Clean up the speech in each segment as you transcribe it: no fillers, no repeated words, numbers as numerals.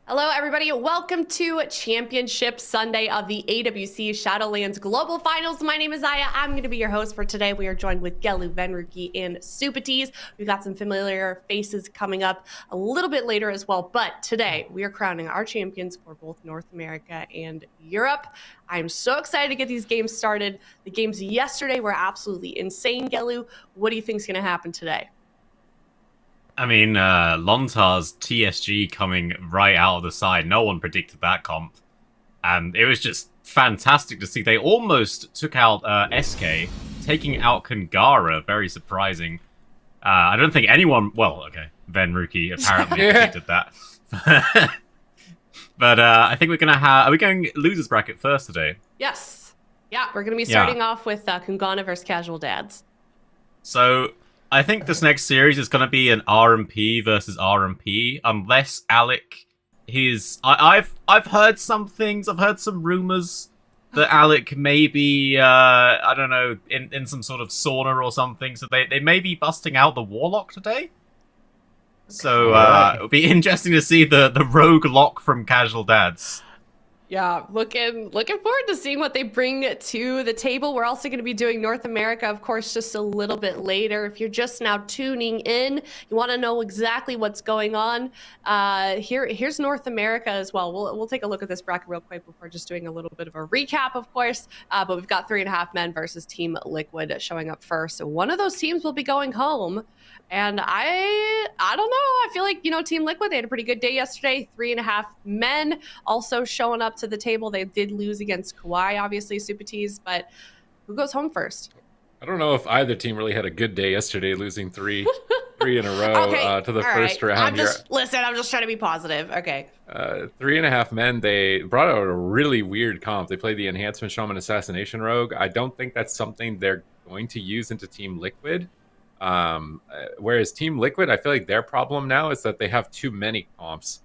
Hello, everybody. Welcome to Championship Sunday of the AWC Shadowlands Global Finals. My name is Aya. I'm going to be your host for today. We are joined with Gelu, Venruki, and Supatees. We've got some familiar faces coming up a little bit later as well. But today, we are crowning our champions for both North America and Europe. I'm so excited to get these games started. The games yesterday were absolutely insane, Gelu. What do you think is going to happen today? I mean, Lontar's TSG coming right out of the side. No one predicted that comp. And it was just fantastic to see. They almost took out SK, taking out KUNGARNA. Very surprising. I don't think anyone... Well, okay, Venruki apparently predicted that. But I think we're going to have... Are we going losers bracket first today? Yes. Yeah, we're going to be starting off with KUNGARNA versus Casual Dads. So... I think this next series is going to be an RMP versus RMP, unless Alec, I've heard some things, I've heard some rumors that Alec may be, I don't know, in some sort of sauna or something, so they may be busting out the Warlock today. Okay. So it'll be interesting to see the rogue lock from Casual Dads. Yeah, looking forward to seeing what they bring to the table. We're also going to be doing North America, of course, just a little bit later. If you're just now tuning in, you want to know exactly what's going on. Here's North America as well. We'll take a look at this bracket real quick before just doing a little bit of a recap, of course. But we've got 3.5 men versus Team Liquid showing up first. So one of those teams will be going home. And I don't know. I feel like, Team Liquid, they had a pretty good day yesterday. 3.5 men also showing up to the table. They did lose against KAWHI, obviously, Supatees, but who goes home first? I don't know if either team really had a good day yesterday, losing three in a row to the first round. I'm just trying to be positive. Okay. 3.5 men, they brought out a really weird comp. They played the Enhancement Shaman Assassination Rogue. I don't think that's something they're going to use into Team Liquid. Whereas Team Liquid, I feel like their problem now is that they have too many comps.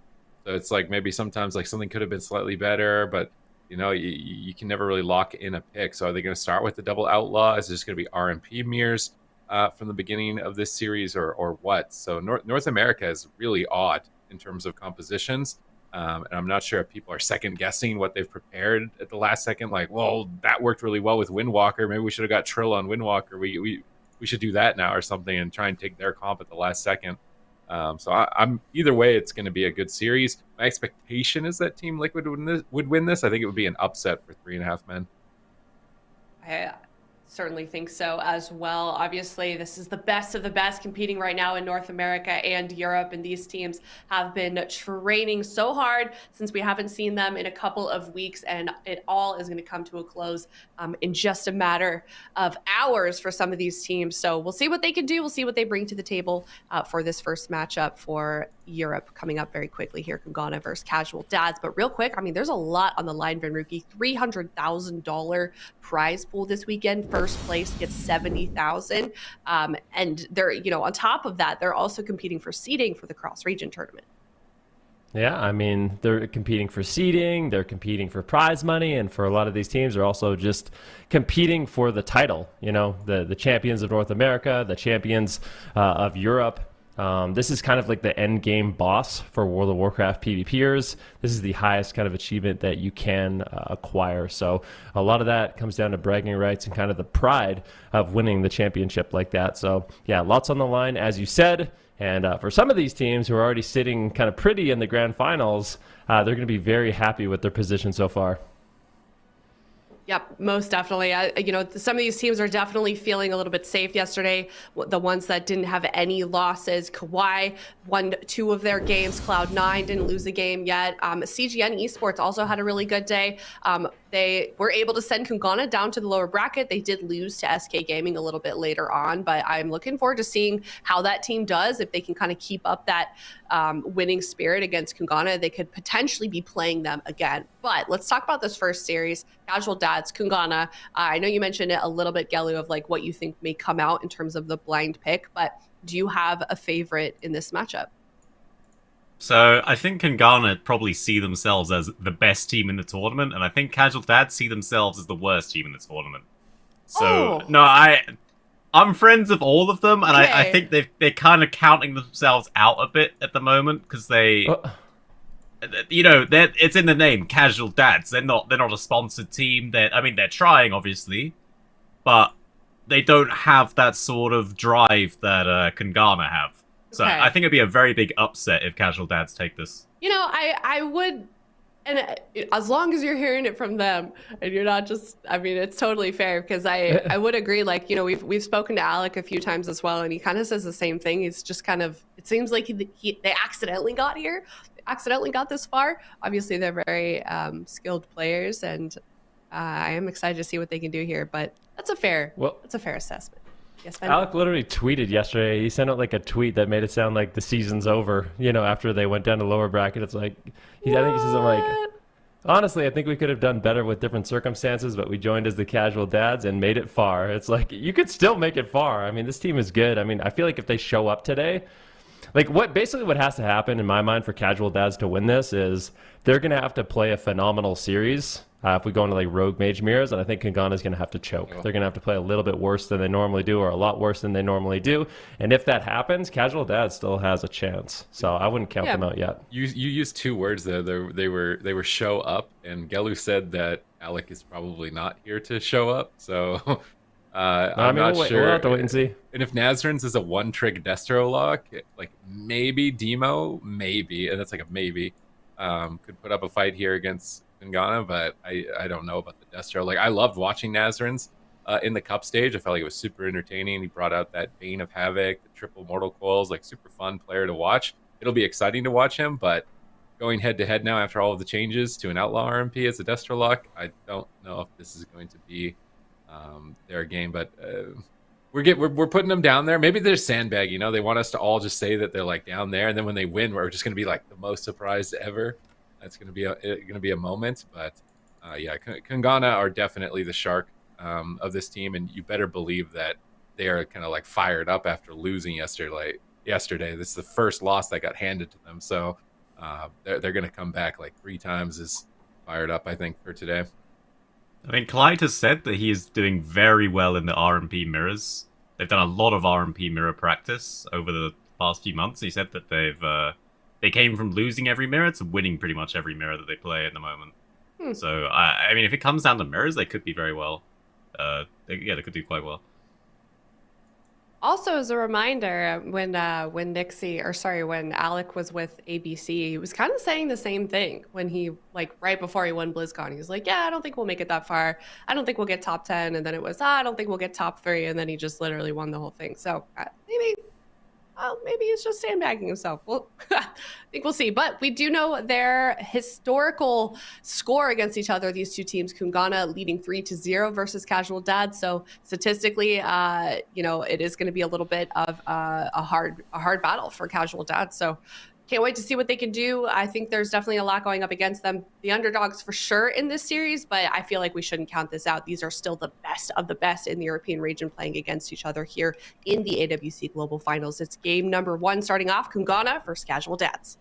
So it's like maybe sometimes like something could have been slightly better, but you can never really lock in a pick. So are they going to start with the double outlaw? Is it just going to be RMP mirrors from the beginning of this series, or what? So North America is really odd in terms of compositions. And I'm not sure if people are second guessing what they've prepared at the last second. Like, well, that worked really well with Windwalker. Maybe we should have got Trill on Windwalker. We should do that now or something and try and take their comp at the last second. So I'm either way, it's going to be a good series. My expectation is that Team Liquid would win this. I think it would be an upset for 3.5 men. Certainly think so as well. Obviously, this is the best of the best competing right now in North America and Europe, and these teams have been training so hard since we haven't seen them in a couple of weeks, and it all is going to come to a close in just a matter of hours for some of these teams. So we'll see what they can do. We'll see what they bring to the table for this first matchup for Europe coming up very quickly here. KUNGARNA versus Casual Dads. But real quick, I mean, there's a lot on the line, Vinruki. $300,000 prize pool this weekend. First place gets $70,000, and they're, you know, on top of that, they're also competing for seeding for the Cross-Region Tournament. Yeah, I mean, they're competing for seeding, they're competing for prize money, and for a lot of these teams, they're also just competing for the title. You know, the champions of North America, the champions of Europe. This is kind of like the end game boss for World of Warcraft PvPers. This is the highest kind of achievement that you can acquire. So a lot of that comes down to bragging rights and kind of the pride of winning the championship like that. So yeah, lots on the line, as you said. And for some of these teams who are already sitting kind of pretty in the grand finals, they're going to be very happy with their position so far. Yep, most definitely. You know, some of these teams are definitely feeling a little bit safe yesterday. The ones that didn't have any losses, KAWHI won 2 of their games. Cloud9 didn't lose a game yet. CGN Esports also had a really good day. They were able to send KUNGARNA down to the lower bracket. They did lose to SK Gaming a little bit later on, but I'm looking forward to seeing how that team does. If they can kind of keep up that winning spirit against KUNGARNA, they could potentially be playing them again. But let's talk about this first series. Casual Dads, KUNGARNA. I know you mentioned it a little bit, Gelu, of like what you think may come out in terms of the blind pick, but do you have a favorite in this matchup? So I think KUNGARNA probably see themselves as the best team in the tournament, and I think Casual Dads see themselves as the worst team in the tournament. So no, I'm friends of all of them, and okay. I think they're kind of counting themselves out a bit at the moment because they, you know, it's in the name, Casual Dads. They're not a sponsored team. They're trying obviously, but they don't have that sort of drive that KUNGARNA have. So Okay. I think it'd be a very big upset if Casual Dads take this. You know, I would, and as long as you're hearing it from them and you're not just, I mean, it's totally fair because I would agree. Like, you know, we've spoken to Alec a few times as well, and he kind of says the same thing. He's just kind of, it seems like they accidentally got here, accidentally got this far. Obviously, they're very skilled players, and I am excited to see what they can do here. But that's a fair assessment. Yes, Ben? Alec literally tweeted yesterday. He sent out like a tweet that made it sound like the season's over, you know, after they went down to lower bracket. It's like, I think he says, I'm like, honestly, I think we could have done better with different circumstances, but we joined as the Casual Dads and made it far. It's like, you could still make it far. I mean, this team is good. I mean, I feel like if they show up today, like what has to happen in my mind for Casual Dads to win this is they're going to have to play a phenomenal series. If we go into like Rogue Mage Mirrors, and I think KUNGARNA is going to have to choke. They're going to have to play a little bit worse than they normally do, or a lot worse than they normally do. And if that happens, Casual Dad still has a chance. So I wouldn't count them out yet. You used 2 words there. They were show up, and Gelu said that Alec is probably not here to show up. So I'm not sure. We'll have to wait and see. And if Nazarens is a one-trick Destro lock, like maybe Demo, maybe, and that's like a maybe, could put up a fight here against KUNGARNA, but I don't know about the Destro. Like, I loved watching Nazarens in the cup stage. I felt like it was super entertaining. He brought out that Bane of Havoc, the triple Mortal Coils, like super fun player to watch. It'll be exciting to watch him, but going head to head now after all of the changes to an Outlaw RMP as a Destro lock, I don't know if this is going to be their game, but we're putting them down there. Maybe they're sandbag, you know, they want us to all just say that they're like down there, and then when they win, we're just going to be like the most surprised ever. That's going to be a moment, but yeah, KUNGARNA are definitely the shark of this team, and you better believe that they are kind of like fired up after losing yesterday. This is the first loss that got handed to them, so they're going to come back like 3 times as fired up, I think, for today. I mean, Clyde has said that he is doing very well in the RMP mirrors. They've done a lot of RMP mirror practice over the past few months. He said that they came from losing every mirror to winning pretty much every mirror that they play at the moment. So, I mean, if it comes down to mirrors, they could be very well. They could do quite well. Also, as a reminder, when Nixie, or sorry, when Alec was with ABC, he was kind of saying the same thing when he, like, right before he won BlizzCon. He was like, "Yeah, I don't think we'll make it that far. I don't think we'll get top 10." And then it was, "I don't think we'll get top 3." And then he just literally won the whole thing. So maybe he's just sandbagging himself. Well, I think we'll see. But we do know their historical score against each other. These two teams, Kungana leading 3-0 versus Casual Dad. So statistically, it is going to be a little bit of a hard battle for Casual Dad. So can't wait to see what they can do. I think there's definitely a lot going up against them. The underdogs for sure in this series, but I feel like we shouldn't count this out. These are still the best of the best in the European region playing against each other here in the AWC Global Finals. It's game number 1 starting off, Kungana versus Casual Dads.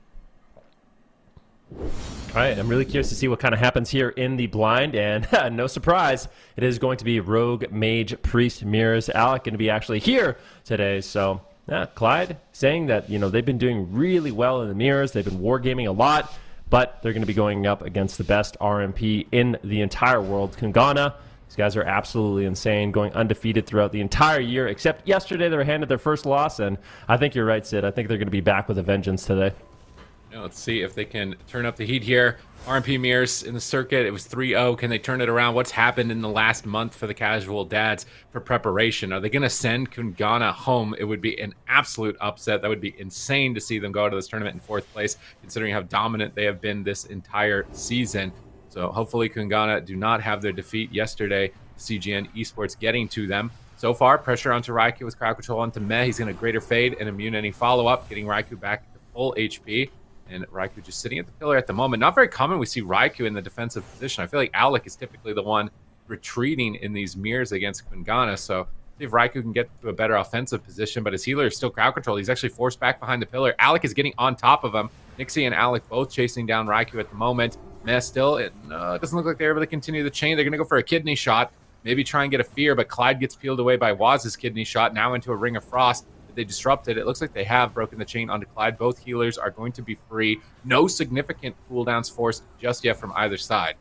All right, I'm really curious to see what kind of happens here in the blind, and no surprise, it is going to be Rogue, Mage, Priest, Mirrors, Alec going to be actually here today, so... Yeah, Clyde saying that, they've been doing really well in the mirrors. They've been wargaming a lot, but they're going to be going up against the best RMP in the entire world, Kungana. These guys are absolutely insane, going undefeated throughout the entire year, except yesterday they were handed their first loss, and I think you're right, Sid. I think they're going to be back with a vengeance today. Yeah, let's see if they can turn up the heat here. RMP Mirrors in the circuit, it was 3-0. Can they turn it around? What's happened in the last month for the Casual Dads for preparation? Are they going to send Kungana home? It would be an absolute upset. That would be insane to see them go to this tournament in 4th place, considering how dominant they have been this entire season. So hopefully Kungana do not have their defeat yesterday. CGN Esports getting to them. So far, pressure onto Raikou with crowd control onto Meh. He's going to greater fade and immune any follow-up, getting Raikou back to full HP. And Raikou just sitting at the pillar at the moment. Not very common we see Raikou in the defensive position. I feel like Alec is typically the one retreating in these mirrors against Kungana. So see if Raikou can get to a better offensive position. But his healer is still crowd control. He's actually forced back behind the pillar. Alec is getting on top of him. Nixie and Alec both chasing down Raikou at the moment. Meh still, it doesn't look like they're able to continue the chain. They're going to go for a kidney shot. Maybe try and get a fear, but Clyde gets peeled away by Waz's kidney shot. Now into a Ring of Frost. They disrupted. It looks like they have broken the chain onto Clyde. Both healers are going to be free. No significant cooldowns forced just yet from either side.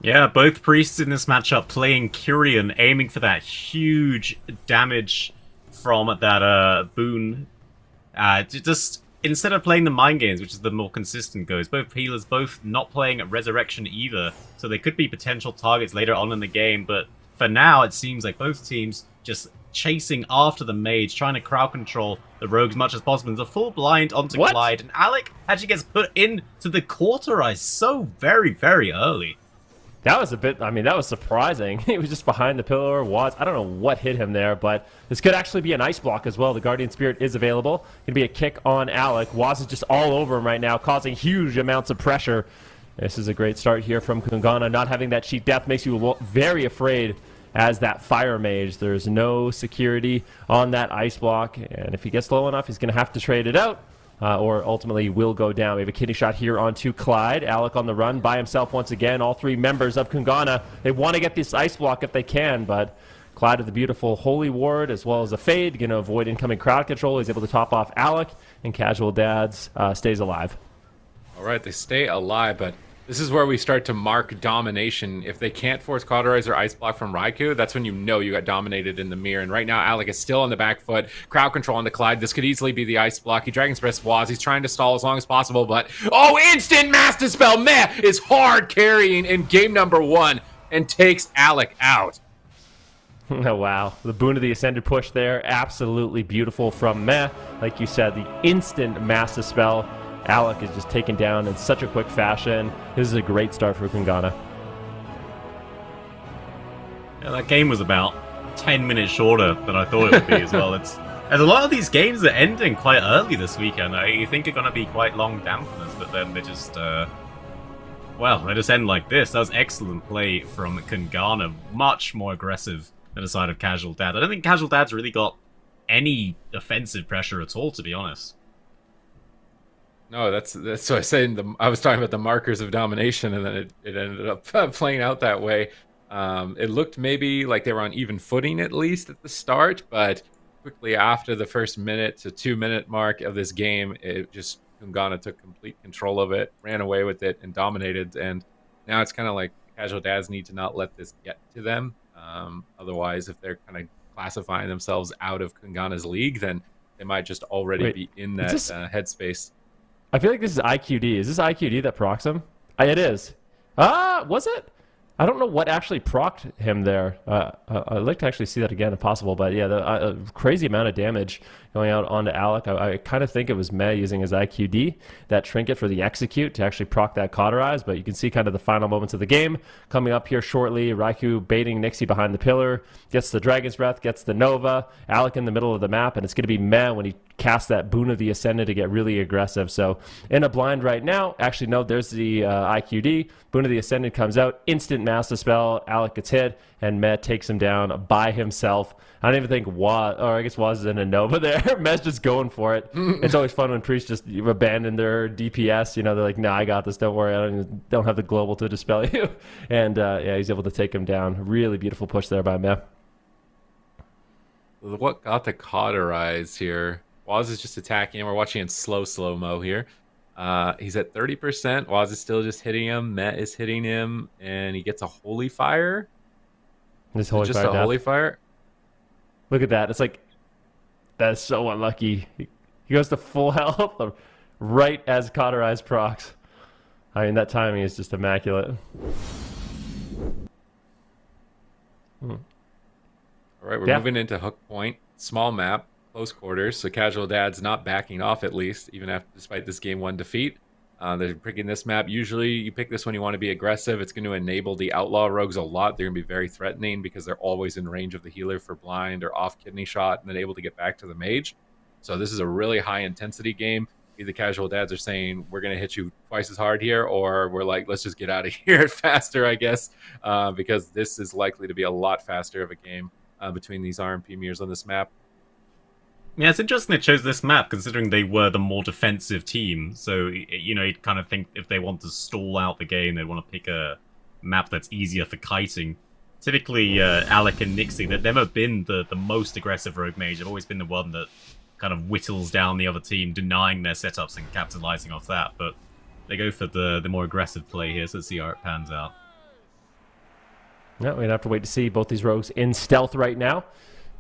Yeah, both priests in this matchup playing Kyrian, aiming for that huge damage from that boon. Just instead of playing the mind games, which is the more consistent goes, both healers both not playing Resurrection either, so they could be potential targets later on in the game. But for now, it seems like both teams just chasing after the mage, trying to crowd control the rogue as much as possible. There's a full blind onto Clyde, and Alec actually gets put into the cauterize so very, very early. That was that was surprising. He was just behind the pillar. I don't know what hit him there, but this could actually be an ice block as well. The Guardian Spirit is available. Going to be a kick on Alec. Waz is just all over him right now, causing huge amounts of pressure. This is a great start here from Kungana. Not having that cheat death makes you very afraid as that fire mage. There's no security on that ice block, and if he gets low enough, he's going to have to trade it out, or ultimately will go down. We have a kidney shot here onto Clyde. Alec on the run by himself once again. All 3 members of Kungana, they want to get this ice block if they can, but Clyde with the beautiful Holy Ward as well as a fade, going to avoid incoming crowd control. He's able to top off Alec, and Casual Dads stays alive. All right, they stay alive, but this is where we start to mark domination. If they can't force Cauterize or Ice Block from Raikou, that's when you know you got dominated in the mirror. And right now, Alec is still on the back foot. Crowd control on the Clyde. This could easily be the Ice Block. He Dragon's Breath Waz. He's trying to stall as long as possible, but... Oh, instant Master Spell! Meh is hard carrying in game number 1 and takes Alec out. Oh, wow. The Boon of the Ascended push there. Absolutely beautiful from Meh. Like you said, the instant Master Spell. Alec is just taken down in such a quick fashion. This is a great start for Kungana. Yeah, that game was about 10 minutes shorter than I thought it would be as well. There's a lot of these games that are ending quite early this weekend. You think are going to be quite long dampeners, but then they just, they just end like this. That was excellent play from Kungana. Much more aggressive than the side of Casual Dad. I don't think Casual Dad's really got any offensive pressure at all, to be honest. No, that's what I said. I was talking about the markers of domination, and then it ended up playing out that way. It looked maybe like they were on even footing at least at the start, but quickly after the first minute to 2 minute mark of this game, it just Kungana took complete control of it, ran away with it, and dominated. And now it's kind of like Casual Dads need to not let this get to them. Otherwise, if they're kind of classifying themselves out of Kungana's league, then they might just already be in that headspace. I feel like this is IQD. Is this IQD that procs him? It is. Was it? I don't know what actually procced him there. I'd like to actually see that again if possible. But yeah, the crazy amount of damage going out onto Alec. I kind of think it was Meh using his IQD, that trinket for the execute to actually proc that cauterize. But you can see kind of the final moments of the game coming up here shortly. Raikou baiting Nixie behind the pillar, gets the Dragon's Breath, gets the Nova. Alec in the middle of the map, and it's going to be Meh when he casts that Boon of the Ascendant to get really aggressive. So in a blind right now, actually no, there's the IQD. Boon of the Ascendant comes out, instant Mass Dispel. Alec gets hit, and Meh takes him down by himself. I don't even think Waz, or I guess Waz is in a Nova there. Meh's just going for it. It's always fun when priests just abandon their DPS. You know, they're like, "No, I got this. Don't worry. I don't have the global to dispel you." And yeah, he's able to take him down. Really beautiful push there by Meh. What got the cauterize here? Waz is just attacking him. We're watching in slow-mo here. He's at 30%. Waz is still just hitting him. Meh is hitting him, and he gets a Holy Fire. This Holy just Fire a death. Holy Fire. Look at that. It's like, that's so unlucky. He goes to full health right as cauterize procs. I mean, that timing is just immaculate. All right, we're moving into Hook Point. Small map, close quarters. So Casual Dad's not backing off, at least, even after, despite this game 1 defeat. They're picking this map. Usually you pick this when you want to be aggressive. It's going to enable the Outlaw Rogues a lot. They're going to be very threatening because they're always in range of the healer for blind or off kidney shot, and then able to get back to the mage. So this is a really high intensity game. Either Casual Dads are saying, we're going to hit you twice as hard here, or we're like, let's just get out of here faster, I guess, because this is likely to be a lot faster of a game between these RMP mirrors on this map. Yeah, it's interesting they chose this map, considering they were the more defensive team. So, you know, you'd kind of think if they want to stall out the game, they'd want to pick a map that's easier for kiting. Typically, Alec and Nixie, they've never been the most aggressive rogue mage. They've always been the one that kind of whittles down the other team, denying their setups and capitalizing off that. But they go for the more aggressive play here, so let's see how it pans out. Yeah, we'd have to wait to see both these rogues in stealth right now.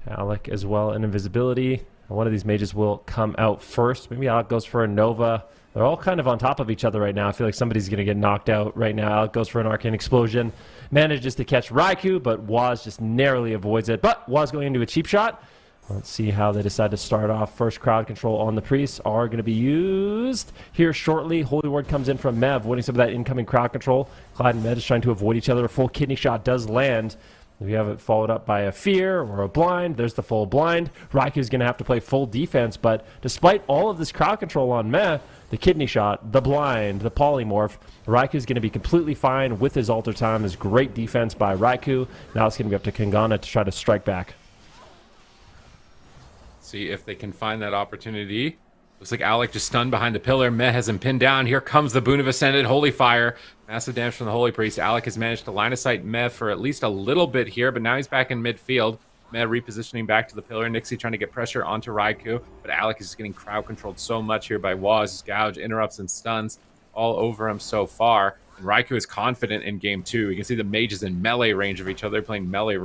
Alec as well in invisibility. One of these mages will come out first. Maybe Alec goes for a Nova. They're all kind of on top of each other right now. I feel like somebody's going to get knocked out right now. Alec goes for an Arcane Explosion. Manages to catch Raikou, but Waz just narrowly avoids it. But Waz going into a cheap shot. Let's see how they decide to start off. First crowd control on the priests are going to be used here shortly. Holy Word comes in from Mev, avoiding some of that incoming crowd control. Clyde and Med is trying to avoid each other. A full kidney shot does land. We have it followed up by a fear or a blind. There's the full blind. Raiku's going to have to play full defense, but despite all of this crowd control on Meh, the kidney shot, the blind, the polymorph, Raiku's going to be completely fine with his alter time. His great defense by Raikou. Now it's going to be up to Kungana to try to strike back. See if they can find that opportunity. Looks like Alec just stunned behind the pillar. Meh has him pinned down. Here comes the Boon of Ascended. Holy Fire. Massive damage from the Holy Priest. Alec has managed to line of sight Meh for at least a little bit here, but now he's back in midfield. Meh repositioning back to the pillar. Nixie trying to get pressure onto Raikou, but Alec is just getting crowd controlled so much here by Waz. Gouge, interrupts, and stuns all over him so far. And Raikou is confident in game 2. You can see the mages in melee range of each other, playing melee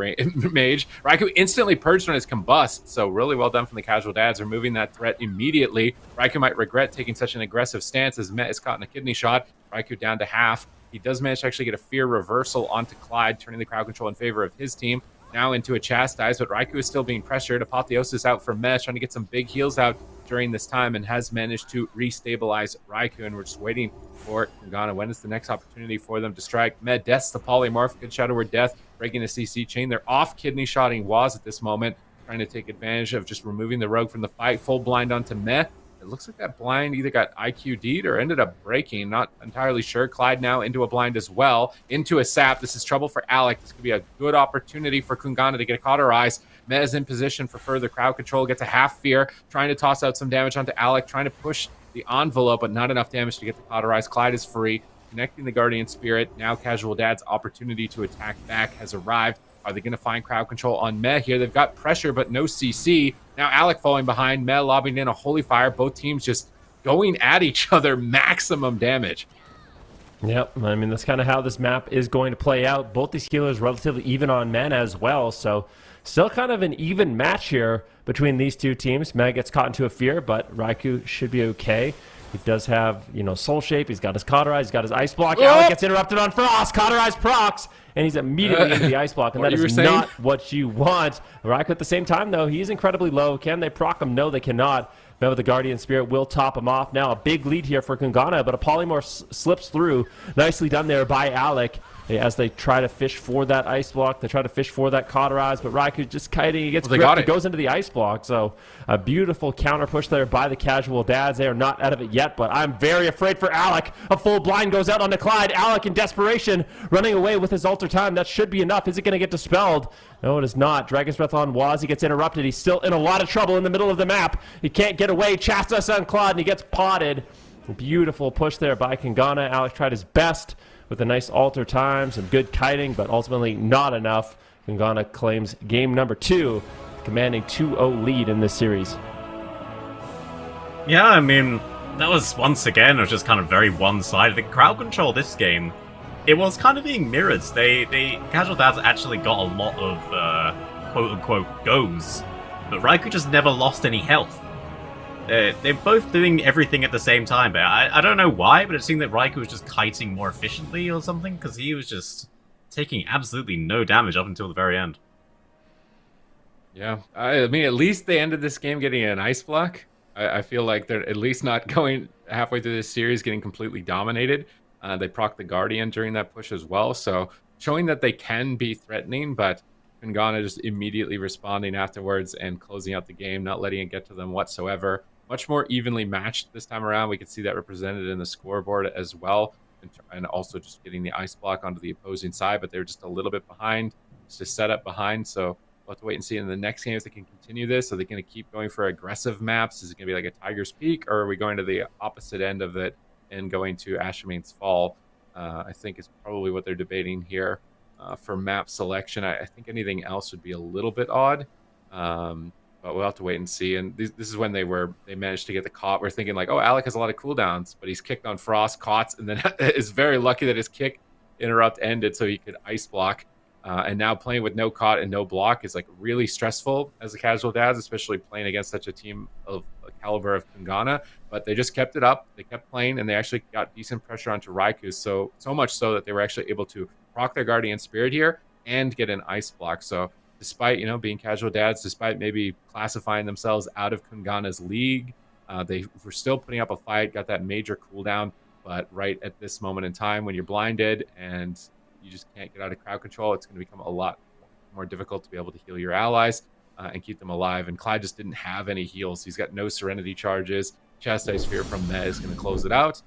mage. Raikou instantly purged on his combust, so really well done from the Casual Dads, removing that threat immediately. Raikou might regret taking such an aggressive stance as Meh is caught in a kidney shot. Raikou down to half. He does manage to actually get a fear reversal onto Clyde, turning the crowd control in favor of his team. Now into a chastise, but Raikou is still being pressured. Apotheosis out for Meh, trying to get some big heals out during this time, and has managed to restabilize Raikou, and we're just waiting for Kungana. When is the next opportunity for them to strike? Meh deaths the polymorph, good Shadow Word Death, breaking the CC chain. They're off kidney shotting Waz at this moment, trying to take advantage of just removing the rogue from the fight. Full blind onto Meh. It looks like that blind either got IQ'd or ended up breaking. Not entirely sure. Clyde now into a blind as well. Into a sap. This is trouble for Alec. This could be a good opportunity for Kungana to get a cauterize. Meh is in position for further crowd control. Gets a half fear. Trying to toss out some damage onto Alec. Trying to push the envelope, but not enough damage to get the cauterize. Clyde is free. Connecting the Guardian Spirit. Now Casual Dad's opportunity to attack back has arrived. Are they going to find crowd control on Meh here? They've got pressure, but no CC. Now Alec falling behind. Meh lobbing in a Holy Fire. Both teams just going at each other. Maximum damage. Yep, I mean, that's kind of how this map is going to play out. Both these healers relatively even on men as well, so still kind of an even match here between these two teams. Meg gets caught into a fear, but Raikou should be okay. He does have, Soul Shape. He's got his Cauterize. He's got his Ice Block. Alec gets interrupted on Frost. Cauterize procs, and he's immediately into the Ice Block, and that is not what you want. Raikou at the same time, though, he's incredibly low. Can they proc him? No, they cannot. But the Guardian Spirit will top him off. Now a big lead here for KUNGARNA, but a Polymorph slips through. Nicely done there by Alec as they try to fish for that Ice Block. They try to fish for that Cauterize, but Raikou just kiting. He gets gripped. He goes into the Ice Block. So a beautiful counter push there by the Casual Dads. They are not out of it yet, but I'm very afraid for Alec. A full blind goes out onto Clyde. Alec in desperation running away with his Alter Time. That should be enough. Is it going to get dispelled? No, it is not. Dragon's Breath on Waz. He gets interrupted. He's still in a lot of trouble in the middle of the map. He can't get away. Chastas on Claude, and he gets potted. Beautiful push there by KUNGARNA. Alex tried his best with a nice Alter Time, some good kiting, but ultimately not enough. KUNGARNA claims game number 2, commanding 2-0 lead in this series. Yeah, I mean, that was once again, it was just kind of very one-sided. The crowd control this game, it was kind of being mirrored. They Casual Dads actually got a lot of quote-unquote goes, but Raikou just never lost any health. They're both doing everything at the same time, but I don't know why, but it seemed that Raikou was just kiting more efficiently or something, because he was just taking absolutely no damage up until the very end. Yeah, I mean, at least they ended this game getting an Ice Block. I feel like they're at least not going halfway through this series getting completely dominated. They proc the Guardian during that push as well, so showing that they can be threatening, but KUNGARNA just immediately responding afterwards and closing out the game, not letting it get to them whatsoever. Much more evenly matched this time around. We can see that represented in the scoreboard as well, and also just getting the Ice Block onto the opposing side, but they're just a little bit behind, just a setup behind, so we'll have to wait and see in the next game if they can continue this. Are they going to keep going for aggressive maps? Is it going to be like a Tiger's Peak, or are we going to the opposite end of it and going to Ashmane's Fall? I think is probably what they're debating here. For map selection, I think anything else would be a little bit odd, but we'll have to wait and see. And this is when they managed to get the caught. We're thinking like, oh, Alec has a lot of cooldowns, but he's kicked on Frost, caught, and then is very lucky that his kick interrupt ended so he could Ice Block. And now playing with no caught and no block is like really stressful as a Casual Dads, especially playing against such a team of a caliber of KUNGARNA. But they just kept it up. They kept playing, and they actually got decent pressure onto Raikou. So much so that they were actually able to proc their Guardian Spirit here and get an Ice Block. So despite being Casual Dads, despite maybe classifying themselves out of KUNGARNA's league, they were still putting up a fight. Got that major cooldown, but right at this moment in time, when you're blinded and you just can't get out of crowd control, it's going to become a lot more difficult to be able to heal your allies and keep them alive. And Clyde just didn't have any heals. He's got no Serenity charges. Chastise Fear from Mez is going to close it out.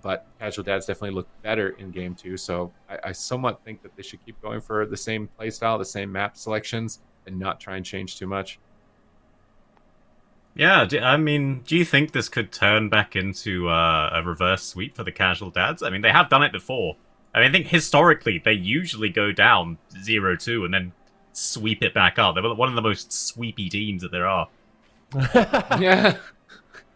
But Casual Dads definitely look better in Game 2. So I somewhat think that they should keep going for the same playstyle, the same map selections, and not try and change too much. Yeah, I mean, do you think this could turn back into a reverse sweep for the Casual Dads? I mean, they have done it before. I mean, I think historically, they usually go down 0-2 and then sweep it back up. They're one of the most sweepy teams that there are. Yeah.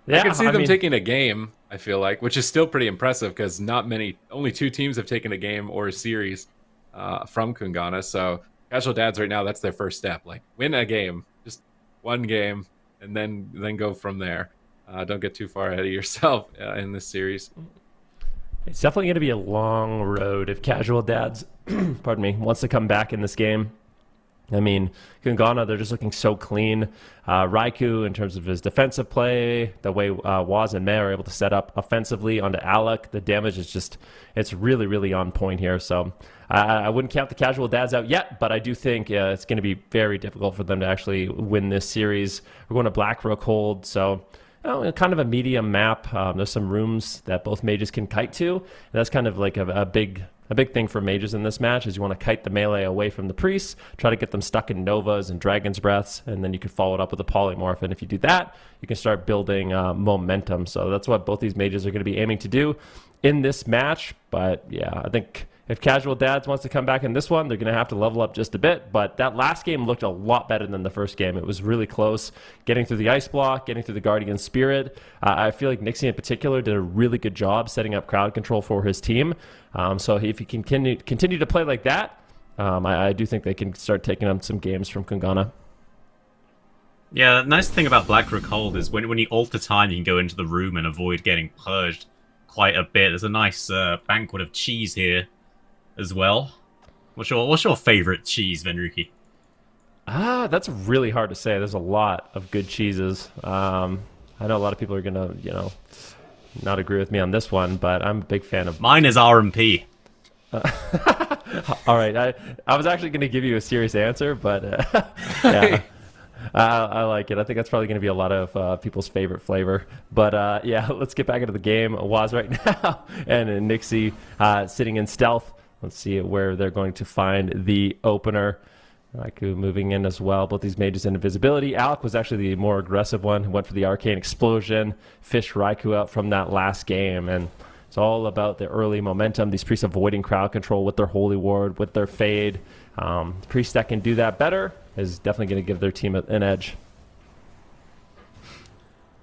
I can see them taking a game, I feel like, which is still pretty impressive because only 2 teams have taken a game or a series from KUNGARNA. So Casual Dads right now, that's their first step. Like, win a game, just one game, and then go from there. Don't get too far ahead of yourself in this series. It's definitely going to be a long road if Casual Dads, pardon me, wants to come back in this game. I mean, KUNGARNA, they're just looking so clean. Raikou, in terms of his defensive play, the way Waz and Mei are able to set up offensively onto Alec, the damage is just, it's really, really on point here. So I wouldn't count the Casual Dads out yet, but I do think it's going to be very difficult for them to actually win this series. We're going to Blackrook Hold, so kind of a medium map. There's some rooms that both mages can kite to. And that's kind of like a big thing for mages in this match is you want to kite the melee away from the priests, try to get them stuck in Novas and Dragon's Breaths, and then you can follow it up with a Polymorph. And if you do that, you can start building momentum. So that's what both these mages are going to be aiming to do in this match. But yeah, I think If Casual Dads wants to come back in this one, they're going to have to level up just a bit. But that last game looked a lot better than the first game. It was really close, getting through the ice block, getting through the Guardian Spirit. I feel like Nixie in particular did a really good job setting up crowd control for his team. So if he can continue to play like that, I do think they can start taking on some games from KUNGARNA. Yeah, the nice thing about Black Rook Hold is when you alter time, you can go into the room and avoid getting purged quite a bit. There's a nice banquet of cheese here as well. What's your favorite cheese, Venruki? That's really hard to say. There's a lot of good cheeses. I know a lot of people are gonna, not agree with me on this one, but I'm a big fan of. Mine is RMP. All right, I was actually gonna give you a serious answer, but yeah. I like it. I think that's probably going to be a lot of people's favorite flavor. But yeah, let's get back into the game. Waz right now and Nixie sitting in stealth. Let's see where they're going to find the opener. Raikou moving in as well. Both these mages in invisibility. Alec was actually the more aggressive one who went for the arcane explosion, fished Raikou out from that last game. And it's all about the early momentum. These priests avoiding crowd control with their Holy Ward, with their Fade. Priests that can do that better is definitely going to give their team an edge.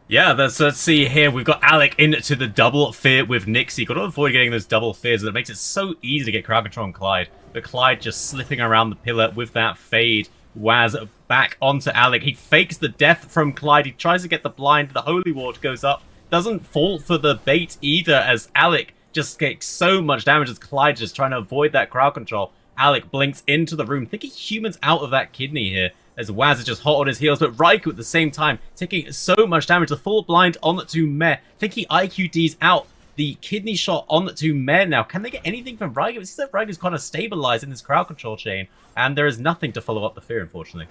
Yeah, let's see here. We've got Alec into the double fear with Nixie. Got to avoid getting those double fears. That makes it so easy to get crowd control on Clyde. But Clyde just slipping around the pillar with that Fade. Waz back onto Alec. He fakes the death from Clyde. He tries to get the blind. The Holy Ward goes up. Doesn't fall for the bait either, as Alec just gets so much damage as Clyde just trying to avoid that crowd control. Alec blinks into the room, thinking humans out of that kidney here, as Waz is just hot on his heels, but Raikou at the same time taking so much damage. The full blind onto Meh, thinking IQD's out. The kidney shot onto Meh now. Can they get anything from Raikou? It seems like Raikou's kind of stabilized in this crowd control chain, and there is nothing to follow up the fear, unfortunately.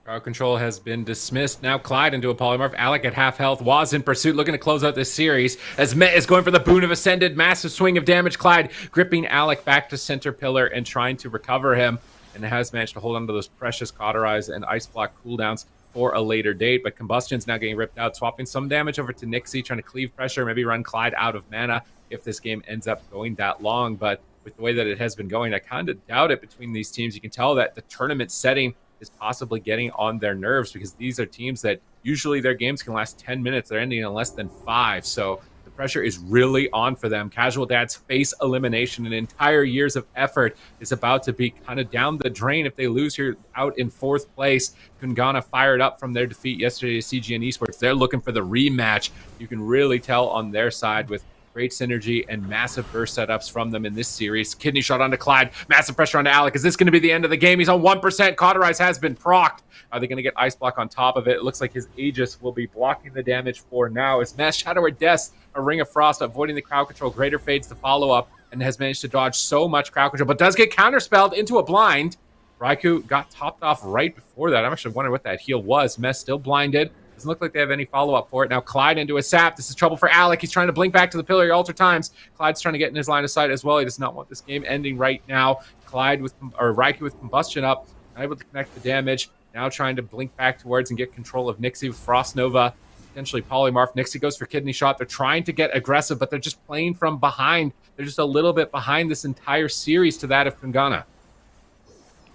Crowd control has been dismissed. Now Clyde into a polymorph. Alec at half health. Waz in pursuit, looking to close out this series. As Met is going for the boon of Ascended. Massive swing of damage. Clyde gripping Alec back to center pillar and trying to recover him. And has managed to hold on to those precious Cauterize and Ice Block cooldowns for a later date. But Combustion's now getting ripped out, swapping some damage over to Nixie, trying to cleave pressure, maybe run Clyde out of mana if this game ends up going that long. But with the way that it has been going, I kind of doubt it between these teams. You can tell that the tournament setting is possibly getting on their nerves, because these are teams that usually their games can last 10 minutes. They're ending in less than 5. So the pressure is really on for them. Casual Dads face elimination. An entire years of effort is about to be kind of down the drain if they lose here out in 4th place. KUNGARNA fired up from their defeat yesterday to CGN Esports. They're looking for the rematch. You can really tell on their side with great synergy and massive burst setups from them in this series. Kidney shot onto Clyde. Massive pressure onto Alec. Is this going to be the end of the game? He's on 1%. Cauterize has been procced. Are they going to get Ice Block on top of it? It looks like his Aegis will be blocking the damage for now. As Mass Shadow or Death, a Ring of Frost, avoiding the crowd control. Greater Fades the follow-up, and has managed to dodge so much crowd control, but does get counterspelled into a blind. Raikou got topped off right before that. I'm actually wondering what that heal was. Mess still blinded. Doesn't look like they have any follow-up for it. Now Clyde into a sap. This is trouble for Alec. He's trying to blink back to the pillar. He alter times. Clyde's trying to get in his line of sight as well. He does not want this game ending right now. Raikou with Combustion up, not able to connect the damage. Now trying to blink back towards and get control of Nixie with Frost Nova. Potentially polymorph. Nixie goes for kidney shot. They're trying to get aggressive, but they're just playing from behind. They're just a little bit behind this entire series to that of KUNGARNA.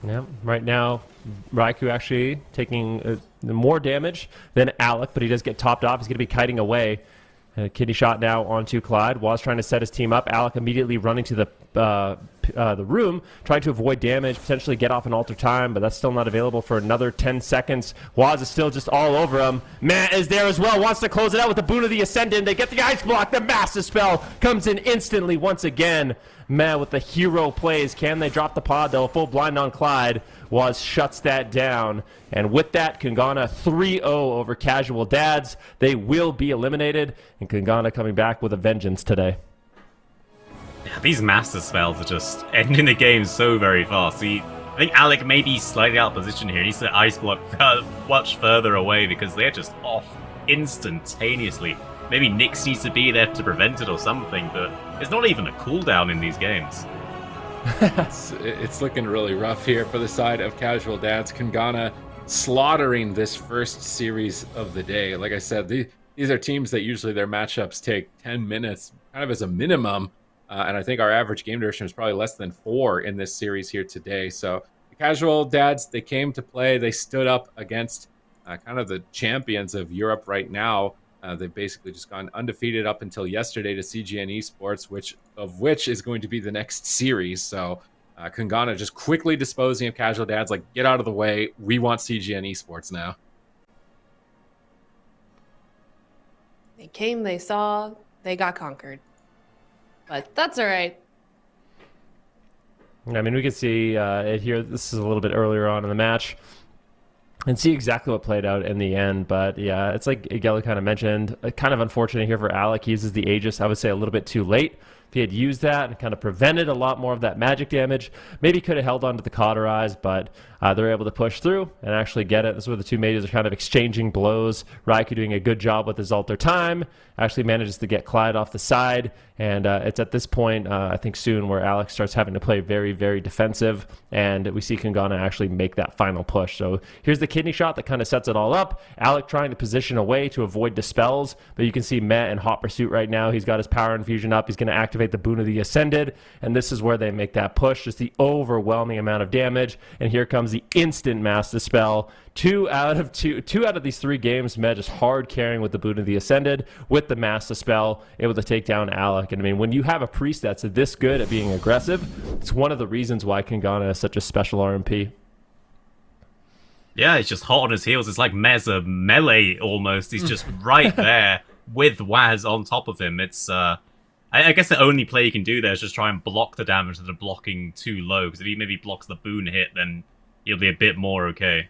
Yeah, right now, Raikou actually taking more damage than Alec, but he does get topped off. He's going to be kiting away. Kidney shot now onto Clyde. Was trying to set his team up. Alec immediately running to the room, trying to avoid damage, potentially get off an alter time, but that's still not available for another 10 seconds. Waz is still just all over him. Matt is there as well, wants to close it out with the boon of the Ascendant. They get the Ice Block. The massive spell comes in instantly once again. Matt with the hero plays. Can they drop the pod, though? Full blind on Clyde. Waz shuts that down. And with that, KUNGARNA 3-0 over Casual Dads. They will be eliminated, and KUNGARNA coming back with a vengeance today. Yeah, these master spells are just ending the game so very fast. I think Alec may be slightly out of position here. He needs to Ice Block much further away because they're just off instantaneously. Maybe Nyx needs to be there to prevent it or something, but it's not even a cooldown in these games. It's looking really rough here for the side of Casual Dads. KUNGARNA slaughtering this first series of the day. Like I said, these are teams that usually their matchups take 10 minutes, kind of as a minimum. And I think our average game duration was probably less than 4 in this series here today. So the casual dads, they came to play. They stood up against kind of the champions of Europe right now. They've basically just gone undefeated up until yesterday to CGN Esports, which is going to be the next series. So KUNGARNA just quickly disposing of casual dads, like, get out of the way. We want CGN Esports now. They came, they saw, they got conquered. But that's all right. I mean, we could see it here. This is a little bit earlier on in the match and see exactly what played out in the end. But yeah, it's like Gelly kind of mentioned, kind of unfortunate here for Alec. He uses the Aegis, I would say, a little bit too late. If he had used that and kind of prevented a lot more of that magic damage, maybe could have held on to the Cauterize, but they're able to push through and actually get it. This is where the two mages are kind of exchanging blows. Raikou doing a good job with his alter time, actually manages to get Clyde off the side, and it's at this point, I think soon, where Alex starts having to play very, very defensive, and we see KUNGARNA actually make that final push. So here's the kidney shot that kind of sets it all up. Alec trying to position away to avoid dispels, but you can see Met in hot pursuit right now. He's got his power infusion up. He's going to activate the Boon of the Ascended, and this is where they make that push, just the overwhelming amount of damage, and here comes the instant Mass Dispel. Two out of these 3 games, Met just hard carrying with the Boon of the Ascended, with the Mass Dispel, able to take down Alec. And I mean, when you have a priest that's this good at being aggressive, it's one of the reasons why KUNGARNA is such a special RMP. Yeah, he's just hot on his heels. It's like Meza melee almost. He's just right there with Waz on top of him. It's I guess the only play you can do there is just try and block the damage that are blocking too low. Because if he maybe blocks the boon hit, then he'll be a bit more okay.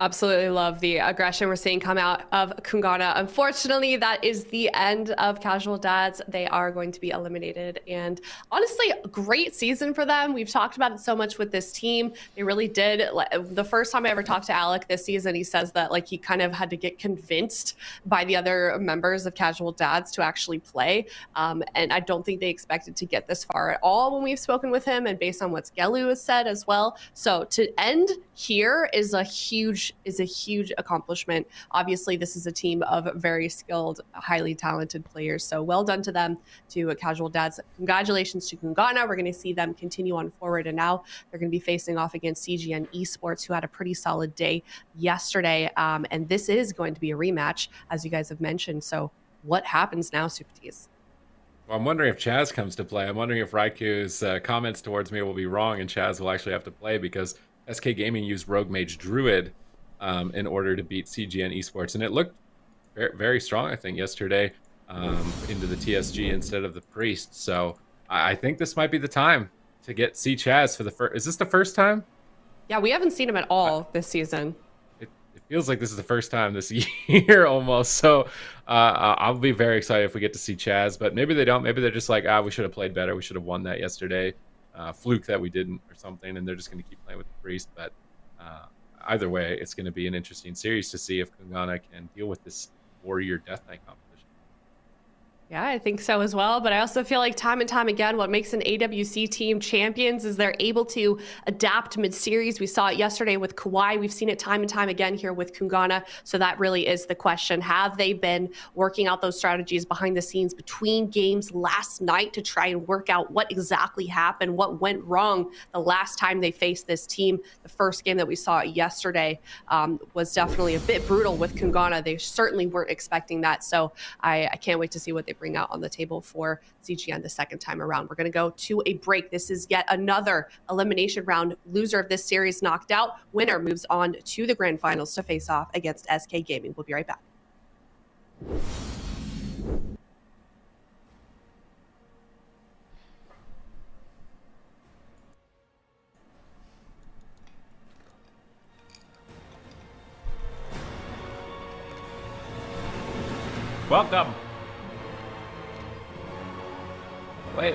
Absolutely love the aggression we're seeing come out of KUNGARNA. Unfortunately, that is the end of Casual Dads. They are going to be eliminated. And honestly, a great season for them. We've talked about it so much with this team. They really did. The first time I ever talked to Alec this season, he says that like he kind of had to get convinced by the other members of Casual Dads to actually play. And I don't think they expected to get this far at all when we've spoken with him, and based on what Skelu has said as well. So to end here is a huge accomplishment. Obviously, this is a team of very skilled, highly talented players. So well done to them, to Casual Dads. Congratulations to KUNGARNA. We're going to see them continue on forward, and now they're going to be facing off against CGN Esports, who had a pretty solid day yesterday. And this is going to be a rematch, as you guys have mentioned. So what happens now, Super Tees? Well, I'm wondering if Chaz comes to play. I'm wondering if Raikou's comments towards me will be wrong and Chaz will actually have to play, because SK Gaming used Rogue Mage Druid in order to beat CGN Esports. And it looked very, very strong, I think, yesterday into the TSG instead of the Priest. So I think this might be the time to get C Chaz for the first. Is this the first time? Yeah, we haven't seen him at all this season. It feels like this is the first time this year almost. So I'll be very excited if we get to see Chaz. But maybe they don't. Maybe they're just like, we should have played better. We should have won that yesterday. Fluke that we didn't or something, and they're just going to keep playing with the Priest. But either way, it's going to be an interesting series to see if KUNGARNA can deal with this Warrior Death Knight competition. Yeah, I think so as well. But I also feel like time and time again, what makes an AWC team champions is they're able to adapt mid-series. We saw it yesterday with KAWHI. We've seen it time and time again here with KUNGARNA. So that really is the question. Have they been working out those strategies behind the scenes between games last night to try and work out what exactly happened, what went wrong the last time they faced this team? The first game that we saw yesterday was definitely a bit brutal with KUNGARNA. They certainly weren't expecting that. So I can't wait to see what they bring out on the table for CGN the second time around. We're going to go to a break. This is yet another elimination round. Loser of this series knocked out. Winner moves on to the grand finals to face off against SK Gaming. We'll be right back. Welcome. Wait.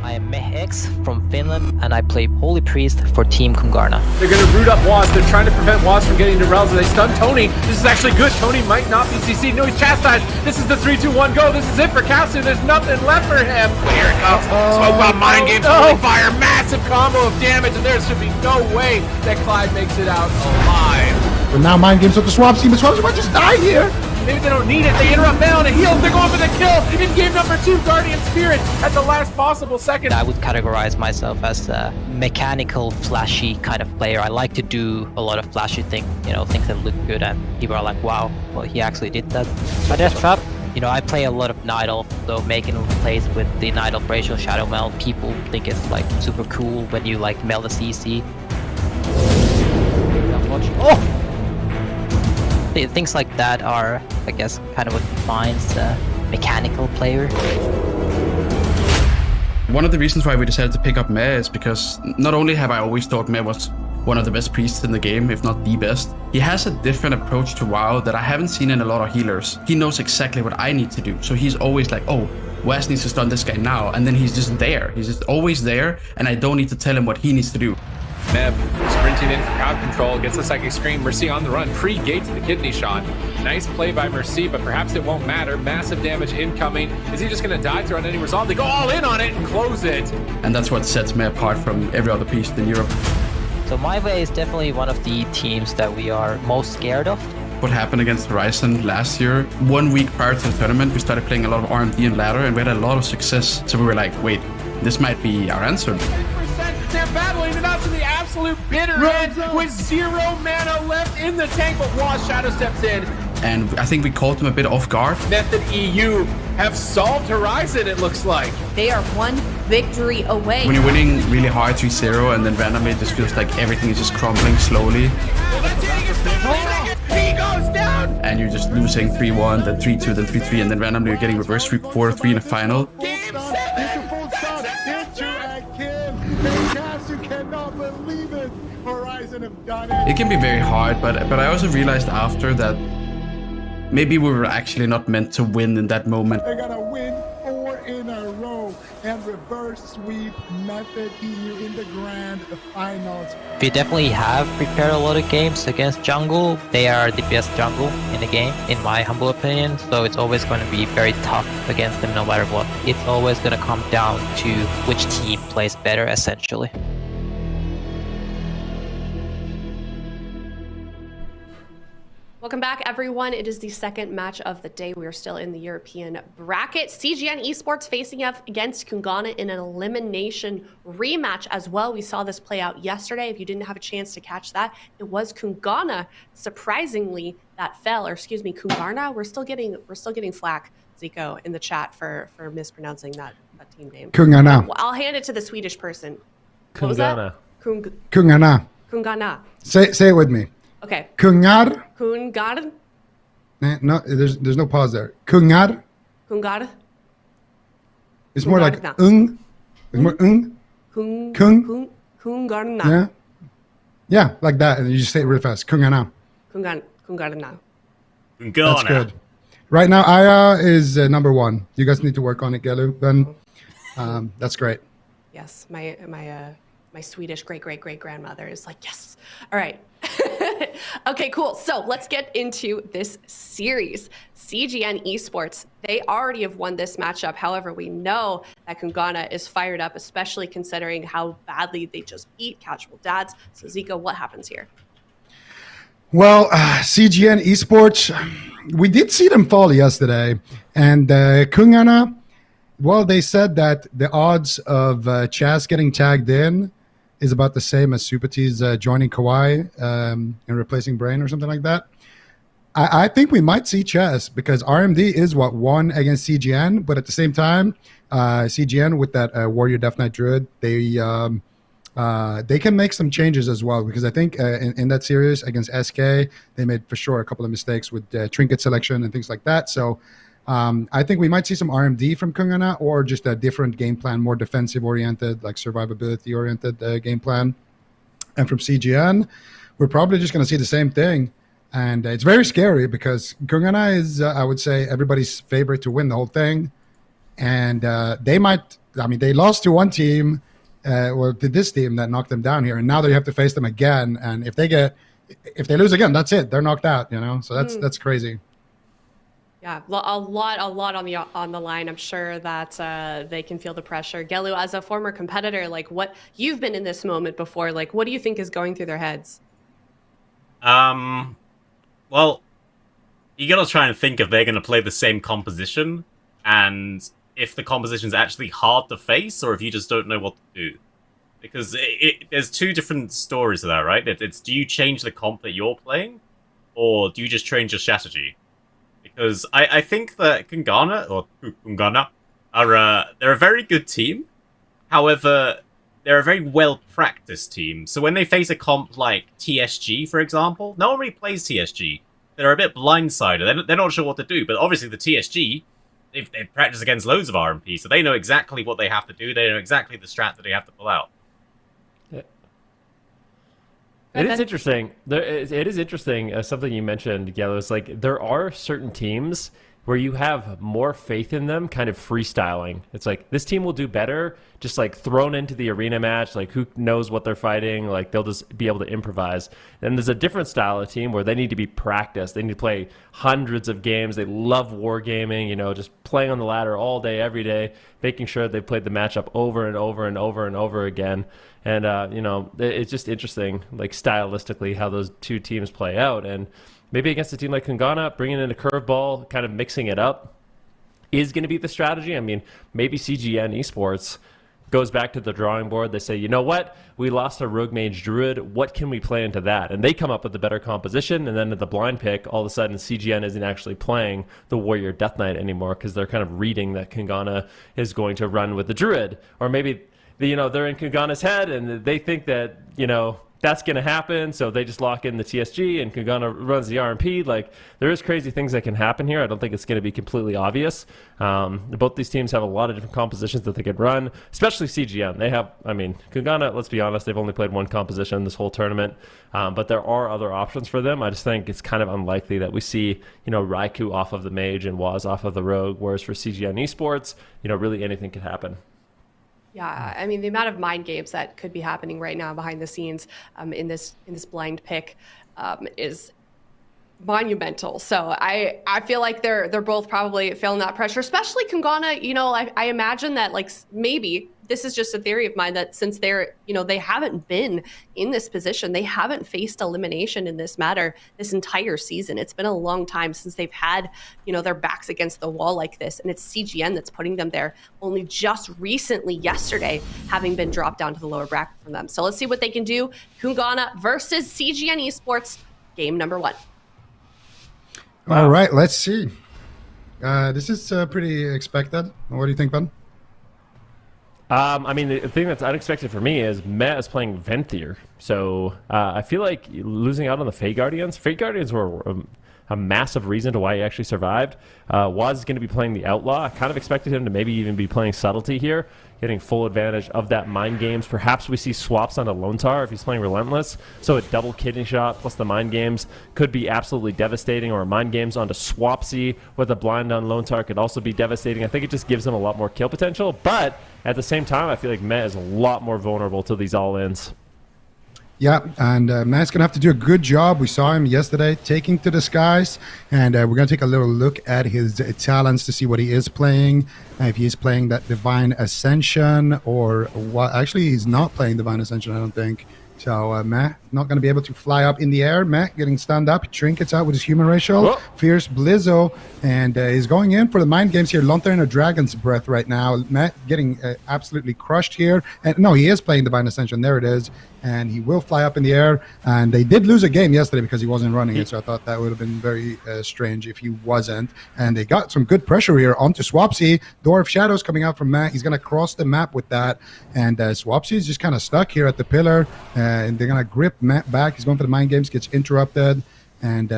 I am Mehx from Finland, and I play Holy Priest for Team KUNGARNA. They're going to root up Waz. They're trying to prevent Waz from getting to Relza. They stun Tony. This is actually good. Tony might not be CC. No, he's chastised. This is the 3-2-1 go. This is it for Katsu. There's nothing left for him. Here it comes. Smoke bomb, mind games, holy fire, massive combo of damage, and there should be no way that Clyde makes it out alive. But now mind games with the swamp team. The swamp team might just die here. Maybe they don't need it. They interrupt down and heal. They're going for the kill in game number 2. Guardian Spirit at the last possible second. I would categorize myself as a mechanical, flashy kind of player. I like to do a lot of flashy things, things that look good, and people are like, wow, well, he actually did that. My death trap. I play a lot of Night Elf, so making plays with the Night Elf Racial Shadow Meld, people think it's like super cool when you like meld a CC. Oh! Things like that are, I guess, kind of what defines a mechanical player. One of the reasons why we decided to pick up Meh is because not only have I always thought Meh was one of the best priests in the game, if not the best, he has a different approach to WoW that I haven't seen in a lot of healers. He knows exactly what I need to do, so he's always like, oh, Wes needs to stun this guy now, and then he's just there. He's just always there, and I don't need to tell him what he needs to do. Meb sprinting in for crowd control, gets the Psychic Scream. Mercy on the run, pre-gates the kidney shot. Nice play by Mercy, but perhaps it won't matter. Massive damage incoming. Is he just going to die through any resolve? They go all in on it and close it. And that's what sets me apart from every other piece in Europe. So My Way is definitely one of the teams that we are most scared of. What happened against Horizon last year, 1 week prior to the tournament, we started playing a lot of RMD and ladder, and we had a lot of success. So we were like, wait, this might be our answer. They're battling it out to the absolute bitter end with 0 mana left in the tank, but Waz Shadow steps in. And I think we caught them a bit off guard. Method EU have solved Horizon, it looks like. They are one victory away. When you're winning really hard 3-0 and then randomly it just feels like everything is just crumbling slowly. He goes down! And you're just losing 3-1, then 3-2, then 3-3, and then randomly you're getting reverse 4-3 in a final. Game 7! Cannot believe it. Horizon have done it. It can be very hard, but I also realized after that maybe we were actually not meant to win in that moment. They're gonna win 4 in a row and reverse sweep Method EU in the grand finals. We definitely have prepared a lot of games against jungle. They are the best jungle in the game, in my humble opinion. So it's always going to be very tough against them no matter what. It's always going to come down to which team plays better, essentially. Welcome back, everyone. It is the second match of the day. We are still in the European bracket. CGN Esports facing up against KUNGARNA in an elimination rematch as well. We saw this play out yesterday. If you didn't have a chance to catch that, it was KUNGARNA, surprisingly, that fell. Or excuse me, KUNGARNA. We're still getting flack, Zico, in the chat for mispronouncing that team name. KUNGARNA. I'll hand it to the Swedish person. What was that? KUNGARNA. KUNGARNA. Say it with me. Okay. KUNGAR. KUNGAR. No, there's no pause there. KUNGAR. KUNGAR. It's more like KUNGARNA. It's more KUNGARNA. Yeah. Yeah, like that, and you just say it really fast. KUNGARNA. KUNGARNA. That's good. Right now, Aya is number 1. You guys need to work on it, Gelu. Then, that's great. Yes, my Swedish great grandmother is like, yes. All right. Okay, cool. So let's get into this series. CGN Esports, they already have won this matchup. However, we know that KUNGARNA is fired up, especially considering how badly they just beat Casual Dads. So Zico, what happens here? Well, CGN Esports, we did see them fall yesterday. And KUNGARNA, well, they said that the odds of Chaz getting tagged in is about the same as Super T's joining KAWHI and replacing Brain or something like that. I think we might see Chess because RMD is what won against CGN, but at the same time, CGN with that Warrior Death Knight Druid, they can make some changes as well because I think in that series against SK, they made for sure a couple of mistakes with trinket selection and things like that. So I think we might see some RMD from KUNGARNA or just a different game plan, more defensive-oriented, like survivability-oriented game plan. And from CGN, we're probably just going to see the same thing. And it's very scary because KUNGARNA is, I would say, everybody's favorite to win the whole thing. And they might I mean, they lost to one team, or to this team that knocked them down here, and now they have to face them again. And if they lose again, that's it. They're knocked out. So that's crazy. Yeah, a lot on the line. I'm sure that they can feel the pressure. Gelu, as a former competitor, like what you've been in this moment before, like what do you think is going through their heads? Well, you gotta try and think if they're gonna play the same composition, and if the composition's actually hard to face, or if you just don't know what to do. Because there's two different stories to that, right? It's do you change the comp that you're playing, or do you just change your strategy? Because I think that KUNGARNA they're a very good team. However, they're a very well-practiced team. So when they face a comp like TSG, for example, no one really plays TSG. They're a bit blindsided. They're not sure what to do. But obviously the TSG, they've practiced against loads of RMP, so they know exactly what they have to do. They know exactly the strat that they have to pull out. It is interesting. It is interesting. Something you mentioned, Gelu, is like there are certain teams where you have more faith in them kind of freestyling. It's like this team will do better just like thrown into the arena match. Like who knows what they're fighting? Like they'll just be able to improvise. And there's a different style of team where they need to be practiced. They need to play hundreds of games. They love wargaming, just playing on the ladder all day, every day, making sure they played the matchup over and over and over and over again. And, it's just interesting, like stylistically, how those two teams play out. And maybe against a team like KUNGARNA, bringing in a curveball, kind of mixing it up, is going to be the strategy. I mean, maybe CGN Esports goes back to the drawing board. They say, you know what? We lost a Rogue Mage Druid. What can we play into that? And they come up with a better composition. And then at the blind pick, all of a sudden, CGN isn't actually playing the Warrior Death Knight anymore because they're kind of reading that KUNGARNA is going to run with the Druid. Or maybe they're in KUNGARNA's head and they think that, that's going to happen. So they just lock in the TSG and KUNGARNA runs the RMP. Like there is crazy things that can happen here. I don't think it's going to be completely obvious. Both these teams have a lot of different compositions that they could run, especially CGN. They have, KUNGARNA, let's be honest, they've only played one composition this whole tournament. But there are other options for them. I just think it's kind of unlikely that we see, Raikou off of the Mage and Waz off of the Rogue. Whereas for CGN Esports, really anything could happen. Yeah, the amount of mind games that could be happening right now behind the scenes in this blind pick is monumental. So I feel like they're both probably feeling that pressure, especially KUNGARNA. I imagine that maybe this is just a theory of mine that since they haven't been in this position, they haven't faced elimination in this matter this entire season. It's been a long time since they've had, their backs against the wall like this. And it's CGN that's putting them there, only just recently yesterday having been dropped down to the lower bracket from them. So let's see what they can do. KUNGARNA versus CGN Esports, game number 1. Wow. All right, let's see. This is pretty expected. What do you think, Ben? The thing that's unexpected for me is Matt is playing Venthyr. So I feel like losing out on the Fate Guardians. Fate Guardians were a massive reason to why he actually survived. Waz is going to be playing the Outlaw. I kind of expected him to maybe even be playing Subtlety here, getting full advantage of that Mind Games. Perhaps we see swaps onto Lontar if he's playing Relentless. So a double kidney shot plus the Mind Games could be absolutely devastating, or a Mind Games onto Swapsy with a blind on Lontar could also be devastating. I think it just gives him a lot more kill potential, but at the same time, I feel like Matt is a lot more vulnerable to these all-ins. Yeah, and Matt's going to have to do a good job. We saw him yesterday taking to the skies, and we're going to take a little look at his talents to see what he is playing, if he is playing that Divine Ascension, or what. Actually, he's not playing Divine Ascension, I don't think. So Matt not going to be able to fly up in the air. Matt getting stand up, trinkets out with his human racial. Whoa. Fierce Blizzo, and he's going in for the Mind Games here. Lontar in a Dragon's Breath right now. Matt getting absolutely crushed here. And no, he is playing Divine Ascension. There it is. And he will fly up in the air. And they did lose a game yesterday because he wasn't running it. So I thought that would have been very strange if he wasn't. And they got some good pressure here onto Swapsy. Door of Shadows coming out from Matt. He's going to cross the map with that. And Swapsy is just kind of stuck here at the pillar. And they're going to grip Matt back. He's going for the Mind Games, gets interrupted. And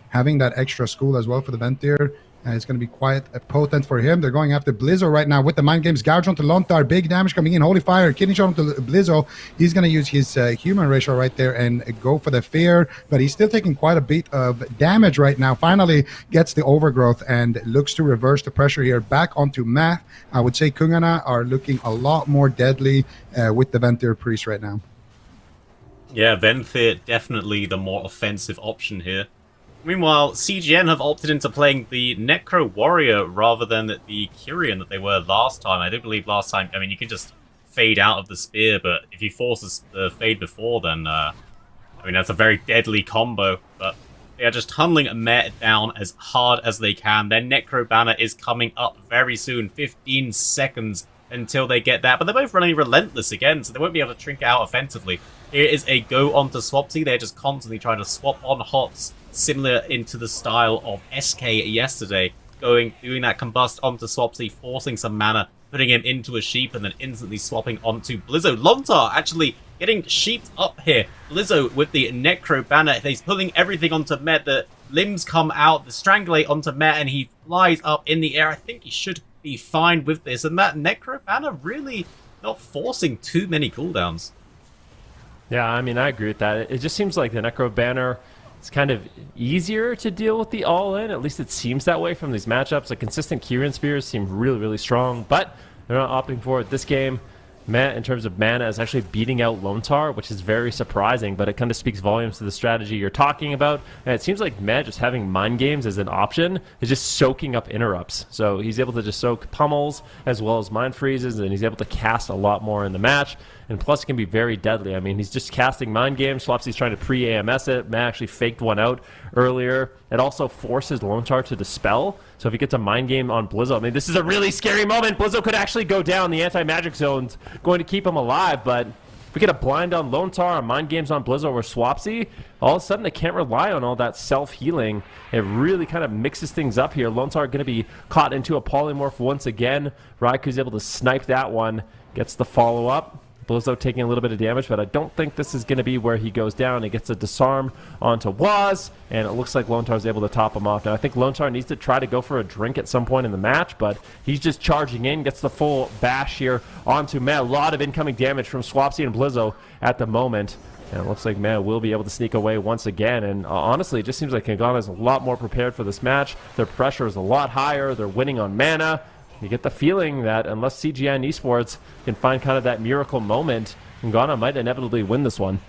having that extra school as well for the Venthyr It's going to be quite potent for him. They're going after Blizzo right now with the Mind Games. Gouge onto Lontar. Big damage coming in. Holy Fire. Kidney shot onto Blizzo. He's going to use his human ratio right there and go for the fear. But he's still taking quite a bit of damage right now. Finally gets the overgrowth and looks to reverse the pressure here back onto Math. I would say KUNGARNA are looking a lot more deadly with the Ventir Priest right now. Yeah, Ventir definitely the more offensive option here. Meanwhile, CGN have opted into playing the Necro Warrior rather than the Kyrian that they were last time. I do believe last time, I mean, you can just fade out of the spear, but if you force the fade before, then, I mean, that's a very deadly combo. But they are just tunneling Met down as hard as they can. Their Necro Banner is coming up very soon, 15 seconds until they get that. But they're both running relentless again, so they won't be able to trink out offensively. Here is a go onto Swapsy. They're just constantly trying to swap on hots, similar into the style of SK yesterday, doing that combust onto Swapsy, forcing some mana, putting him into a sheep, and then instantly swapping onto Blizzo. Lontar actually getting sheeped up here. Blizzo with the Necro Banner. He's pulling everything onto Met. The limbs come out, the Strangulate onto Met, and he flies up in the air. I think he should be fine with this. And that Necro Banner really not forcing too many cooldowns. Yeah, I mean, I agree with that. It just seems like the Necro Banner is kind of easier to deal with the all-in. At least it seems that way from these matchups. The consistent Kyrian Spears seem really, really strong, but they're not opting for it this game. Matt, in terms of mana, is actually beating out Lontar, which is very surprising, but it kind of speaks volumes to the strategy you're talking about. And it seems like Matt just having Mind Games as an option is just soaking up interrupts. So he's able to just soak pummels as well as Mind Freezes, and he's able to cast a lot more in the match. And plus, it can be very deadly. I mean, he's just casting Mind Games. Swapsy's trying to pre-AMS it. Matt actually faked one out earlier. It also forces Lontar to dispel. So if he gets a Mind Game on Blizzo, I mean, this is a really scary moment. Blizzo could actually go down. The anti-magic zone's going to keep him alive, but if we get a blind on Lontar, a Mind Games on Blizzo or Swapsy, all of a sudden they can't rely on all that self-healing. It really kind of mixes things up here. Lontar going to be caught into a polymorph once again. Raiku's able to snipe that one, gets the follow-up. Blizzo taking a little bit of damage, but I don't think this is going to be where he goes down. He gets a disarm onto Waz, and it looks like Lontar's able to top him off. Now, I think Lontar needs to try to go for a drink at some point in the match, but he's just charging in, gets the full bash here onto Meh. A lot of incoming damage from Swapsy and Blizzo at the moment. And it looks like Meh will be able to sneak away once again. And honestly, it just seems like KUNGARNA is a lot more prepared for this match. Their pressure is a lot higher. They're winning on mana. You get the feeling that unless CGN Esports can find kind of that miracle moment, KUNGARNA might inevitably win this one.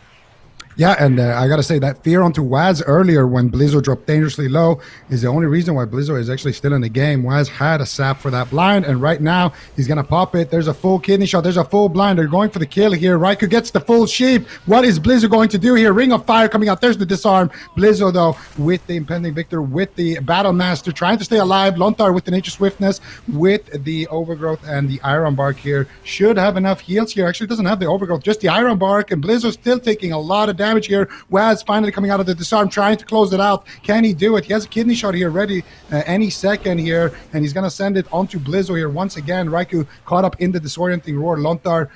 Yeah, and I got to say that fear onto Waz earlier when Blizzo dropped dangerously low is the only reason why Blizzo is actually still in the game. Waz had a sap for that blind, and right now he's going to pop it. There's a full kidney shot. There's a full blind. They're going for the kill here. Raikou gets the full sheep. What is Blizzo going to do here? Ring of Fire coming out. There's the disarm. Blizzo, though, with the impending victor, with the Battle Master, trying to stay alive. Lontar with the Nature Swiftness, with the Overgrowth and the Iron Bark here. Should have enough heals here. Actually doesn't have the Overgrowth, just the Iron Bark, and Blizzo still taking a lot of damage here. Waz finally coming out of the disarm, trying to close it out. Can he do it? He has a kidney shot here ready any second here, and he's going to send it onto Blizzo here once again. Raikou caught up in the disorienting roar. Lontar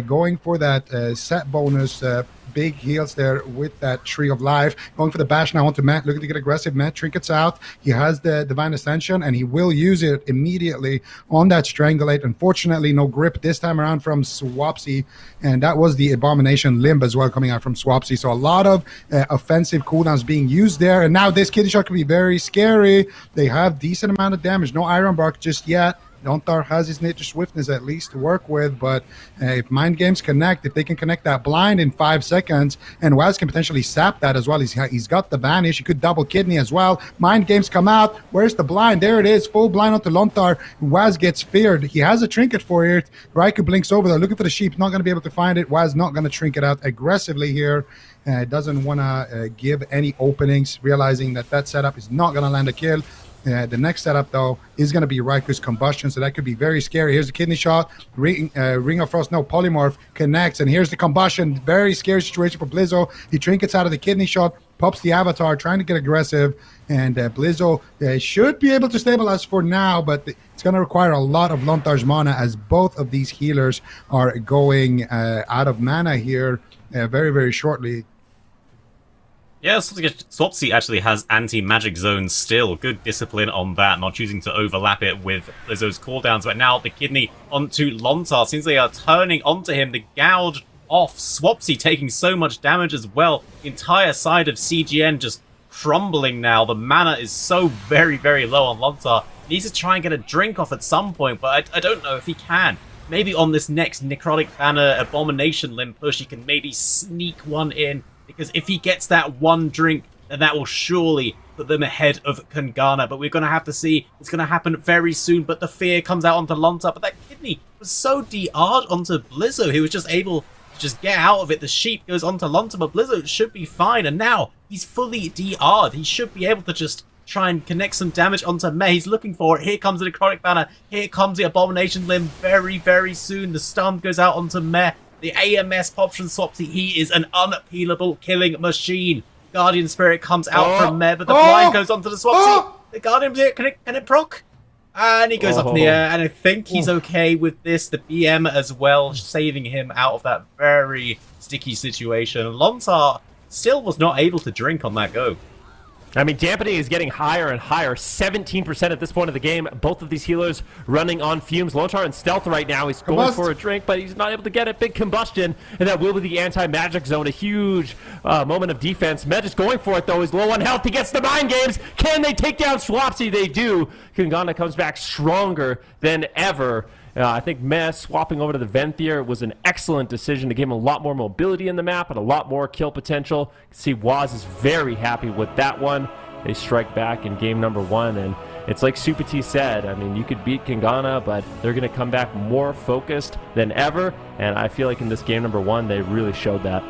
going for that set bonus. Big heals there with that Tree of Life. Going for the bash now onto Matt, looking to get aggressive. Matt trinkets out. He has the Divine Ascension, and he will use it immediately on that Strangulate. Unfortunately, no grip this time around from Swapsy, and that was the Abomination Limb as well coming out from Swapsy. So a lot of offensive cooldowns being used there, and now this kidney shot can be very scary. They have decent amount of damage. No Iron Bark just yet. Lontar has his Nature Swiftness at least to work with, but if Mind Games connect, if they can connect that blind in 5 seconds, and Waz can potentially sap that as well. He's got the Vanish. He could double kidney as well. Mind Games come out. Where's the blind? There it is. Full blind onto Lontar. Waz gets feared. He has a trinket for it. Raikou blinks over there, looking for the sheep. Not going to be able to find it. Waz not going to trinket out aggressively here. Doesn't want to give any openings, realizing that setup is not going to land a kill. The next setup, though, is going to be Raiku's Combustion, so that could be very scary. Here's the kidney shot. Ring of Frost, no, Polymorph connects, and here's the Combustion. Very scary situation for Blizzo. He trinkets out of the kidney shot, pops the Avatar, trying to get aggressive, and Blizzo should be able to stabilize for now, but it's going to require a lot of Lontar's mana as both of these healers are going out of mana here very, very shortly. Yeah, Swapsy actually has anti-magic zones still. Good discipline on that, not choosing to overlap it with Blizzo's cooldowns. But now the kidney onto Lontar. Since they are turning onto him, the gouge off. Swapsy taking so much damage as well. The entire side of CGN just crumbling now. The mana is so very, very low on Lontar. He needs to try and get a drink off at some point, but I don't know if he can. Maybe on this next Necrotic Banner Abomination Limb push, he can maybe sneak one in. Because if he gets that one drink, then that will surely put them ahead of KUNGARNA. But we're going to have to see. It's going to happen very soon. But the fear comes out onto Lontar. But that kidney was so DR'd onto Blizzo. He was just able to just get out of it. The sheep goes onto Lontar. But Blizzo should be fine. And now he's fully DR'd. He should be able to just try and connect some damage onto Meh. He's looking for it. Here comes the Necrotic Banner. Here comes the Abomination Limb very, very soon. The stun goes out onto Meh. The AMS pops from Swapsy. He is an unappealable killing machine. Guardian Spirit comes out from Meh, but the blind goes onto the Swapsy. The Guardian Spirit, can it proc? And he goes up in the air, and I think he's okay with this. The BM as well, saving him out of that very sticky situation. Lontar still was not able to drink on that go. I mean, dampening is getting higher and higher. 17% at this point of the game. Both of these healers running on fumes. Lontar in stealth right now. He's going for a drink, but he's not able to get it. Big combustion, and that will be the anti-magic zone. A huge moment of defense. Meh is going for it, though. He's low on health. He gets the mind games. Can they take down Swapsy? They do. KUNGARNA comes back stronger than ever. I think Meh swapping over to the Venthyr was an excellent decision to give him a lot more mobility in the map and a lot more kill potential. You can see Waz is very happy with that one. They strike back in game number 1, and it's like Super T said, I mean, you could beat KUNGARNA, but they're going to come back more focused than ever, and I feel like in this game number 1, they really showed that.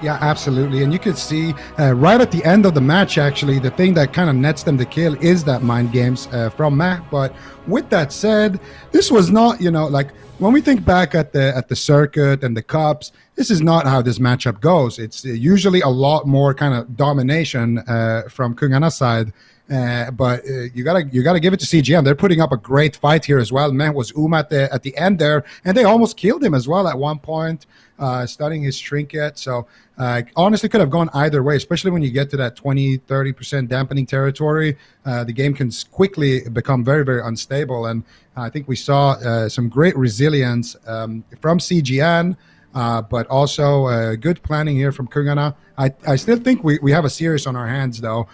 Yeah, absolutely. And you could see right at the end of the match, actually, the thing that kind of nets them the kill is that mind games from Meh. But with that said, this was not, like when we think back at the circuit and the cups, this is not how this matchup goes. It's usually a lot more kind of domination from KUNGARNA's side. But you gotta give it to CGN. They're putting up a great fight here as well. Meh was at the end there, and they almost killed him as well at one point, stunning his trinket. So honestly, could have gone either way, especially when you get to that 20-30% dampening territory. The game can quickly become very, very unstable, and I think we saw some great resilience from CGN. But also good planning here from KUNGARNA. I still think we have a series on our hands, though,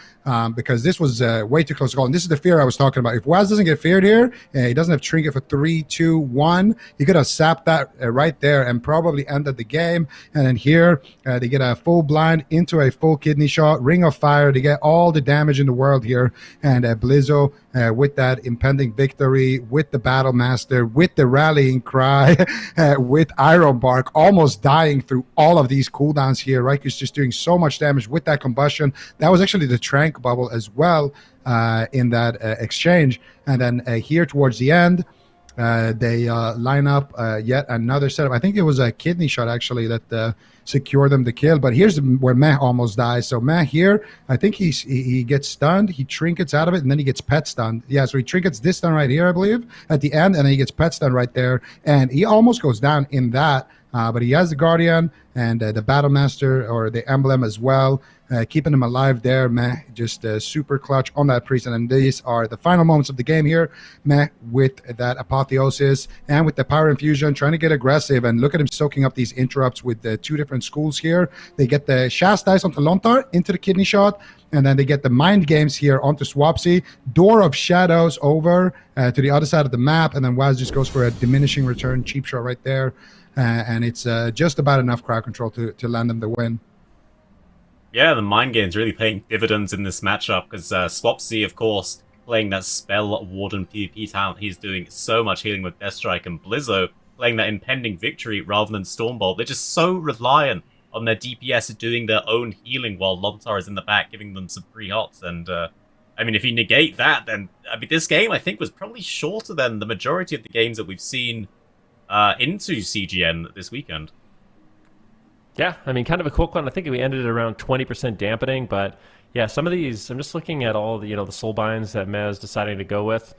because this was way too close to goal. And this is the fear I was talking about. If Waz doesn't get feared here, he doesn't have Trinket for 3, 2, 1, he could have sapped that right there and probably ended the game. And then here, they get a full blind into a full kidney shot, Ring of Fire. They get all the damage in the world here. And Blizzo, with that impending victory, with the Battle Master, with the Rallying Cry, with Iron Bark, almost dying through all of these cooldowns here. Riku's just doing so much damage with that combustion. That was actually the Trank bubble as well in that exchange. And then here towards the end, they line up yet another setup. I think it was a kidney shot actually that secured them the kill. But here's where Meh almost dies. So Meh here, I think he gets stunned. He trinkets out of it, and then he gets pet stunned. Yeah, so he trinkets this stun right here, I believe, at the end, and then he gets pet stunned right there. And he almost goes down in that. But he has the Guardian and the Battle Master or the Emblem as well, keeping him alive there. Meh just super clutch on that Priest. And these are the final moments of the game here. Meh with that Apotheosis and with the Power Infusion trying to get aggressive. And look at him soaking up these interrupts with the 2 different schools here. They get the Chastise onto Lontar into the kidney shot. And then they get the mind games here onto Swapsy. Door of Shadows over to the other side of the map. And then Waz just goes for a diminishing return cheap shot right there. And it's just about enough crowd control to land them the win. Yeah, the mind game's really paying dividends in this matchup, because Swapsy, of course, playing that Spell Warden PvP talent, he's doing so much healing with Deathstrike, and Blizzo playing that impending victory rather than Stormbolt. They're just so reliant on their DPS doing their own healing while Lontar is in the back giving them some free hots. And I mean, if you negate that, then this game I think was probably shorter than the majority of the games that we've seen into CGN this weekend. Yeah, I mean, kind of a quick one. I think we ended at around 20% dampening, but yeah, some of these, I'm just looking at all the, the soul binds that Meh is deciding to go with.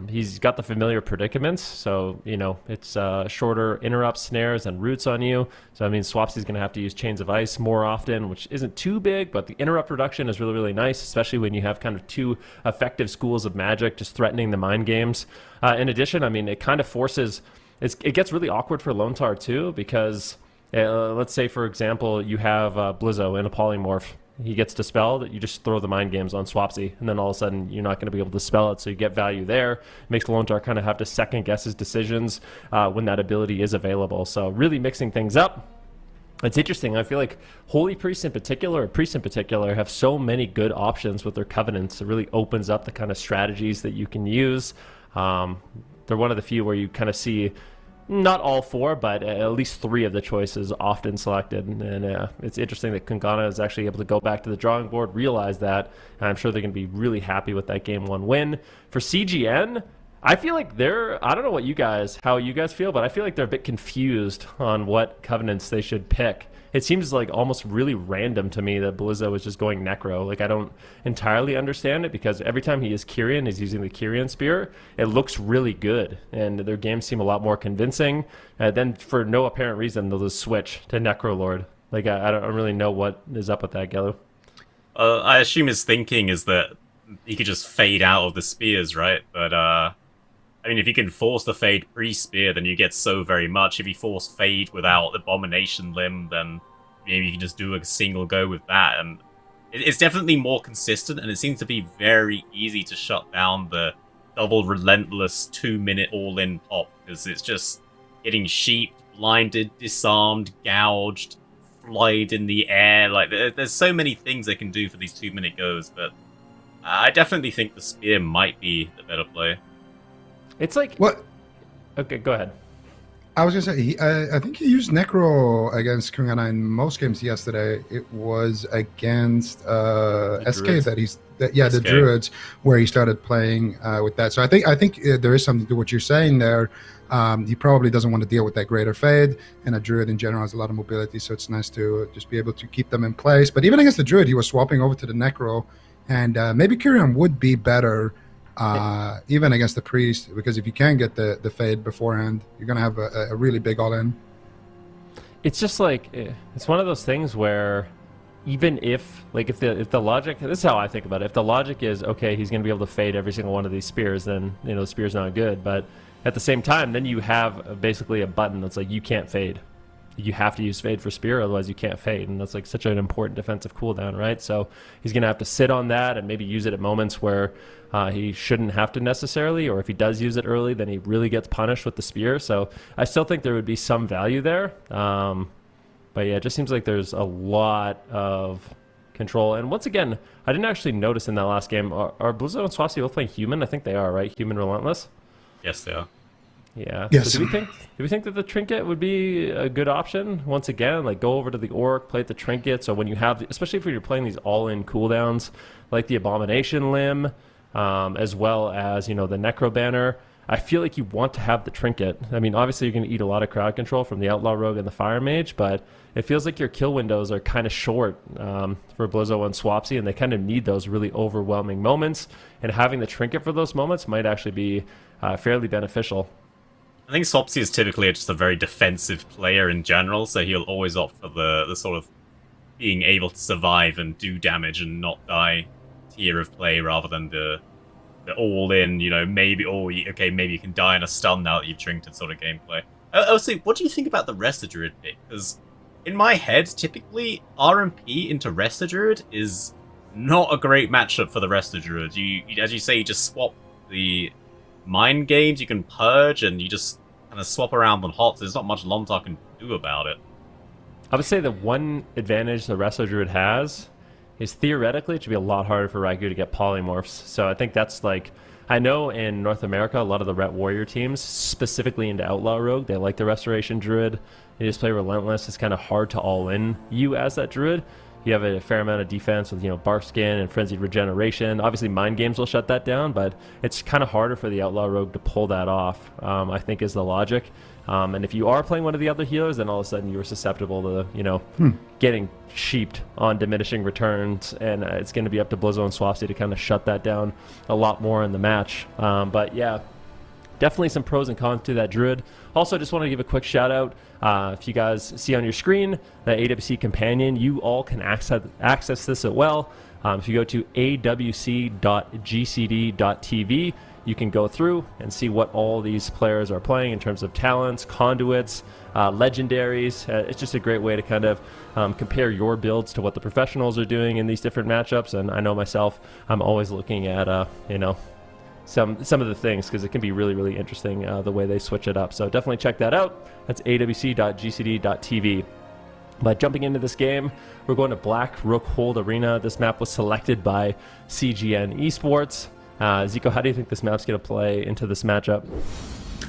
He's got the familiar predicaments, so it's shorter interrupt snares and roots on you. So I mean, Swapsy's going to have to use Chains of Ice more often, which isn't too big, but the interrupt reduction is really, really nice, especially when you have kind of two effective schools of magic just threatening the mind games. In addition, I mean, it kind of forces... It gets really awkward for Lone Tar too, because let's say, for example, you have Blizzo in a polymorph. He gets dispelled, you just throw the mind games on Swapsy, and then all of a sudden you're not going to be able to dispel it, so you get value there. It makes Lone Tar kind of have to second guess his decisions when that ability is available. So really mixing things up. It's interesting. I feel like Holy Priests in particular, have so many good options with their Covenants. It really opens up the kind of strategies that you can use. They're one of the few where you kind of see not all four, but at least three of the choices often selected. And it's interesting that KUNGARNA is actually able to go back to the drawing board, realize that, and I'm sure they're going to be really happy with that Game 1 win. For CGN, I feel like I don't know how you guys feel, but I feel like they're a bit confused on what Covenants they should pick. It seems like almost really random to me that Blizzo is just going Necro. Like, I don't entirely understand it, because every time he is Kyrian, he's using the Kyrian Spear. It looks really good, and their games seem a lot more convincing. Then, for no apparent reason, they'll just switch to Necrolord. Like, I don't really know what is up with that, Gelu. I assume his thinking is that he could just fade out of the spears, right? But, I mean, if you can force the fade pre-spear, then you get so very much. If you force fade without Abomination Limb, then maybe you can just do a single go with that. And it's definitely more consistent, and it seems to be very easy to shut down the double relentless 2-minute all-in pop, because it's just getting sheep, blinded, disarmed, gouged, flied in the air. Like, there's so many things they can do for these 2-minute goes, but I definitely think the spear might be the better play. It's like... What? Okay, go ahead. I was going to say, I think he used Necro against KUNGARNA in most games yesterday. It was against SK Druids. The Druids, where he started playing with that. So I think there is something to what you're saying there. He probably doesn't want to deal with that greater fade, and a Druid in general has a lot of mobility, so it's nice to just be able to keep them in place. But even against the Druid, he was swapping over to the Necro, and maybe Kyrian would be better even against the Priest, because if you can get the fade beforehand, you're going to have a really big all-in. It's just like, it's one of those things where even if the logic, this is how I think about it, if the logic is, okay, he's going to be able to fade every single one of these spears, then, the spear's not good. But at the same time, then you have basically a button that's like, you can't fade. You have to use fade for spear, otherwise you can't fade, and that's like such an important defensive cooldown, right? So he's going to have to sit on that and maybe use it at moments where he shouldn't have to necessarily, or if he does use it early, then he really gets punished with the spear. So I still think there would be some value there, but yeah, it just seems like there's a lot of control. And once again, I didn't actually notice in that last game, are Blizzo and Swapsy both playing Human? I think they are, right? Human Relentless? Yes, they are. Yeah. Yes. So do we think that the trinket would be a good option? Once again, like, go over to the orc, play the trinket. So when you have, especially if you're playing these all-in cooldowns, like the Abomination Limb, as well as, the Necro Banner, I feel like you want to have the trinket. I mean, obviously you're going to eat a lot of crowd control from the Outlaw Rogue and the Fire Mage, but it feels like your kill windows are kind of short for Blizzo and Swapsy, and they kind of need those really overwhelming moments, and having the trinket for those moments might actually be fairly beneficial. I think Swapsy is typically just a very defensive player in general, so he'll always opt for the sort of being able to survive and do damage and not die tier of play, rather than the all-in, maybe you can die in a stun now that you've trinketed sort of gameplay. Also, what do you think about the Resta Druid pick? Because in my head, typically, RMP into Resta Druid is not a great matchup for the Resta Druid. You, as you say, you just swap the mind games, you can purge, and you just kind of swap around on hots. There's not much Lone Tar can do about it. I would say the one advantage the Resto Druid has is theoretically it should be a lot harder for Ragu to get polymorphs. So I think that's like, I know in North America, a lot of the Ret Warrior teams, specifically into Outlaw Rogue, they like the Restoration Druid. They just play Relentless. It's kind of hard to all-in you as that Druid. You have a fair amount of defense with, Bark Skin and Frenzied Regeneration. Obviously, Mind Games will shut that down, but it's kind of harder for the Outlaw Rogue to pull that off, I think is the logic. And if you are playing one of the other healers, then all of a sudden you're susceptible to, getting sheeped on diminishing returns. And it's going to be up to Blizzo and Swapsy to kind of shut that down a lot more in the match. But yeah, definitely some pros and cons to that Druid. Also, just want to give a quick shout out. If you guys see on your screen the AWC Companion, you all can access this as well. If you go to awc.gcd.tv, you can go through and see what all these players are playing in terms of talents, conduits, legendaries. It's just a great way to kind of compare your builds to what the professionals are doing in these different matchups. And I know myself, I'm always looking at, some of the things, because it can be really, really interesting the way they switch it up. So definitely check that out. That's awc.gcd.tv. But jumping into this game, we're going to Black Rook Hold Arena. This map was selected by CGN Esports. Zico, how do you think this map's going to play into this matchup?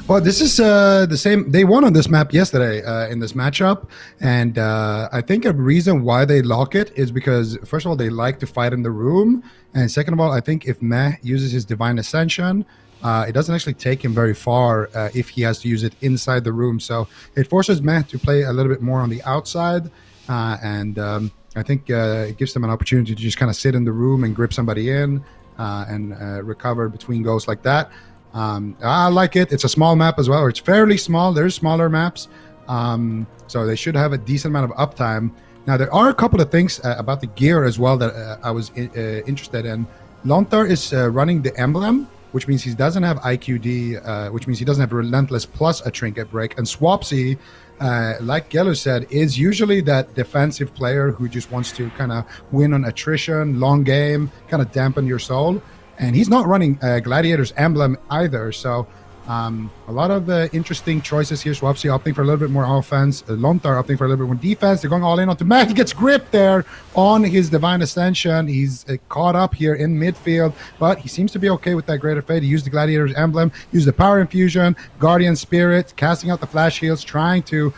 Well, this is the same. They won on this map yesterday in this matchup. And I think a reason why they lock it is because, first of all, they like to fight in the room. And second of all, I think if Meh uses his Divine Ascension, it doesn't actually take him very far if he has to use it inside the room. So it forces Meh to play a little bit more on the outside. And I think it gives them an opportunity to just kind of sit in the room and grip somebody in and recover between goals like that. I like it. It's a small map as well, or it's fairly small. There's smaller maps. So they should have a decent amount of uptime. Now, there are a couple of things about the gear as well that I was interested in. Lontar is running the emblem, which means he doesn't have IQD, which means he doesn't have Relentless plus a Trinket Break. And Swapsy, like Geller said, is usually that defensive player who just wants to kind of win on attrition, long game, kind of dampen your soul. And he's not running Gladiator's emblem either. So a lot of interesting choices here. Swapsy opting for a little bit more offense. Lontar opting for a little bit more defense. They're going all in onto Mac. He gets gripped there on his Divine Ascension. He's caught up here in midfield, but he seems to be okay with that Greater Fate. He used the Gladiator's emblem, used the Power Infusion, Guardian Spirit, casting out the Flash Heals, trying to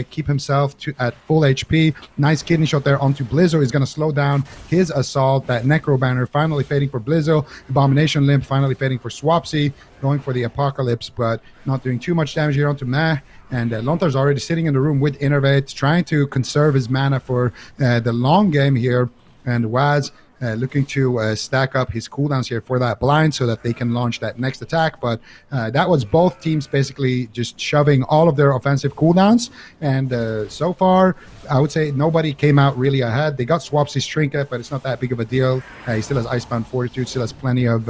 keep himself at full HP. Nice kidney shot there onto Blizzo. Is going to slow down his assault. That Necro Banner finally fading for Blizzo. Abomination Limb finally fading for Swapsy. Going for the Apocalypse, but not doing too much damage here onto Meh. And Lontar's already sitting in the room with Innervate, trying to conserve his mana for the long game here. And Waz looking to stack up his cooldowns here for that blind so that they can launch that next attack. But that was both teams basically just shoving all of their offensive cooldowns. And so far, I would say nobody came out really ahead. They got Swapsy's Trinket, but it's not that big of a deal. He still has Icebound Fortitude, still has plenty of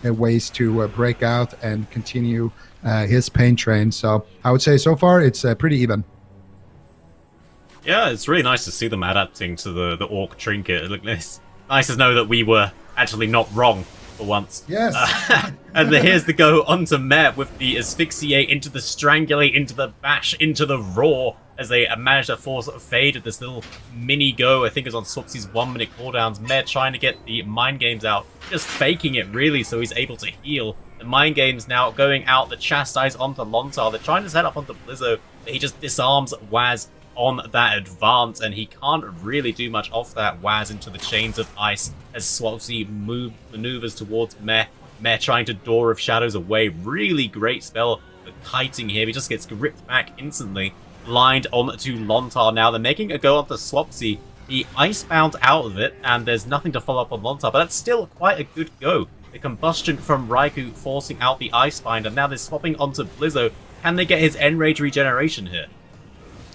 ways to break out and continue his pain train. So I would say so far it's pretty even. Yeah, it's really nice to see them adapting to the Orc Trinket. Look, it's nice to know that we were actually not wrong for once. Yes. And here's the go onto Meh with the Asphyxiate into the Strangulate, into the Bash, into the Roar, as they manage to force Fade at this little mini go. I think it's on Swapsy's 1 minute cooldowns. Meh trying to get the Mind Games out, just faking it really so he's able to heal. The Mind Games now going out, the Chastise onto Lontar. They're trying to set up onto Blizzo, but he just disarms Waz on that advance, and he can't really do much off that. Waz into the Chains of Ice as Swapsy maneuvers towards Meh. Meh trying to Door of Shadows away. Really great spell for kiting here. He just gets gripped back instantly. Blind onto Lontar now. They're making a go onto Swapsy. He Icebound out of it, and there's nothing to follow up on Lontar, but that's still quite a good go. The Combustion from Raikou forcing out the Icebind, and now they're swapping onto Blizzo. Can they get his Enrage regeneration here?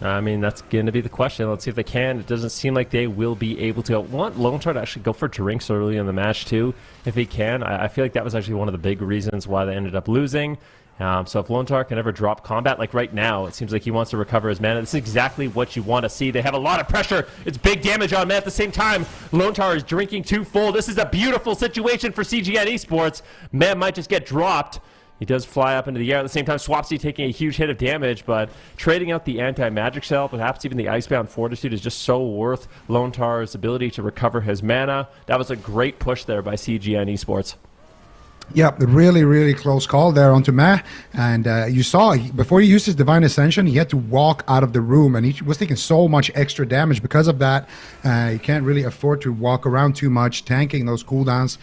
I mean, that's going to be the question. Let's see if they can. It doesn't seem like they will be able to. I want Lontar to actually go for drinks early in the match, too, if he can. I feel like that was actually one of the big reasons why they ended up losing. So if Lontar can ever drop combat, like right now, it seems like he wants to recover his mana. This is exactly what you want to see. They have a lot of pressure. It's big damage on Meh. At the same time, Lontar is drinking too full. This is a beautiful situation for CGN Esports. Meh might just get dropped. He does fly up into the air. At the same time, Swapsy taking a huge hit of damage, but trading out the anti-magic cell, perhaps even the Icebound Fortitude, is just so worth Lontar's ability to recover his mana. That was a great push there by CGN Esports. Yeah, really, really close call there onto Meh. And you saw, before he used his Divine Ascension, he had to walk out of the room, and he was taking so much extra damage because of that. He can't really afford to walk around too much, tanking those cooldowns,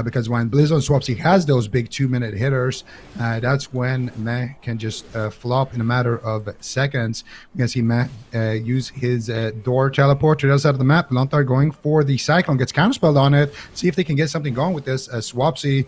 because when Blizzo and Swapsy has those big 2-minute hitters, that's when Meh can just flop in a matter of seconds. We can see Meh use his door teleport to the other side of the map. Lontar going for the Cyclone, gets counterspelled on it. See if they can get something going with this. Swapsy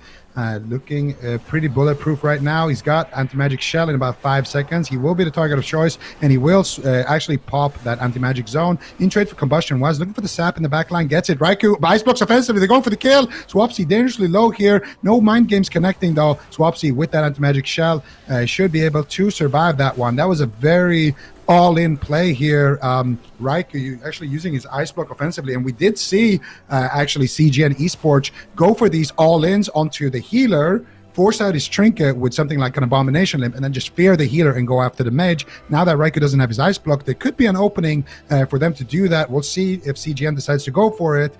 looking pretty bulletproof right now. He's got Anti-Magic Shell in about 5 seconds. He will be the target of choice, and he will actually pop that Anti-Magic Zone. In trade for Combustion was looking for the sap in the backline, gets it. Raikou Ice Blocks offensively. They're going for the kill. Swapsy dangerously low here. No Mind Games connecting though. Swapsy with that Anti-Magic Shell should be able to survive that one. That was a very all-in play here. Raikou actually using his Ice Block offensively, and we did see actually CGN Esports go for these all-ins onto the healer, force out his Trinket with something like an Abomination Limb, and then just fear the healer and go after the mage. Now that Raikou doesn't have his Ice Block, there could be an opening for them to do that. We'll see if CGN decides to go for it,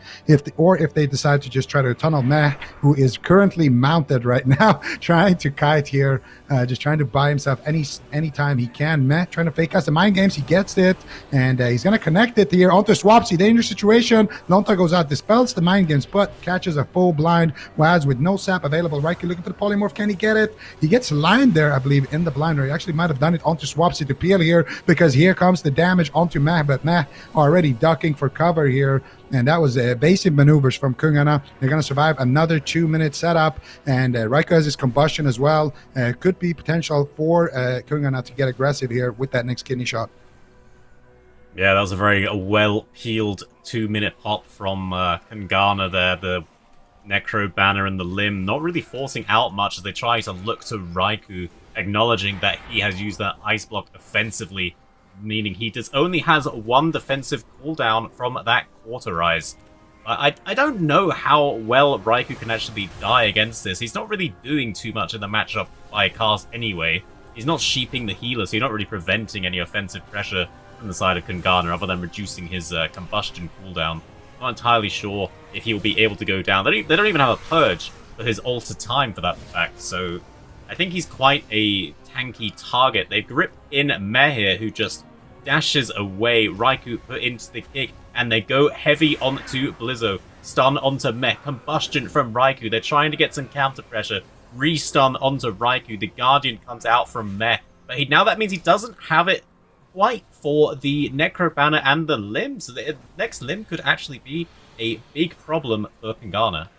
or if they decide to just try to tunnel Meh, who is currently mounted right now, trying to kite here, just trying to buy himself any time he can. Meh trying to fake us the Mind Games. He gets it, and he's going to connect it here onto Swapsy. Dangerous situation. Lontar goes out, dispels the Mind Games, but catches a full blind. Waz with no sap available. Raikou looking for the polymorph. Can he get it? He gets lined there, I believe, in the blind, or he actually might have done it onto Swapsy to peel here, because here comes the damage onto Meh, but Meh already ducking for cover here. And that was basic maneuvers from KUNGARNA. They're going to survive another 2-minute setup, and Raikou has his Combustion as well. Could be potential for KUNGARNA to get aggressive here with that next kidney shot. Yeah, that was a very well-peeled 2-minute pop from KUNGARNA there. The Necro Banner and the Limb not really forcing out much as they try to look to Raikou, acknowledging that he has used that Ice Block offensively, meaning he only has one defensive cooldown from that Cauterize. I don't know how well Raikou can actually die against this. He's not really doing too much in the matchup by cast anyway. He's not sheeping the healer, so you're not really preventing any offensive pressure from the side of KUNGARNA other than reducing his combustion cooldown. Not entirely sure if he will be able to go down. They don't even have a purge for his alter time for that fact, so I think he's quite a tanky target. They grip in Meh here, who just dashes away. Raikou put into the kick, and they go heavy onto Blizzo. Stun onto Meh. Combustion from Raikou. They're trying to get some counter pressure. Restun onto Raikou. The Guardian comes out from Meh, but now that means he doesn't have it quite for the Necro Banner and the Limb, so the next Limb could actually be a big problem for KUNGARNA.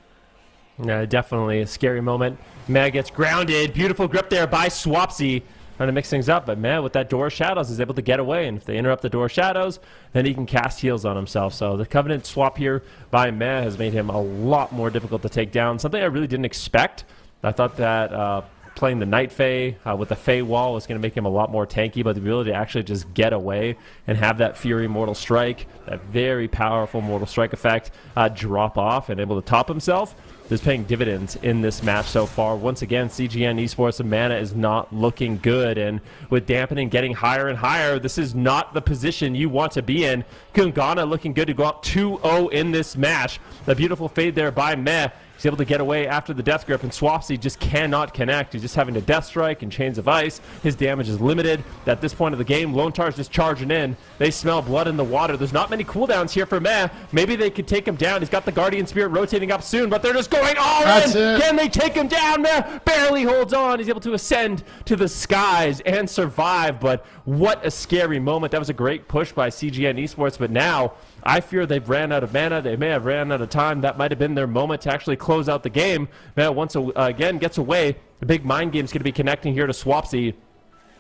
Yeah, definitely a scary moment. Meh gets grounded. Beautiful grip there by Swapsy, trying to mix things up, but Meh with that Door of Shadows is able to get away, and if they interrupt the Door of Shadows, then he can cast heals on himself. So the Covenant swap here by Meh has made him a lot more difficult to take down, something I really didn't expect. I thought that playing the Night Fae with the Fae wall was going to make him a lot more tanky, but the ability to actually just get away and have that Fury Mortal Strike, that very powerful Mortal Strike effect, drop off and able to top himself, is paying dividends in this match so far. Once again, CGN Esports, the mana is not looking good, and with dampening getting higher and higher, this is not the position you want to be in. KUNGARNA looking good to go up 2-0 in this match. The beautiful fade there by Meh. He's able to get away after the Death Grip, and Swapsy just cannot connect. He's just having to Death Strike and Chains of Ice. His damage is limited. At this point of the game, Lontar's just charging in. They smell blood in the water. There's not many cooldowns here for Meh. Maybe they could take him down. He's got the Guardian Spirit rotating up soon, but they're just going all That's in. it. Can they take him down? Meh barely holds on. He's able to ascend to the skies and survive, but what a scary moment. That was a great push by CGN Esports, but now I fear they've ran out of mana. They may have ran out of time. That might have been their moment to actually close out the game. Meh once again gets away. The big Mind Game's going to be connecting here to Swapsy.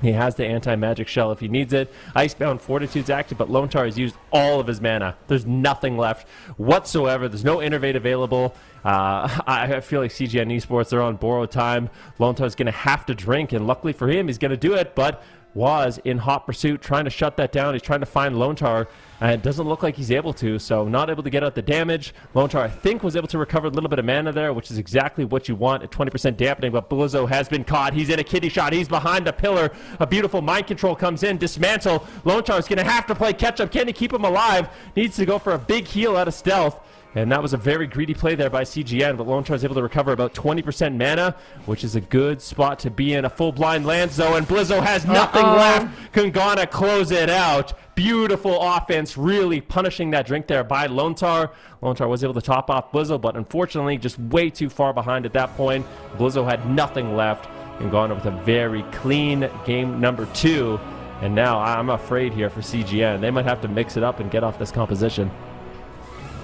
He has the anti-magic shell if he needs it. Icebound Fortitude's active, but Lontar has used all of his mana. There's nothing left whatsoever. There's no Innervate available. I feel like CGN Esports, they're on borrowed time. Lontar's going to have to drink, and luckily for him, he's going to do it, but was in hot pursuit, trying to shut that down. He's trying to find Lontar, and it doesn't look like he's able to, so not able to get out the damage. Lontar, I think, was able to recover a little bit of mana there, which is exactly what you want at 20% dampening, but Blizzo has been caught. He's in a kidney shot. He's behind a pillar. A beautiful mind control comes in. Dismantle. Lontar's going to have to play catch-up. Can he keep him alive? Needs to go for a big heal out of stealth. And that was a very greedy play there by CGN, but Lone Star is able to recover about 20% mana, which is a good spot to be in. A full blind lands though, and Blizzo has nothing left. Kungana close it out. Beautiful offense, really punishing that drink there by Lone Star. Lone Star was able to top off Blizzo, but unfortunately just way too far behind at that point. Blizzo had nothing left. Kungana with a very clean game number 2. And now I'm afraid here for CGN. They might have to mix it up and get off this composition.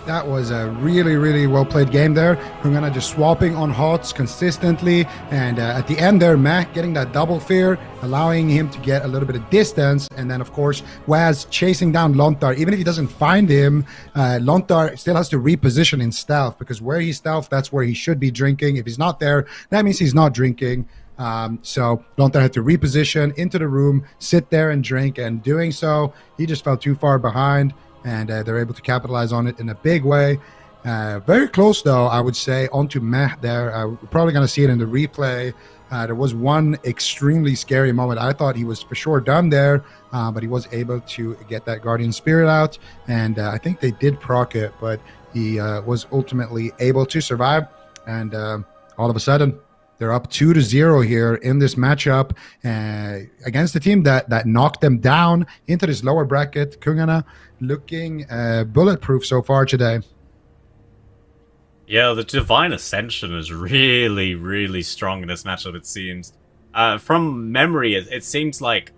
That was a really, really well-played game there. Kungana just swapping on HOTS consistently. And at the end there, Mac getting that double fear, allowing him to get a little bit of distance. And then, of course, Waz chasing down Lontar. Even if he doesn't find him, Lontar still has to reposition in stealth, because where he's stealth, that's where he should be drinking. If he's not there, that means he's not drinking. So Lontar had to reposition into the room, sit there and drink. And doing so, he just fell too far behind. And they're able to capitalize on it in a big way. Very close, though, I would say, onto Meh there. We're probably going to see it in the replay. There was one extremely scary moment. I thought he was for sure done there, but he was able to get that Guardian Spirit out. And I think they did proc it, but he was ultimately able to survive. And all of a sudden, they're up 2-0 here in this matchup against the team that knocked them down into this lower bracket. Kungana looking bulletproof so far today. Yeah, the Divine Ascension is really, really strong in this matchup, it seems. From memory, it seems like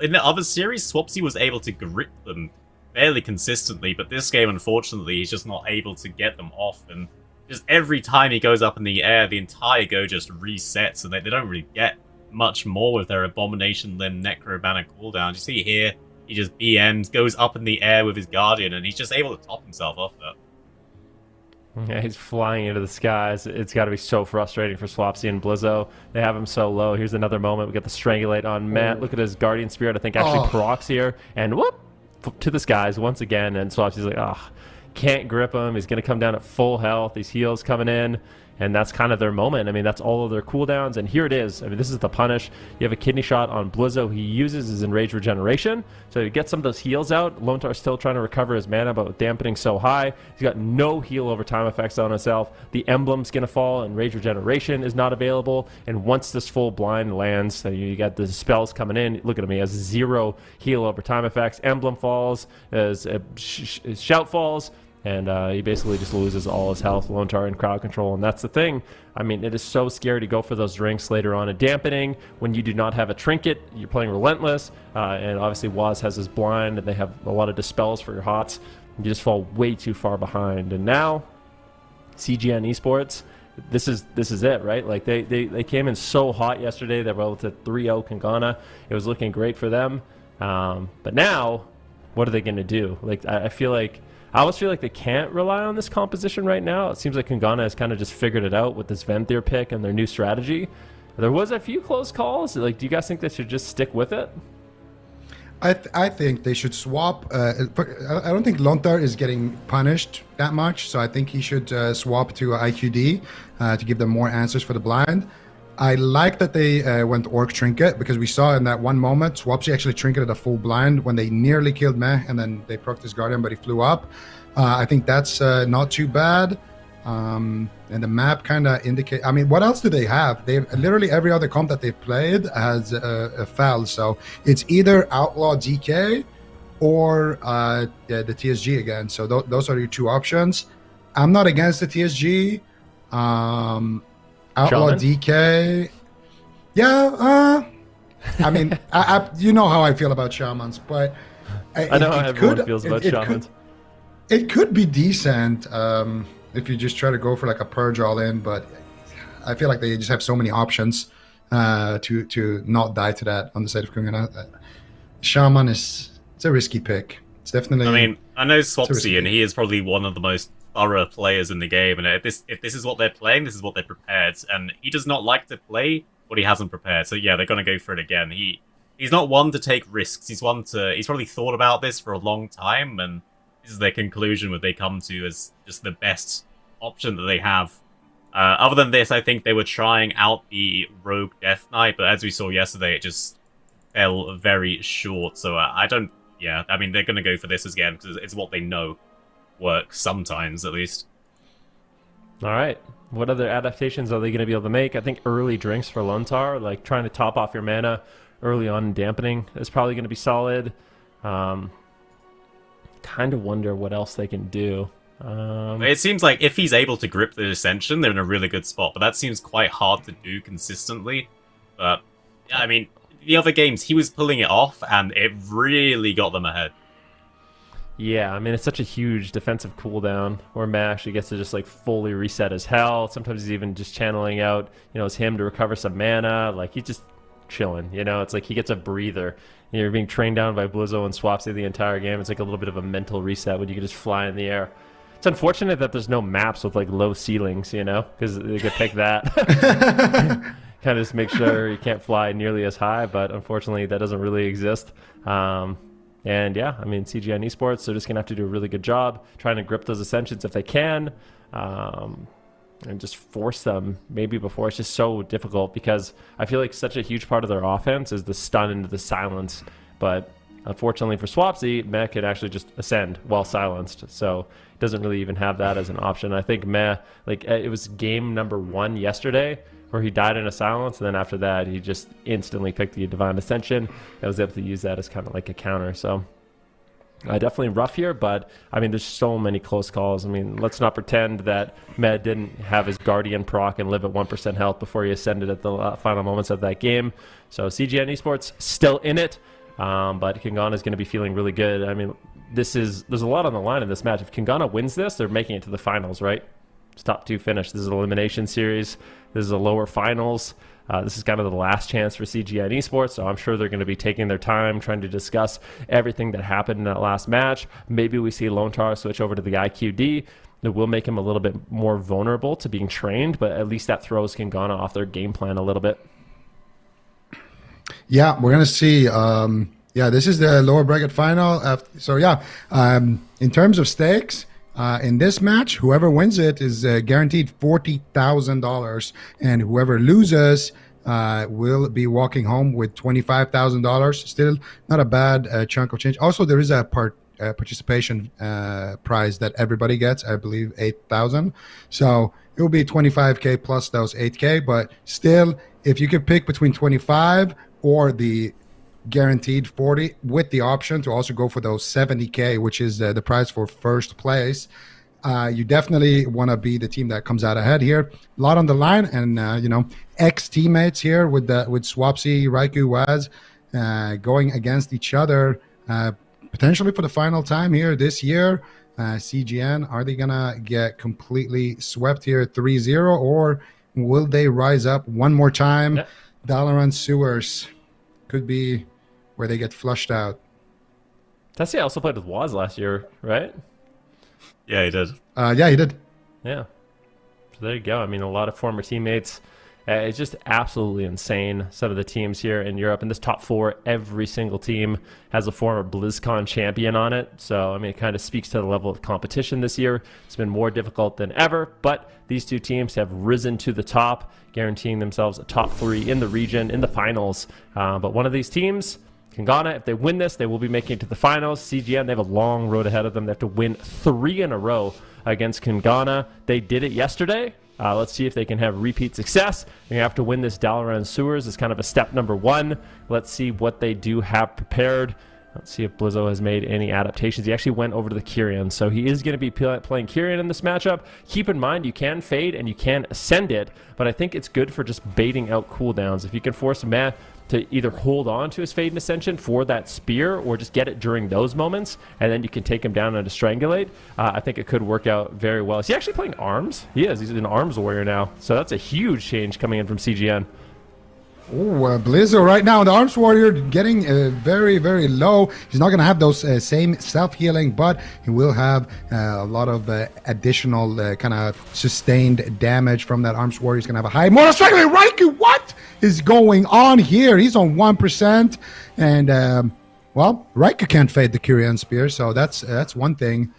in the other series, Swapsy was able to grip them fairly consistently, but this game, unfortunately, he's just not able to get them off, and just every time he goes up in the air, the entire go just resets, and they don't really get much more with their Abomination Limb Necrobanner cooldowns. You see here, he just BMs, goes up in the air with his Guardian, and he's just able to top himself off that. Yeah, he's flying into the skies. It's got to be so frustrating for Swapsy and Blizzo. They have him so low. Here's another moment. We get the Strangulate on Matt. Look at his Guardian Spirit, I think, actually procs here. And whoop! To the skies once again. And Swapsy's like, can't grip him. He's going to come down at full health. These heals coming in. And that's kind of their moment. I mean, that's all of their cooldowns. And here it is. I mean, this is the punish. You have a kidney shot on Blizzo. He uses his Enraged Regeneration. So you get some of those heals out. Lontar's still trying to recover his mana, but with dampening so high, he's got no heal over time effects on himself. The emblem's going to fall. Enraged Regeneration is not available. And once this full blind lands, so you got the spells coming in. Look at him. He has 0 heal over time effects. Emblem falls. As Shout falls. And he basically just loses all his health, Lontar, and crowd control. And that's the thing. I mean, it is so scary to go for those drinks later on in dampening. When you do not have a trinket, you're playing Relentless. And obviously, Waz has his blind, and they have a lot of dispels for your hots. You just fall way too far behind. And now, CGN Esports, this is it, right? Like, they came in so hot yesterday. They were able to 3-0 Kungana. It was looking great for them. But now, what are they going to do? Like, I almost feel like they can't rely on this composition right now. It seems like Kungana has kind of just figured it out with this Venthyr pick and their new strategy. There was a few close calls. Like, do you guys think they should just stick with it? I think they should swap. I don't think Lontar is getting punished that much, so I think he should swap to IQD to give them more answers for the blind. I like that they went Orc Trinket, because we saw in that one moment, Swapsy actually trinketed a full blind when they nearly killed Meh, and then they procced his Guardian, but he flew up. I think that's not too bad. And the map kind of indicate. I mean, what else do they have? They've literally every other comp that they've played has a Fel, so it's either Outlaw DK or the TSG again. So those are your two options. I'm not against the TSG. Outlaw Shaman? DK. Yeah, I mean, you know how I feel about Shamans, but I know how everyone feels about Shamans. It could be decent if you just try to go for like a Purge all in, but I feel like they just have so many options to not die to that on the side of Kungana. Shaman it's a risky pick. It's definitely. I mean, I know Swapsy, and he is probably one of the most thorough players in the game, and if this is what they're playing, this is what they're prepared, and he does not like to play what he hasn't prepared. So yeah, they're gonna go for it again. He's not one to take risks. He's probably thought about this for a long time, and this is their conclusion what they come to as just the best option that they have. Other than this, I think they were trying out the Rogue Death Knight, but as we saw yesterday, it just fell very short. So I mean, they're gonna go for this again because it's what they know. work sometimes, at least. All right. What other adaptations are they going to be able to make? I think early drinks for Lontar, like trying to top off your mana early on and dampening, is probably going to be solid. Kind of wonder what else they can do. It seems like if he's able to grip the Ascension, they're in a really good spot, but that seems quite hard to do consistently. But, yeah, I mean, the other games, he was pulling it off, and it really got them ahead. Yeah, I mean, it's such a huge defensive cooldown where Matt actually gets to just, like, fully reset his health. Sometimes he's even just channeling out, you know, his him to recover some mana. Like, he's just chilling, you know? It's like he gets a breather. You're being trained down by Blizzo and Swapsy the entire game. It's like a little bit of a mental reset when you can just fly in the air. It's unfortunate that there's no maps with, like, low ceilings, you know? Because they could pick that. Kind of just make sure you can't fly nearly as high, but unfortunately that doesn't really exist. And yeah, I mean, CGN Esports, they're just going to have to do a really good job trying to grip those Ascensions if they can, and just force them maybe before. It's just so difficult because I feel like such a huge part of their offense is the stun into the silence. But unfortunately for Swapsy, Meh can actually just ascend while silenced. So it doesn't really even have that as an option. I think Meh, like, it was game number 1 yesterday where he died in a silence, and then after that he just instantly picked the Divine Ascension and was able to use that as kind of like a counter. So definitely rough here, but I mean, there's so many close calls. I mean, let's not pretend that Med didn't have his Guardian proc and live at 1% health before he ascended at the final moments of that game. So CGN Esports still in it, but Kungana is going to be feeling really good. I mean, there's a lot on the line in this match. If Kungana wins this, they're making it to the finals, right? It's top 2 finish. This is an elimination series. This is a lower finals. This is kind of the last chance for CGN Esports, so I'm sure they're going to be taking their time trying to discuss everything that happened in that last match. Maybe we see Lontar switch over to the IQD. That will make him a little bit more vulnerable to being trained, but at least that throws Kungana off their game plan a little bit. Yeah, we're going to see. Yeah, this is the lower bracket final. So yeah, in terms of stakes, in this match, whoever wins it is guaranteed $40,000, and whoever loses will be walking home with $25,000. Still not a bad chunk of change. Also, there is a participation prize that everybody gets. I believe 8,000. So it will be 25K plus those 8K. But still, if you could pick between 25 or the guaranteed 40 with the option to also go for those 70K, which is the prize for first place, you definitely want to be the team that comes out ahead here. A lot on the line, and you know, ex-teammates here with Swapsy, Raikou, Waz going against each other potentially for the final time here this year. CGN, are they gonna get completely swept here 3-0, or will they rise up one more time? Yeah. Dalaran Sewers could be where they get flushed out. Tessie also played with Waz last year, right? Yeah, he did. Yeah, he did. Yeah. So there you go. I mean, a lot of former teammates. It's just absolutely insane. Some of the teams here in Europe, in this top 4, every single team has a former BlizzCon champion on it. So, I mean, it kind of speaks to the level of competition this year. It's been more difficult than ever, but these 2 teams have risen to the top, guaranteeing themselves a top 3 in the region, in the finals. But one of these teams, Kungana, if they win this, they will be making it to the finals. CGN, they have a long road ahead of them. They have to win 3 in a row against Kungana. They did it yesterday. Let's see if they can have repeat success. They're going to have to win this Dalaran Sewers as kind of a step number 1. Let's see what they do have prepared. Let's see if Blizzo has made any adaptations. He actually went over to the Kyrian, so he is going to be playing Kyrian in this matchup. Keep in mind, you can fade and you can ascend it, but I think it's good for just baiting out cooldowns. If you can force Matt to either hold on to his Fade and Ascension for that spear or just get it during those moments, and then you can take him down and strangulate. I think it could work out very well. Is he actually playing arms? He is. He's an arms warrior now. So that's a huge change coming in from CGN. Oh, Blizzo right now, the Arms Warrior getting very, very low. He's not going to have those same self-healing, but he will have a lot of additional kind of sustained damage from that Arms Warrior. He's going to have a high mortal strike. Raikou, what is going on here? He's on 1%, and well, Raikou can't fade the Kyrian Spear, so that's one thing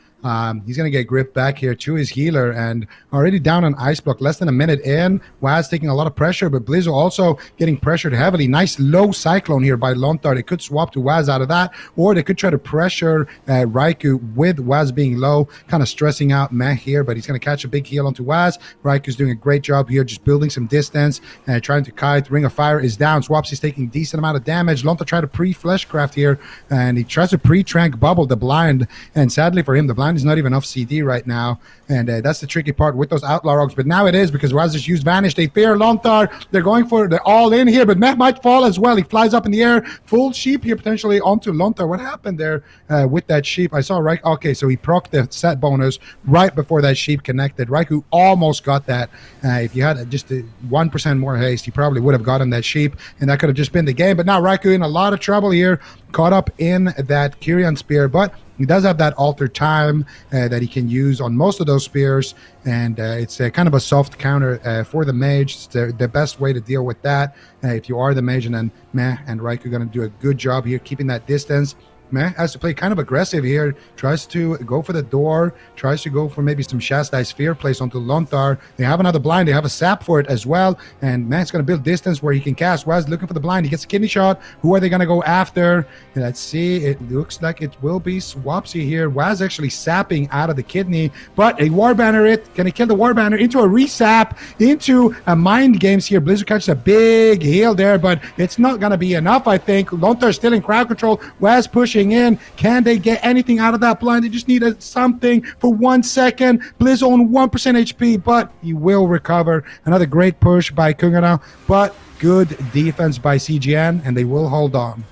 He's going to get gripped back here to his healer and already down on Ice Block, less than a minute in. Waz taking a lot of pressure, but Blizzo also getting pressured heavily. Nice low Cyclone here by Lontar. They could swap to Waz out of that, or they could try to pressure Raikou with Waz being low, kind of stressing out Meh here, but he's going to catch a big heal onto Waz. Raikou's doing a great job here, just building some distance and trying to kite. Ring of Fire is down. Swapsy's taking decent amount of damage. Lontar tried to pre-Fleshcraft here, and he tries to pre-Trank Bubble the blind, and sadly for him, the blind is not even off CD right now, and that's the tricky part with those Outlaw Rogues, but now it is because Waz just used Vanish. They fear Lontar. They're all in here, but Meh might fall as well. He flies up in the air. Full sheep here potentially onto Lontar. What happened there with that sheep? I saw right. Okay, so he procced the set bonus right before that sheep connected. Raikou almost got that. If you had just 1% more haste, he probably would have gotten that sheep, and that could have just been the game. But now Raikou in a lot of trouble here, caught up in that Kyrian spear, but he does have that altered time that he can use on most of those spears, and it's kind of a soft counter for the mage. It's the best way to deal with that if you are the mage, and then Meh and Raikou going to do a good job here keeping that distance. Meh has to play kind of aggressive here, tries to go for the door, tries to go for maybe some Shastai Sphere place onto Lontar. They have another blind, they have a sap for it as well, and Meh's going to build distance where he can cast. Waz looking for the blind, he gets a kidney shot. Who are they going to go after? Let's see, it looks like it will be Swapsy here. Waz actually sapping out of the kidney, but a Warbanner it. Can he kill the Warbanner into a resap, into a Mind Games here? Blizzard catches a big heal there, but it's not going to be enough, I think. Lontar still in crowd control. Waz pushing in. Can they get anything out of that blind? They just need something for 1 second. Blizz on 1% HP, but he will recover. Another great push by KUNGARNA, but good defense by CGN, and they will hold on.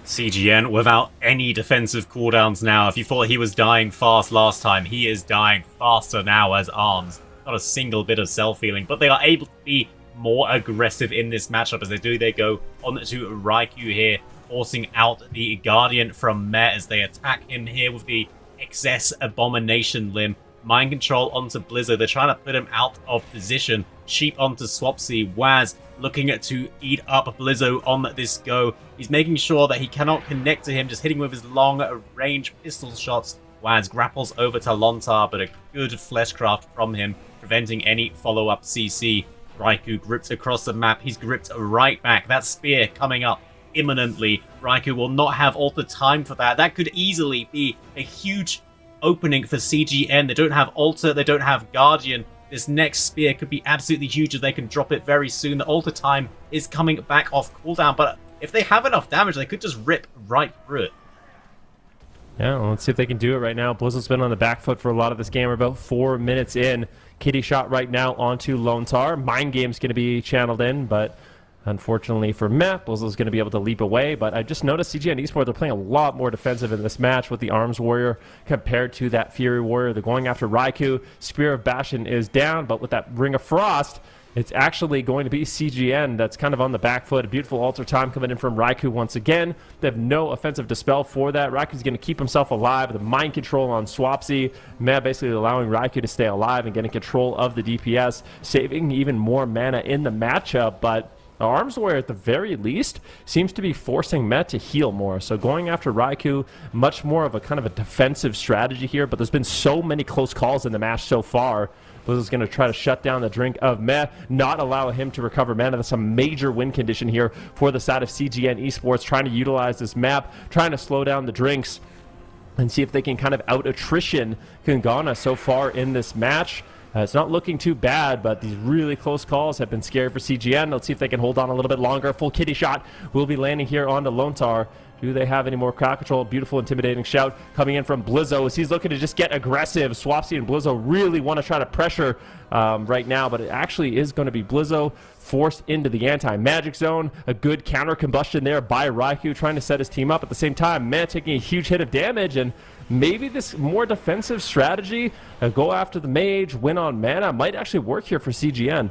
CGN without any defensive cooldowns now. If you thought he was dying fast last time, he is dying faster now as Arms. Not a single bit of self-healing, but they are able to be more aggressive in this matchup as they go on to Raikou here, forcing out the Guardian from Meh as they attack him here with the Excess Abomination limb. Mind Control onto Blizzo. They're trying to put him out of position. Sheep onto Swapsy. Waz looking to eat up Blizzo on this go. He's making sure that he cannot connect to him, just hitting with his long-range pistol shots. Waz grapples over to Lontar, but a good Fleshcraft from him, preventing any follow-up CC. Raikou gripped across the map. He's gripped right back. That spear coming up imminently. Raikou will not have all the time for that. That could easily be a huge opening for CGN. They don't have Alter, they don't have Guardian. This next spear could be absolutely huge if they can drop it very soon. The Alter time is coming back off cooldown, but if they have enough damage, they could just rip right through it. Yeah, well, let's see if they can do it right now. Blizzard's been on the back foot for a lot of this game. We're about 4 minutes in. Kitty shot right now onto Lontar. Mind Game's going to be channeled in, but unfortunately for Meh, Blizzard's going to be able to leap away. But I just noticed CGN Esports are playing a lot more defensive in this match with the Arms Warrior compared to that Fury Warrior. They're going after Raikou. Spear of Bastion is down, but with that Ring of Frost, it's actually going to be CGN that's kind of on the back foot. A beautiful altar time coming in from Raikou once again. They have no offensive dispel for that. Raikou's going to keep himself alive. The mind control on Swapsy. Meh basically allowing Raikou to stay alive and getting control of the DPS, saving even more mana in the matchup. But Arms Warrior, at the very least, seems to be forcing Meh to heal more. So going after Raikou, much more of a kind of a defensive strategy here. But there's been so many close calls in the match so far. Blizzard's going to try to shut down the drink of Meh, not allow him to recover mana. That's a major win condition here for the side of CGN Esports, trying to utilize this map, trying to slow down the drinks, and see if they can kind of out-attrition KUNGARNA so far in this match. It's not looking too bad, but these really close calls have been scary for CGN. Let's see if they can hold on a little bit longer. Full kitty shot will be landing here onto Lontar. Do they have any more crowd control? Beautiful, intimidating shout coming in from Blizzo as he's looking to just get aggressive. Swapsy and Blizzo really want to try to pressure right now, but it actually is going to be Blizzo forced into the anti-magic zone. A good counter combustion there by Raikou, trying to set his team up. At the same time, Meh taking a huge hit of damage, and maybe this more defensive strategy, go after the mage, win on mana, might actually work here for CGN.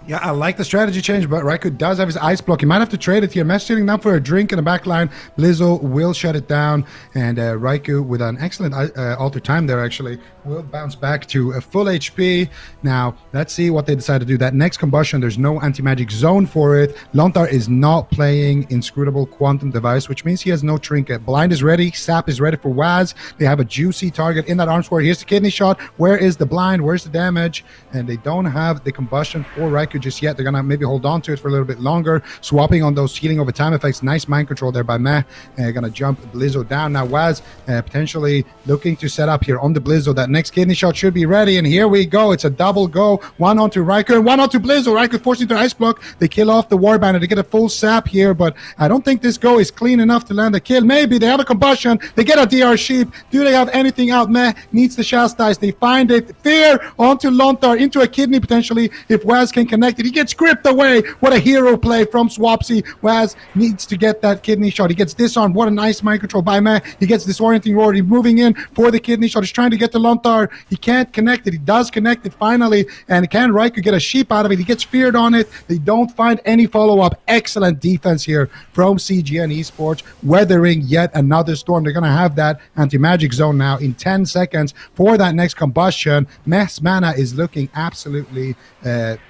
Yeah, I like the strategy change, but Raikou does have his ice block. He might have to trade it here. Mesh sitting down for a drink in the back line. Blizzo will shut it down, and Raikou, with an excellent alter time there, actually, will bounce back to a full HP. Now, let's see what they decide to do. That next combustion, there's no anti-magic zone for it. Lontar is not playing Inscrutable Quantum Device, which means he has no trinket. Blind is ready. Sap is ready for Waz. They have a juicy target in that arm sword. Here's the kidney shot. Where is the blind? Where's the damage? And they don't have the combustion for Raikou just yet. They're gonna maybe hold on to it for a little bit longer, swapping on those healing over time effects. Nice mind control there by Meh. Gonna jump Blizzo down. Now Waz potentially looking to set up here on the Blizzo. That next kidney shot should be ready, and here we go. It's a double go. One onto Raikou and one onto Blizzo. Raikou forcing their ice block. They kill off the Warband. They get a full sap here, but I don't think this go is clean enough to land a kill. Maybe they have a combustion. They get a DR sheep. Do they have anything out? Meh needs to chastise. They find it. Fear onto Lontar, into a kidney potentially if Waz can connect it. He gets gripped away. What a hero play from Swapsy. Waz needs to get that kidney shot. He gets disarmed. What a nice mind control by Meh. He gets disorienting roar. He's moving in for the kidney shot. He's trying to get to Lontar. He can't connect it. He does connect it finally, and can Raikou get a sheep out of it? He gets feared on it. They don't find any follow-up. Excellent defense here from CGN Esports, weathering yet another storm. They're going to have that anti-magic zone now in 10 seconds for that next combustion. Meh's mana is looking absolutely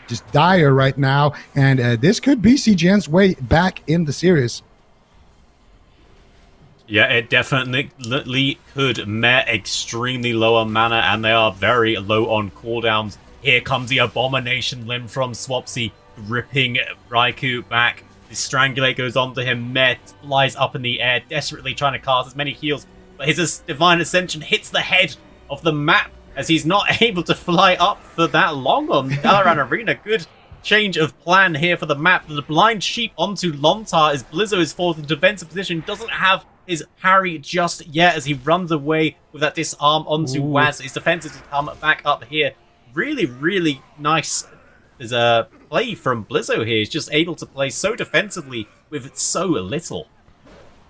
just dire right now, and this could be CGN's way back in the series. Yeah, it definitely could. Meh extremely low on mana, and they are very low on cooldowns. Here comes the Abomination Limb from Swapsy, ripping Raikou back. The Strangulate goes onto him. Meh flies up in the air, desperately trying to cast as many heals, but his Divine Ascension hits the head of the map as he's not able to fly up for that long on Dalaran Arena. Good change of plan here for the map. The blind sheep onto Lontar as Blizzo is forced into defensive position. Doesn't have his parry just yet as he runs away with that disarm onto Waz. His defenses to come back up here. Really, really nice. There's a play from Blizzo here. He's just able to play so defensively with so little.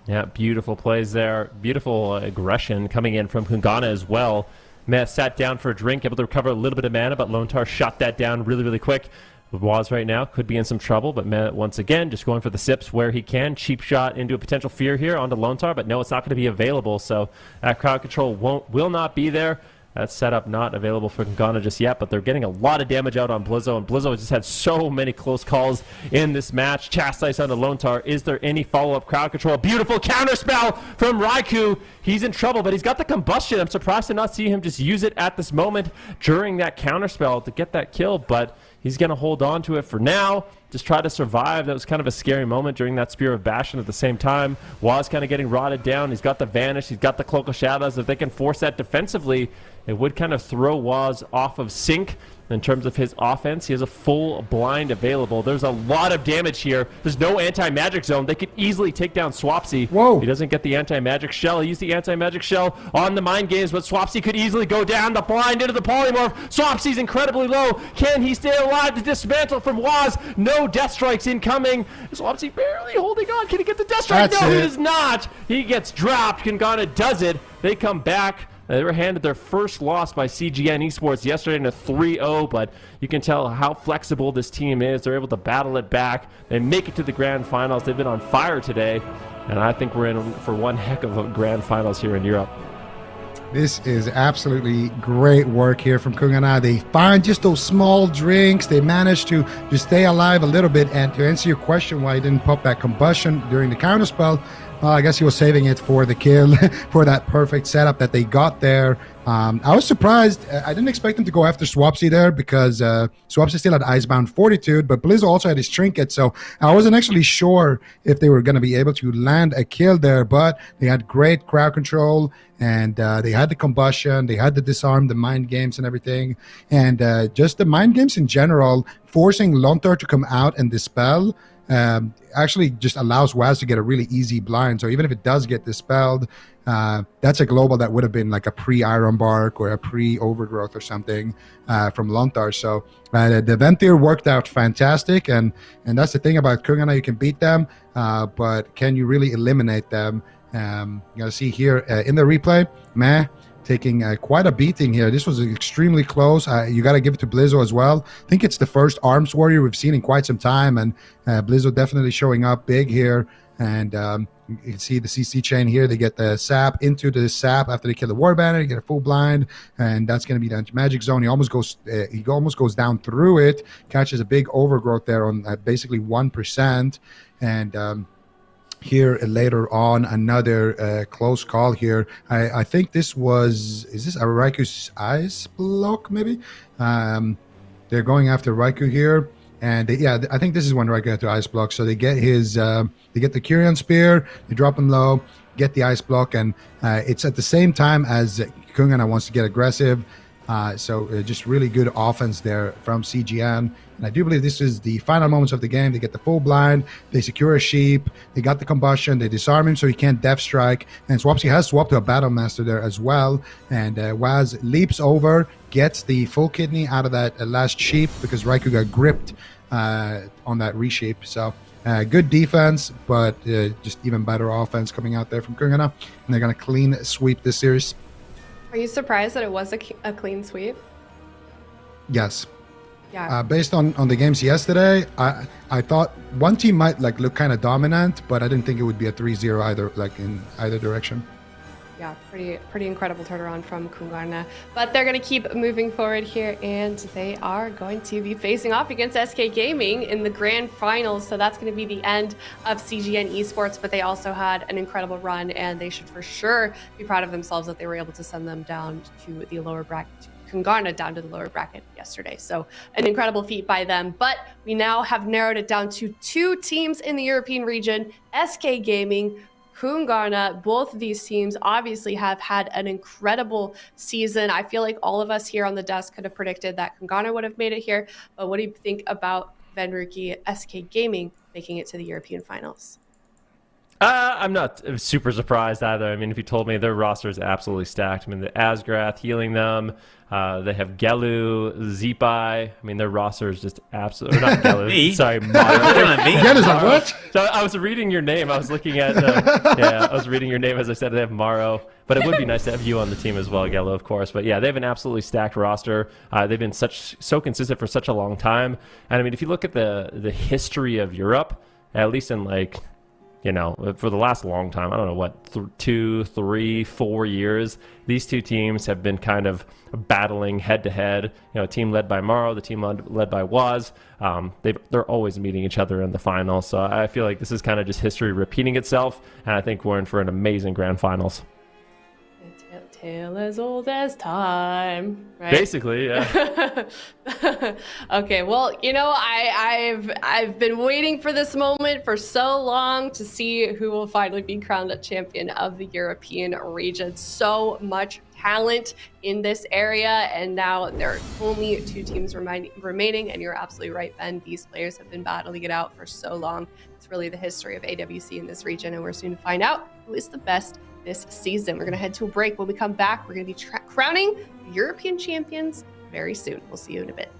Yeah, beautiful plays there. Beautiful aggression coming in from KUNGARNA as well. Meh sat down for a drink, able to recover a little bit of mana, but Lontar shot that down really, really quick. Waz right now could be in some trouble, but Meh once again just going for the sips where he can. Cheap shot into a potential fear here onto Lontar, but no, it's not going to be available, so that crowd control will not be there. That setup not available for KUNGARNA just yet, but they're getting a lot of damage out on Blizzo, and Blizzo has just had so many close calls in this match. Chastise onto Lontar. Is there any follow-up crowd control? Beautiful counterspell from Raikou. He's in trouble, but he's got the combustion. I'm surprised to not see him just use it at this moment during that counterspell to get that kill, but he's going to hold on to it for now. Just try to survive. That was kind of a scary moment during that Spear of Bastion at the same time. Waz kind of getting rotted down. He's got the Vanish. He's got the Cloak of Shadows. If they can force that defensively, it would kind of throw Waz off of sync in terms of his offense. He has a full blind available. There's a lot of damage here. There's no anti-magic zone. They could easily take down Swapsy. Whoa. He doesn't get the anti-magic shell. He used the anti-magic shell on the mind games, but Swapsy could easily go down the blind into the polymorph. Swapsy's incredibly low. Can he stay alive to dismantle from Waz? No death strikes incoming. Swapsy barely holding on. Can he get the death strike? That's no, it. he does not. He gets dropped. KUNGARNA does it. They come back. They were handed their first loss by CGN Esports yesterday in a 3-0, but you can tell how flexible this team is. They're able to battle it back. They make it to the grand finals. They've been on fire today, and I think we're in for one heck of a grand finals here in Europe. This is absolutely great work here from KUNGARNA. They find just those small drinks. They manage to just stay alive a little bit. And to answer your question why he didn't pop that combustion during the counterspell, well, I guess he was saving it for the kill, for that perfect setup that they got there. I was surprised. I didn't expect him to go after Swapsy there because Swapsy still had Icebound Fortitude, but Blizzo also had his Trinket, so I wasn't actually sure if they were going to be able to land a kill there, but they had great crowd control, and they had the combustion, they had the disarm, the mind games and everything, and just the mind games in general, forcing Lontar to come out and dispel actually just allows Waz to get a really easy blind. So even if it does get dispelled, that's a global that would have been like a pre-Iron Bark or a pre-Overgrowth or something from Lontar. So the Ventir worked out fantastic, and that's the thing about KUNGARNA. You can beat them, but can you really eliminate them? You gotta see here in the replay, Meh taking quite a beating here. This was extremely close. You got to give it to Blizzo as well. I think it's the first Arms Warrior we've seen in quite some time, and Blizzo definitely showing up big here. And you can see the CC chain here. They get the sap into the sap after they kill the war banner. You get a full blind, and that's going to be the magic zone. He almost goes down through it, catches a big overgrowth there on basically 1%, and here later on another close call here. I think is this a Raiku's ice block maybe? They're going after Raikou here. And I think this is when Raikou had to ice block. So they get they get the Kyrian Spear, they drop him low, get the ice block, and it's at the same time as KUNGARNA wants to get aggressive. So just really good offense there from CGN. And I do believe this is the final moments of the game. They get the full blind, they secure a sheep, they got the combustion, they disarm him so he can't death strike. And Swapsy has swapped to a Battle Master there as well. And Waz leaps over, gets the full kidney out of that last sheep because Raikou got gripped on that reshape. So good defense, but just even better offense coming out there from KUNGARNA. And they're going to clean sweep this series. Are you surprised that it was a clean sweep? Yes. Yeah. Based on the games yesterday, I thought one team might look kind of dominant, but I didn't think it would be a 3-0 either, in either direction. Yeah, pretty incredible turnaround from KUNGARNA. But they're going to keep moving forward here, and they are going to be facing off against SK Gaming in the grand finals. So that's going to be the end of CGN Esports, but they also had an incredible run, and they should for sure be proud of themselves that they were able to send them down to the lower bracket, KUNGARNA down to the lower bracket yesterday. So an incredible feat by them. But we now have narrowed it down to 2 teams in the European region, SK Gaming, KUNGARNA. Both of these teams obviously have had an incredible season. I feel like all of us here on the desk could have predicted that KUNGARNA would have made it here. But what do you think about Venruki SK Gaming making it to the European finals? I'm not super surprised either. I mean, if you told me their roster is absolutely stacked, I mean, the Asgrath healing them. They have Gelu, Zeepai. I mean, their roster is just absolutely not Gelu. Me? Sorry, Mario. Gelu's like, what? So I was reading your name. I was looking at I was reading your name as I said. They have Maro, but it would be nice to have you on the team as well, Gelu, of course. But yeah, they have an absolutely stacked roster. They've been so consistent for such a long time. And I mean, if you look at the history of Europe, at least in for the last long time, I don't know what, 2, 3, 4 years, these two teams have been kind of battling head to head. A team led by Maro, the team led by Waz. They're always meeting each other in the final. So I feel like this is kind of just history repeating itself, and I think we're in for an amazing grand finals. Tale as old as time, right? Basically, yeah. Okay, well, I've been waiting for this moment for so long to see who will finally be crowned a champion of the European region. So much talent in this area, and now there are only 2 teams remaining, and you're absolutely right, Ben. These players have been battling it out for so long. It's really the history of AWC in this region, and we're soon to find out who is the best this season. We're going to head to a break. When we come back, we're going to be crowning European champions very soon. We'll see you in a bit.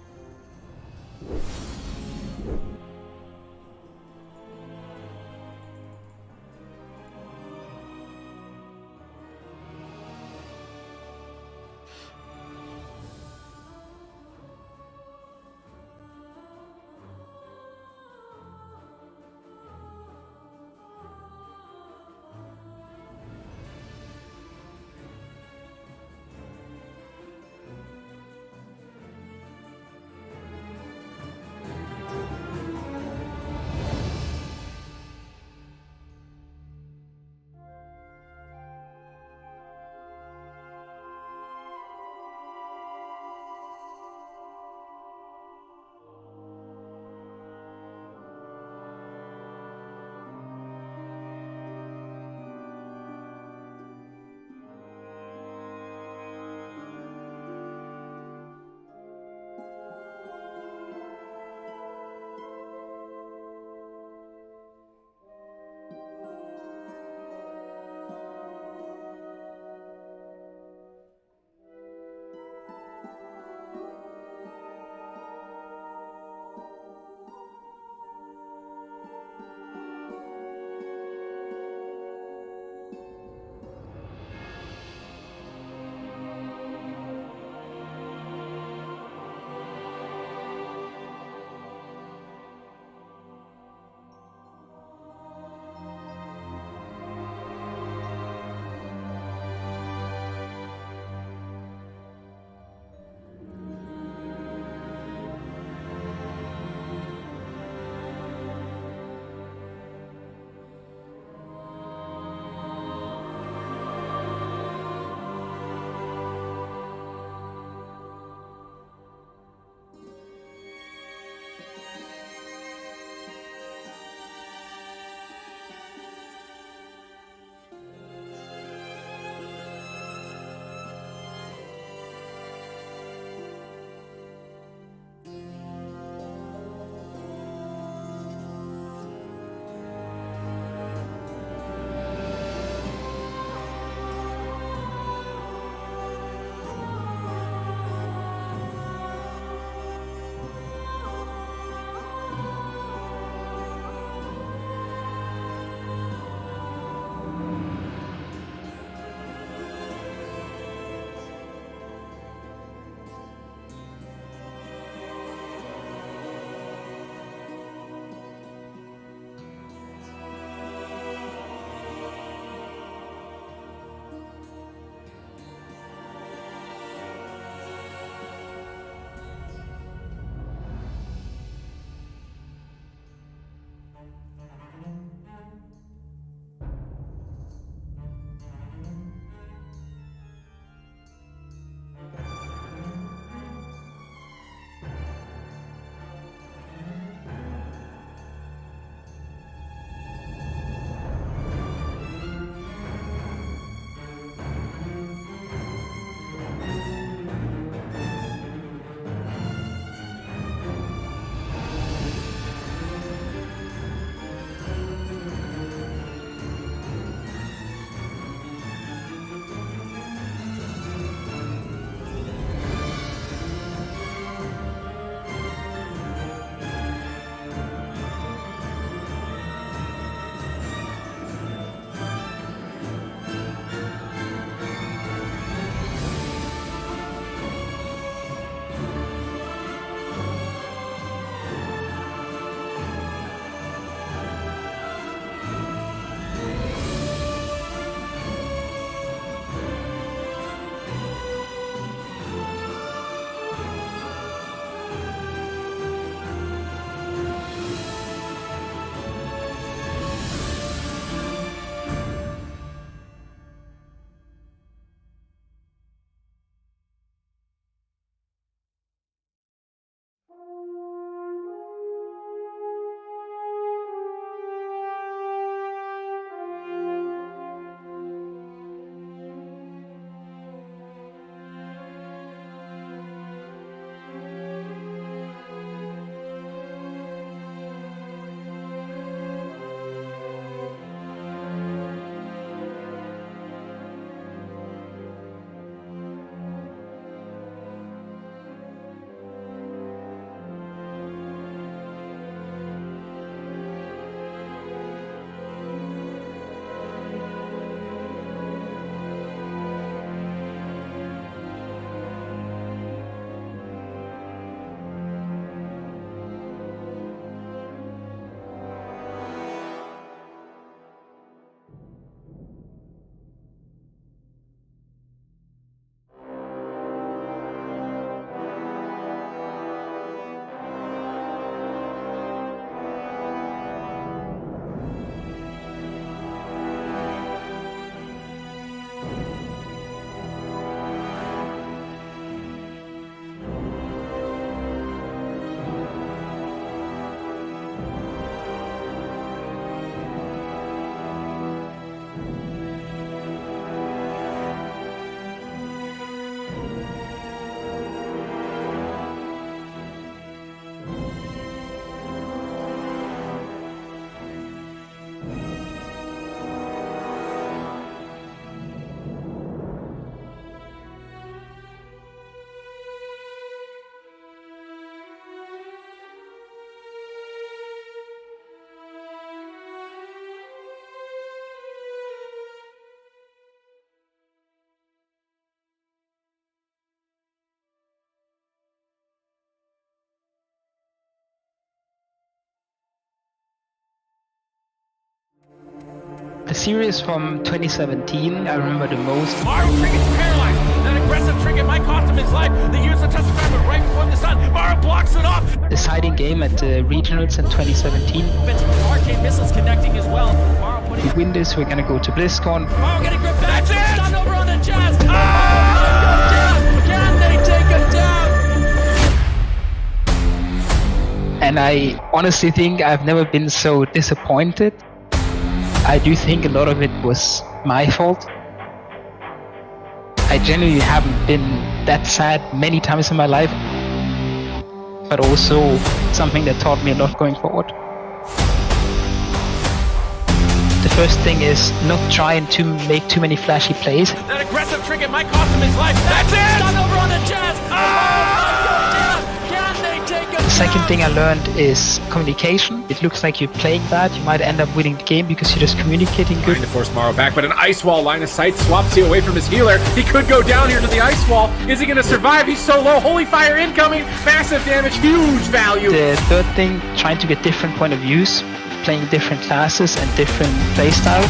The series from 2017, I remember the most. Maru Tringet's paralyzed. That aggressive trinket might cost him his life. They use the touch of right before the sun. Maru blocks it off. Deciding game at the regionals in 2017. Arcane missiles connecting as well. Maru putting. If we win this, we're gonna go to BlizzCon. Maru getting gripped back. Stun over on the Jazz. Oh! Can they take him down? And I honestly think I've never been so disappointed. I do think a lot of it was my fault. I genuinely haven't been that sad many times in my life, but also something that taught me a lot going forward. The first thing is not trying to make too many flashy plays. That aggressive trinket might cost him his life. That's it! Stun over on the Jazz. The second thing I learned is communication. It looks like you're playing bad. You might end up winning the game because you're just communicating good. Trying to force Maru back, but an ice wall line of sight swaps you away from his healer. He could go down here to the ice wall. Is he going to survive? He's so low. Holy fire incoming. Massive damage. Huge value. The third thing, trying to get different point of views, playing different classes and different play styles.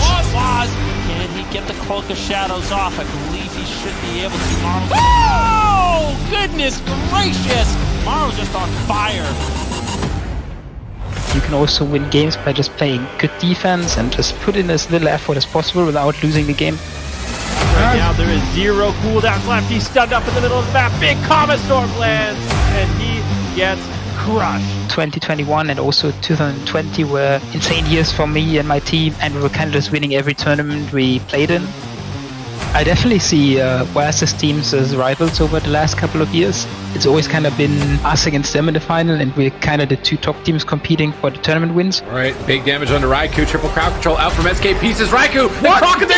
Can he get the Cloak of Shadows off? I believe he should be able to. Maru. Oh, goodness gracious! Maru's just on fire. You can also win games by just playing good defense and just put in as little effort as possible without losing the game. Right now there is 0 cooldowns left. He's stunned up in the middle of the map. Big Comet Storm lands, and he gets crushed. 2021 and also 2020 were insane years for me and my team, and we were kind of just winning every tournament we played in. I definitely see Oasis teams as rivals over the last couple of years. It's always kind of been us against them in the final, and we're kind of the two top teams competing for the tournament wins. All right, big damage onto Raikou. Triple crowd control out from SK Pieces. Raikou, they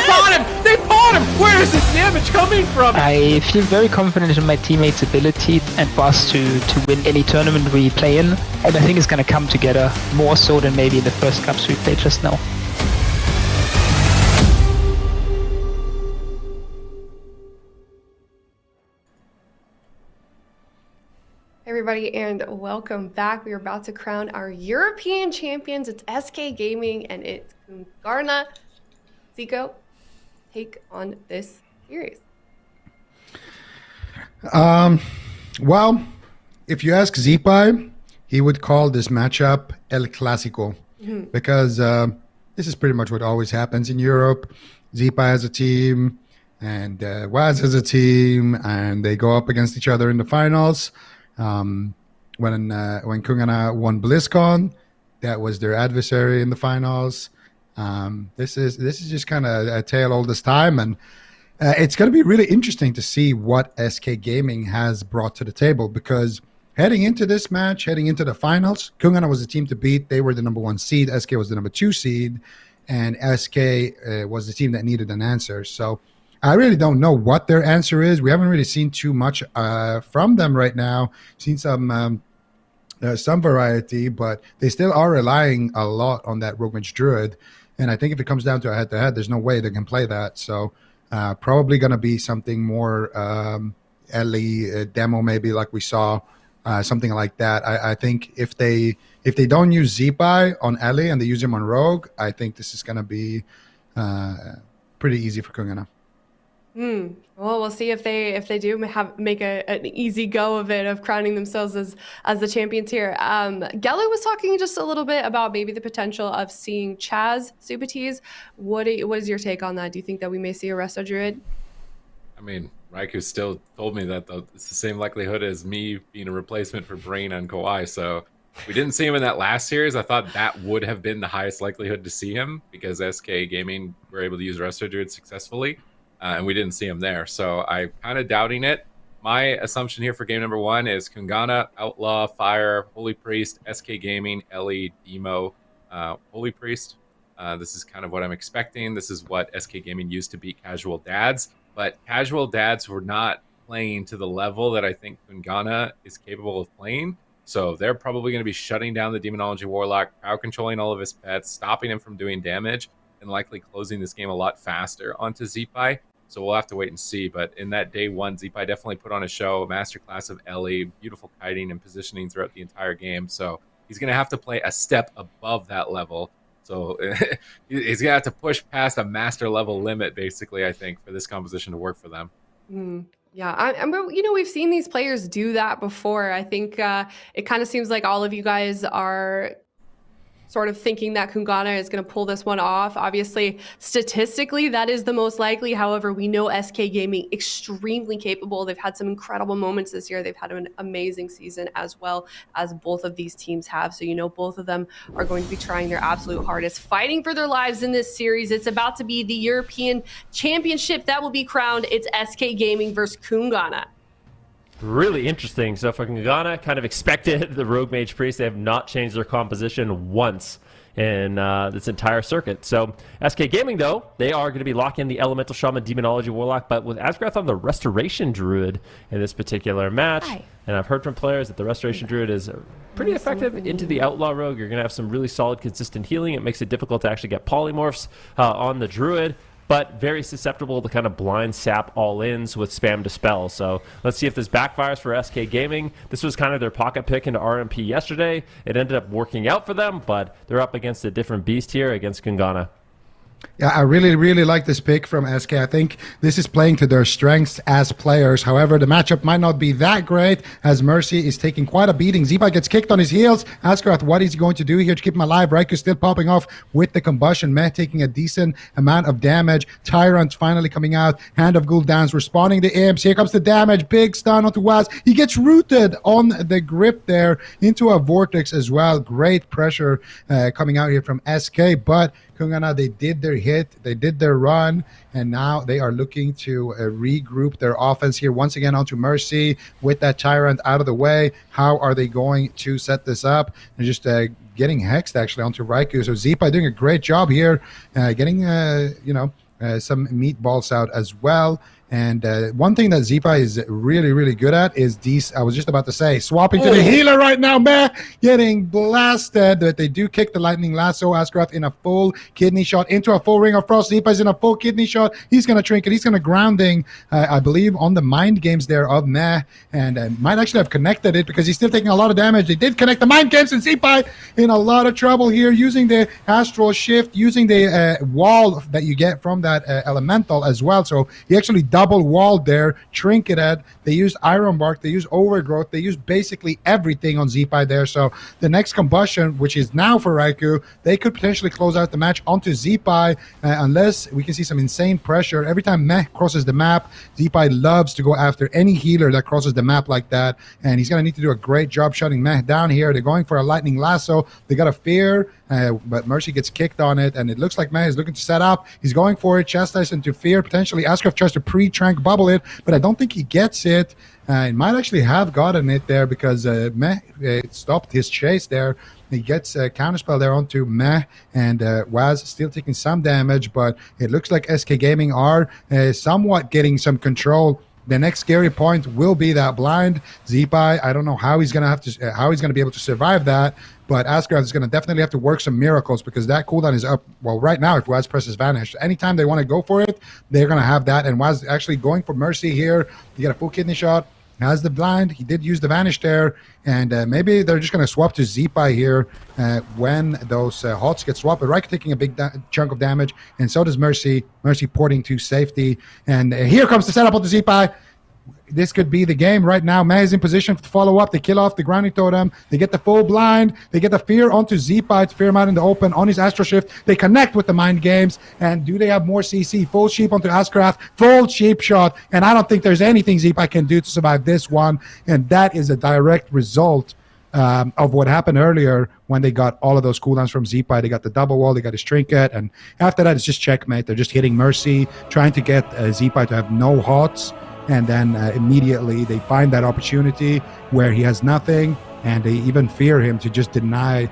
bought him! They bought him! Where is this damage coming from? I feel very confident in my teammates' ability and for us to win any tournament we play in. And I think it's going to come together more so than maybe in the first cups we played just now. Everybody, and welcome back. We are about to crown our European champions. It's SK Gaming and it's KUNGARNA. Zico, take on this series. Well, if you ask Zipai, he would call this matchup El Clásico because this is pretty much what always happens in Europe. Zipai has a team and Waz has a team, and they go up against each other in the finals. When KUNGARNA won BlizzCon, that was their adversary in the finals. This is just kind of a tale all this time, and it's going to be really interesting to see what SK Gaming has brought to the table, because heading into this match, heading into the finals, KUNGARNA was the team to beat. They were the number 1 seed. SK was the number 2 seed, and SK was the team that needed an answer. So I really don't know what their answer is. We haven't really seen too much from them right now. Seen some variety, but they still are relying a lot on that Rogue Mage Druid. And I think if it comes down to a head-to-head, there's no way they can play that. So probably going to be something more Ellie demo, maybe like we saw, something like that. I think if they don't use Zipai on Ellie and they use him on Rogue, I think this is going to be pretty easy for KUNGARNA. Well, we'll see if they do make an easy go of it, of crowning themselves as the champions here. Gellu was talking just a little bit about maybe the potential of seeing Chaz Subatees. What is your take on that? Do you think that we may see a Resto Druid? I mean, Raikou still told me that it's the same likelihood as me being a replacement for Brain on KAWHI. So we didn't see him in that last series. I thought that would have been the highest likelihood to see him, because SK Gaming were able to use Resto Druid successfully. And we didn't see him there. So I'm kind of doubting it. My assumption here for game number 1 is KUNGARNA, Outlaw, Fire, Holy Priest, SK Gaming, Ellie, Demo, Holy Priest. This is kind of what I'm expecting. This is what SK Gaming used to beat Casual Dads. But Casual Dads were not playing to the level that I think KUNGARNA is capable of playing. So they're probably going to be shutting down the Demonology Warlock, crowd controlling all of his pets, stopping him from doing damage, and likely closing this game a lot faster onto Zipai. So we'll have to wait and see. But in that day 1, Zipai definitely put on a show, a masterclass of Ellie, beautiful kiting and positioning throughout the entire game. So he's going to have to play a step above that level So he's gonna have to push past a master level limit, basically, I think, for this composition to work for them. Yeah, we've seen these players do that before. I think it kind of seems like all of you guys are sort of thinking that KUNGARNA is going to pull this one off. Obviously, statistically, that is the most likely. However, we know SK Gaming extremely capable. They've had some incredible moments this year. They've had an amazing season as well as both of these teams have. So, both of them are going to be trying their absolute hardest, fighting for their lives in this series. It's about to be the European Championship that will be crowned. It's SK Gaming versus KUNGARNA. Really interesting. So for KUNGARNA, kind of expected the Rogue Mage Priest. They have not changed their composition once in this entire circuit. So SK Gaming, though, they are going to be locking in the Elemental Shaman Demonology Warlock, but with Asgrath on the Restoration Druid in this particular match. Hi. And I've heard from players that the Restoration Druid is pretty effective into the Outlaw Rogue. You're going to have some really solid, consistent healing. It makes it difficult to actually get polymorphs on the Druid, but very susceptible to kind of blind sap all-ins with spam dispel. So let's see if this backfires for SK Gaming. This was kind of their pocket pick into RMP yesterday. It ended up working out for them, but they're up against a different beast here against KUNGARNA. Yeah, I really, really like this pick from SK. I think this is playing to their strengths as players. However, the matchup might not be that great as Mercy is taking quite a beating. Zeepai gets kicked on his heels. Askrath, what is he going to do here to keep him alive? Raikou still popping off with the combustion. Meh taking a decent amount of damage. Tyrant finally coming out. Hand of Gul'dan's responding to imps. Here comes the damage. Big stun onto Waz. He gets rooted on the grip there into a vortex as well. Great pressure coming out here from SK, but KUNGARNA, they did their hit, they did their run, and now they are looking to regroup their offense here once again onto Mercy with that Tyrant out of the way. How are they going to set this up? They're just getting hexed actually onto Raikou. So Zeepai doing a great job here, getting some meatballs out as well. And one thing that Zeepai is really, really good at is these, I was just about to say, swapping to the healer right now, man, getting blasted. But they do kick the Lightning Lasso. Askrath in a full kidney shot into a full Ring of Frost. Zeepai's in a full kidney shot. He's going to trinket. He's going to grounding, I believe, on the mind games there of Meh. And might actually have connected it because he's still taking a lot of damage. They did connect the mind games, and Zeepai in a lot of trouble here using the Astral Shift, using the wall that you get from that elemental as well. So he actually double walled there, trinketed. They used Iron Bark, they used Overgrowth, they used basically everything on Zeepai there. So the next combustion, which is now for Raikou, they could potentially close out the match onto Zeepai unless we can see some insane pressure. Every time Meh crosses the map, Zeepai loves to go after any healer that crosses the map like that, and he's going to need to do a great job shutting Meh down here. They're going for a Lightning Lasso. They got a Fear, but Mercy gets kicked on it, and it looks like Meh is looking to set up. He's going for it, Chastise into Fear. Potentially, Askrath tries to pre-trank bubble it, but I don't think he gets it. He might actually have gotten it there because Meh stopped his chase there. He gets a counterspell there onto Meh, and Waz still taking some damage, but it looks like SK Gaming are somewhat getting some control. The next scary point will be that blind. Zeepai, I don't know how he's gonna be able to survive that, but Askrath is gonna definitely have to work some miracles because that cooldown is up. Well, right now, if Waz presses Vanish, anytime they want to go for it, they're gonna have that. And Waz actually going for Mercy here. You get a full kidney shot. Has the blind. He did use the Vanish there, and maybe they're just going to swap to Zeepai here when those HOTS get swapped. But Raikou taking a big chunk of damage, and so does Mercy. Mercy porting to safety, and here comes the setup onto Zeepai. This could be the game right now. Meh is in position to follow up. They kill off the grounding totem. They get the full blind. They get the Fear onto Zeepai to fear him out in the open on his Astral Shift. They connect with the mind games. And do they have more CC? Full sheep onto Askrath. Full sheep shot. And I don't think there's anything Zeepai can do to survive this one. And that is a direct result of what happened earlier when they got all of those cooldowns from Zeepai. They got the double wall. They got his trinket. And after that, it's just checkmate. They're just hitting Mercy, trying to get Zeepai to have no HOTS. And then immediately they find that opportunity where he has nothing, and they even fear him to just deny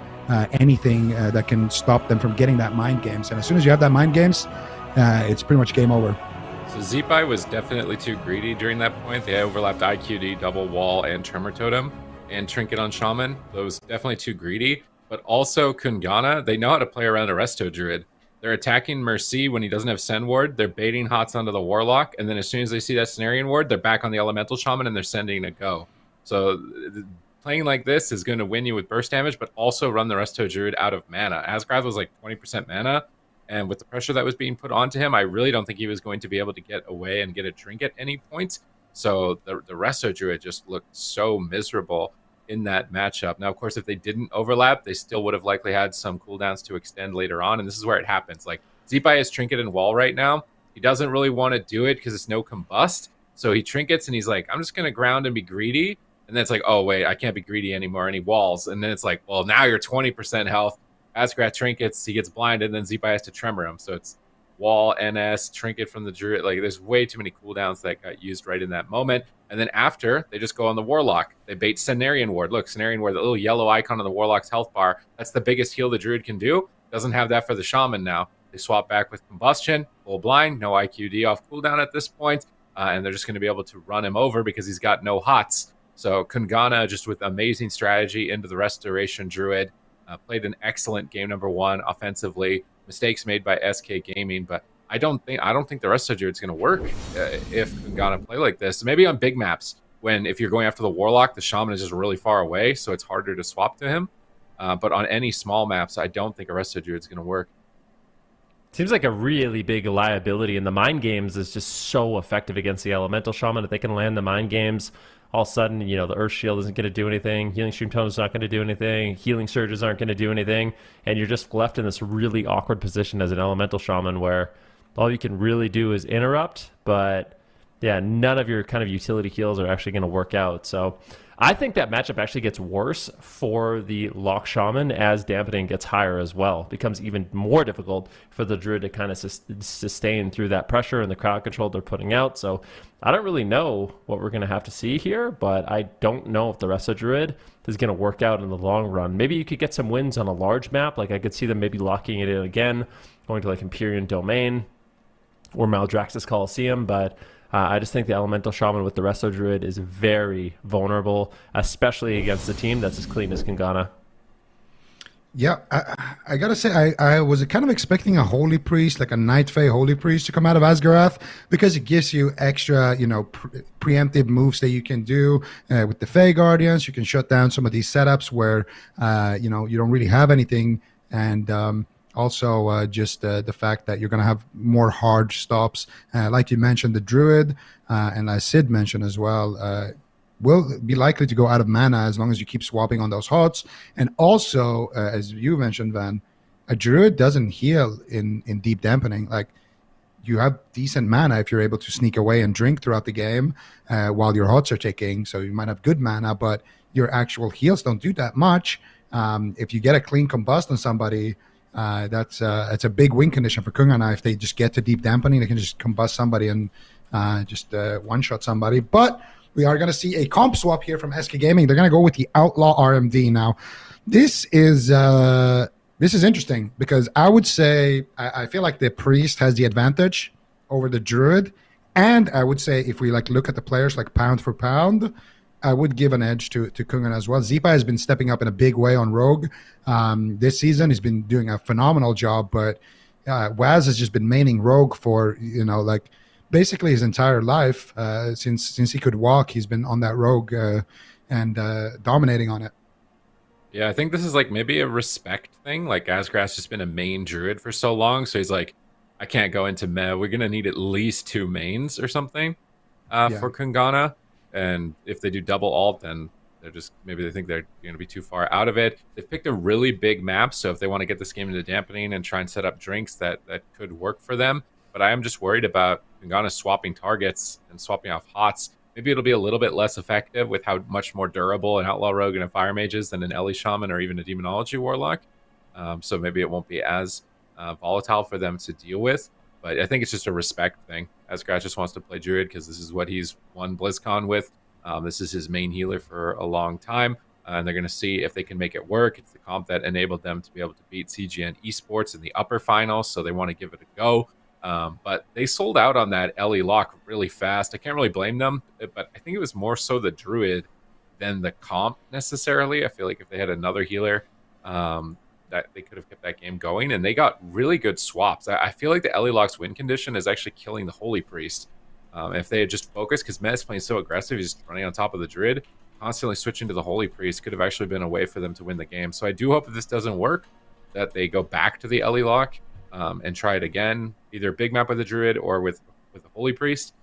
anything that can stop them from getting that mind games. And as soon as you have that mind games, it's pretty much game over. So Zeepai was definitely too greedy during that point. They overlapped IQD, double wall, and Tremor Totem, and Trinket on Shaman. Those definitely too greedy. But also KUNGARNA, they know how to play around a Resto Druid. They're attacking Mercy when he doesn't have Send Ward. They're baiting HOTS onto the Warlock. And then as soon as they see that Cenarian Ward, they're back on the Elemental Shaman and they're sending a go. So playing like this is going to win you with burst damage, but also run the Resto Druid out of mana. Asgrath was like 20% mana, and with the pressure that was being put onto him, I really don't think he was going to be able to get away and get a drink at any point. So the Resto Druid just looked so miserable in that matchup. Now, of course, if they didn't overlap, they still would have likely had some cooldowns to extend later on, and this is where it happens. Like, Zeepai has Trinket and Wall right now. He doesn't really want to do it because it's no combust, so he trinkets and he's like, I'm just going to ground and be greedy. And then it's like, oh, wait, I can't be greedy anymore. And he walls. And then it's like, well, now you're 20% health. Asgrath trinkets, he gets blinded, and then Zeepai has to tremor him. So it's wall, NS, trinket from the Druid. Like, there's way too many cooldowns that got used right in that moment. And then after, they just go on the Warlock. They bait Cenarian Ward. Look, Cenarian Ward, the little yellow icon on the Warlock's health bar. That's the biggest heal the Druid can do. Doesn't have that for the Shaman now. They swap back with Combustion, full blind, no IQD off cooldown at this point. And they're just going to be able to run him over because he's got no HOTS. So KUNGARNA, just with amazing strategy into the Restoration Druid, played an excellent game number 1 offensively. Mistakes made by SK Gaming, but I don't think the Resto Druid's going to work if KUNGARNA play like this. Maybe on big maps, when if you're going after the Warlock, the Shaman is just really far away, so it's harder to swap to him. But on any small maps, I don't think a Resto Druid's going to work. Seems like a really big liability, and the mind games is just so effective against the Elemental Shaman. If they can land the mind games, all of a sudden, you know, the Earth Shield isn't going to do anything, Healing Stream Totem's not going to do anything, Healing Surges aren't going to do anything, and you're just left in this really awkward position as an Elemental Shaman where all you can really do is interrupt, but yeah, none of your kind of utility heals are actually going to work out. So I think that matchup actually gets worse for the Lock Shaman as dampening gets higher as well. It becomes even more difficult for the Druid to kind of sustain through that pressure and the crowd control they're putting out. So I don't really know what we're going to have to see here, but I don't know if the Resto Druid is going to work out in the long run. Maybe you could get some wins on a large map. Like I could see them maybe locking it in again, going to like Empyrean Domain or Maldraxxus Coliseum, but I just think the Elemental Shaman with the Resto Druid is very vulnerable, especially against a team that's as clean as KUNGARNA. Yeah, I gotta say, I was kind of expecting a Holy Priest, like a Night Fae Holy Priest to come out of Asgarath, because it gives you extra, you know, preemptive moves that you can do with the Fae Guardians. You can shut down some of these setups where, you know, you don't really have anything, and also just the fact that you're going to have more hard stops. Like you mentioned, the Druid, and as Sid mentioned as well, will be likely to go out of mana as long as you keep swapping on those HOTS. And also, as you mentioned, Van, a Druid doesn't heal in deep dampening. Like, you have decent mana if you're able to sneak away and drink throughout the game while your HOTS are ticking. So you might have good mana, but your actual heals don't do that much. If you get a clean combust on somebody, it's a big win condition for KUNGARNA. If they just get to deep dampening, they can just combust somebody and just one-shot somebody. But we are going to see a comp swap here from SK Gaming. They're going to go with the Outlaw RMD. Now, this is interesting because I would say I feel like the Priest has the advantage over the Druid, and I would say if we like look at the players like pound for pound, I would give an edge to KUNGARNA as well. Zeepai has been stepping up in a big way on Rogue this season. He's been doing a phenomenal job, but Waz has just been maining Rogue for, you know, like basically his entire life. Since he could walk, he's been on that Rogue and dominating on it. Yeah, I think this is like maybe a respect thing. Like Asgrath's just been a main Druid for so long, so he's like, I can't go into meta. We're gonna need at least 2 mains or something for KUNGARNA. And if they do double alt, then they're just, maybe they think they're going to be too far out of it. They've picked a really big map, so if they want to get this game into dampening and try and set up drinks, that could work for them. But I am just worried about KUNGARNA swapping targets and swapping off HOTS. Maybe it'll be a little bit less effective with how much more durable an Outlaw Rogue and a Fire Mage is than an Ellie Shaman or even a Demonology Warlock. So maybe it won't be as volatile for them to deal with. But I think it's just a respect thing. Asgrath just wants to play Druid because this is what he's won BlizzCon with. This is his main healer for a long time. And they're going to see if they can make it work. It's the comp that enabled them to be able to beat CGN Esports in the upper finals, so they want to give it a go. But they sold out on that Ellie lock really fast. I can't really blame them, but I think it was more so the Druid than the comp necessarily. I feel like if they had another healer, that they could have kept that game going, and they got really good swaps. I feel like the Ellie Lock's win condition is actually killing the Holy Priest. If they had just focused, because Meta's playing so aggressive, he's just running on top of the Druid. constantly switching to the Holy Priest could have actually been a way for them to win the game. So I do hope if this doesn't work, that they go back to the Ellie lock and try it again, either big map with the Druid or with the Holy Priest,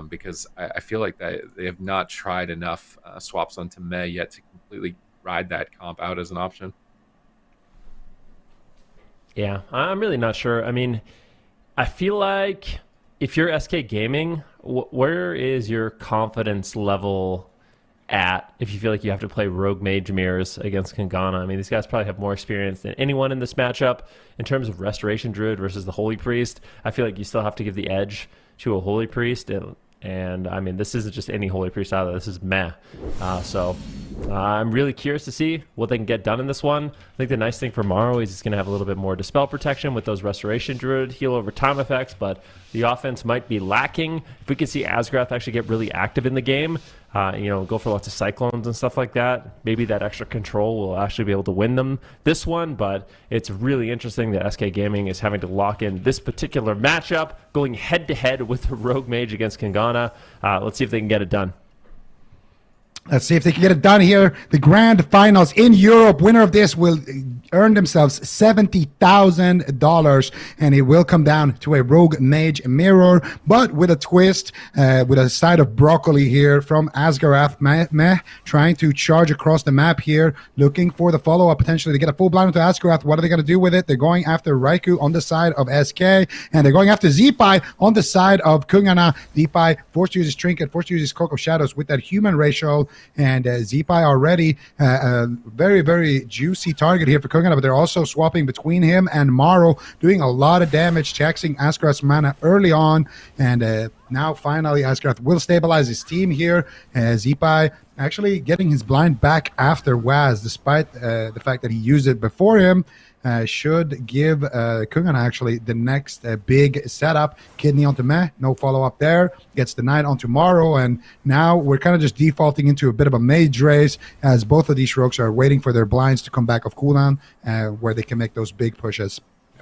because I feel like that they have not tried enough swaps onto Meh yet to completely ride that comp out as an option. Yeah, I'm really not sure. I mean, I feel like if you're SK Gaming, where is your confidence level at if you feel like you have to play Rogue Mage Mirrors against Kungana? I mean, these guys probably have more experience than anyone in this matchup. In terms of Restoration Druid versus the Holy Priest, I feel like you still have to give the edge to a Holy Priest. And I mean, this isn't just any Holy Priest either. This is Meh. So I'm really curious to see what they can get done in this one. I think the nice thing for Morrow is he's going to have a little bit more Dispel protection with those Restoration Druid heal over time effects, but the offense might be lacking. If we could see Asgrath actually get really active in the game, go for lots of Cyclones and stuff like that, maybe that extra control will actually be able to win them this one. But it's really interesting that SK Gaming is having to lock in this particular matchup, going head-to-head with the Rogue Mage against Kungana. Let's see if they can get it done. Let's see if they can get it done here. The grand finals in Europe. Winner of this will earn themselves $70,000, and it will come down to a Rogue Mage Mirror, but with a twist, with a side of broccoli here from Asgarath. Meh trying to charge across the map here, looking for the follow-up potentially to get a full blind into Asgarath. What are they going to do with it? They're going after Raikou on the side of SK, and they're going after Zeepai on the side of Kungana. Zeepai forced to use his Trinket, forced to use his Cloak of Shadows with that human ratio, and Zeepai already a very, very juicy target here for Kungana, but they're also swapping between him and Morrow, doing a lot of damage, taxing Asgarath's mana early on, and now finally Asgarath will stabilize his team here. Zeepai actually getting his blind back after Waz, despite the fact that he used it before him. Should give Kungana actually the next big setup. Kidney onto Meh, no follow-up there. Gets the Knight onto Morrow, and now we're kind of just defaulting into a bit of a mage race as both of these rogues are waiting for their blinds to come back off cooldown where they can make those big pushes.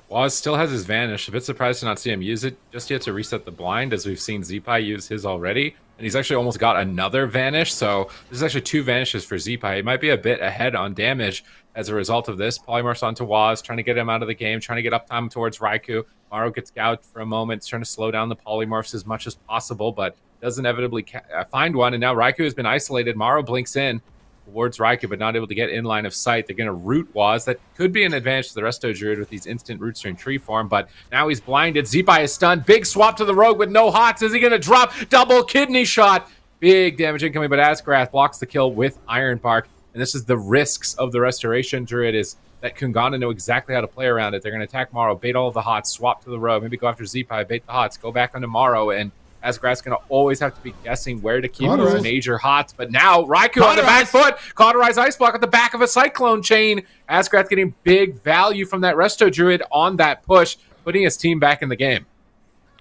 Waz still has his Vanish. A bit surprised to not see him use it just yet to reset the blind, as we've seen Zeepai use his already. And he's actually almost got another Vanish, so this is actually 2 Vanishes for Zeepai. He might be a bit ahead on damage as a result of this. Polymorphs onto Waz, trying to get him out of the game, trying to get uptime towards Raikou. Morrow gets gouged for a moment, trying to slow down the Polymorphs as much as possible, but does inevitably find one. And now Raikou has been isolated. Morrow blinks in towards Raikou, but not able to get in line of sight. They're going to root Waz. That could be an advantage to the Resto Druid with these instant roots during tree form, but now he's blinded. Zeepai is stunned. Big swap to the Rogue with no hots. Is he going to drop? Double kidney shot. Big damage incoming, but Asgarath blocks the kill with Iron Bark. And this is the risks of the Restoration Druid, is that Kungana know exactly how to play around it. They're going to attack Morrow, bait all of the hots, swap to the Rogue, maybe go after Zeepai, bait the hots, go back onto Morrow, and Asgarath's going to always have to be guessing where to keep those major hots. But now Raikou on the back foot, Cauterize Ice Block at the back of a Cyclone Chain. Asgarath getting big value from that Resto Druid on that push, putting his team back in the game.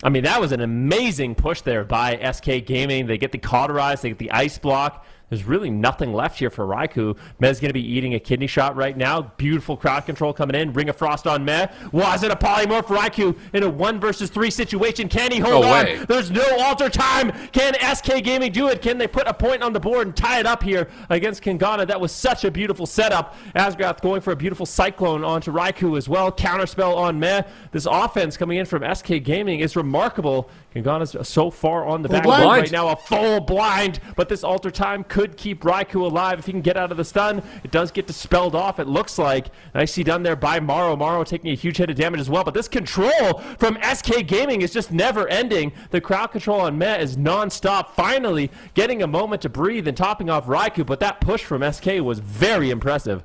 I mean, that was an amazing push there by SK Gaming. They get the Cauterize, they get the Ice Block. There's really nothing left here for Raikou. Meh's going to be eating a kidney shot right now. Beautiful crowd control coming in. Ring of Frost on Meh. Was it a polymorph for Raikou in a 1 versus 3 situation? Can he hold on? There's no alter time. Can SK Gaming do it? Can they put a point on the board and tie it up here against Kungana? That was such a beautiful setup. Asgarath going for a beautiful Cyclone onto Raikou as well. Counterspell on Meh. This offense coming in from SK Gaming is remarkable. Kungana's so far on the back right now, a full blind, but this alter time could keep Raikou alive if he can get out of the stun. It does get dispelled off, it looks like. Nicely done there by Morrow. Morrow taking a huge hit of damage as well, but this control from SK Gaming is just never ending. The crowd control on Meh is non-stop, finally getting a moment to breathe and topping off Raikou, but that push from SK was very impressive.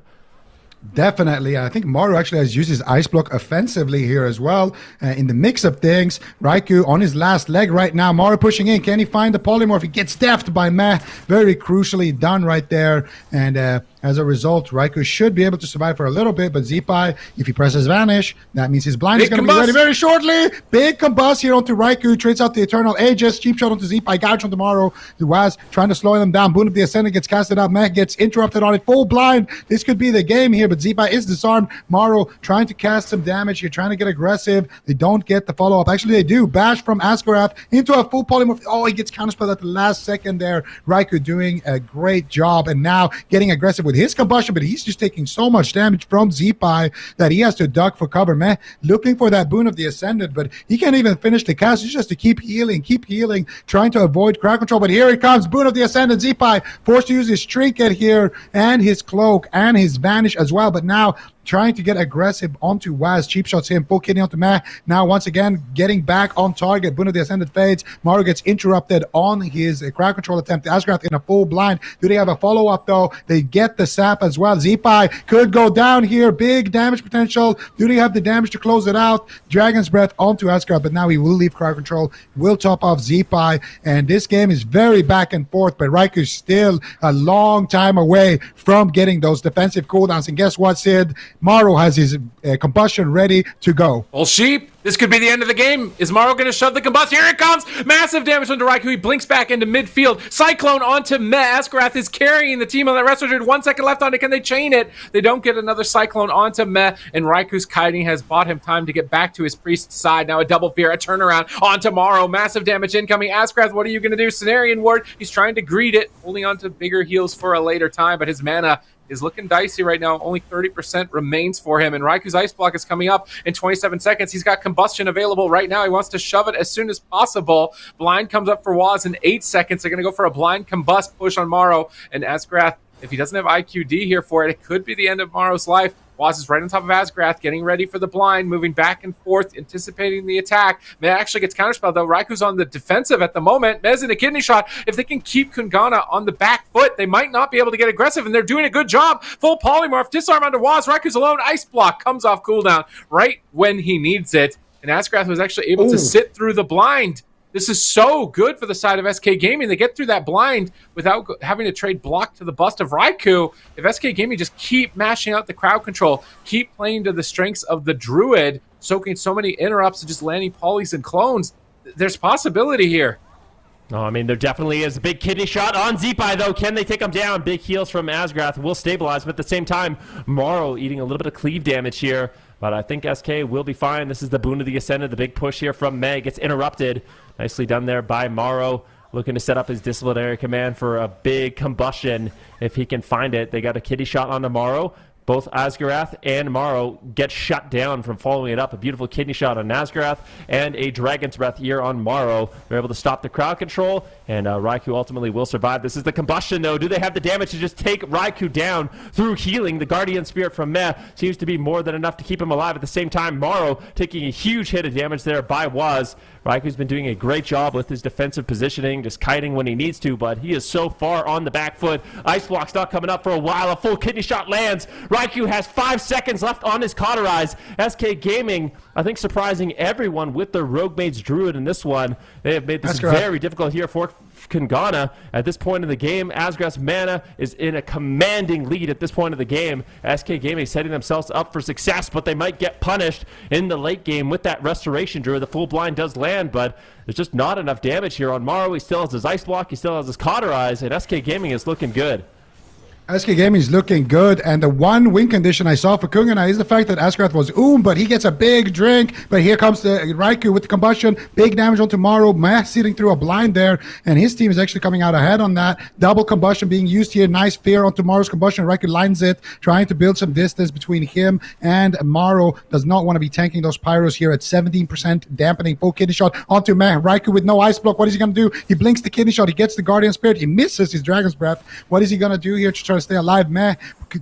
Definitely. I think Morrow actually has used his Ice Block offensively here as well. In the mix of things, Raikou on his last leg right now. Morrow pushing in. Can he find the polymorph? He gets deft by Meh. Very crucially done right there. And As a result, Raikou should be able to survive for a little bit, but Zeepai, if he presses Vanish, that means his blind is going to be ready very shortly. Big combust here onto Raikou, trades out the Eternal Aegis, cheap shot onto Zeepai, gouge on tomorrow. The Waz trying to slow them down. Boon of the Ascendant gets casted out. Mech gets interrupted on it. Full blind. This could be the game here, but Zeepai is disarmed. Maro trying to cast some damage here, trying to get aggressive. They don't get the follow-up. Actually, they do. Bash from Askarath into a full polymorph. Oh, he gets counterspelled at the last second there. Raikou doing a great job, and now getting aggressive with his combustion, but he's just taking so much damage from Zeepai that he has to duck for cover. Meh looking for that Boon of the Ascendant, but he can't even finish the cast. He's just to keep healing, trying to avoid crowd control. But here it comes, Boon of the Ascendant. Zeepai forced to use his trinket here and his cloak and his vanish as well, but now trying to get aggressive onto Waz. Cheap shots him, full kidney onto Meh. Now once again getting back on target. Boon of the Ascendant fades. Mario gets interrupted on his crowd control attempt. Asgrath in a full blind. Do they have a follow-up though? They get the sap as well. Zeepai could go down here. Big damage potential. Do they have the damage to close it out? Dragon's Breath onto Asgrath, but now he will leave crowd control. Will top off Zeepai. And this game is very back and forth, but Raikou's still a long time away from getting those defensive cooldowns. And guess what, Sid? Maro has his combustion ready to go. Well, Sheep, this could be the end of the game. Is Maro going to shove the combustion? Here it comes! Massive damage onto Raikou. He blinks back into midfield. Cyclone onto Meh. Askarath is carrying the team on that restoration. 1 second left on it. Can they chain it? They don't get another Cyclone onto Meh, and Raikou's kiting has bought him time to get back to his priest's side. Now a double fear, a turnaround onto Maro. Massive damage incoming. Askarath, what are you going to do? Cenarian Ward, he's trying to greet it, holding on to bigger heals for a later time, but his mana is looking dicey right now. Only 30% remains for him, and Raikou's Ice Block is coming up in 27 seconds. He's got combustion available right now. He wants to shove it as soon as possible. Blind comes up for Waz in 8 seconds. They're going to go for a blind combust push on Maro, and Asgrath, if he doesn't have IQD here for it, it could be the end of Maro's life. Waz is right on top of Asgrath, getting ready for the blind, moving back and forth, anticipating the attack. Meh actually gets counterspelled, though. Raikou's on the defensive at the moment. Meh's in a kidney shot. If they can keep Kungana on the back foot, they might not be able to get aggressive, and they're doing a good job. Full polymorph, disarm onto Waz. Raikou's alone. Ice Block comes off cooldown right when he needs it, and Asgrath was actually able to sit through the blind. This is so good for the side of SK Gaming. They get through that blind without having to trade block to the bust of Raikou. If SK Gaming just keep mashing out the crowd control, keep playing to the strengths of the Druid, soaking so many interrupts and just landing polys and clones, there's possibility here. No, I mean, there definitely is a big kidney shot on Zeepai, though. Can they take him down? Big heals from Asgrath will stabilize, but at the same time, Maro eating a little bit of cleave damage here. But I think SK will be fine. This is the Boon of the Ascendant. The big push here from Meh gets interrupted. Nicely done there by Maro. Looking to set up his disciplinary command for a big combustion if he can find it. They got a kidney shot on Maro. Both Asgarath and Maro get shut down from following it up. A beautiful kidney shot on Asgarath and a Dragon's Breath here on Maro. They're able to stop the crowd control, and Raikou ultimately will survive. This is the combustion, though. Do they have the damage to just take Raikou down through healing? The Guardian Spirit from Meh seems to be more than enough to keep him alive. At the same time, Maro taking a huge hit of damage there by Waz. Raikou's been doing a great job with his defensive positioning, just kiting when he needs to, but he is so far on the back foot. Ice Block's not coming up for a while. A full kidney shot lands. Raikou has 5 seconds left on his Cauterize. SK Gaming, I think, surprising everyone with their Rogue Mage's Druid in this one. They have made this very difficult here for Kungana. At this point in the game, Asgrath's mana is in a commanding lead at this point of the game. SK Gaming setting themselves up for success, but they might get punished in the late game with that Restoration Druid. The full blind does land, but there's just not enough damage here on Maro. He still has his Ice Block, he still has his Cauterize, and SK Gaming is looking good. SK Gaming is looking good, and the one win condition I saw for Kungana is the fact that Asgrath was but he gets a big drink, but here comes the Raikou with the combustion, big damage on tomorrow, Meh sitting through a blind there, and his team is actually coming out ahead on that. Double combustion being used here, nice fear on tomorrow's combustion. Raikou lines it, trying to build some distance between him and Maro. Does not want to be tanking those pyros here at 17%, dampening full kidney shot onto Meh. Raikou with no Ice Block, what is he going to do? He blinks the kidney shot, he gets the Guardian Spirit, he misses his Dragon's Breath. What is he going to do here to try to stay alive? Meh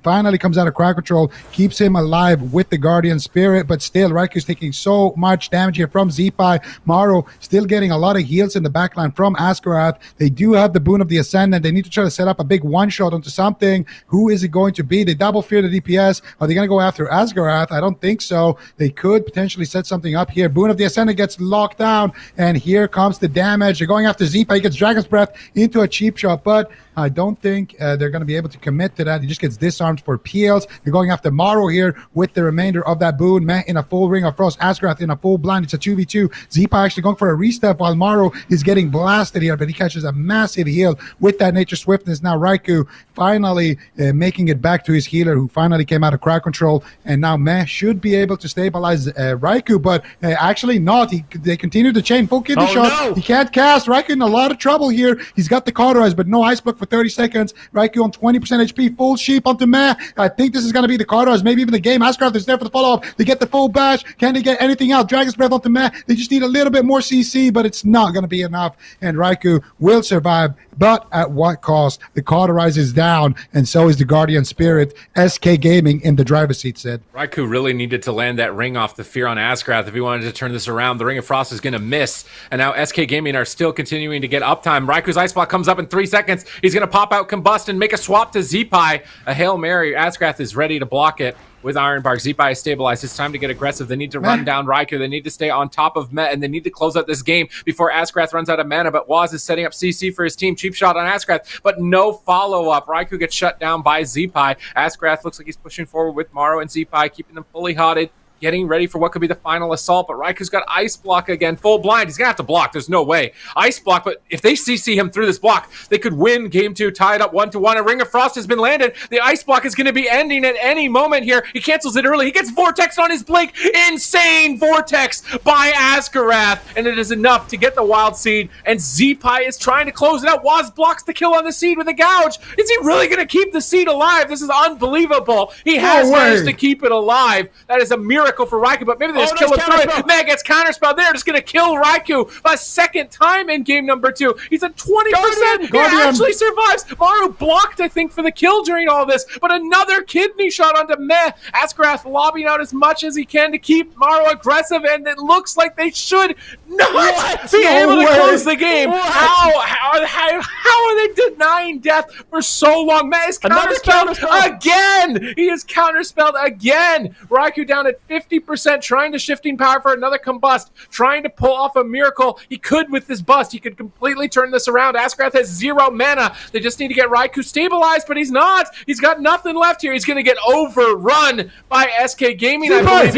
finally comes out of crowd control, keeps him alive with the Guardian Spirit, but still Raiku's taking so much damage here from Zeepai. Maro still getting a lot of heals in the backline from Askarath. They do have the Boon of the Ascendant. They need to try to set up a big one-shot onto something. Who is it going to be? They double fear the DPS. Are they going to go after Asgarath? I don't think so. They could potentially set something up here. Boon of the Ascendant gets locked down, and here comes the damage. They're going after Zeepai. He gets Dragon's Breath into a cheap shot, but I don't think they're going to be able to commit to that. He just gets disarmed for peels. They're going after Maro here with the remainder of that boon. Meh in a full Ring of Frost. Asgarath in a full blind. It's a 2v2. Zeepai actually going for a restep while Maro is getting blasted here, but he catches a massive heal with that Nature Swiftness. Now Raikou finally making it back to his healer, who finally came out of crowd control, and now Meh should be able to stabilize Raikou, but actually not. They continue to chain full kidney shot. No. He can't cast. Raikou in a lot of trouble here. He's got the Cauterize, but no Ice Block for 30 seconds. Raikou on 20% HP, full sheep onto Meh. I think this is going to be the Cauterize, maybe even the game. Ascraft is there for the follow-up. They get the full bash. Can they get anything out? Dragon's Breath onto Meh. They just need a little bit more CC, but it's not going to be enough, and Raikou will survive, but at what cost? The Cauterize is down, and so is the Guardian Spirit. SK Gaming in the driver's seat, said. Raikou really needed to land that ring off the fear on Askrath if he wanted to turn this around. The Ring of Frost is going to miss, and now SK Gaming are still continuing to get uptime. Raikou's Ice Block comes up in 3 seconds. He's going to pop out Combust and make a swap to Zeepai. A Hail Mary. Askrath is ready to block it with Iron Bark. Zeepai is stabilized. It's time to get aggressive. They need to run down Raikou. They need to stay on top of Met, and they need to close out this game before Askrath runs out of mana. But Waz is setting up CC for his team. Cheap shot on Askrath, but no follow-up. Raikou gets shut down by Zeepai. Askrath looks like he's pushing forward with Maro and Zeepai, keeping them fully hotted, getting ready for what could be the final assault, but Raikou's got Ice Block again, full blind. He's going to have to block. There's no way. Ice Block, but if they CC him through this block, they could win Game 2, tied up 1-1. A Ring of Frost has been landed. The Ice Block is going to be ending at any moment here. He cancels it early. He gets Vortex on his Blink. Insane Vortex by Asgarath, and it is enough to get the Wild Seed, and Zeepai is trying to close it out. Waz blocks the kill on the Seed with a Gouge. Is he really going to keep the Seed alive? This is unbelievable. He has managed to keep it alive. That is a miracle for Raikou, but maybe they just kill him through it. Meg gets counterspell. They're just going to kill Raikou a second time in game number 2. He's at 20%. He actually survives. Maru blocked, I think, for the kill during all this, but another kidney shot onto Meh. Askrath lobbing out as much as he can to keep Maru aggressive, and it looks like they should not be able to close the game. How are they denying death for so long? Meh is counterspelled again. He is counterspelled again. Raikou down at 50%, trying to shifting power for another Combust, trying to pull off a miracle. He could with this bust. He could completely turn this around. Askrath has 0 mana. They just need to get Raikou stabilized, but he's not. He's got nothing left here. He's going to get overrun by SK Gaming, I believe.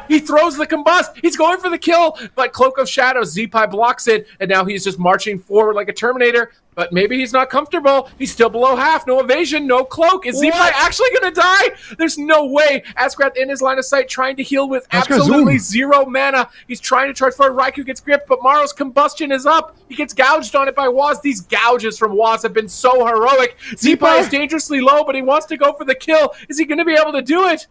He throws the Combust. He's going for the kill, but Cloak of Shadows, Zeepai blocks it, and now he's just marching forward like a Terminator. But maybe he's not comfortable. He's still below half. No evasion, no cloak. Is Zeepai actually going to die? There's no way. Askrath in his line of sight, trying to heal with absolutely 0 mana. He's trying to charge forward. Raikou gets gripped, but Maro's combustion is up. He gets gouged on it by Waz. These gouges from Waz have been so heroic. Zeepai is dangerously low, but he wants to go for the kill. Is he going to be able to do it?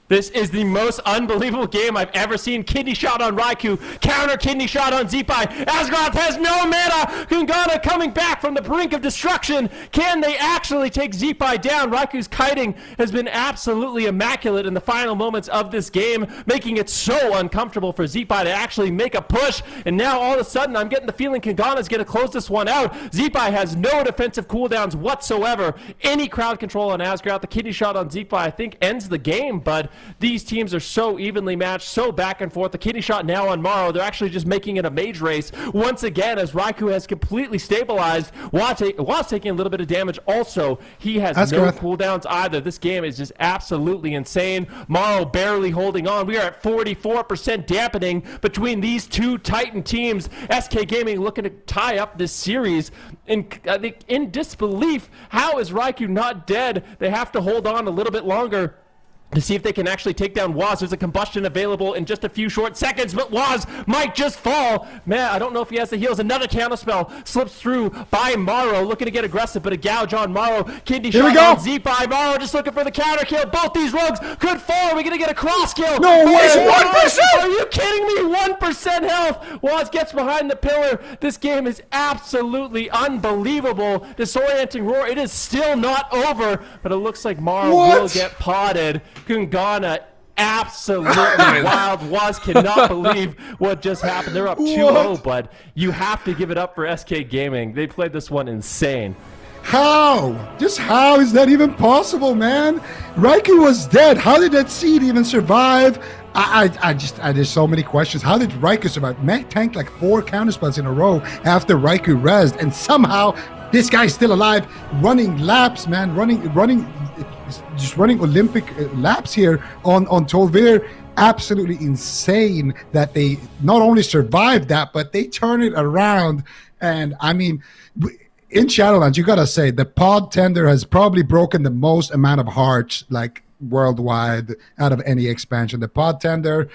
This is the most unbelievable game I've ever seen. Kidney shot on Raikou, counter kidney shot on Zeepai. Asgarath has no mana. KUNGARNA coming back from the brink of destruction. Can they actually take Zeepai down? Raikou's kiting has been absolutely immaculate in the final moments of this game, making it so uncomfortable for Zeepai to actually make a push. And now all of a sudden, I'm getting the feeling KUNGARNA's going to close this one out. Zeepai has no defensive cooldowns whatsoever. Any crowd control on Asgarath. The kidney shot on Zeepai, I think, ends the game, but these teams are so evenly matched, so back and forth. The kidney shot now on Maro. They're actually just making it a mage race once again as Raikou has completely stabilized. While taking a little bit of damage also. He has no cooldowns either. This game is just absolutely insane. Maro barely holding on. We are at 44% dampening between these two Titan teams. SK Gaming looking to tie up this series. I think in disbelief, how is Raikou not dead? They have to hold on a little bit longer. to see if they can actually take down Waz. There's a combustion available in just a few short seconds, but Waz might just fall. Man, I don't know if he has the heals. Another counterspell slips through by Morrow, looking to get aggressive, but a gouge on Morrow. Kidney shot on Zeepai. Morrow just looking for the counter kill. Both these rogues could fall. Are we going to get a cross kill? No way! It's 1%! Are you kidding me? 1% health. Waz gets behind the pillar. This game is absolutely unbelievable. Disorienting roar. It is still not over, but it looks like Morrow will get potted. KUNGARNA absolutely wild. Waz cannot believe what just happened. They're up 2-0, but you have to give it up for SK Gaming. They played this one insane. How? Just how is that even possible, man? Raikou was dead. How did that seed even survive? There's so many questions. How did Raikou survive? Mech tanked like 4 counterspells in a row after Raikou rezzed, and somehow this guy's still alive, running laps, man, running Olympic laps here on Tolvir. Absolutely insane that they not only survived that, but they turn it around. And I mean, in Shadowlands, you gotta say the pod tender has probably broken the most amount of hearts, like worldwide, out of any expansion. The pod tender,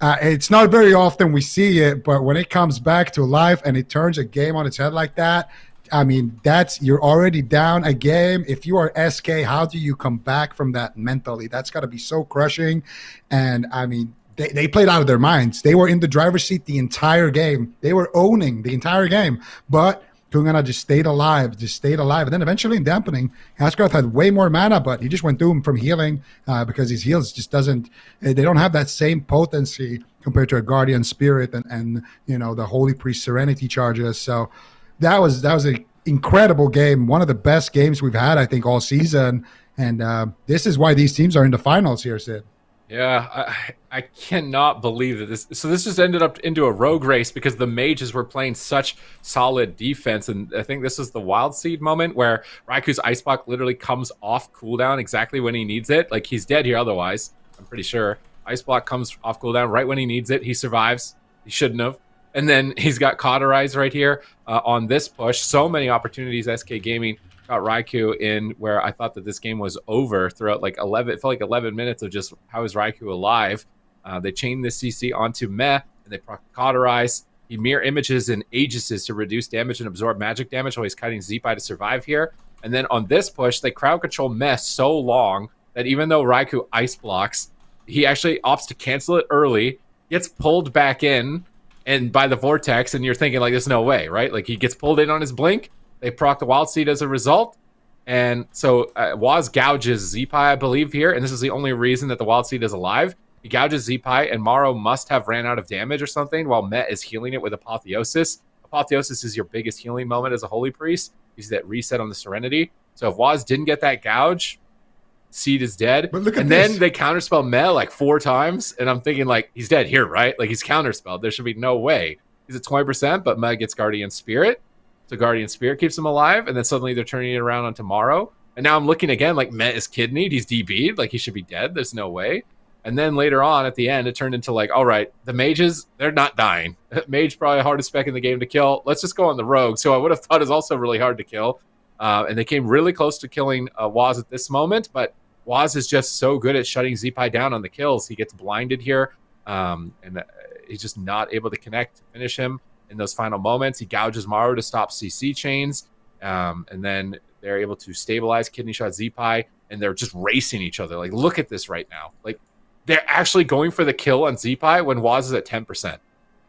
it's not very often we see it, but when it comes back to life and it turns a game on its head like that, I mean, you're already down a game. If you are SK, how do you come back from that mentally? That's got to be so crushing. And I mean, they played out of their minds. They were in the driver's seat the entire game. They were owning the entire game. But KUNGARNA just stayed alive. And then eventually in dampening, Askarth had way more mana, but he just went through him from healing because his heals just they don't have that same potency compared to a Guardian Spirit and you know, the Holy Priest Serenity charges. So that was an incredible game, one of the best games we've had, I think, all season. And this is why these teams are in the finals here, Sid. Yeah, I cannot believe that this. So this just ended up into a rogue race because the mages were playing such solid defense, and I think this is the wild seed moment where Raikou's Ice Block literally comes off cooldown exactly when he needs it. Like, he's dead here otherwise, I'm pretty sure. Ice Block comes off cooldown right when he needs it. He survives. He shouldn't have. And then he's got Cauterized right here on this push. So many opportunities SK Gaming got Raikou in where I thought that this game was over throughout like 11. It felt like 11 minutes of just how is Raikou alive. They chained this CC onto Meh, and they Cauterize. He mirror images and Aegises to reduce damage and absorb magic damage while he's kiting Zeepai to survive here. And then on this push, they crowd control Meh so long that even though Raikou ice blocks, he actually opts to cancel it early, gets pulled back in, and by the vortex, and you're thinking like, there's no way, right? Like, he gets pulled in on his blink. They proc the Wild Seed as a result. And so Waz gouges Zeepai, I believe, here. And this is the only reason that the Wild Seed is alive. He gouges Zeepai, and Morrow must have ran out of damage or something while Met is healing it with Apotheosis. Apotheosis is your biggest healing moment as a Holy Priest. He's that reset on the Serenity. So if Waz didn't get that gouge, Seed is dead. But look at then this. they counterspell Meh like 4 times, and I'm thinking like, he's dead here, right? Like, he's counterspelled. There should be no way. He's at 20%, but Meh gets Guardian Spirit. So Guardian Spirit keeps him alive, and then suddenly they're turning it around on tomorrow. And now I'm looking again like Meh is kidneyed. He's DB'd. Like, he should be dead. There's no way. And then later on at the end, it turned into like, all right, the mages, they're not dying. Mage probably the hardest spec in the game to kill. Let's just go on the rogue. So I would have thought is also really hard to kill. And they came really close to killing Waz at this moment, but Waz is just so good at shutting Zeepai down on the kills. He gets blinded here, and he's just not able to connect to finish him in those final moments. He gouges Morrow to stop CC chains, and then they're able to stabilize Kidney Shot Zeepai, and they're just racing each other. Like, look at this right now. Like, they're actually going for the kill on Zeepai when Waz is at 10%.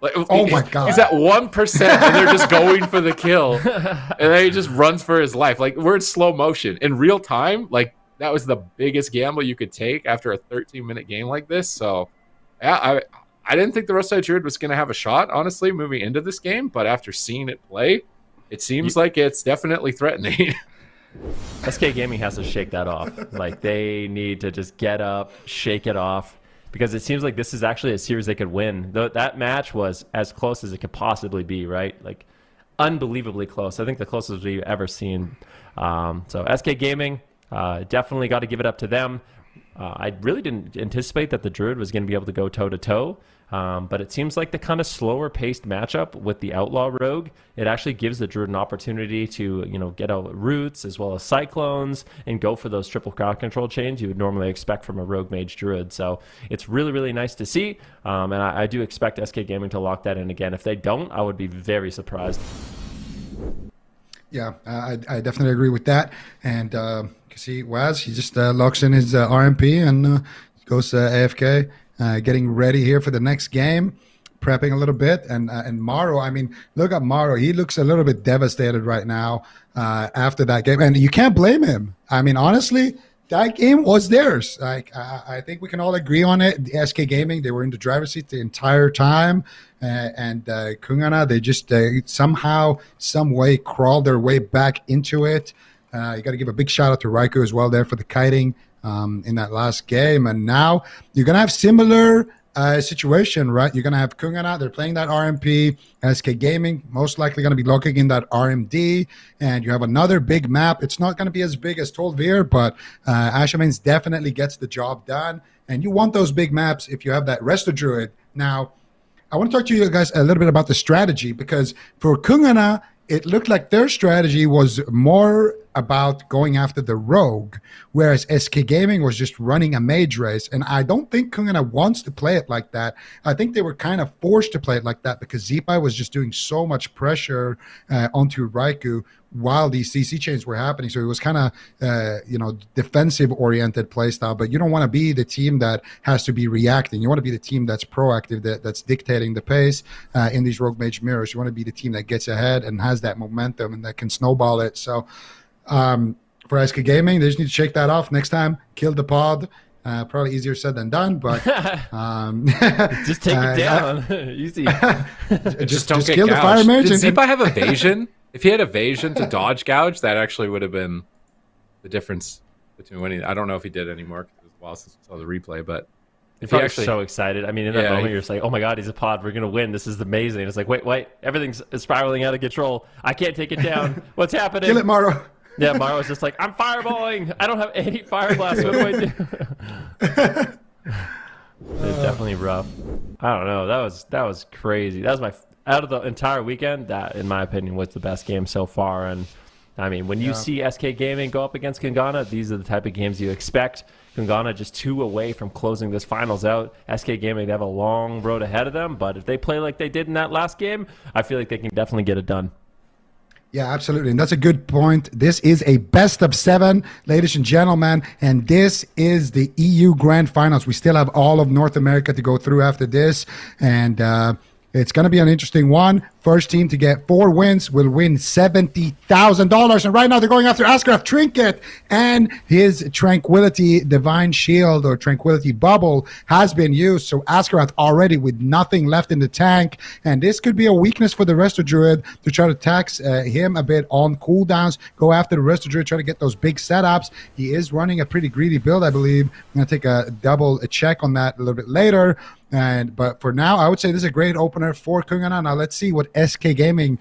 Like, oh my God. He's at 1%, and they're just going for the kill. And then he just runs for his life. Like, we're in slow motion. In real time, like, that was the biggest gamble you could take after a 13-minute game like this. So, yeah, I didn't think the Roadside Druid was going to have a shot, honestly, moving into this game. But after seeing it play, it seems like it's definitely threatening. SK Gaming has to shake that off. Like, they need to just get up, shake it off, because it seems like this is actually a series they could win. That match was as close as it could possibly be, right? Like, unbelievably close. I think the closest we've ever seen. So SK Gaming, definitely got to give it up to them. I really didn't anticipate that the Druid was going to be able to go toe-to-toe, but it seems like the kind of slower-paced matchup with the Outlaw Rogue, it actually gives the Druid an opportunity to, get out roots as well as Cyclones and go for those triple crowd control chains you would normally expect from a Rogue Mage Druid. So it's really, really nice to see, and I do expect SK Gaming to lock that in again. If they don't, I would be very surprised. Yeah, I definitely agree with that. And see, Waz, he just locks in his RMP and goes AFK, getting ready here for the next game, prepping a little bit. And Maro, I mean, look at Maro. He looks a little bit devastated right now after that game. And you can't blame him. I mean, honestly, that game was theirs. Like I think we can all agree on it. The SK Gaming, they were in the driver's seat the entire time. And KUNGARNA, they just somehow, some way crawled their way back into it. You got to give a big shout out to Raikou as well there for the kiting in that last game. And now you're going to have similar situation, right? You're going to have KUNGARNA, they're playing that RMP. SK Gaming, most likely going to be locking in that RMD. And you have another big map. It's not going to be as big as Tolvir, but Ashamains definitely gets the job done. And you want those big maps if you have that Resto Druid. Now, I want to talk to you guys a little bit about the strategy, because for KUNGARNA, it looked like their strategy was more about going after the rogue, whereas SK Gaming was just running a mage race. And I don't think KUNGARNA wants to play it like that. I think they were kind of forced to play it like that because Zipai was just doing so much pressure onto Raikou while these CC chains were happening. So it was kind of, defensive-oriented play style. But you don't want to be the team that has to be reacting. You want to be the team that's proactive, that's dictating the pace in these Rogue Mage mirrors. You want to be the team that gets ahead and has that momentum and that can snowball it. So for SK Gaming, they just need to shake that off next time. Kill the pod. Probably easier said than done, but just take it down. Easy. just don't get kill the fire mage. Did Zipai have evasion? If he had evasion to dodge gouge, that actually would have been the difference between winning. I don't know if he did anymore because it was a while since we saw the replay, but if he actually so excited. I mean, in that moment, you're just like, "Oh my god, he's a pod. We're gonna win. This is amazing." It's like, wait, everything's spiraling out of control. I can't take it down. What's happening? Kill it, Maro. Yeah, Maro's just like, I'm fireballing. I don't have any fire blast. What do I do? It's definitely rough. I don't know. That was crazy. That was out of the entire weekend. That, in my opinion, was the best game so far. And I mean, when you see SK Gaming go up against KUNGARNA, these are the type of games you expect. KUNGARNA just 2 away from closing this finals out. SK Gaming, they have a long road ahead of them, but if they play like they did in that last game, I feel like they can definitely get it done. Yeah, absolutely. And that's a good point. This is a best of 7, ladies and gentlemen. And this is the EU Grand Finals. We still have all of North America to go through after this. And it's going to be an interesting one. First team to get 4 wins will win $70,000. And right now they're going after Ascraft Trinket, and his Tranquility Divine Shield or Tranquility Bubble has been used. So Ascraft already with nothing left in the tank. And this could be a weakness for the Resto Druid to try to tax him a bit on cooldowns, go after the Resto Druid, try to get those big setups. He is running a pretty greedy build, I believe. I'm going to take a double check on that a little bit later. But for now, I would say this is a great opener for KUNGARNA. Now let's see what SK Gaming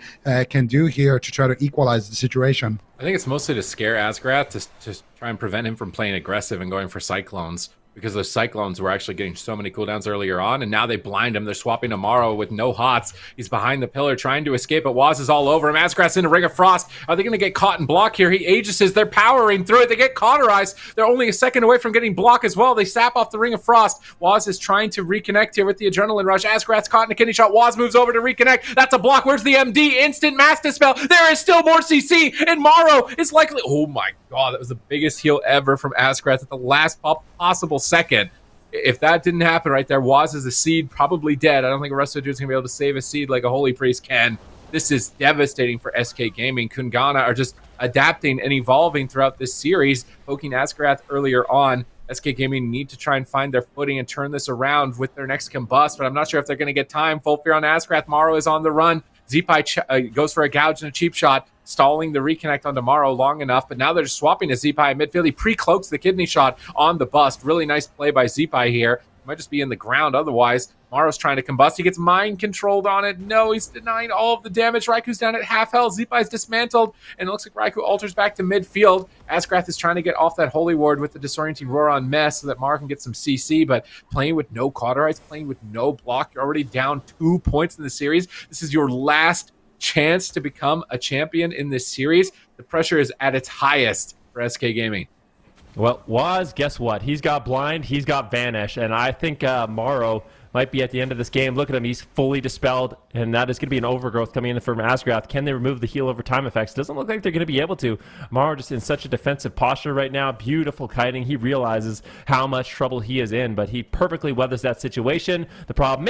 can do here to try to equalize the situation. I think it's mostly to scare Asgrath to try and prevent him from playing aggressive and going for Cyclones, because those Cyclones were actually getting so many cooldowns earlier on, and now they blind him. They're swapping Amaro with no hots. He's behind the pillar trying to escape, but Waz is all over him. Asgrath's in a Ring of Frost. Are they going to get caught and block here? He Aegises. They're powering through it. They get cauterized. They're only a second away from getting block as well. They sap off the Ring of Frost. Waz is trying to reconnect here with the Adrenaline Rush. Asgrath's caught in a kidney shot. Waz moves over to reconnect. That's a block. Where's the MD? Instant Mass Dispel. There is still more CC, and Maro is likely... Oh my god, that was the biggest heal ever from Asgrath at the last possible second. If that didn't happen right there, Waz is a seed, probably dead. I don't think Resto Druid's going to be able to save a seed like a Holy Priest can. This is devastating for SK Gaming. KUNGARNA are just adapting and evolving throughout this series, poking Asgrath earlier on. SK Gaming need to try and find their footing and turn this around with their next combust, but I'm not sure if they're going to get time. Full fear on Asgrath. Maro is on the run. Zipai goes for a gouge and a cheap shot, stalling the reconnect on Maro long enough, but now they're just swapping to Zipai in midfield. He pre-cloaks the kidney shot on the bust. Really nice play by Zipai here. might just be in the ground. Otherwise, Maro's trying to combust. He gets mind controlled on it. No, he's denying all of the damage. Raiku's down at half health. Zipa is dismantled, and it looks like Raikou alters back to midfield. Asgrath is trying to get off that Holy Ward with the Disorienting Roar on Mess so that Maro can get some CC, but playing with no Cauterize, playing with no block, you're already down 2 points in the series. This is your last chance to become a champion in this series. The pressure is at its highest for SK Gaming. Well, Waz, guess what? He's got Blind, he's got Vanish, and I think Maro might be at the end of this game. Look at him, he's fully dispelled, and that is going to be an overgrowth coming in from Asgrath. Can they remove the heal over time effects? Doesn't look like they're going to be able to. Maro just in such a defensive posture right now. Beautiful kiting. He realizes how much trouble he is in, but he perfectly weathers that situation. The problem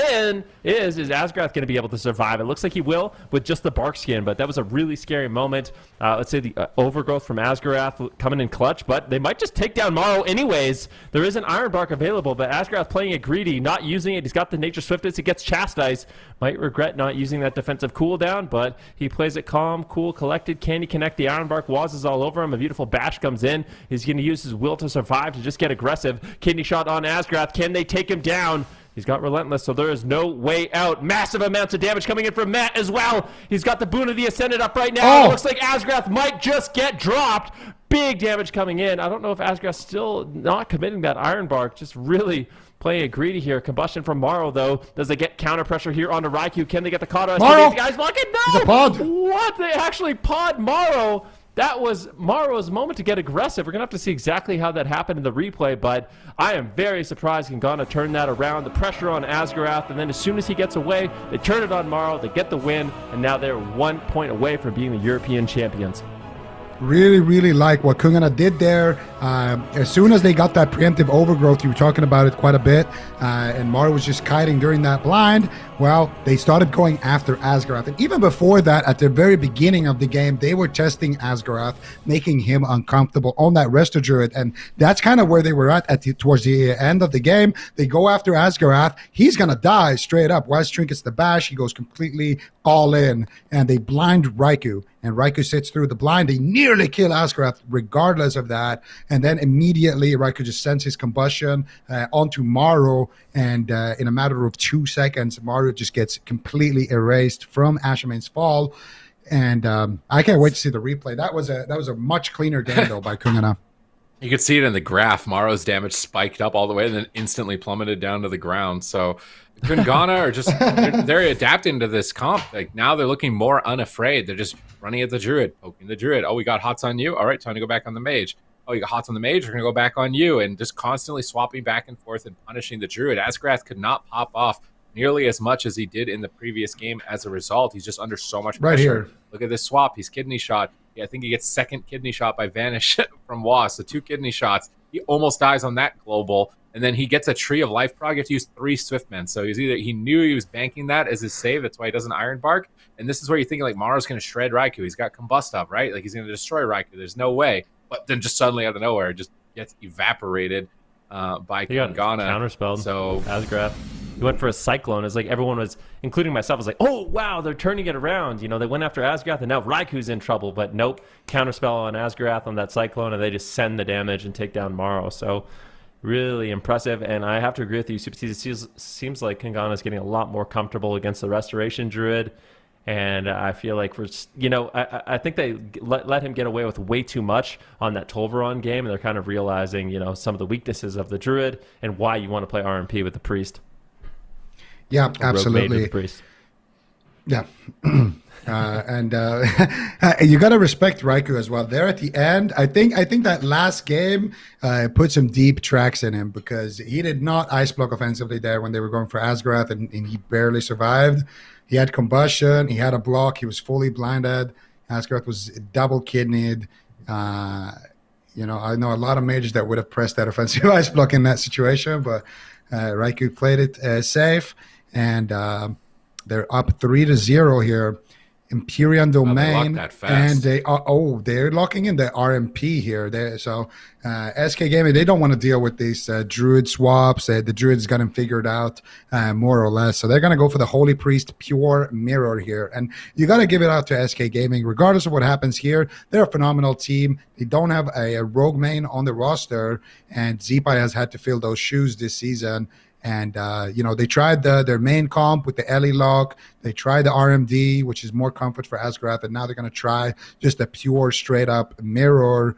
is Asgrath going to be able to survive? It looks like he will with just the bark skin, but that was a really scary moment. Let's say the overgrowth from Asgrath coming in clutch, but they might just take down Maro anyways. There is an Iron Bark available, but Asgrath playing it greedy, not using it. He's got the Nature Swiftness. He gets chastised. Might regret not using that defensive cooldown, but he plays it calm, cool, collected. Can he connect the Iron Bark? Waz is all over him. A beautiful bash comes in. He's going to use his will to survive to just get aggressive. Kidney shot on Asgrath. Can they take him down? He's got Relentless, so there is no way out. Massive amounts of damage coming in from Matt as well. He's got the Boon of the Ascended up right now. It looks like Asgrath might just get dropped. Big damage coming in. I don't know if Asgrath's still not committing that Iron Bark. Just really playing it greedy here. Combustion from Maro, though. Does they get counter pressure here onto Raikou? Can they get the Cauterize? Maro! Guys, look at no! He's a pod. What? They actually pod Maro. That was Maro's moment to get aggressive. We're going to have to see exactly how that happened in the replay, but I am very surprised KUNGARNA turned that around. The pressure on Asgrath, and then as soon as he gets away, they turn it on Maro, they get the win, and now they're 1 point away from being the European champions. Really like what KUNGARNA did there. As soon as they got that preemptive overgrowth, you were talking about it quite a bit, and Maro was just kiting during that blind. Well, they started going after Asgrath. And even before that, at the very beginning of the game, they were testing Asgrath, making him uncomfortable on that Resto Druid. And that's kind of where they were towards the end of the game. They go after Asgrath. He's going to die straight up. Waz trinkets the bash. He goes completely all in, and they blind Raikou. And Raikou sits through the blind. They nearly kill Asgrath regardless of that. And then immediately Raikou just sends his combustion onto Maro. And in a matter of 2 seconds, Maro just gets completely erased from Ashamane's fall. And I can't wait to see the replay. That was a much cleaner game, though, by KUNGARNA. You could see it in the graph. Maro's damage spiked up all the way and then instantly plummeted down to the ground. So KUNGARNA are just they're adapting to this comp. Like now they're looking more unafraid. They're just running at the Druid, poking the Druid. Oh, we got hots on you. All right, time to go back on the Mage. Oh, you got hots on the Mage. We're gonna go back on you, and just constantly swapping back and forth and punishing the Druid. Asgrath could not pop off nearly as much as he did in the previous game. As a result, he's just under so much pressure. Right here. Look at this swap. He's kidney shot. Yeah, I think he gets second kidney shot by Vanish from Waz. So 2 kidney shots. He almost dies on that global. And then he gets a Tree of Life prog. You have to use 3 Swiftmen. So he knew he was banking that as his save. That's why he does an Iron Bark. And this is where you're thinking like Maro's going to shred Raikou. He's got Combust up, right? Like he's going to destroy Raikou. There's no way. But then just suddenly out of nowhere, it just gets evaporated by KUNGARNA. Counterspelled. So Asgrath. He went for a Cyclone. It's like everyone was, including myself, was like, oh, wow, they're turning it around. You know, they went after Asgrath, and now Raikou's in trouble. But nope, Counterspell on Asgrath on that Cyclone, and they just send the damage and take down Maro. So really impressive. And I have to agree with you, Super T. It seems like KUNGARNA is getting a lot more comfortable against the Restoration Druid. And I feel like I think they let him get away with way too much on that Tolvaron game. And they're kind of realizing, some of the weaknesses of the Druid and why you want to play RMP with the Priest. Yeah, absolutely. Yeah. And you got to respect Raikou as well. There at the end, I think that last game put some deep tracks in him because he did not ice block offensively there when they were going for Asgrath, and he barely survived. He had combustion. He had a block. He was fully blinded. Asgrath was double kidneyed. I know a lot of mages that would have pressed that offensive ice block in that situation, but Raikou played it safe. And they're up 3-0 here. Empyrean Domain, and they're locking in the RMP here. So SK Gaming, they don't want to deal with these Druid swaps. The Druid's got him figured out more or less. So they're going to go for the Holy Priest Pure Mirror here. And you got to give it out to SK Gaming. Regardless of what happens here, they're a phenomenal team. They don't have a rogue main on the roster, and Zipa has had to fill those shoes this season. And, they tried their main comp with the Ellie lock. They tried the RMD, which is more comfort for Asgrath. And now they're going to try just a pure, straight-up mirror,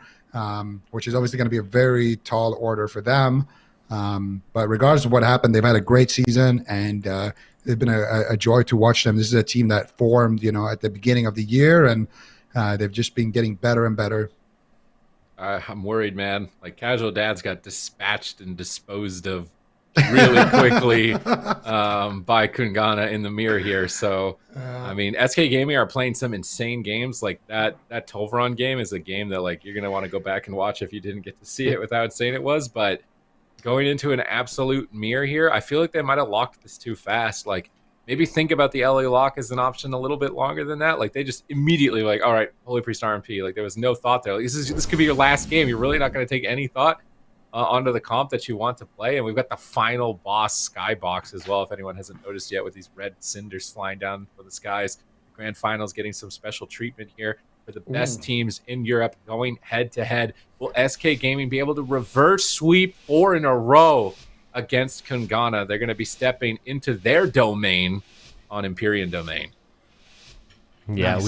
which is obviously going to be a very tall order for them. But regardless of what happened, they've had a great season, and it's been a joy to watch them. This is a team that formed, at the beginning of the year, and they've just been getting better and better. I'm worried, man. Like, Casual Dads got dispatched and disposed of really quickly by KUNGARNA in the mirror here. So, I mean, SK Gaming are playing some insane games. Like that Tolvaron game is a game that, like, you're going to want to go back and watch if you didn't get to see it without saying it was. But going into an absolute mirror here, I feel like they might have locked this too fast. Like, maybe think about the LA lock as an option a little bit longer than that. Like, they just immediately like, all right, Holy Priest RMP. Like, there was no thought there. Like, this could be your last game. You're really not going to take any thought onto the comp that you want to play. And we've got the final boss skybox as well, if anyone hasn't noticed yet, with these red cinders flying down for the skies. The grand finals getting some special treatment here for the best teams in Europe going head to head. Will SK Gaming be able to reverse sweep 4 in a row against KUNGARNA? They're going to be stepping into their domain on Empyrean domain. Yeah, Nice.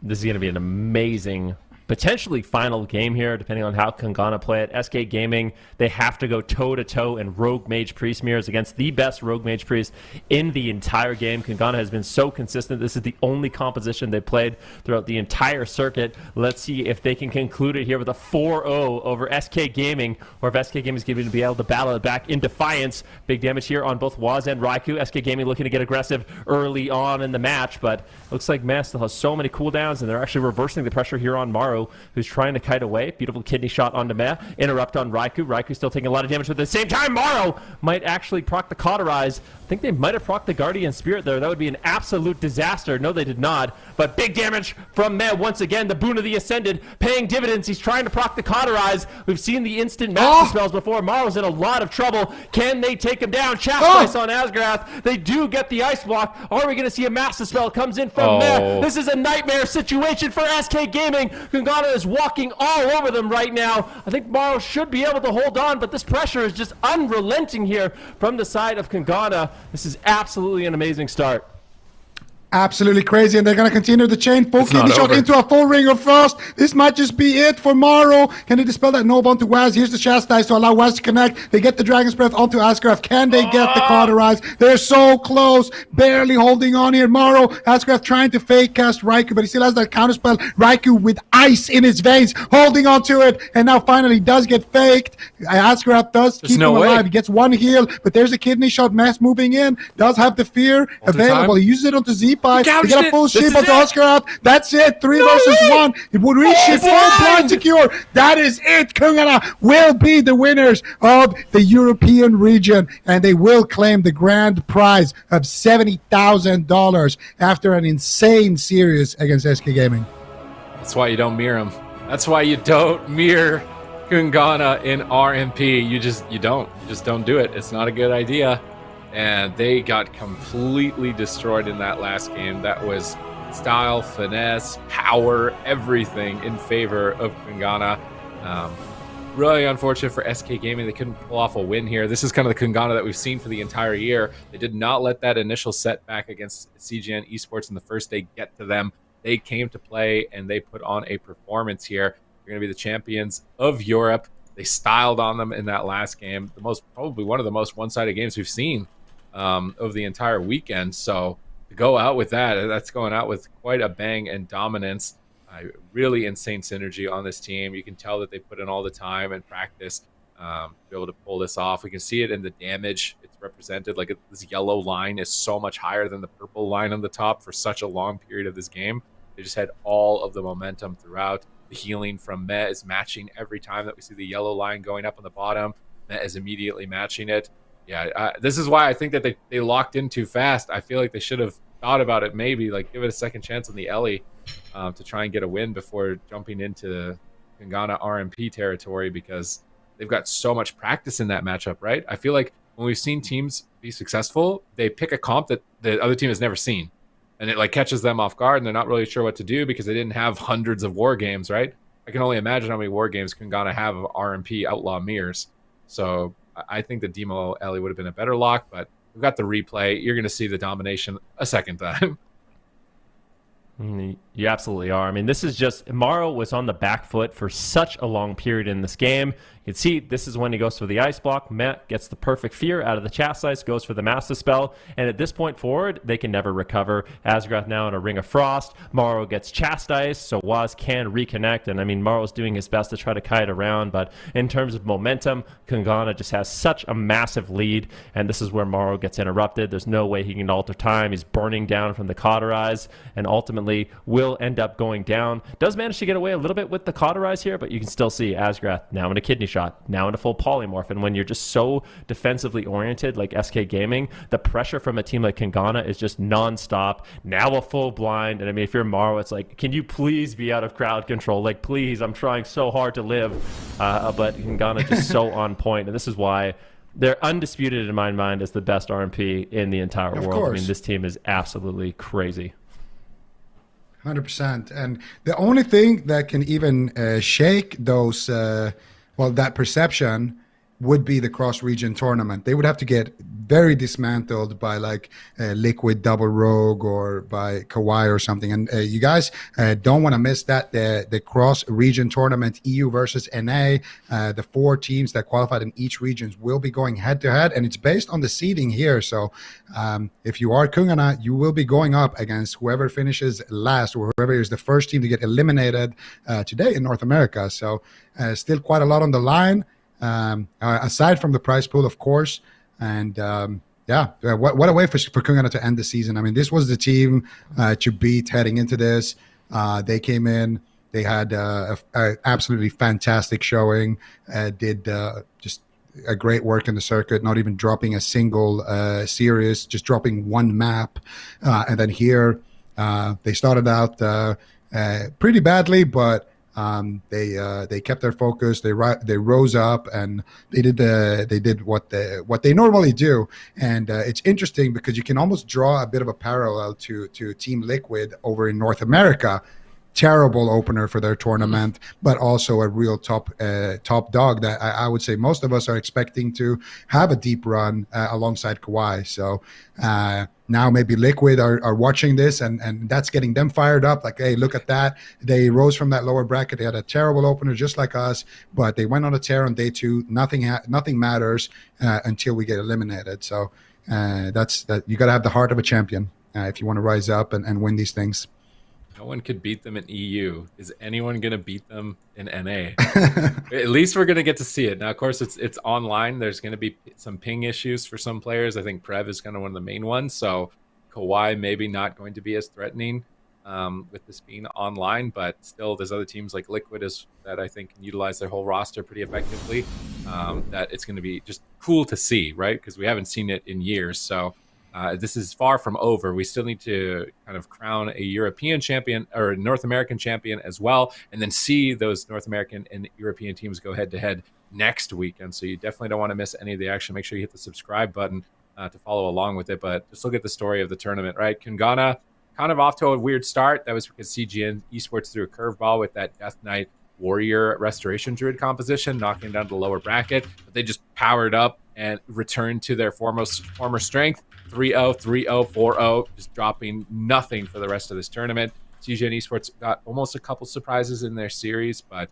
this is going to be an amazing, potentially final game here, depending on how KUNGARNA play it. SK Gaming, they have to go toe-to-toe in Rogue Mage Priest mirrors against the best Rogue Mage Priest in the entire game. KUNGARNA has been so consistent. This is the only composition they played throughout the entire circuit. Let's see if they can conclude it here with a 4-0 over SK Gaming, or if SK Gaming is going to be able to battle it back in defiance. Big damage here on both Waz and Raikou. SK Gaming looking to get aggressive early on in the match, but looks like Meh still has so many cooldowns, and they're actually reversing the pressure here on Maru, who's trying to kite away. Beautiful kidney shot onto Meh. Interrupt on Raikou. Raikou still taking a lot of damage, but at the same time, Maru might actually proc the Cauterize. I think they might have proc the Guardian Spirit there. That would be an absolute disaster. No, they did not. But big damage from Meh once again. The Boon of the Ascended paying dividends. He's trying to proc the Cauterize. We've seen the instant master spells before. Maru's in a lot of trouble. Can they take him down? Chastise on Asgrath. They do get the Ice Block. Are we going to see a master spell comes in from Meh? This is a nightmare situation for SK Gaming. KUNGARNA is walking all over them right now. I think Maru should be able to hold on, but this pressure is just unrelenting here from the side of KUNGARNA. This is absolutely an amazing start. Absolutely crazy, and they're going to continue the chain. Full kidney shot into a full ring of frost. This might just be it for Maru. Can they dispel that Nova onto Waz? Here's the Chastise to allow Waz to connect. They get the Dragon's Breath onto Asgrath. Can they get the Cauterize? They're so close, barely holding on here. Maru, Asgrath trying to fake cast Raikou, but he still has that counterspell. Raikou with ice in his veins, holding on to it, and now finally does get faked. Asgrath does keep him alive. He gets one heal, but there's a kidney shot. Mess moving in, does have the fear available. He uses it onto Z. They get a full shape onto Asgrath. That's it. 3 versus 1. It would reach it. Full blind secure. That is it. KUNGARNA will be the winners of the European region, and they will claim the grand prize of $70,000 after an insane series against SK Gaming. That's why you don't mirror them. That's why you don't mirror KUNGARNA in RMP. You just don't do it. It's not a good idea. And they got completely destroyed in that last game. That was style, finesse, power, everything in favor of KUNGARNA. Really unfortunate for SK Gaming. They couldn't pull off a win here. This is kind of the KUNGARNA that we've seen for the entire year. They did not let that initial setback against CGN Esports in the first day get to them. They came to play, and they put on a performance here. They're going to be the champions of Europe. They styled on them in that last game. Probably one of the most one-sided games we've seen of the entire weekend. So to go out with that's going out with quite a bang and dominance. Really insane synergy on this team. You can tell that they put in all the time and practice to be able to pull this off. We can see it in the damage. It's represented like this yellow line is so much higher than the purple line on the top for such a long period of this game. They just had all of the momentum throughout. The healing from Meh is matching every time that we see the yellow line going up on the bottom. Meh is immediately matching it. Yeah, this is why I think that they locked in too fast. I feel like they should have thought about it, maybe like give it a second chance on the Ellie to try and get a win before jumping into KUNGARNA RMP territory, because they've got so much practice in that matchup, right? I feel like when we've seen teams be successful, they pick a comp that the other team has never seen, and it like catches them off guard, and they're not really sure what to do because they didn't have hundreds of war games, right? I can only imagine how many war games KUNGARNA have of RMP Outlaw Mirrors. So I think the Demo Ellie would have been a better lock, but we've got the replay. You're going to see the domination a second time. You absolutely are. I mean, this is just, Morrow was on the back foot for such a long period in this game. You can see this is when he goes for the ice block. Met gets the perfect fear out of the chastise, goes for the master spell, and at this point forward, they can never recover. Asgrath now in a Ring of Frost. Morrow gets chastised, so Waz can reconnect, and I mean, Morrow's doing his best to try to kite around, but in terms of momentum, KUNGARNA just has such a massive lead, and this is where Morrow gets interrupted. There's no way he can alter time. He's burning down from the cauterize, and ultimately will end up going down. Does manage to get away a little bit with the cauterize here, but you can still see Asgrath now in a kidney shot, now in a full polymorph, and when you're just so defensively oriented like SK Gaming, the pressure from a team like KUNGARNA is just non-stop. Now a full blind, and I mean, if you're Morrow, it's like, can you please be out of crowd control? Like, please, I'm trying so hard to live, but KUNGARNA just so on point, and this is why they're undisputed in my mind as the best RMP in the entire world. Course. I mean, this team is absolutely crazy. 100%. And the only thing that can even shake those, that perception would be the cross-region tournament. They would have to get very dismantled by like Liquid Double Rogue or by KAWHI or something. And you guys don't want to miss that. The cross-region tournament, EU versus NA, the 4 teams that qualified in each region will be going head-to-head, and it's based on the seeding here. So if you are KUNGARNA, you will be going up against whoever finishes last or whoever is the first team to get eliminated today in North America. So still quite a lot on the line. Aside from the prize pool, of course, and what a way for KUNGARNA to end the season. I mean, this was the team to beat heading into this. They came in, they had a absolutely fantastic showing, did just a great work in the circuit, not even dropping a single series, just dropping one map, and then here they started out pretty badly, but they kept their focus. They rose up and they did what they normally do. And it's interesting because you can almost draw a bit of a parallel to Team Liquid over in North America. Terrible opener for their tournament, but also a real top dog that I would say most of us are expecting to have a deep run alongside KAWHI. So now maybe Liquid are watching this and that's getting them fired up. Like, hey, look at that. They rose from that lower bracket. They had a terrible opener just like us, but they went on a tear on day 2. Nothing matters until we get eliminated. So that's that. You got to have the heart of a champion if you want to rise up and win these things. No one could beat them in EU. Is anyone going to beat them in NA? At least we're going to get to see it. Now, of course, it's online. There's going to be some ping issues for some players. I think Prev is kind of one of the main ones. So KAWHI maybe not going to be as threatening with this being online. But still, there's other teams like Liquid that I think can utilize their whole roster pretty effectively. That it's going to be just cool to see, right? Because we haven't seen it in years. So this is far from over. We still need to kind of crown a European champion or a North American champion as well, and then see those North American and European teams go head-to-head next weekend. So you definitely don't want to miss any of the action. Make sure you hit the subscribe button to follow along with it. But just look at the story of the tournament, right? KUNGARNA kind of off to a weird start. That was because CGN Esports threw a curveball with that Death Knight Warrior Restoration Druid composition, knocking down to the lower bracket. But they just powered up and returned to their former strength. 3-0, 3-0, 4-0, just dropping nothing for the rest of this tournament. CGN Esports got almost a couple surprises in their series, but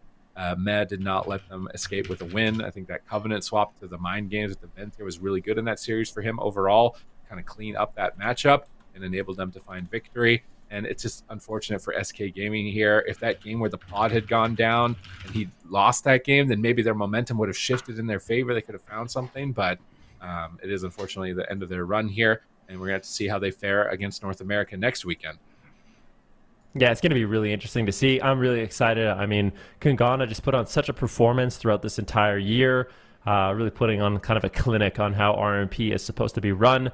Med did not let them escape with a win. I think that Covenant swap to the Mind Games with the Venter was really good in that series for him overall, kind of clean up that matchup and enabled them to find victory. And it's just unfortunate for SK Gaming here. If that game where the pod had gone down and he lost that game, then maybe their momentum would have shifted in their favor. They could have found something, but it is unfortunately the end of their run here, and we're going to have to see how they fare against North America next weekend. Yeah, it's going to be really interesting to see. I'm really excited. I mean, KUNGARNA just put on such a performance throughout this entire year, really putting on kind of a clinic on how RMP is supposed to be run.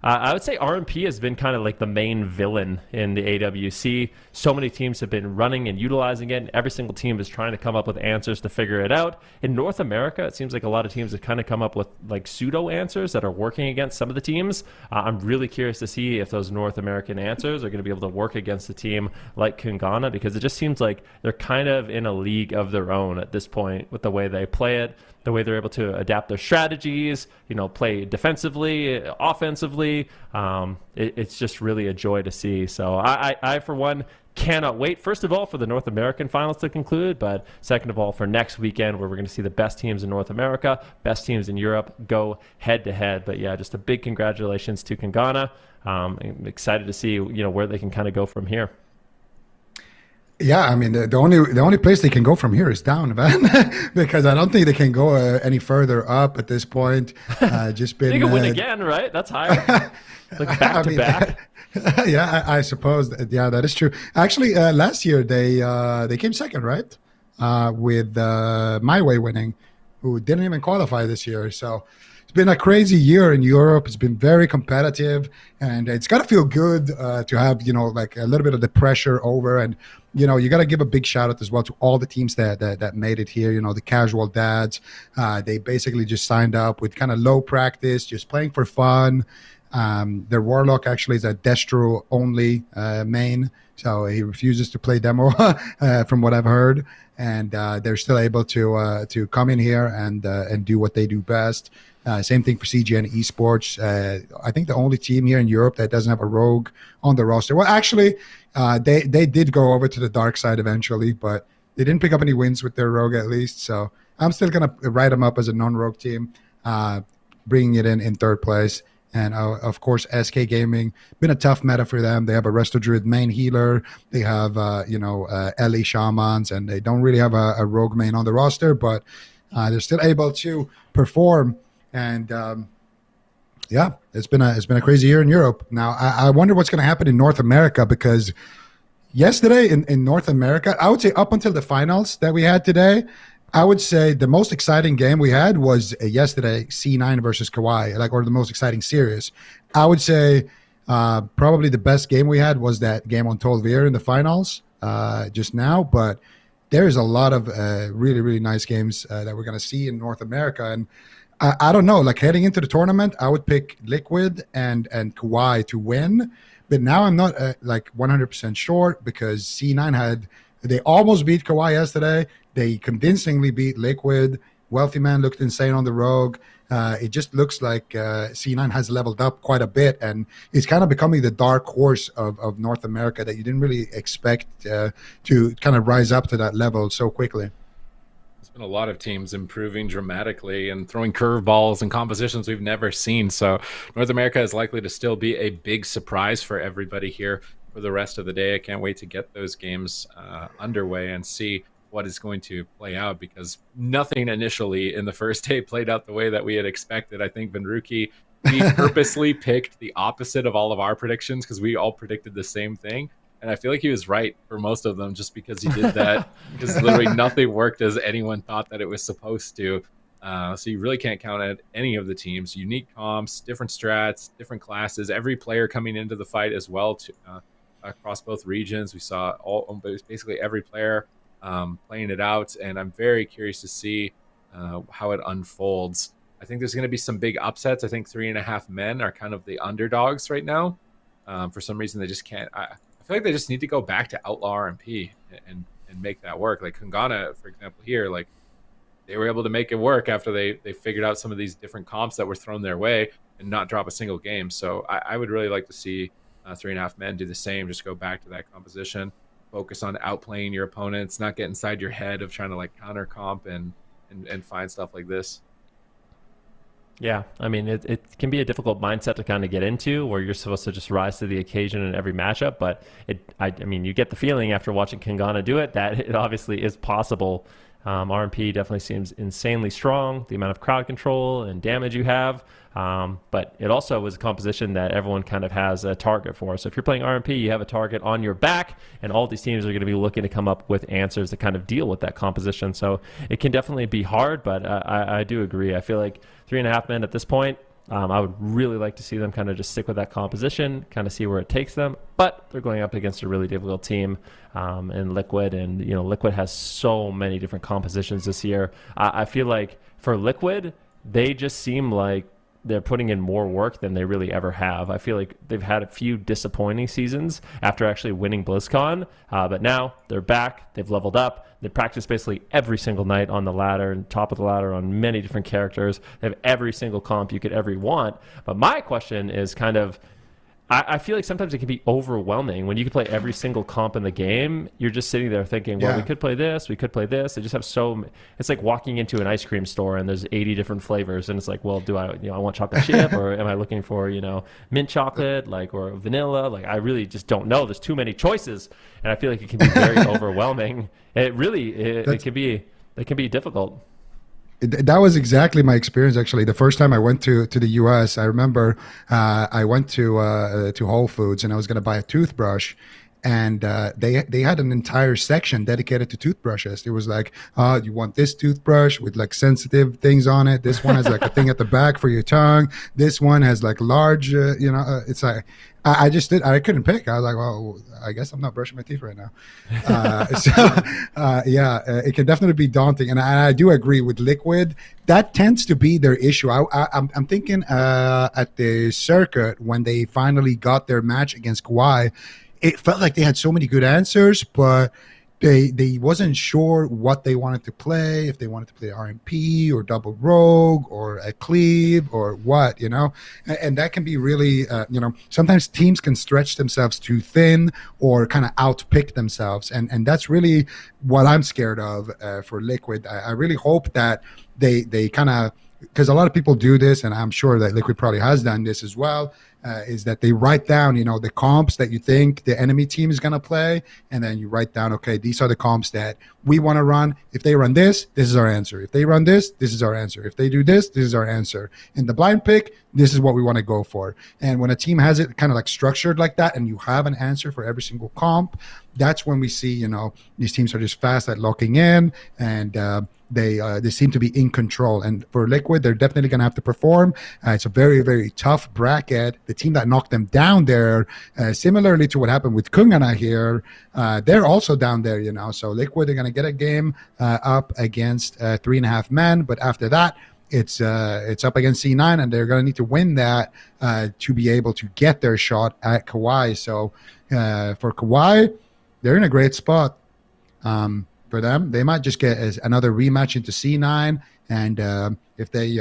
I would say RMP has been kind of like the main villain in the AWC. So many teams have been running and utilizing it, and every single team is trying to come up with answers to figure it out. In North America, it seems like a lot of teams have kind of come up with like pseudo answers that are working against some of the teams. I'm really curious to see if those North American answers are going to be able to work against a team like KUNGARNA, because it just seems like they're kind of in a league of their own at this point with the way they play it. the way they're able to adapt their strategies, play defensively, offensively. It's just really a joy to see. So I for one, cannot wait, first of all, for the North American finals to conclude, but second of all, for next weekend, where we're going to see the best teams in North America, best teams in Europe go head-to-head. But yeah, just a big congratulations to KUNGARNA. I'm excited to see, where they can kind of go from here. Yeah, I mean, the only place they can go from here is down, man, because I don't think they can go any further up at this point. Just been they can win again, right? That's higher. Like back to back. Yeah, I suppose. Yeah, that is true. Actually, last year they came second, right? With My Way winning, who didn't even qualify this year. So it's been a crazy year in Europe. It's been very competitive, and it's got to feel good to have like a little bit of the pressure over. And you got to give a big shout out as well to all the teams that made it here. The casual dads. They basically just signed up with kind of low practice, just playing for fun. Their Warlock actually is a Destro only main, so he refuses to play demo from what I've heard, and they're still able to come in here and do what they do best. Same thing for CGN Esports. I think the only team here in Europe that doesn't have a rogue on the roster. Well, actually, they did go over to the dark side eventually, but they didn't pick up any wins with their rogue at least. So I'm still gonna write them up as a non-rogue team, bringing it in third place. And of course, SK Gaming, been a tough meta for them. They have a Resto Druid main healer. They have, Ellie Shamans, and they don't really have a rogue main on the roster, but they're still able to perform. And yeah, it's been a crazy year in Europe. Now, I wonder what's going to happen in North America, because yesterday in North America, I would say up until the finals that we had today, I would say the most exciting game we had was yesterday, C9 versus KAWHI, or the most exciting series. I would say probably the best game we had was that game on Tolvir in the finals just now. But there's a lot of really, really nice games that we're going to see in North America. And I don't know, heading into the tournament, I would pick Liquid and KAWHI to win. But now I'm not 100% sure, because C9 they almost beat KAWHI yesterday. They convincingly beat Liquid. Wealthy Man looked insane on the Rogue. It just looks like C9 has leveled up quite a bit, and it's kind of becoming the dark horse of North America that you didn't really expect to kind of rise up to that level so quickly. There's been a lot of teams improving dramatically and throwing curveballs and compositions we've never seen. So North America is likely to still be a big surprise for everybody here for the rest of the day. I can't wait to get those games underway and see what is going to play out, because nothing initially in the first day played out the way that we had expected. I think Venruki, he purposely picked the opposite of all of our predictions, because we all predicted the same thing. And I feel like he was right for most of them, just because he did that, because literally nothing worked as anyone thought that it was supposed to. So you really can't count out any of the teams. Unique comps, different strats, different classes, every player coming into the fight as well across both regions. We saw basically every player playing it out, and I'm very curious to see how it unfolds. I think there's going to be some big upsets. I think 3.5 men are kind of the underdogs right now. For some reason, they just can't. I feel like they just need to go back to Outlaw RMP and make that work. Like KUNGARNA, for example, here, they were able to make it work after they figured out some of these different comps that were thrown their way and not drop a single game. So I would really like to see 3.5 men do the same. Just go back to that composition. Focus on outplaying your opponents, not get inside your head of trying to counter comp and find stuff like this. Yeah, I mean, it can be a difficult mindset to kind of get into, where you're supposed to just rise to the occasion in every matchup. But I mean, you get the feeling after watching KUNGARNA do it that it obviously is possible. RMP definitely seems insanely strong, the amount of crowd control and damage you have. But it also was a composition that everyone kind of has a target for. So if you're playing RMP, you have a target on your back, and all these teams are going to be looking to come up with answers to kind of deal with that composition. So it can definitely be hard, but I do agree. I feel like 3.5 men at this point, I would really like to see them kind of just stick with that composition, kind of see where it takes them. But they're going up against a really difficult team in Liquid, and Liquid has so many different compositions this year. I feel like for Liquid, they just seem like they're putting in more work than they really ever have. I feel like they've had a few disappointing seasons after actually winning BlizzCon, but now they're back. They've leveled up. They practice basically every single night on the ladder and top of the ladder on many different characters. They have every single comp you could ever want. But my question is kind of, I feel like sometimes it can be overwhelming when you can play every single comp in the game. You're just sitting there thinking, well, we could play this, we could play this. They just have it's like walking into an ice cream store and there's 80 different flavors, and it's like, well, do I want chocolate chip, or am I looking for mint chocolate, or vanilla? Like, I really just don't know. There's too many choices, and I feel like it can be very overwhelming. It can be difficult. That was exactly my experience. Actually, the first time I went to the U.S., I remember I went to Whole Foods and I was going to buy a toothbrush, and they had an entire section dedicated to toothbrushes. It was like, you want this toothbrush with like sensitive things on it. This one has like a thing at the back for your tongue. This one has like large, it's like, I couldn't pick. I was like, well, I guess I'm not brushing my teeth right now. It can definitely be daunting. And I do agree with Liquid. That tends to be their issue. I'm thinking at the circuit when they finally got their match against KAWHI, it felt like they had so many good answers, but they wasn't sure what they wanted to play, if they wanted to play RMP or double rogue or a cleave or what, and that can be really, sometimes teams can stretch themselves too thin or kind of outpick themselves. And that's really what I'm scared of for Liquid. I really hope that they kind of, because a lot of people do this, and I'm sure that Liquid probably has done this as well, is that they write down, the comps that you think the enemy team is going to play, and then you write down, okay, these are the comps that we want to run. If they run this is our answer. If they run this is our answer. If they do this is our answer. In the blind pick, this is what we want to go for. And when a team has it kind of like structured like that, and you have an answer for every single comp, that's when we see, these teams are just fast at locking in, and they seem to be in control. And for Liquid, they're definitely going to have to perform. It's a very, very tough bracket. The team that knocked them down there, similarly to what happened with KUNGARNA here, they're also down there, So Liquid are going to get a game up against 3.5 men, but after that, it's up against C9, and they're going to need to win that to be able to get their shot at KAWHI. So for KAWHI, they're in a great spot. For them, they might just get another rematch into C9, and if they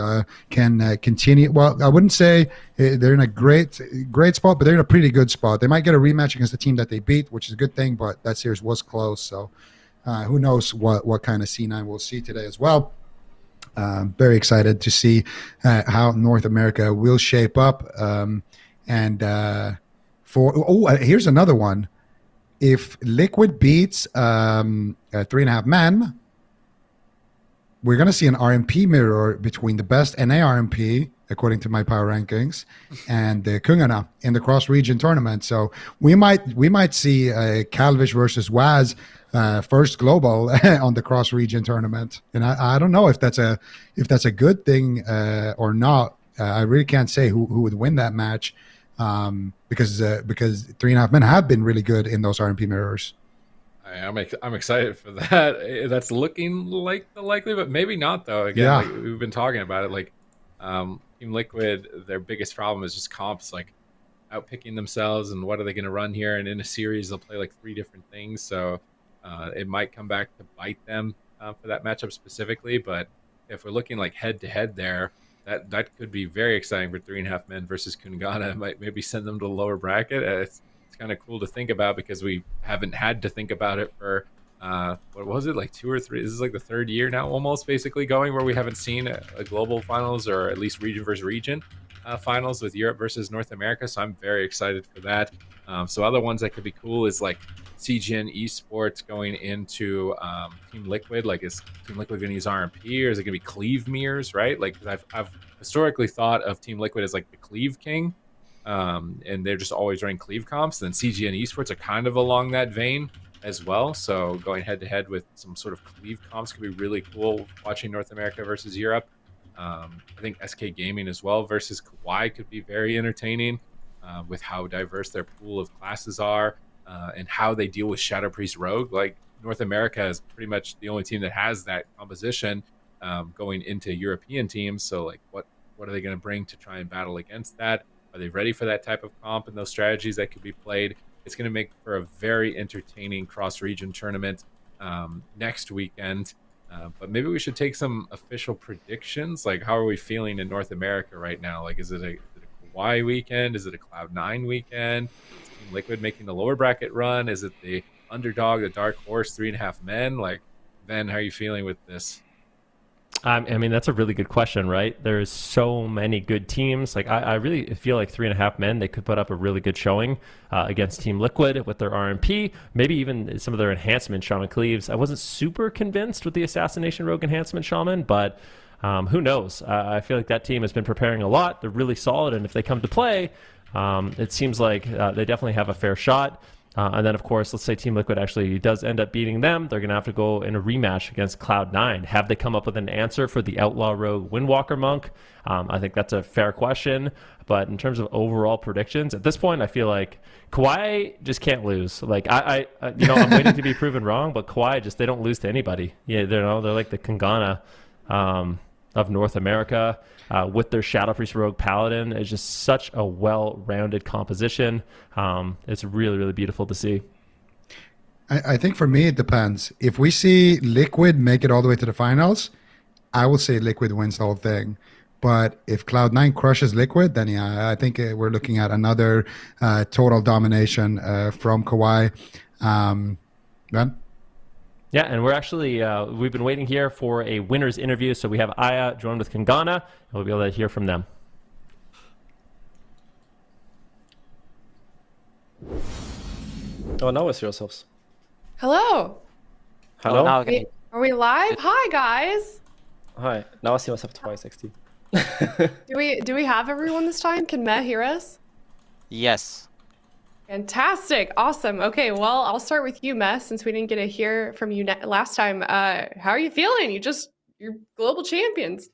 can continue, well, I wouldn't say they're in a great spot, but they're in a pretty good spot. They might get a rematch against the team that they beat, which is a good thing, but that series was close, so who knows what kind of C9 we'll see today as well. Very excited to see how North America will shape up, here's another one. If Liquid beats 3.5 men, we're going to see an RMP mirror between the best NA RMP, according to my power rankings, and KUNGARNA in the Cross-Region Tournament. So we might see Calvish versus Waz first global on the Cross-Region Tournament. And I don't know if that's a good thing or not. I really can't say who would win that match. Because 3.5 men have been really good in those RMP mirrors. I'm excited for that. That's looking like the likely, but maybe not though. Again, we've been talking about it. Team Liquid, their biggest problem is just comps, outpicking themselves, and what are they going to run here? And in a series, they'll play 3 different things, so it might come back to bite them for that matchup specifically. But if we're looking head to head there, that could be very exciting for 3.5 men versus KUNGARNA. It might maybe send them to the lower bracket. It's kind of cool to think about, because we haven't had to think about it for what was it, 2 or 3? This is the 3rd year now, almost, basically going, where we haven't seen a global finals, or at least region versus region finals with Europe versus North America. So I'm very excited for that. So other ones that could be cool is CGN Esports going into Team Liquid. Is Team Liquid going to use RMP, or is it going to be Cleave mirrors, right? I've historically thought of Team Liquid as the Cleave King, and they're just always running Cleave comps. Then CGN Esports are kind of along that vein as well. So going head to head with some sort of Cleave comps could be really cool. Watching North America versus Europe. I think SK Gaming as well versus KAWHI could be very entertaining, with how diverse their pool of classes are. And how they deal with Shadow Priest Rogue. North America is pretty much the only team that has that composition going into European teams. So what What are they going to bring to try and battle against that? Are they ready for that type of comp and those strategies that could be played? It's going to make for a very entertaining cross-region tournament next weekend. But maybe we should take some official predictions. Like, how are we feeling in North America right now? Like, is it a KAWHI weekend? Is it a Cloud9 weekend? Is Team Liquid making the lower bracket run? Is it the underdog, the dark horse, 3.5 men? Like, Ben, how are you feeling with this? I mean, that's a really good question, right? There's so many good teams. Like, I really feel like 3.5 men, they could put up a really good showing against Team Liquid with their RMP, maybe even some of their enhancement Shaman Cleaves. I wasn't super convinced with the Assassination Rogue enhancement Shaman, but who knows? I feel like that team has been preparing a lot. They're really solid, and if they come to play, it seems like they definitely have a fair shot. And then, of course, let's say Team Liquid actually does end up beating them. They're going to have to go in a rematch against Cloud9. Have they come up with an answer for the Outlaw Rogue Windwalker Monk? I think that's a fair question. But in terms of overall predictions, at this point, I feel like KAWHI just can't lose. Like, I'm waiting to be proven wrong, but KAWHI just, they don't lose to anybody. Yeah, they're like the KUNGARNA of North America. With their Shadow Priest Rogue Paladin. It's just such a well-rounded composition. It's really, really beautiful to see. I think for me, it depends. If we see Liquid make it all the way to the finals, I will say Liquid wins the whole thing. But if Cloud9 crushes Liquid, then yeah, I think we're looking at another total domination from KAWHI. Ben? Yeah, and we're actually, we've been waiting here for a winner's interview. So we have Aya joined with KUNGARNA, and we'll be able to hear from them. Oh, now it's yourselves. Hello. Hello? Oh, now I can- Are we live? Hi, guys. Hi. Now I see myself twice, XT. Do we have everyone this time? Can Matt hear us? Yes. Fantastic. Awesome. Okay, well, I'll start with you, Mess, since we didn't get to hear from you last time. How are you feeling? You're global champions.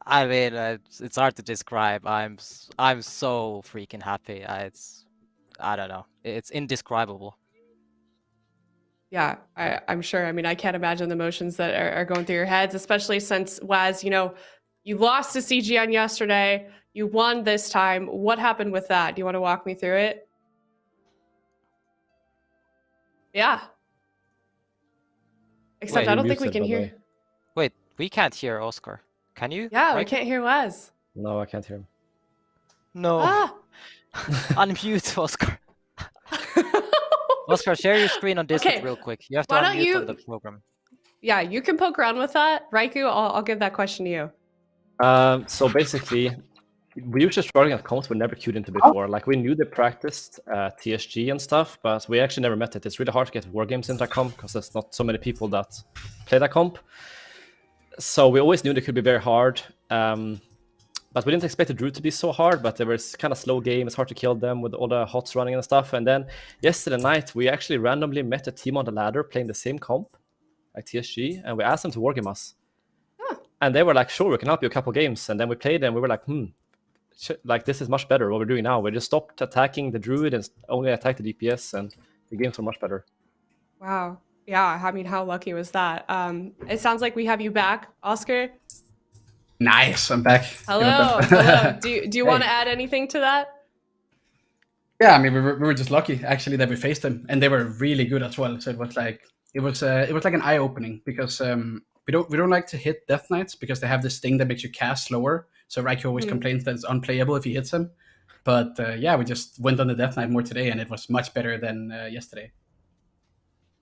I mean, it's hard to describe. I'm so freaking happy. I don't know. It's indescribable. Yeah, I'm sure. I mean, I can't imagine the emotions that are going through your heads, especially since, Waz, you lost to CGN yesterday. You won this time. What happened with that? Do you want to walk me through it? Yeah. Except Wait, I he don't think we muted, can by the hear. way. Wait, we can't hear Oscar. Can you? Yeah, we Right? can't hear Waz. No, I can't hear him. No. Ah. Unmute Oscar. Oscar, share your screen on Discord Okay, real quick. You have to why don't unmute on you- the program. Yeah, you can poke around with that. Raikou, I'll give that question to you. So basically, we usually struggling at comps we never queued into before. Like, we knew they practiced TSG and stuff, but we actually never met it. It's really hard to get war games into that comp because there's not so many people that play that comp. So we always knew they could be very hard. But we didn't expect the Druid to be so hard, but they were kind of slow game. It's hard to kill them with all the HOTS running and stuff. And then yesterday night, we actually randomly met a team on the ladder playing the same comp, like TSG, and we asked them to wargame us. And they were like, sure, we can help you a couple games. And then we played and we were like, like, this is much better what we're doing now. We just stopped attacking the Druid and only attacked the DPS, and the games were much better. Wow. Yeah, I mean, how lucky was that? It sounds like we have you back, Oscar. Nice, I'm back. Hello. Hello. Do you want to add anything to that? Yeah, I mean, we were just lucky actually that we faced them, and they were really good as well. So it was like an eye opening because we don't like to hit Death Knights because they have this thing that makes you cast slower. So Raikou always complains that it's unplayable if he hits him. But yeah, we just went on the Death Knight more today, and it was much better than yesterday.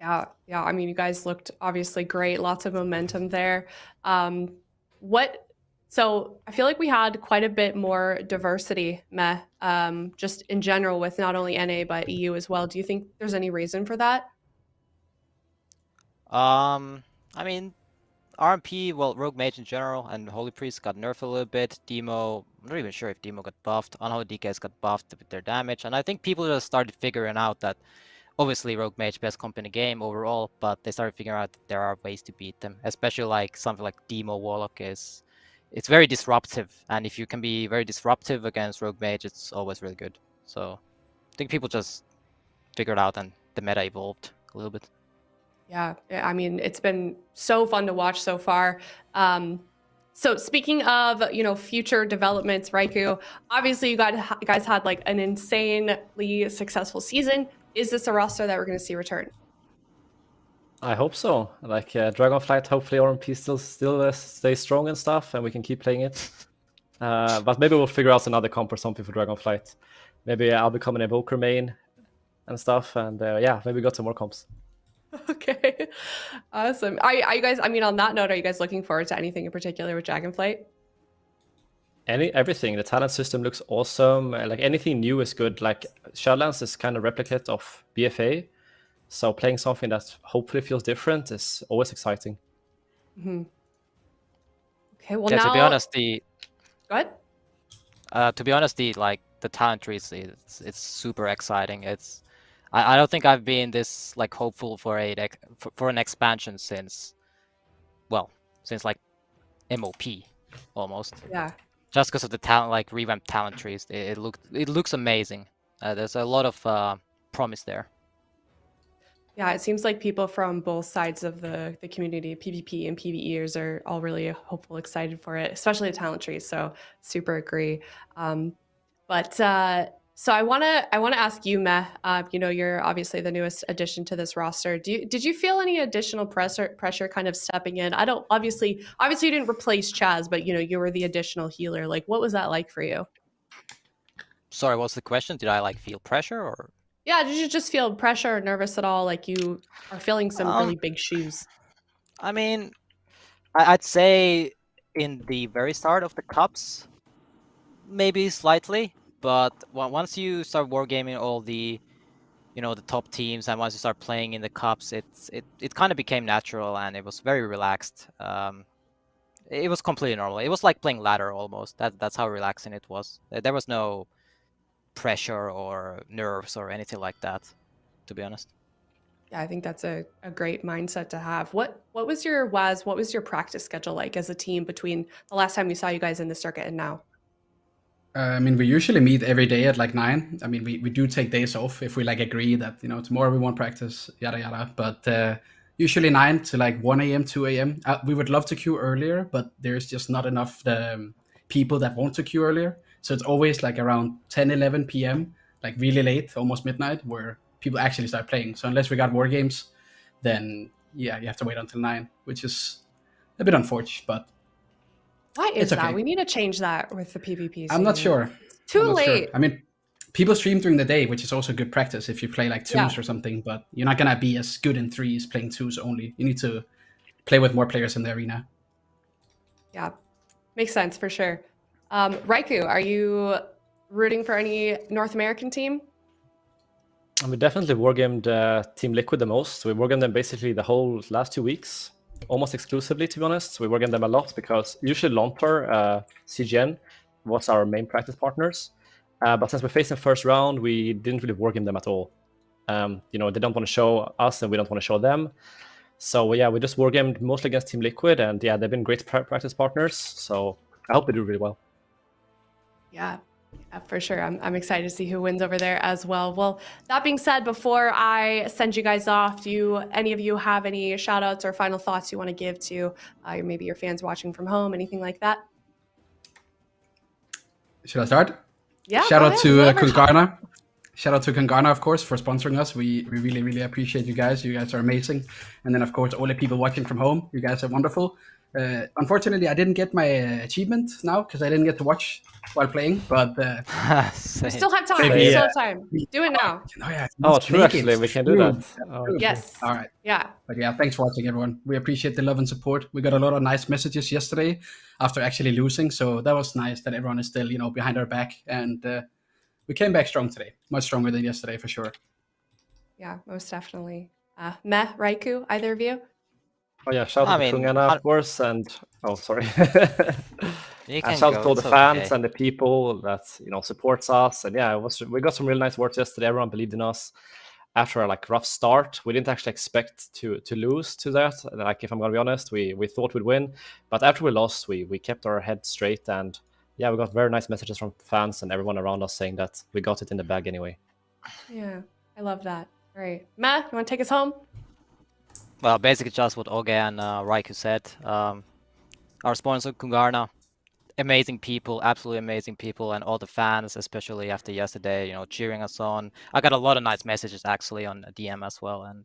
Yeah. I mean, you guys looked obviously great. Lots of momentum there. So I feel like we had quite a bit more diversity, just in general with not only NA but EU as well. Do you think there's any reason for that? I mean, RMP, well, Rogue Mage in general, and Holy Priest got nerfed a little bit. Demo, I'm not even sure if Demo got buffed. Unholy DKs got buffed with their damage. And I think people just started figuring out that, obviously, Rogue Mage best comp in the game overall, but they started figuring out that there are ways to beat them. Especially like something like Demo Warlock is, it's very disruptive. And if you can be very disruptive against Rogue Mage, it's always really good. So I think people just figured out and the meta evolved a little bit. Yeah, I mean, it's been so fun to watch so far. So speaking of, future developments, Raikou, obviously you guys had like an insanely successful season. Is this a roster that we're going to see return? I hope so. Like Dragonflight, hopefully RMP still stays strong and stuff, and we can keep playing it. But maybe we'll figure out another comp or something for Dragonflight. Maybe I'll become an Evoker main and stuff, and yeah, maybe got some more comps. Okay, awesome. Are you guys? I mean, on that note, are you guys looking forward to anything in particular with Dragonflight? Everything. The talent system looks awesome. Like anything new is good. Like Shadowlands is kind of replicate of BFA, so playing something that hopefully feels different is always exciting. Mm-hmm. Okay, well Yeah, now to be honest, the go ahead. to be honest, the talent trees, it's super exciting. I don't think I've been this like hopeful for an expansion since like MOP almost. Yeah. Just because of the talent, like revamped talent trees, it looks amazing. There's a lot of promise there. Yeah, it seems like people from both sides of the community, PvP and PvEers, are all really hopeful, excited for it, especially the talent trees. So super agree. So I wanna ask you, Meh. You're obviously the newest addition to this roster. Did you feel any additional pressure kind of stepping in? I don't obviously you didn't replace Chaz, but you were the additional healer. Like, what was that like for you? Sorry, what's the question? Did I like feel pressure or? Yeah, did you just feel pressure or nervous at all? Like you are filling some really big shoes. I mean, I'd say in the very start of the cups, maybe slightly, but once you start wargaming all the, the top teams, and once you start playing in the cups, it kind of became natural and it was very relaxed. It was completely normal. It was like playing ladder almost. That's how relaxing it was. There was no pressure or nerves or anything like that, to be honest. Yeah, I think that's a great mindset to have. What was your practice schedule like as a team between the last time we saw you guys in the circuit and now? I mean, we usually meet every day at like 9. I mean, we do take days off if we like agree that, tomorrow we won't practice, yada, yada. But usually 9 to like 1 a.m., 2 a.m. We would love to queue earlier, but there's just not enough people that want to queue earlier. So it's always like around 10, 11 p.m., like really late, almost midnight, where people actually start playing. So unless we got war games, then yeah, you have to wait until 9, which is a bit unfortunate, but why is that? okay. We need to change that with the PvP. I'm not sure. Too late. Sure. I mean, people stream during the day, which is also good practice if you play like 2s or something, but you're not going to be as good in 3s playing 2s only. You need to play with more players in the arena. Yeah, makes sense for sure. Raikou, are you rooting for any North American team? We definitely wargamed Team Liquid the most. We wargamed them basically the whole last 2 weeks, almost exclusively, to be honest. We wargamed them a lot because usually Lontor, CGN, was our main practice partners. But since we faced in first round, we didn't really wargame them at all. They don't want to show us and we don't want to show them. So yeah, we just wargamed mostly against Team Liquid, and yeah, they've been great practice partners. So I hope they do really well. Yeah, for sure. I'm excited to see who wins over there as well. Well, that being said, before I send you guys off, do any of you have any shout outs or final thoughts you want to give to maybe your fans watching from home, anything like that? Should I start? Yeah. Shout out to KUNGARNA. Shout out to KUNGARNA, of course, for sponsoring us. We really, really appreciate you guys. You guys are amazing. And then, of course, all the people watching from home. You guys are wonderful. Unfortunately, I didn't get my achievement now because I didn't get to watch while playing. But we still have time. Maybe, we still have time. Do it now. True. Actually, we can do that. Yes. All right. Yeah. But yeah, thanks for watching, everyone. We appreciate the love and support. We got a lot of nice messages yesterday after actually losing, so that was nice that everyone is still, behind our back, and we came back strong today, much stronger than yesterday for sure. Yeah, most definitely. Meh, Raikou, either of you? Oh yeah, shout out to KUNGARNA, of course, and sorry. Shout out to all the fans and the people that supports us, and yeah, we got some really nice words yesterday. Everyone believed in us. After a rough start, we didn't actually expect to lose to that. Like, if I'm gonna be honest, we thought we'd win, but after we lost, we kept our head straight, and yeah, we got very nice messages from fans and everyone around us saying that we got it in the bag anyway. Yeah, I love that. All right, Matt, you want to take us home? Well, basically just what Oge and Raikou said. our sponsor KUNGARNA. Amazing people, absolutely amazing people, and all the fans, especially after yesterday, cheering us on. I got a lot of nice messages actually on DM as well, and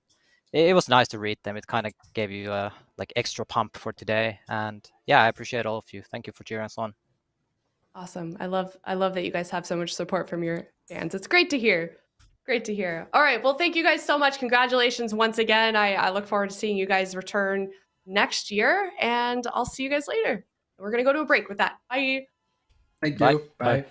it was nice to read them. It kind of gave you like extra pump for today, and yeah, I appreciate all of you. Thank you for cheering us on. Awesome. I love that you guys have so much support from your fans. It's great to hear. Great to hear. All right. Well, thank you guys so much. Congratulations once again. I look forward to seeing you guys return next year, and I'll see you guys later. We're going to go to a break with that. Bye. Thank Bye. you. Bye.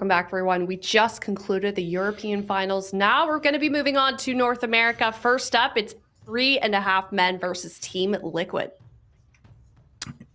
Welcome back, everyone. We just concluded the European finals. Now we're going to be moving on to North America. First up, it's 3.5 men versus Team Liquid.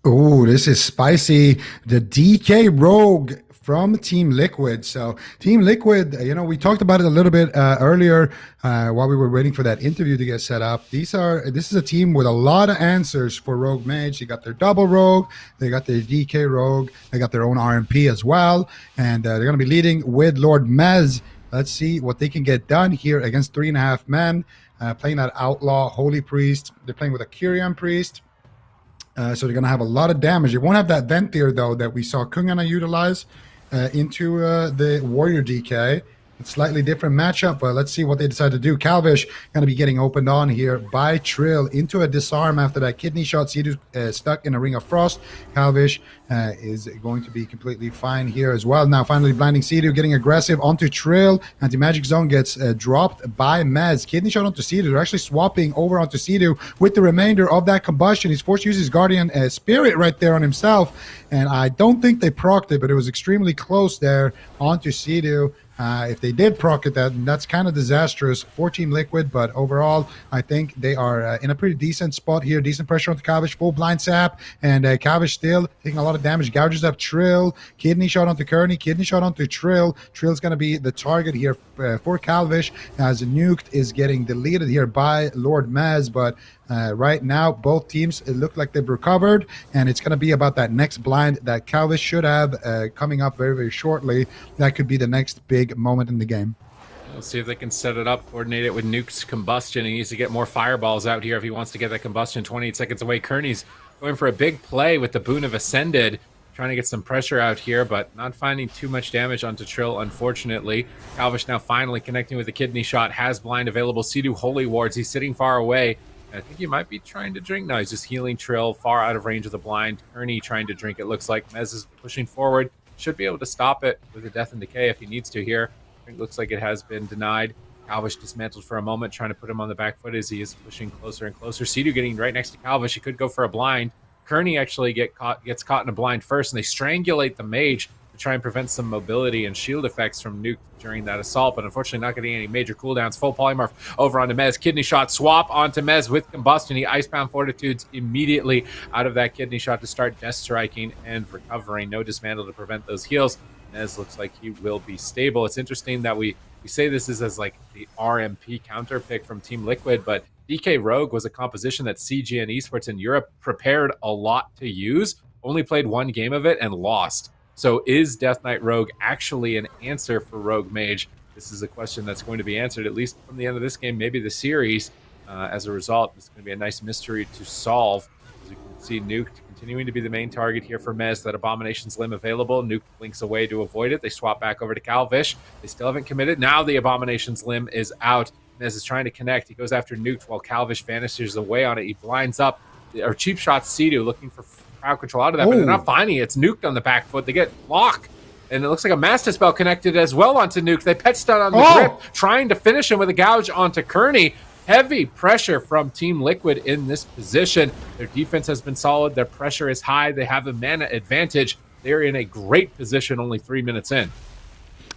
Oh, this is spicy. The DK Rogue from Team Liquid. So Team Liquid, we talked about it a little bit earlier while we were waiting for that interview to get set up. This is a team with a lot of answers for Rogue Mage. They got their double Rogue, they got their DK Rogue, they got their own RMP as well, and they're going to be leading with Lord Mez. Let's see what they can get done here against 3.5 men, playing that Outlaw Holy Priest. They're playing with a Kyrian Priest. So they're going to have a lot of damage. They won't have that Ventier, though, that we saw KUNGARNA utilize into the Warrior DK. It's slightly different matchup, but let's see what they decide to do. KAWHI going to be getting opened on here by Trill into a disarm after that kidney shot. Sidu stuck in a Ring of Frost. KAWHI is going to be completely fine here as well. Now finally blinding Sidu, getting aggressive onto Trill. Anti-Magic Zone gets dropped by Mez. Kidney shot onto Sidu. They're actually swapping over onto Sidu with the remainder of that combustion. He's forced to use his Guardian Spirit right there on himself, and I don't think they procced it, but it was extremely close there onto Sidu. If they did proc it, that's kind of disastrous for Team Liquid, but overall, I think they are in a pretty decent spot here. Decent pressure onto KAWHI, full blind sap, and KAWHI still taking a lot of damage. Gouges up Trill, kidney shot onto Kearney, kidney shot onto Trill. Trill's going to be the target here for KAWHI, as Nuked is getting deleted here by Lord Mez, but right now, both teams, it look like they've recovered, and it's going to be about that next blind that KAWHI should have coming up very, very shortly. That could be the next big moment in the game. We'll see if they can set it up, coordinate it with Nuke's combustion. He needs to get more fireballs out here if he wants to get that combustion 28 seconds away. Kearney's going for a big play with the Boon of Ascended, trying to get some pressure out here, but not finding too much damage onto Trill, unfortunately. KAWHI now finally connecting with the kidney shot, has blind available. Sidu Holy Wards, he's sitting far away. I think he might be trying to drink. No, he's just healing Trill, far out of range of the blind. Kearney trying to drink, it looks like. Mez is pushing forward. Should be able to stop it with a Death and Decay if he needs to here. It looks like it has been denied. KAWHI dismantled for a moment, trying to put him on the back foot as he is pushing closer and closer. Sidu getting right next to KAWHI. He could go for a blind. Kearney actually gets caught in a blind first, and they strangulate the mage to try and prevent some mobility and shield effects from Nuke during that assault, but unfortunately not getting any major cooldowns. Full polymorph over onto Mez. Kidney shot swap onto Mez with combustion. He Icebound Fortitudes immediately out of that kidney shot to start death striking and recovering. No dismantle to prevent those heals. Mez looks like he will be stable. It's interesting that we say this is as like the RMP counter pick from Team Liquid, but DK Rogue was a composition that CGN Esports in Europe prepared a lot to use, only played one game of it and lost. So is Death Knight Rogue actually an answer for Rogue Mage? This is a question that's going to be answered, at least from the end of this game, maybe the series. As a result, it's going to be a nice mystery to solve. As you can see, Nuke continuing to be the main target here for Mez. That Abomination's Limb available. Nuke blinks away to avoid it. They swap back over to KAWHI. They still haven't committed. Now the Abomination's Limb is out. Mez is trying to connect. He goes after Nuke while KAWHI vanishes away on it. He blinds up, or cheap shots Sidu, looking for crowd control out of that, but they're not finding it. It's Nuked on the back foot. They get lock, and it looks like a Master Spell connected as well onto Nuke. They pet stun on the grip, trying to finish him with a gouge onto Kearney. Heavy pressure from Team Liquid in this position. Their defense has been solid. Their pressure is high. They have a mana advantage. They're in a great position only 3 minutes in.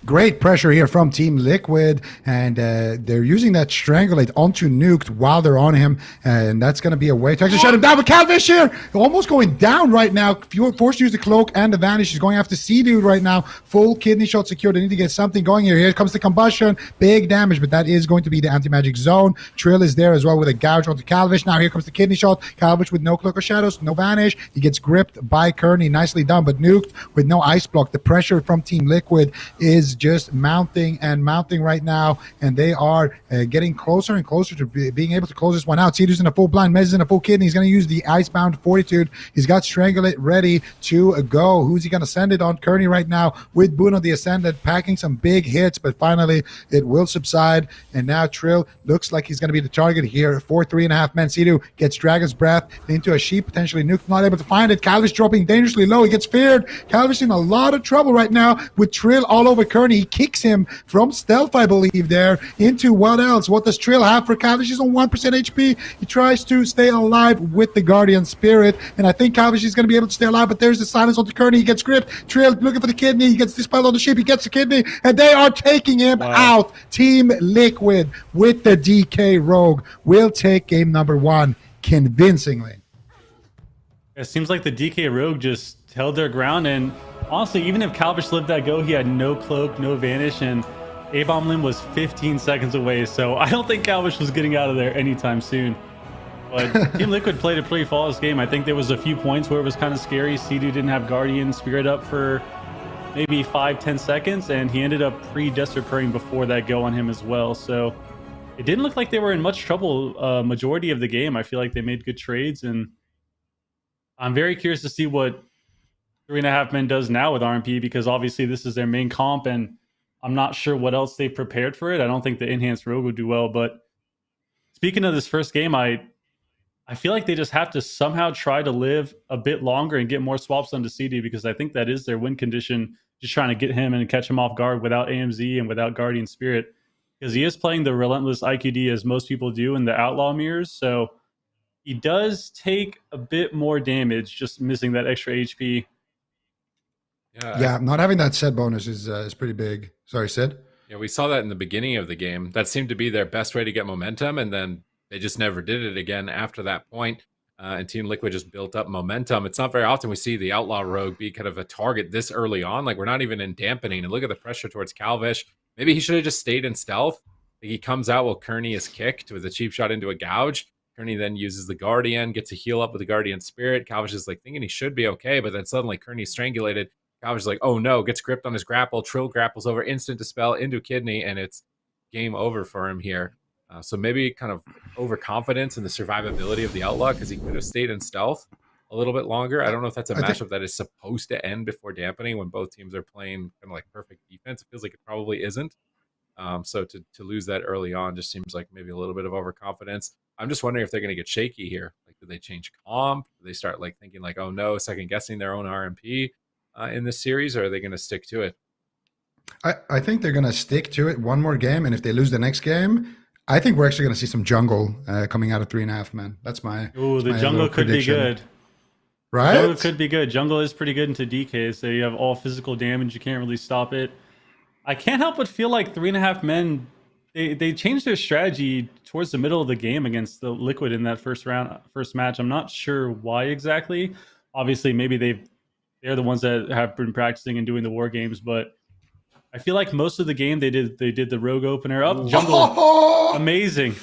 Great pressure here from Team Liquid, and they're using that Strangulate onto Nuked while they're on him, and that's going to be a way to actually shut him down. But KAWHI here, almost going down right now. Forced to use the Cloak and the Vanish. He's going after Sidu right now. Full kidney shot secured. They need to get something going here. Here comes the combustion. Big damage, but that is going to be the Anti-Magic Zone. Trill is there as well with a gouge onto KAWHI. Now here comes the kidney shot. KAWHI with no Cloak of Shadows, no Vanish. He gets gripped by Kearney. Nicely done, but Nuked with no Ice Block. The pressure from Team Liquid is just mounting and mounting right now, and they are getting closer and closer to being able to close this one out. Sidu's in a full blind, Mez is in a full kidney. He's going to use the Icebound Fortitude. He's got Strangulate ready to go. Who's he going to send it on? Kearney right now with Boon of the Ascended, packing some big hits, but finally it will subside, and now Trill looks like he's going to be the target here for 3.5 men. Sidu gets Dragon's Breath into a sheep, potentially Nuke, not able to find it. KAWHI dropping dangerously low. He gets feared. KAWHI's in a lot of trouble right now with Trill all over Kearney. Kearney. He kicks him from stealth, I believe, there into what else? What does Trill have for KAWHI? He's on 1% HP. He tries to stay alive with the Guardian Spirit, and I think KAWHI is going to be able to stay alive, but there's the silence on the Kearney. He gets gripped. Trill looking for the kidney. He gets dispelled on the ship. He gets the kidney, and they are taking him out. Team Liquid with the DK Rogue will take game number 1 convincingly. It seems like the DK Rogue just held their ground, and honestly, even if Kalvish lived that go, he had no cloak, no vanish, and A-Bomb was 15 seconds away, so I don't think Kalvish was getting out of there anytime soon. But Team Liquid played a pretty flawless game. I think there was a few points where it was kind of scary. Sea-Doo didn't have Guardian Spirit up for maybe 5-10 seconds, and he ended up pre-Desert Praying before that go on him as well, so it didn't look like they were in much trouble majority of the game. I feel like they made good trades, and I'm very curious to see what 3.5 Men does now with RMP, because obviously this is their main comp, and I'm not sure what else they've prepared for it. I don't think the Enhanced Rogue would do well, but speaking of this first game, I feel like they just have to somehow try to live a bit longer and get more swaps onto CD, because I think that is their win condition, just trying to get him and catch him off guard without AMZ and without Guardian Spirit, because he is playing the Relentless IQD as most people do in the Outlaw mirrors, so he does take a bit more damage just missing that extra HP. Yeah, not having that set bonus is pretty big. Sorry, Sid? Yeah, we saw that in the beginning of the game. That seemed to be their best way to get momentum, and then they just never did it again after that point. And Team Liquid just built up momentum. It's not very often we see the Outlaw Rogue be kind of a target this early on. Like, we're not even in dampening. And look at the pressure towards Kalvish. Maybe he should have just stayed in stealth. He comes out while Kearney is kicked with a cheap shot into a gouge. Kearney then uses the Guardian, gets a heal up with the Guardian Spirit. Kalvish is like thinking he should be okay, but then suddenly Kearney's strangulated. Kalvish is like, oh no, gets gripped on his grapple. Trill grapples over, instant dispel into Kidney, and it's game over for him here. So maybe kind of overconfidence in the survivability of the Outlaw, because he could have stayed in stealth a little bit longer. I don't know if that's a matchup that is supposed to end before dampening when both teams are playing kind of like perfect defense. It feels like it probably isn't. So to lose that early on just seems like maybe a little bit of overconfidence. I'm just wondering if they're going to get shaky here. Like, do they change comp? Do they start like thinking like, oh no, second guessing their own RMP in this series, or are they going to stick to it? I think they're going to stick to it one more game, and if they lose the next game, I think we're actually going to see some jungle coming out of 3.5 Men. That's my the jungle could prediction. be good. Right? Jungle could be good. Jungle is pretty good into DK, so you have all physical damage. You can't really stop it. I can't help but feel like 3.5 Men, they changed their strategy towards the middle of the game against the Liquid in that first match. I'm not sure why exactly. Obviously, maybe they're the ones that have been practicing and doing the war games, but I feel like most of the game they did the rogue opener up. Jungle, amazing.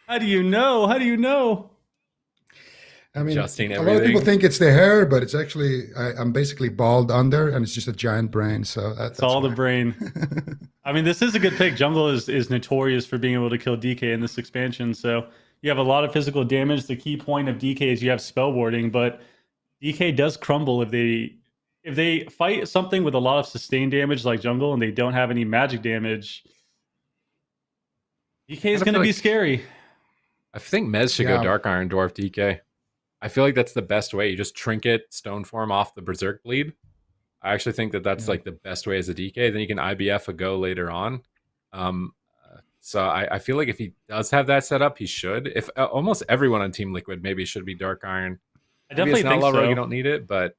How do you know? How do you know? I mean, Adjusting a lot of people think it's the hair, but it's actually, I'm basically bald under, and it's just a giant brain. So that's all why. the brain. I mean, this is a good pick. Jungle is notorious for being able to kill DK in this expansion. So you have a lot of physical damage. The key point of DK is you have spell warding, but DK does crumble if they fight something with a lot of sustained damage like Jungle and they don't have any magic damage. DK is going to be scary. I think Mez should go Dark Iron Dwarf DK. I feel like that's the best way. You just trinket Stone Form off the Berserk Bleed. I actually think that's like the best way as a DK. Then you can IBF a go later on. So I feel like if he does have that set up, he should. If almost everyone on Team Liquid maybe should be Dark Iron. I definitely think so. You don't need it, but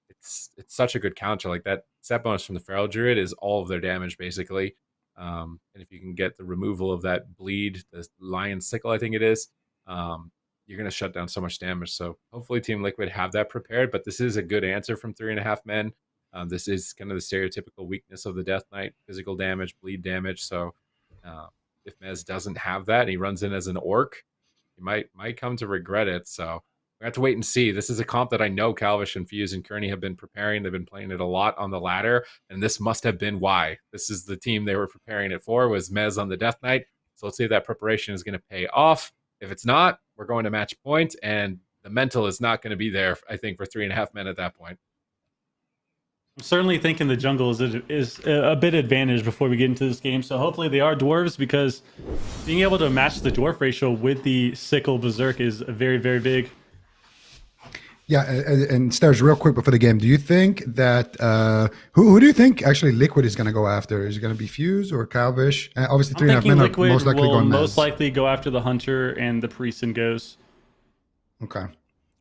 it's such a good counter. Like that set bonus from the Feral Druid is all of their damage basically. And if you can get the removal of that bleed, the Lion Sickle, I think it is, you're going to shut down so much damage. So hopefully Team Liquid have that prepared, but this is a good answer from 3.5 Men. This is kind of the stereotypical weakness of the Death Knight, physical damage, bleed damage. So if Mez doesn't have that and he runs in as an orc, he might come to regret it. So we have to wait and see. This is a comp that I know Kalvish and Fuse and Kearney have been preparing. They've been playing it a lot on the ladder, and this must have been why. This is the team they were preparing it for, was Mez on the Death Knight. So let's see if that preparation is going to pay off. If it's not, we're going to match point, and the mental is not going to be there, I think, for 3.5 Men at that point. I'm certainly thinking the jungle is a bit advantaged before we get into this game. So hopefully they are dwarves, because being able to match the dwarf ratio with the sickle berserk is very, very big. Yeah, and Stairs, real quick before the game, do you think that who do you think actually Liquid is going to go after? Is it going to be Fuse or Calvish? Obviously, I'm 3.5 thinking men are Liquid most likely will going most Mez. likely go after the Hunter and the Priest and Ghost.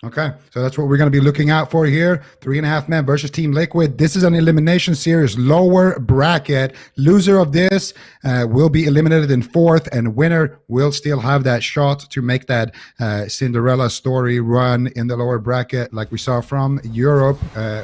Okay, so that's what we're going to be looking out for here. 3.5 men versus Team Liquid. This is an elimination series, lower bracket. Loser of this will be eliminated in fourth, and winner will still have that shot to make that Cinderella story run in the lower bracket, like we saw from Europe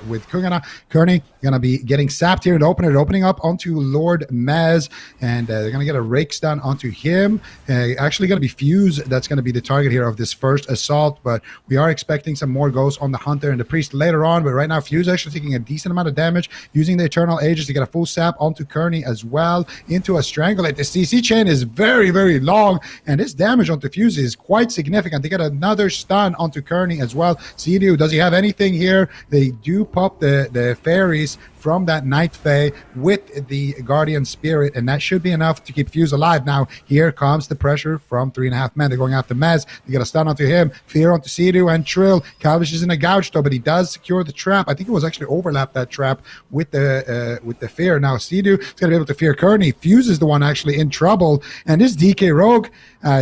with KUNGARNA. KUNGARNA going to be getting sapped here in the opener. They're opening up onto Lord Mez, and they're going to get a rake stun onto him. Actually going to be Fuse that's going to be the target here of this first assault, but we are expecting some more goes on the Hunter and the Priest later on. But right now, Fuse actually taking a decent amount of damage, using the Eternal Ages to get a full sap onto Kearney as well, into a Strangulate. The CC chain is very, very long, and this damage onto Fuse is quite significant. They get another stun onto Kearney as well. Sea-Doo, does he have anything here? They do pop the fairies from that Night Fae with the Guardian Spirit, and that should be enough to keep Fuse alive. Now, here comes the pressure from 3.5 men. They're going after Mez. They get a stun onto him, Fear onto Sea-Doo and Trill. Calvish is in a gouge though, but he does secure the trap. I think it was actually overlapped that trap with the Fear. Now, Sea-Doo is going to be able to Fear Kearney. Fuse is the one actually in trouble, and this DK Rogue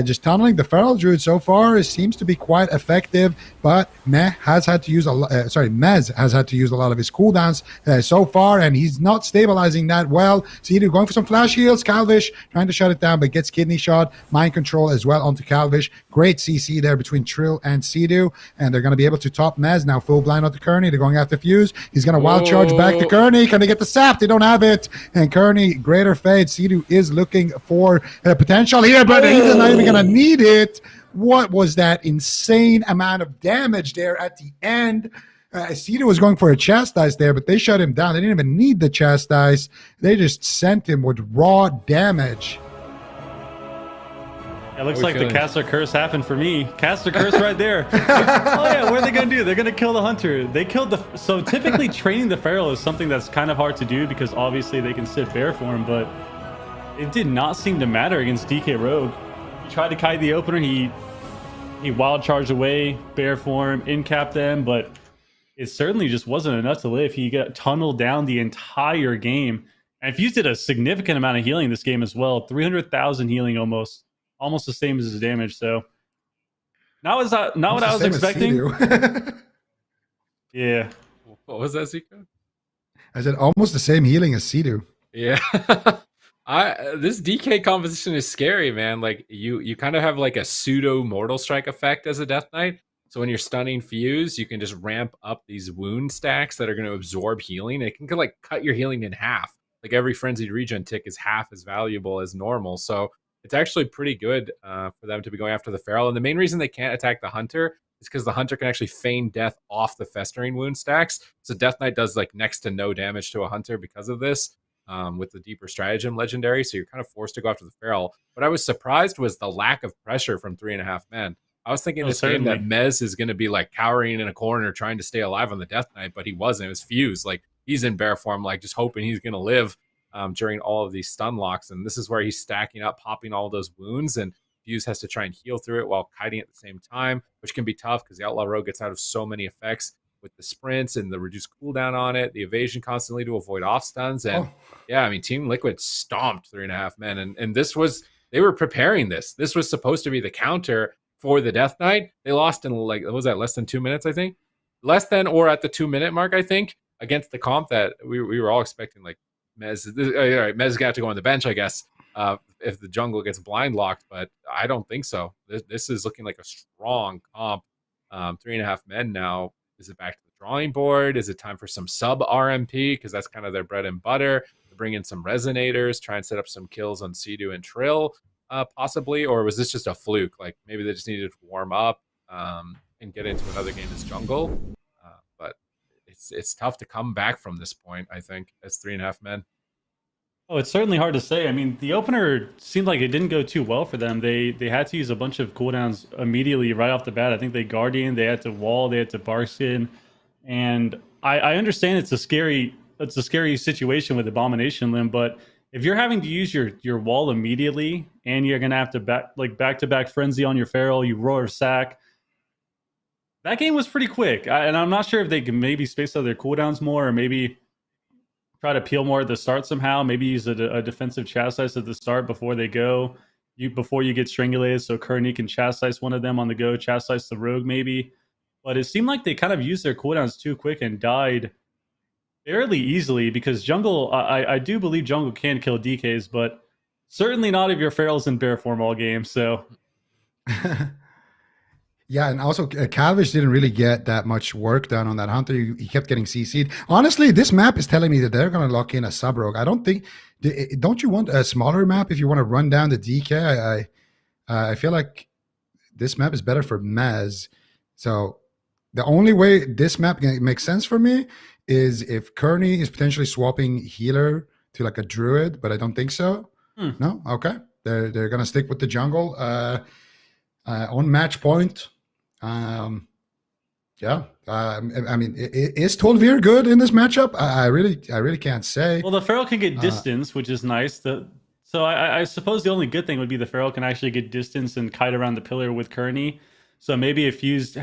just tunneling the Feral Druid so far seems to be quite effective, but Mez has had to use a lot of his cooldowns so far, and he's not stabilizing that well. Sea-Doo going for some flash heals. Calvish trying to shut it down, but gets kidney shot. Mind control as well onto Calvish. Great CC there between Trill and Sea-Doo, and they're going to be able to top Mez. Now full blind onto Kearney. They're going after Fuse. He's going to wild charge back to Kearney. Can they get the sap? They don't have it. And Kearney, greater fade. Sea-Doo is looking for potential here, but he's not even going to need it. What was that insane amount of damage there at the end? Sea-Doo was going for a chastise there, but they shut him down. They didn't even need the chastise. They just sent him with raw damage. It looks like the caster curse happened for me. Caster curse right there. Oh yeah, what are they gonna do? They're gonna kill the Hunter. They killed the. So typically training the Feral is something that's kind of hard to do because obviously they can sit bear form, but it did not seem to matter against DK Rogue. He tried to kite the opener. He wild charged away, bear form, in-cap them, but it certainly just wasn't enough to live. He got tunneled down the entire game. And Fuse did a significant amount of healing this game as well. 300,000 healing almost the same as his damage. So not what I was expecting. Yeah. What was that, Zico? I said almost the same healing as Sea-Doo. Yeah. This DK composition is scary, man. Like you kind of have like a pseudo Mortal Strike effect as a Death Knight. So when you're stunning Fuse, you can just ramp up these wound stacks that are going to absorb healing. It can like cut your healing in half. Like every frenzied regen tick is half as valuable as normal. So it's actually pretty good for them to be going after the Feral. And the main reason they can't attack the Hunter is because the Hunter can actually feign death off the festering wound stacks. So Death Knight does like next to no damage to a Hunter because of this. With the deeper stratagem legendary, so you're kind of forced to go after the Feral. What I was surprised was the lack of pressure from 3.5 men. I was thinking this game that Mez is going to be like cowering in a corner trying to stay alive on the Death Knight, but he wasn't. It was Fuse. Like he's in bear form, like just hoping he's going to live during all of these stun locks. And this is where he's stacking up, popping all those wounds, and Fuse has to try and heal through it while kiting at the same time, which can be tough because the Outlaw Rogue gets out of so many effects with the sprints and the reduced cooldown on it, the evasion constantly to avoid off stuns. And yeah, I mean, Team Liquid stomped 3.5 men. And this was, they were preparing this. This was supposed to be the counter for the Death Knight. They lost in like, what was that, less than 2 minutes, I think? Less than or at the 2 minute mark, I think, against the comp that we were all expecting, like Mez. All right, Mez got to go on the bench, I guess, if the jungle gets blind locked, but I don't think so. This is looking like a strong comp. 3.5 men now. Is it back to the drawing board? Is it time for some sub RMP? Because that's kind of their bread and butter. Bring in some resonators, try and set up some kills on Sea-Doo and Trill, possibly. Or was this just a fluke? Like maybe they just needed to warm up and get into another game as jungle. But it's tough to come back from this point, I think, as 3.5 men. Oh, it's certainly hard to say. I mean, the opener seemed like it didn't go too well for them. They had to use a bunch of cooldowns immediately right off the bat. I think they Guardian, they had to Wall, they had to Barkskin. And I understand it's a scary situation with Abomination Limb, but if you're having to use your Wall immediately and you're gonna have to back-to-back Frenzy on your Feral, you Roar of Sack, that game was pretty quick. And I'm not sure if they can maybe space out their cooldowns more, or maybe try to peel more at the start somehow. Maybe use a defensive chastise at the start before they go. Before you get strangulated, so Kearney can chastise one of them on the go, chastise the rogue maybe. But it seemed like they kind of used their cooldowns too quick and died fairly easily, because jungle, I do believe jungle can kill DKs, but certainly not if your Feral's in bear form all game. So Yeah, and also Calvish didn't really get that much work done on that Hunter. He kept getting CC'd. Honestly, this map is telling me that they're going to lock in a sub-rogue. I don't think... Don't you want a smaller map if you want to run down the DK? I feel like this map is better for Mez. So the only way this map makes sense for me is if Kearney is potentially swapping healer to like a druid, but I don't think so. No? Okay. They're going to stick with the jungle on match point. Yeah. I mean, is Tolvir good in this matchup? I really can't say. well, the Feral can get distance, which is nice. So I suppose the only good thing would be the Feral can actually get distance and kite around the pillar with Kearney. So maybe if Fused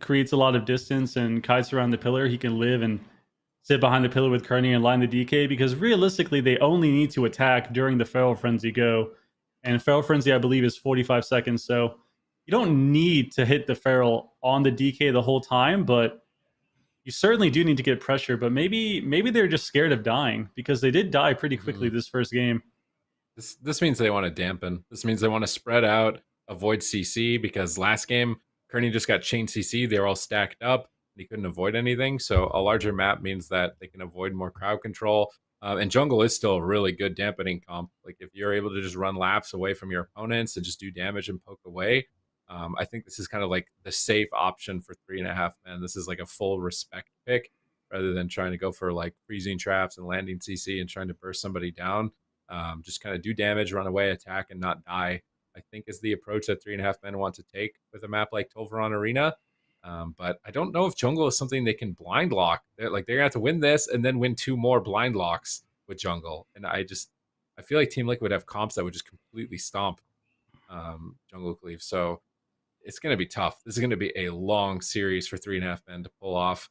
creates a lot of distance and kites around the pillar, he can live and sit behind the pillar with Kearney and line the DK, because realistically they only need to attack during the Feral Frenzy go. And Feral Frenzy, I believe, is 45 seconds. So you don't need to hit the Feral on the DK the whole time, but you certainly do need to get pressure. But maybe they're just scared of dying, because they did die pretty quickly this first game. This means they want to dampen. This means they want to spread out, avoid CC, because last game, Kearney just got chain CC. They were all stacked up. And he couldn't avoid anything. So a larger map means that they can avoid more crowd control. And jungle is still a really good dampening comp. Like if you're able to just run laps away from your opponents and just do damage and poke away, I think this is kind of like the safe option for 3.5 men. This is like a full respect pick rather than trying to go for like freezing traps and landing CC and trying to burst somebody down. Just kind of do damage, run away, attack, and not die, I think is the approach that 3.5 men want to take with a map like Tolvaron Arena. But I don't know if jungle is something they can blind lock. They're going to have to win this and then win 2 more blind locks with jungle. And I feel like Team Liquid have comps that would just completely stomp Jungle Cleave. So it's going to be tough. This is going to be a long series for 3.5 men to pull off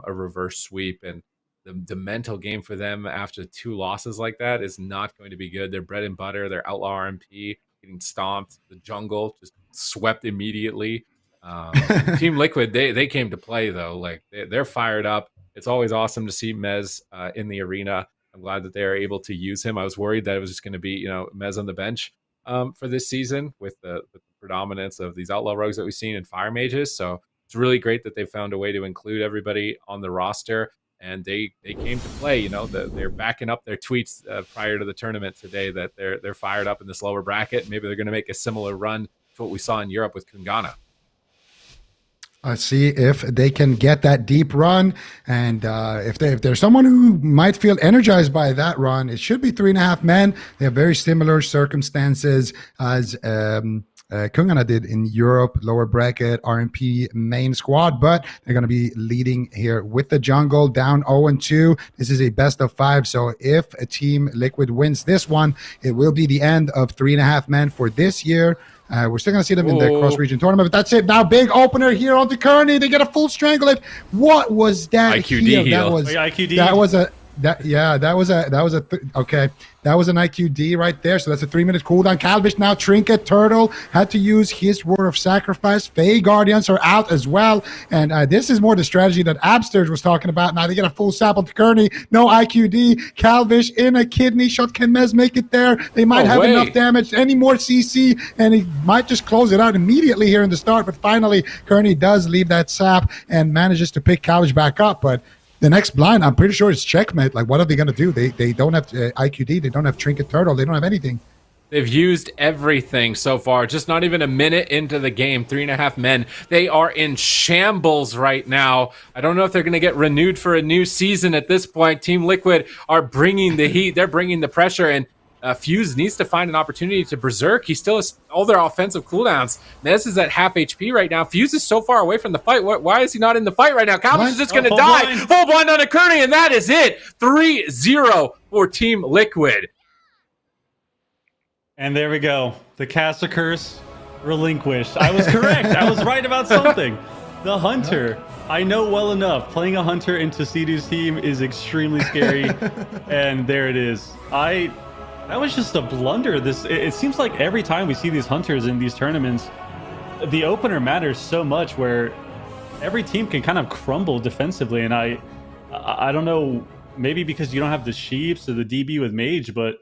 a reverse sweep. And the mental game for them after 2 losses like that is not going to be good. Their bread and butter, their outlaw RMP getting stomped, the jungle just swept immediately. Team Liquid, they came to play though. Like they're fired up. It's always awesome to see Mez in the arena. I'm glad that they are able to use him. I was worried that it was just going to be Mez on the bench for this season with the predominance of these outlaw rogues that we've seen in fire mages. So it's really great that they found a way to include everybody on the roster, and they came to play. They're backing up their tweets prior to the tournament today that they're fired up in this lower bracket. Maybe they're going to make a similar run to what we saw in Europe with KUNGARNA. See if they can get that deep run, and if there's someone who might feel energized by that run, it should be 3.5 men. They have very similar circumstances as KUNGARNA did in Europe, lower bracket, RMP main squad, but they're going to be leading here with the jungle, down 0-2. This is a best of 5, so if a Team Liquid wins this one, it will be the end of 3.5 men for this year. We're still going to see them in the Cross-Region Tournament, but that's it. Now, big opener here on the Kearney. They get a full strangulate. What was that? IQD heal. IQD. That was an IQD right there. So that's a 3-minute cooldown. Calvish now Trinket Turtle had to use his Word of Sacrifice. Fae Guardians are out as well. And this is more the strategy that Absterge was talking about. Now they get a full sap on Kearney. No IQD. Calvish in a kidney shot. Can Mez make it there? They might have enough damage. Any more CC? And he might just close it out immediately here in the start. But finally, Kearney does leave that sap and manages to pick Calvish back up. But the next blind, I'm pretty sure it's checkmate. Like, what are they going to do? They don't have IQD. They don't have Trinket Turtle. They don't have anything. They've used everything so far. Just not even a minute into the game. 3.5 men. They are in shambles right now. I don't know if they're going to get renewed for a new season at this point. Team Liquid are bringing the heat. They're bringing the pressure, and Fuse needs to find an opportunity to berserk. He still has all their offensive cooldowns. Mez is at half HP right now. Fuse is so far away from the fight. Why is he not in the fight right now? Calvish is just going to die. Blind. Full blind on a Kearney, and that is it. 3-0 for Team Liquid. And there we go. The Caster Curse relinquished. I was correct. I was right about something. The Hunter. I know well enough. Playing a Hunter into C2's team is extremely scary. And there it is. That was just a blunder. It seems like every time we see these Hunters in these tournaments, the opener matters so much where every team can kind of crumble defensively. And I don't know, maybe because you don't have the Sheeps or the DB with Mage, but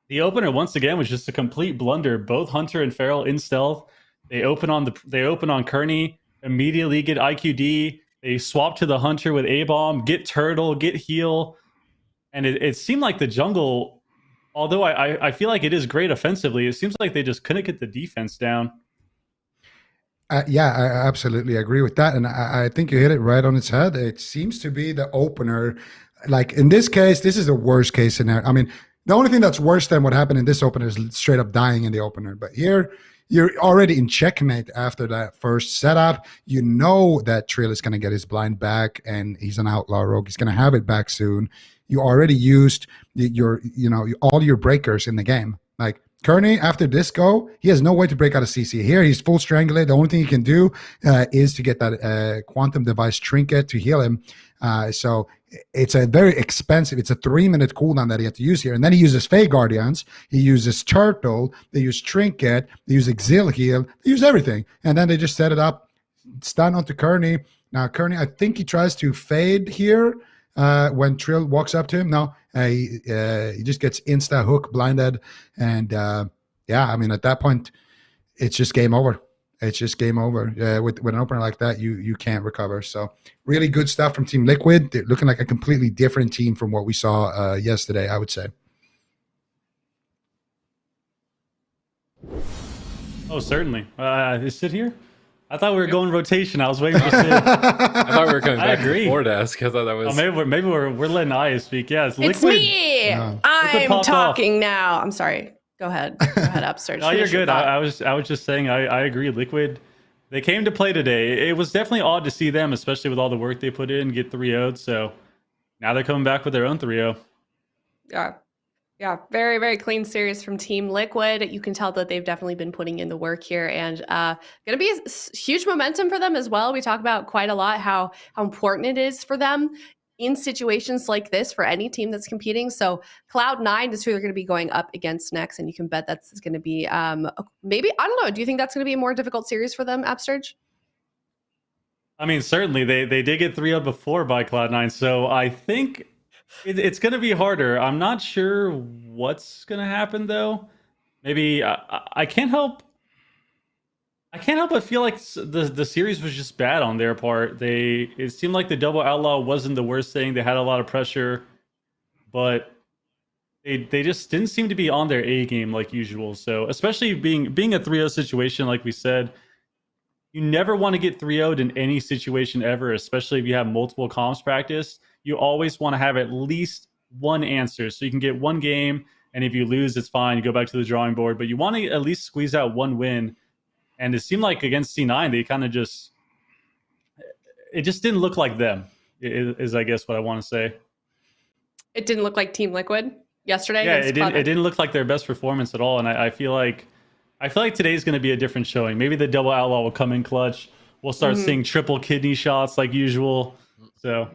the opener once again was just a complete blunder. Both Hunter and Feral in stealth. They open on Kearney, immediately get IQD. They swap to the Hunter with A-Bomb, get Turtle, get Heal. And it seemed like the jungle, although I feel like it is great offensively, it seems like they just couldn't get the defense down. Yeah, I absolutely agree with that. And I think you hit it right on its head. It seems to be the opener. Like in this case, this is the worst case scenario. I mean, the only thing that's worse than what happened in this opener is straight up dying in the opener. But here, you're already in checkmate after that first setup. You know that Trill is going to get his blind back, and he's an outlaw rogue. He's going to have it back soon. You already used all your breakers in the game. Like Kearney, after this go, he has no way to break out of CC. Here, he's full strangulate. The only thing he can do is to get that quantum device trinket to heal him. So it's a very expensive, it's a 3-minute cooldown that he had to use here. And then he uses Fey Guardians, he uses Turtle, they use Trinket, they use Exil Heal, they use everything. And then they just set it up, stun onto Kearney. Now, Kearney, I think he tries to fade here when Trill walks up to him. No, he just gets insta hook blinded. And yeah, I mean, at that point, it's just game over. It's just game over. With an opener like that, you can't recover. So really good stuff from Team Liquid. They're looking like a completely different team from what we saw yesterday, I would say. Oh, certainly. Is Sid here? I thought we were going rotation. I was waiting for Sid. I thought we were coming back to the agree. floor desk. I thought that was. Oh, maybe we're letting Aya speak. Yeah, it's Liquid. It's me. Yeah. I'm popped talking now. I'm sorry. Go ahead. Go ahead, Upsurge. Oh, you're Finish your good. thought. I was just saying. I agree. Liquid. They came to play today. It was definitely odd to see them, especially with all the work they put in, get 3-0'd. So now they're coming back with their own 3-0. Yeah, very, very clean series from Team Liquid. You can tell that they've definitely been putting in the work here, and going to be huge momentum for them as well. We talk about quite a lot how important it is for them in situations like this for any team that's competing. So Cloud9 is who they're going to be going up against next, and you can bet that's going to be maybe, I don't know, do you think that's going to be a more difficult series for them, Upsurge? I mean, certainly they did get 3-0 before by Cloud9, so I think it's going to be harder. I'm not sure what's going to happen though. Maybe I can't help but feel like the series was just bad on their part. It seemed like the double outlaw wasn't the worst thing. They had a lot of pressure, but they just didn't seem to be on their A game like usual. So especially being a 3-0 situation, like we said, you never want to get 3-0'd in any situation ever, especially if you have multiple comms practice. You always want to have at least one answer so you can get one game, and if you lose, it's fine. You go back to the drawing board, but you want to at least squeeze out one win. And it seemed like against C9, they kind of it just didn't look like them, is I guess what I want to say. It didn't look like Team Liquid yesterday. Yeah, it didn't look like their best performance at all. And I feel like today's going to be a different showing. Maybe the double outlaw will come in clutch. We'll start seeing triple kidney shots like usual. So.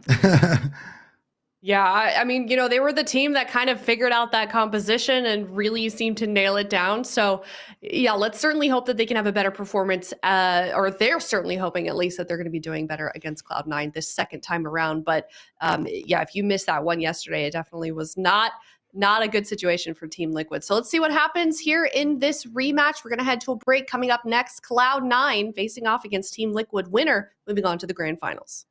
Yeah, I mean, they were the team that kind of figured out that composition and really seemed to nail it down. So, yeah, let's certainly hope that they can have a better performance, or they're certainly hoping at least that they're going to be doing better against Cloud9 this second time around. But yeah, if you missed that one yesterday, it definitely was not a good situation for Team Liquid. So let's see what happens here in this rematch. We're going to head to a break. Coming up next, Cloud9 facing off against Team Liquid, winner moving on to the grand finals.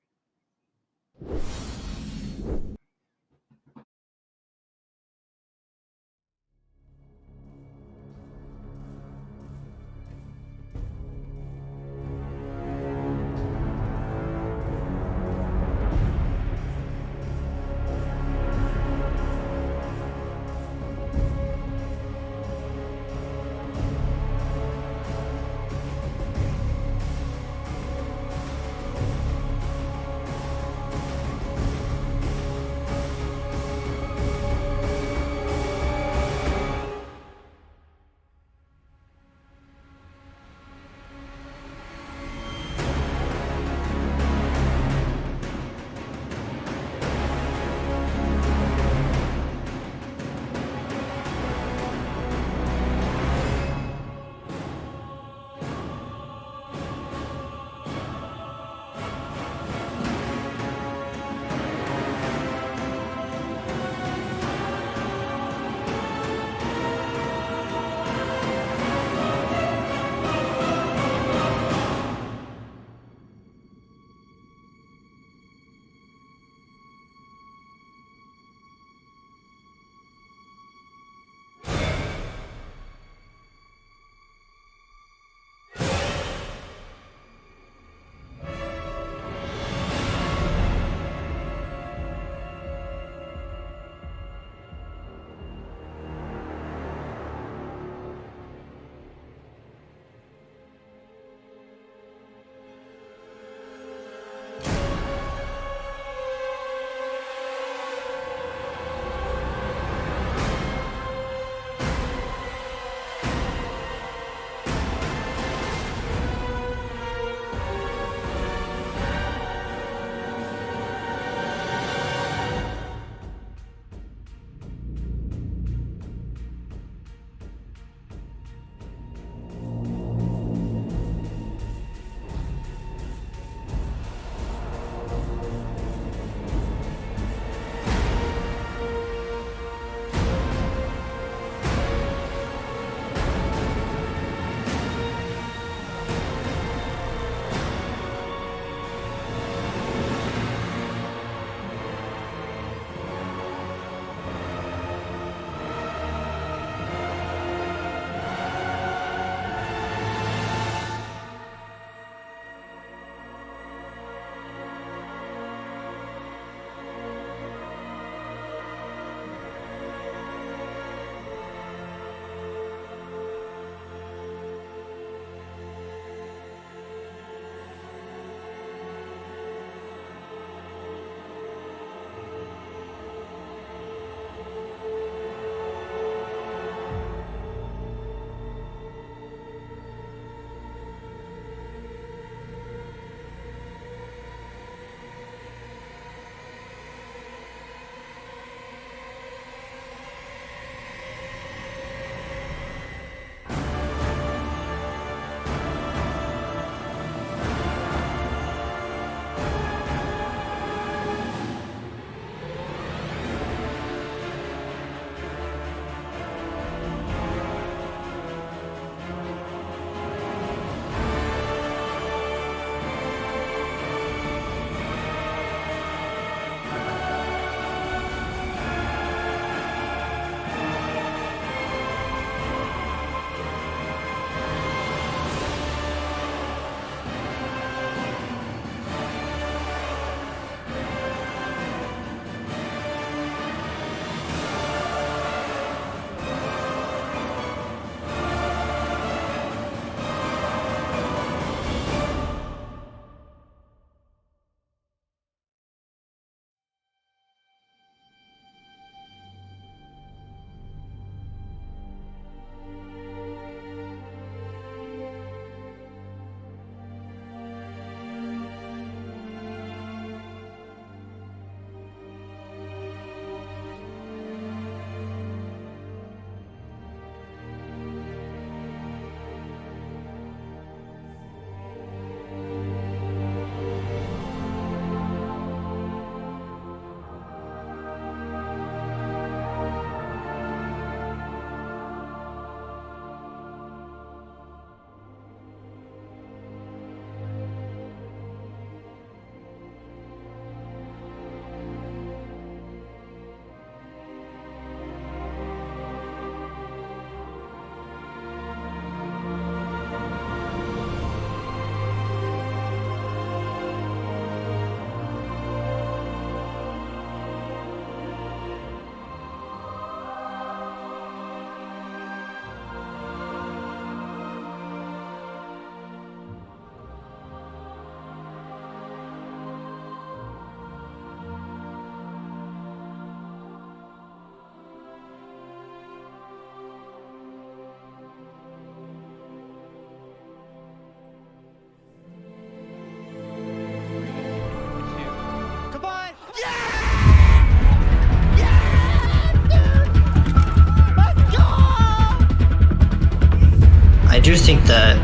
think that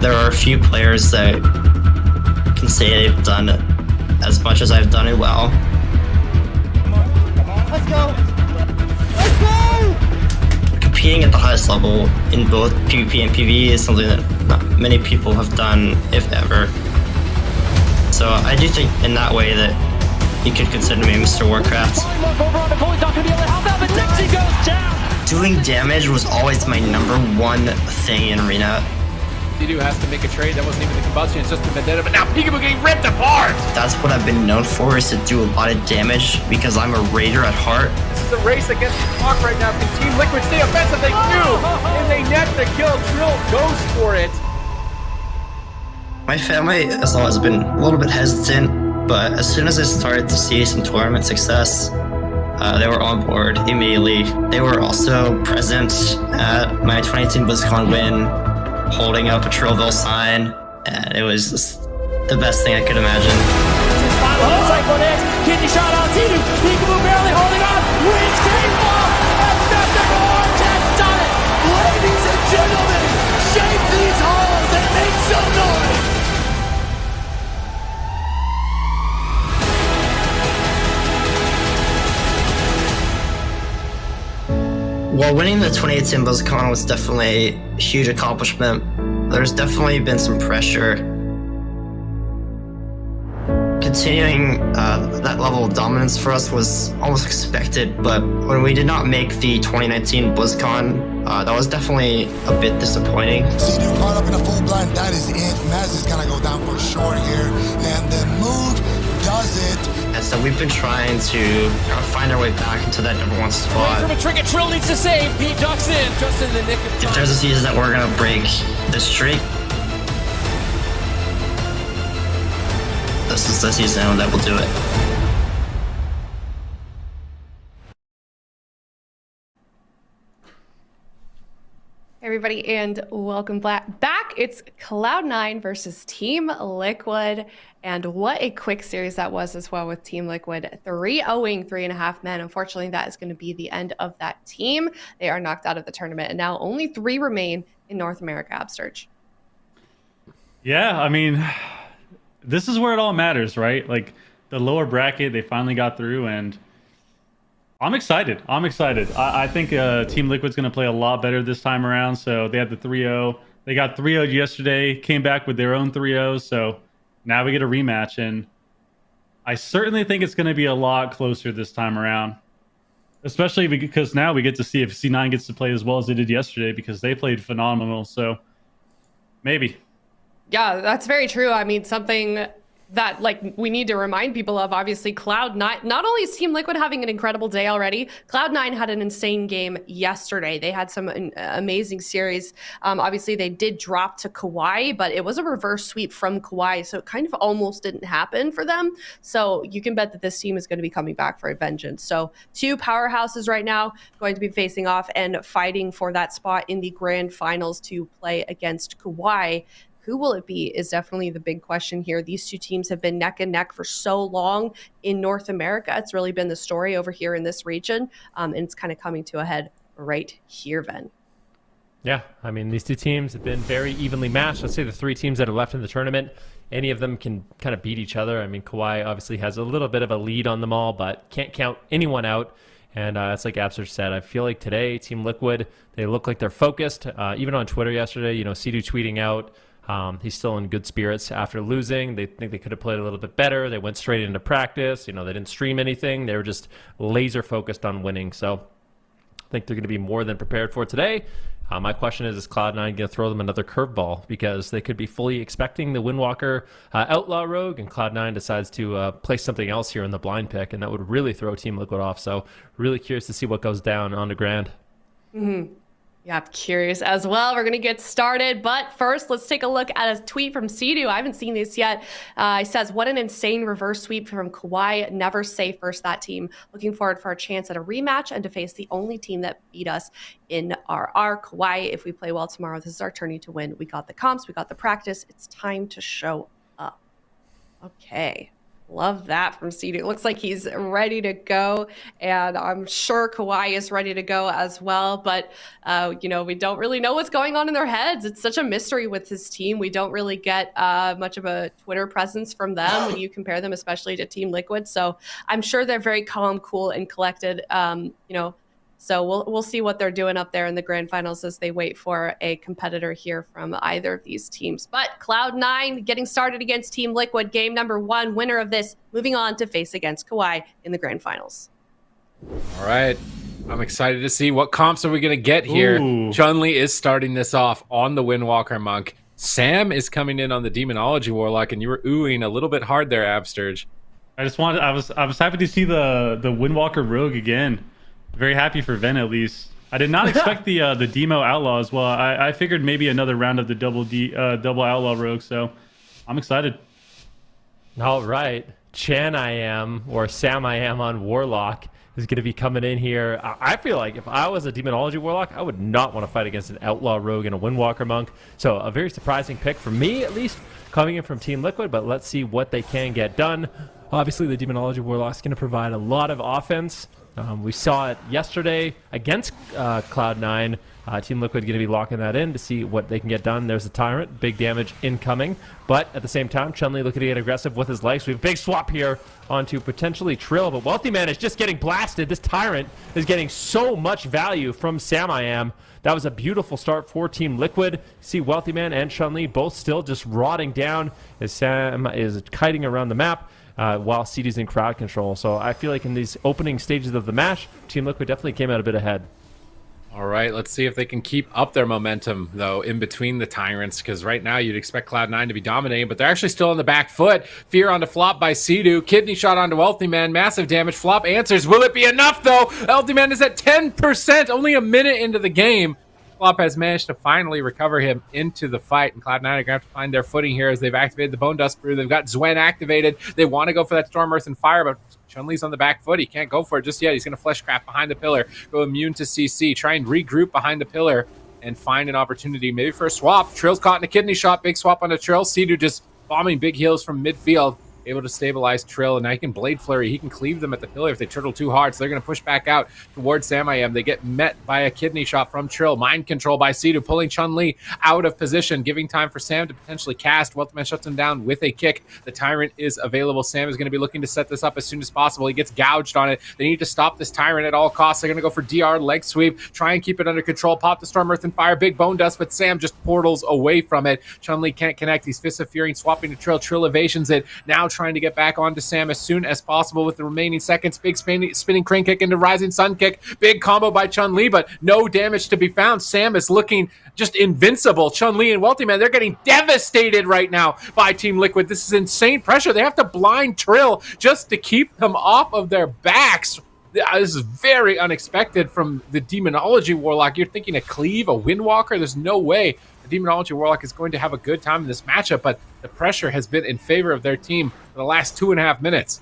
there are a few players that can say they've done as much as I've done it well. Let's go! Let's go! Competing at the highest level in both PvP and PvE is something that not many people have done, if ever. So I do think in that way that you could consider me Mr. Warcraft. Doing damage was always my #1 thing in Arena. Sidu has to make a trade. That wasn't even the combustion, it's just the vendetta. But now Peekaboo getting ripped apart! That's what I've been known for, is to do a lot of damage because I'm a raider at heart. This is a race against the clock right now. Can Team Liquid stay offensive? They do! And they net the kill. Trill goes for it. My family has always been a little bit hesitant, but as soon as I started to see some tournament success, they were on board immediately. They were also present at my 2018 BlizzCon win, holding up a Trillville sign, and it was just the best thing I could imagine. Kidney shot on Sidu. Peekaboo barely holding on. Wins game ball. And nothing more has done it. Ladies and gentlemen, shake these halls and make some noise. While winning the 2018 BlizzCon was definitely a huge accomplishment, there's definitely been some pressure. Continuing that level of dominance for us was almost expected, but when we did not make the 2019 BlizzCon, that was definitely a bit disappointing. Sidu caught up in a full blind, that is it. Maz is gonna go down for sure here, and the move does it. And so we've been trying to find our way back into that #1 spot. From a trinket, Trill needs to save. Pete ducks in, just in the nick of time. If there's a season that we're gonna break the streak, this is the season that will do it. Everybody, and welcome back. It's Cloud9 versus Team Liquid, and what a quick series that was as well, with Team Liquid 3-0ing 3.5 men. Unfortunately, that is going to be the end of that team. They are knocked out of the tournament, and now only 3 remain in North America. Absturge. Yeah, I mean, this is where it all matters, right? Like, the lower bracket, they finally got through, and I'm excited. I think Team Liquid's going to play a lot better this time around. So they had the 3-0. They got 3-0'd yesterday, came back with their own 3-0. So now we get a rematch. And I certainly think it's going to be a lot closer this time around. Especially because now we get to see if C9 gets to play as well as they did yesterday, because they played phenomenal. So maybe. Yeah, that's very true. I mean, something that we need to remind people of, obviously, Cloud9, not only is Team Liquid having an incredible day already, Cloud9 had an insane game yesterday. They had some amazing series. Obviously, they did drop to KAWHI, but it was a reverse sweep from KAWHI, so it kind of almost didn't happen for them. So you can bet that this team is going to be coming back for a vengeance. So 2 powerhouses right now going to be facing off and fighting for that spot in the grand finals to play against KAWHI. Who will it be is definitely the big question here. These 2 teams have been neck and neck for so long in North America. It's really been the story over here in this region, and it's kind of coming to a head right here, Ben. Yeah, I mean, these 2 teams have been very evenly matched. Let's say the 3 teams that are left in the tournament, any of them can kind of beat each other. I mean, KAWHI obviously has a little bit of a lead on them all, but can't count anyone out. And it's like Abster said, I feel like today, Team Liquid, they look like they're focused. Even on Twitter yesterday, Sidu tweeting out, he's still in good spirits after losing. They think they could have played a little bit better. They went straight into practice. They didn't stream anything. They were just laser focused on winning. So I think they're going to be more than prepared for today. My question is Cloud9 going to throw them another curveball? Because they could be fully expecting the Windwalker Outlaw Rogue, and Cloud9 decides to play something else here in the blind pick, and that would really throw Team Liquid off. So really curious to see what goes down on the Grand. Mm-hmm. Yeah, I'm curious as well. We're going to get started. But first, let's take a look at a tweet from Sidu. I haven't seen this yet. He says, what an insane reverse sweep from KAWHI. Never say first that team. Looking forward for a chance at a rematch and to face the only team that beat us in RR. KAWHI, if we play well tomorrow, this is our tourney to win. We got the comps. We got the practice. It's time to show up. Okay. Love that from Seedoo. It looks like he's ready to go, and I'm sure KAWHI is ready to go as well. But, we don't really know what's going on in their heads. It's such a mystery with his team. We don't really get much of a Twitter presence from them when you compare them, especially to Team Liquid. So I'm sure they're very calm, cool, and collected, So we'll see what they're doing up there in the grand finals as they wait for a competitor here from either of these teams. But Cloud9 getting started against Team Liquid, game number 1, winner of this, moving on to face against KAWHI in the grand finals. All right. I'm excited to see what comps are we going to get here. Chun-Li is starting this off on the Windwalker Monk. Sam is coming in on the Demonology Warlock, and you were oohing a little bit hard there, Absturge. I was happy to see the Windwalker Rogue again. Very happy for Ven, at least. I did not expect the Demo Outlaw as well. I figured maybe another round of the double Outlaw Rogue, so I'm excited. All right. Chan I am, or Sam I am on Warlock is going to be coming in here. I feel like if I was a Demonology Warlock, I would not want to fight against an Outlaw Rogue and a Windwalker Monk. So a very surprising pick for me, at least, coming in from Team Liquid, but let's see what they can get done. Obviously, the Demonology Warlock is going to provide a lot of offense. We saw it yesterday against Cloud9. Team Liquid going to be locking that in to see what they can get done. There's the Tyrant, big damage incoming. But at the same time, Chun-Li looking to get aggressive with his life. So we have a big swap here onto potentially Trill. But Wealthy Man is just getting blasted. This Tyrant is getting so much value from Sam I Am. That was a beautiful start for Team Liquid. See Wealthy Man and Chun-Li both still just rotting down as Sam is kiting around the map. While Seedoo's in crowd control. So I feel like in these opening stages of the match, Team Liquid definitely came out a bit ahead. All right, let's see if they can keep up their momentum, though, in between the Tyrants, because right now you'd expect Cloud9 to be dominating, but they're actually still on the back foot. Fear onto Flop by Seedoo. Kidney shot onto Wealthy Man. Massive damage. Flop answers. Will it be enough, though? Wealthy Man is at 10%, only a minute into the game. Flop has managed to finally recover him into the fight, and Cloud9 are going to have to find their footing here as they've activated the Bone Dust Brew. They've got Zwen activated. They want to go for that Storm, Earth, and Fire, but Chun-Li's on the back foot. He can't go for it just yet. He's going to Fleshcraft behind the pillar, go immune to CC, try and regroup behind the pillar, and find an opportunity maybe for a swap. Trill's caught in a kidney shot. Big swap onto Trill. Seedoo just bombing big heals from midfield. Able to stabilize Trill, and now he can Blade Flurry. He can cleave them at the pillar if they turtle too hard, so they're going to push back out towards Sam I Am. They get met by a kidney shot from Trill. Mind control by Seedoo, pulling Chun-Li out of position, giving time for Sam to potentially cast. Wealthman shuts him down with a kick. The Tyrant is available. Sam is going to be looking to set this up as soon as possible. He gets gouged on it. They need to stop this Tyrant at all costs. They're going to go for DR, leg sweep, try and keep it under control, pop the Storm, Earth, and Fire, big Bone Dust, but Sam just portals away from it. Chun-Li can't connect. He's Fist of Fury, swapping to Trill. Trill evasions it, now trying to get back on to Sam as soon as possible with the remaining seconds. Big spinning crane kick into Rising Sun kick. Big combo by Chun-Li, but no damage to be found. Sam is looking just invincible. Chun-Li and Wealthy Man, they're getting devastated right now by Team Liquid. This is insane pressure. They have to blind Trill just to keep them off of their backs. This is very unexpected from the Demonology Warlock. You're thinking a cleave, a Windwalker? There's no way the Demonology Warlock is going to have a good time in this matchup, but the pressure has been in favor of their team for the last 2.5 minutes.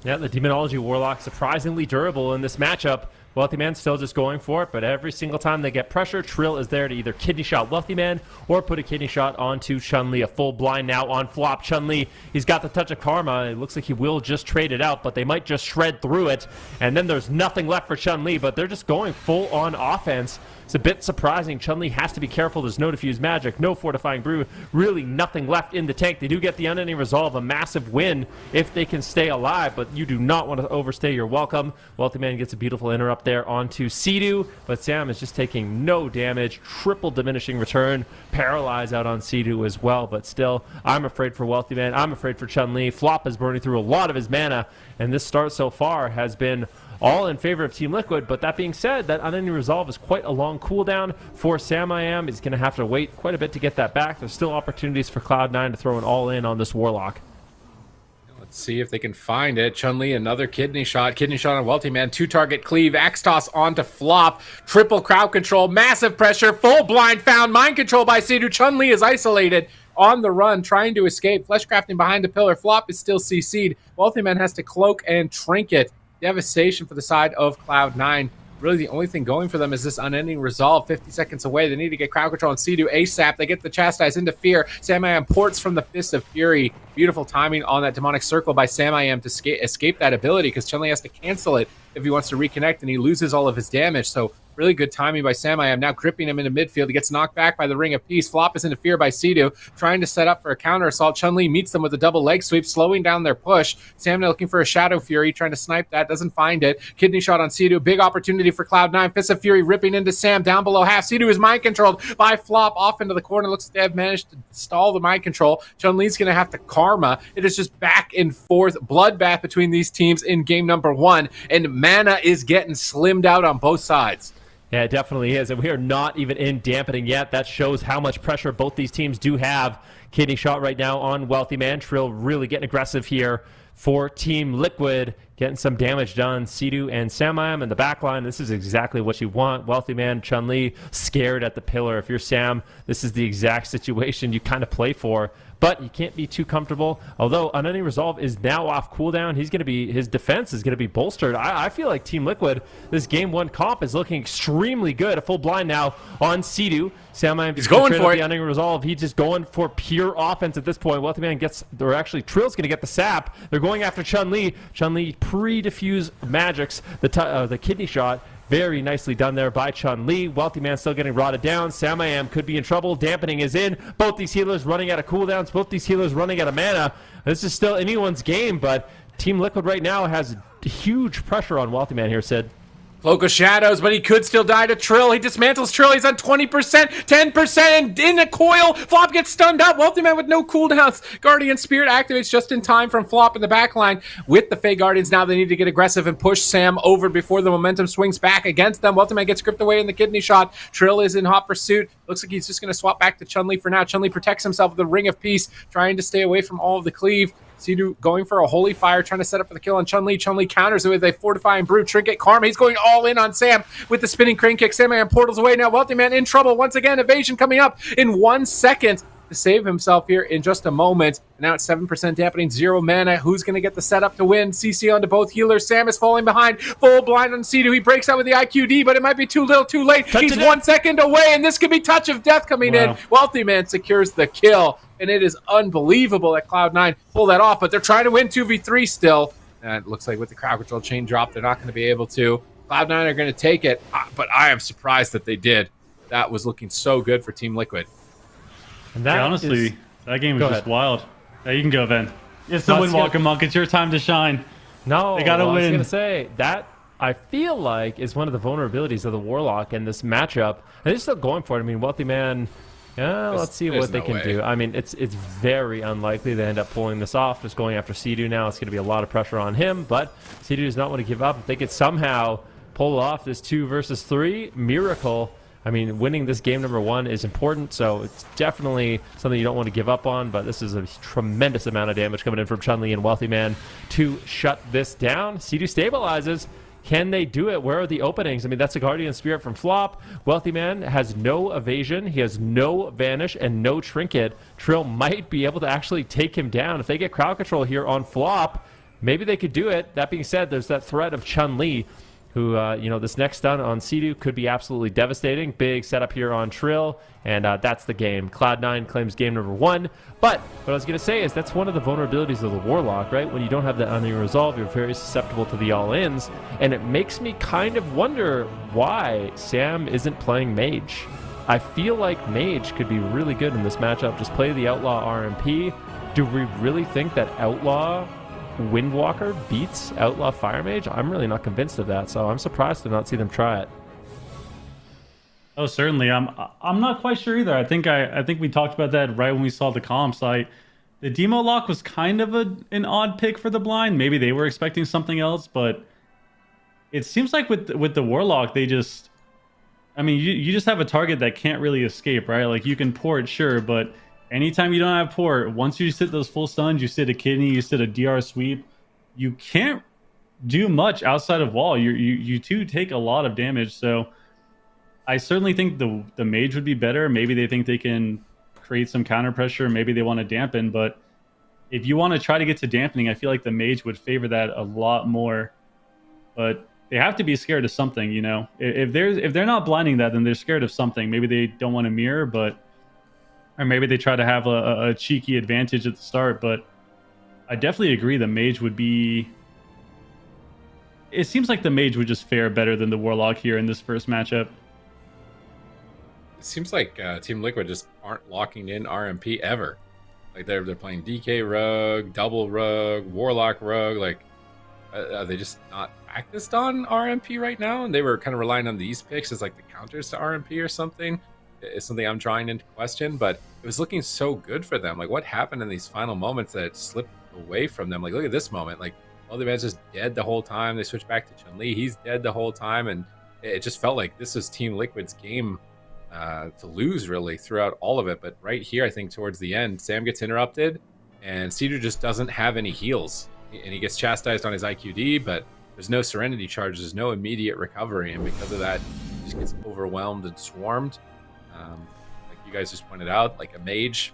Yeah, the Demonology Warlock surprisingly durable in this matchup. Wealthy Man still just going for it, but every single time they get pressure, Trill is there to either kidney shot Wealthy Man or put a kidney shot onto Chun-Li. A full blind now on Flop. Chun-Li, he's got the touch of karma. It looks like he will just trade it out, but they might just shred through it. And then there's nothing left for Chun-Li, but they're just going full on offense. It's a bit surprising. Chun-Li has to be careful. There's no Diffuse Magic, no Fortifying Brew, really nothing left in the tank. They do get the Unending Resolve, a massive win if they can stay alive, but you do not want to overstay your welcome. Wealthy Man gets a beautiful interrupt there onto Seedoo, but Sam is just taking no damage. Triple diminishing return. Paralyze out on Seedoo as well, but still, I'm afraid for Wealthy Man. I'm afraid for Chun-Li. Flop is burning through a lot of his mana, and this start so far has been all in favor of Team Liquid, but that being said, that Unending Resolve is quite a long cooldown for Sam I Am. He's going to have to wait quite a bit to get that back. There's still opportunities for Cloud9 to throw an all-in on this Warlock. Let's see if they can find it. Chun-Li, another kidney shot. Kidney shot on Wealthy Man. 2-target cleave. Axe toss onto Flop. Triple crowd control. Massive pressure. Full blind found. Mind control by Seedoo. Chun-Li is isolated. On the run, trying to escape. Fleshcrafting behind the pillar. Flop is still CC'd. Wealthy Man has to cloak and trinket. Devastation for the side of Cloud9. Really, the only thing going for them is this unending resolve. 50 seconds away. They need to get crowd control and Sea-Doo ASAP. They get the Chastise into fear. Sam-I-Am ports from the Fist of Fury. Beautiful timing on that demonic circle by Sam-I-Am to escape that ability, because Chun-Li has to cancel it if he wants to reconnect, and he loses all of his damage. So really good timing by Sam-I-Am, now gripping him into midfield. He gets knocked back by the Ring of Peace. Flop is into fear by Sea-Doo, trying to set up for a counter assault. Chun-Li meets them with a double leg sweep, slowing down their push. Sam looking for a Shadow Fury, trying to snipe that, doesn't find it. Kidney shot on Sea-Doo, big opportunity for Cloud9. Fist of Fury ripping into Sam, down below half. Sea-Doo is mind controlled by Flop, off into the corner. Looks like they have managed to stall the mind control. Chun-Li's going to have to karma. It is just back and forth bloodbath between these teams in game number 1, and mana is getting slimmed out on both sides. Yeah, it definitely is. And we are not even in dampening yet. That shows how much pressure both these teams do have. Kidney shot right now on Wealthy Man. Trill really getting aggressive here for Team Liquid, getting some damage done. Sea-Doo and Sam-I-Am in the back line. This is exactly what you want. Wealthy Man, Chun-Li, scared at the pillar. If you're Sam, this is the exact situation you kind of play for. But you can't be too comfortable. Although Unending Resolve is now off cooldown, his defense is going to be bolstered. I feel like Team Liquid, this game 1 comp is looking extremely good. A full blind now on Sea-Doo. Sam-I-Am, he's going for it. The Unending Resolve. He's just going for pure offense at this point. Wealthy Man gets, or actually Trill's going to get the sap. They're going after Chun-Li. Chun-Li pre-diffuse magics the kidney shot. Very nicely done there by Chun-Li. Wealthy Man still getting rotted down. Sam-I-Am could be in trouble. Dampening is in. Both these healers running out of cooldowns. Both these healers running out of mana. This is still anyone's game, but Team Liquid right now has huge pressure on Wealthy Man here, Sid. Cloak of Shadows, but he could still die to Trill. He dismantles Trill. He's on 20%, 10%, and in a coil. Flop gets stunned up. Wealthy Man with no cooldowns. Guardian Spirit activates just in time from Flop in the backline. With the Fey Guardians now, they need to get aggressive and push Sam over before the momentum swings back against them. Wealthy Man gets gripped away in the kidney shot. Trill is in hot pursuit. Looks like he's just going to swap back to Chun-Li for now. Chun-Li protects himself with the Ring of Peace, trying to stay away from all of the cleave. Sea-Doo going for a Holy Fire, trying to set up for the kill on Chun-Li. Chun-Li counters it with a Fortifying Brew, Trinket, Karma. He's going all in on Sam with the spinning crane kick. Sam-I-Am portals away now. Wealthy Man in trouble once again. Evasion coming up in 1 second to save himself here in just a moment. Now it's 7% dampening, 0 mana. Who's going to get the setup to win? CC onto both healers. Sam is falling behind. Full blind on Sea-Doo. He breaks out with the IQD, but it might be too little too late. He's 1 second away, and this could be Touch of Death coming in. Wealthy Man secures the kill. And it is unbelievable that Cloud9 pulled that off, but they're trying to win 2v3 still. And it looks like with the crowd control chain drop, they're not going to be able to. Cloud9 are going to take it, but I am surprised that they did. That was looking so good for Team Liquid. And that honestly, that game was just wild. Yeah, you can go, Ben. It's the Windwalker Monk. It's your time to shine. No, they got to win. I was going to say, that I feel like is one of the vulnerabilities of the Warlock in this matchup. And they're still going for it. I mean, Wealthy Man... Yeah, let's see what they can do. I mean, it's very unlikely they end up pulling this off. Just going after Sea-Doo now, it's going to be a lot of pressure on him, but Sea-Doo does not want to give up. If they could somehow pull off this 2 versus 3 miracle, I mean, winning this game number 1 is important, so it's definitely something you don't want to give up on, but this is a tremendous amount of damage coming in from Chun-Li and Wealthy Man to shut this down. Sea-Doo stabilizes. Can they do it? Where are the openings? I mean, that's a Guardian Spirit from Flop. Wealthy Man has no evasion. He has no vanish and no trinket. Trill might be able to actually take him down. If they get crowd control here on Flop, maybe they could do it. That being said, there's that threat of Chun-Li, who, this next stun on Sea-Doo could be absolutely devastating. Big setup here on Trill, and that's the game. Cloud9 claims game number 1. But what I was going to say is that's one of the vulnerabilities of the Warlock, right? When you don't have that Unending Resolve, you're very susceptible to the all-ins, and it makes me kind of wonder why Sam isn't playing Mage. I feel like Mage could be really good in this matchup. Just play the Outlaw RMP. Do we really think that Outlaw Windwalker beats Outlaw Fire Mage? I'm really not convinced of that, so I'm surprised to not see them try it. Oh, certainly. I'm not quite sure either. I think we talked about that right when we saw the comps. The Demo Lock was kind of an odd pick for the blind. Maybe they were expecting something else, but it seems like with the Warlock, they just... I mean, you just have a target that can't really escape, right? Like, you can port, sure, but anytime you don't have port, once you sit those full stuns, you sit a kidney, you sit a DR sweep, you can't do much outside of wall. You too take a lot of damage, so... I certainly think the Mage would be better. Maybe they think they can create some counter pressure. Maybe they want to dampen. But if you want to try to get to dampening, I feel like the Mage would favor that a lot more. But they have to be scared of something, you know. If they're not blinding that, then they're scared of something. Maybe they don't want to mirror, or maybe they try to have a cheeky advantage at the start. But I definitely agree the mage would be. It seems like the mage would just fare better than the warlock here in this first matchup. It seems like Team Liquid just aren't locking in RMP ever. Like they're playing DK Rogue, Double Rogue, Warlock Rogue. Like, are they just not practiced on RMP right now? And they were kind of relying on these picks as like the counters to RMP or something. It's something I'm drawing into question, but it was looking so good for them. Like, what happened in these final moments that it slipped away from them? Like, look at this moment. Like, all the man's just dead the whole time. They switch back to Chun-Li. He's dead the whole time, and it just felt like this was Team Liquid's game to lose really throughout all of it. But right here, I think towards the end, Sam gets interrupted and Cedar just doesn't have any heals, and he gets chastised on his IQD, but there's no Serenity charge, there's no immediate recovery, and because of that, he just gets overwhelmed and swarmed. Like you guys just pointed out, like a mage,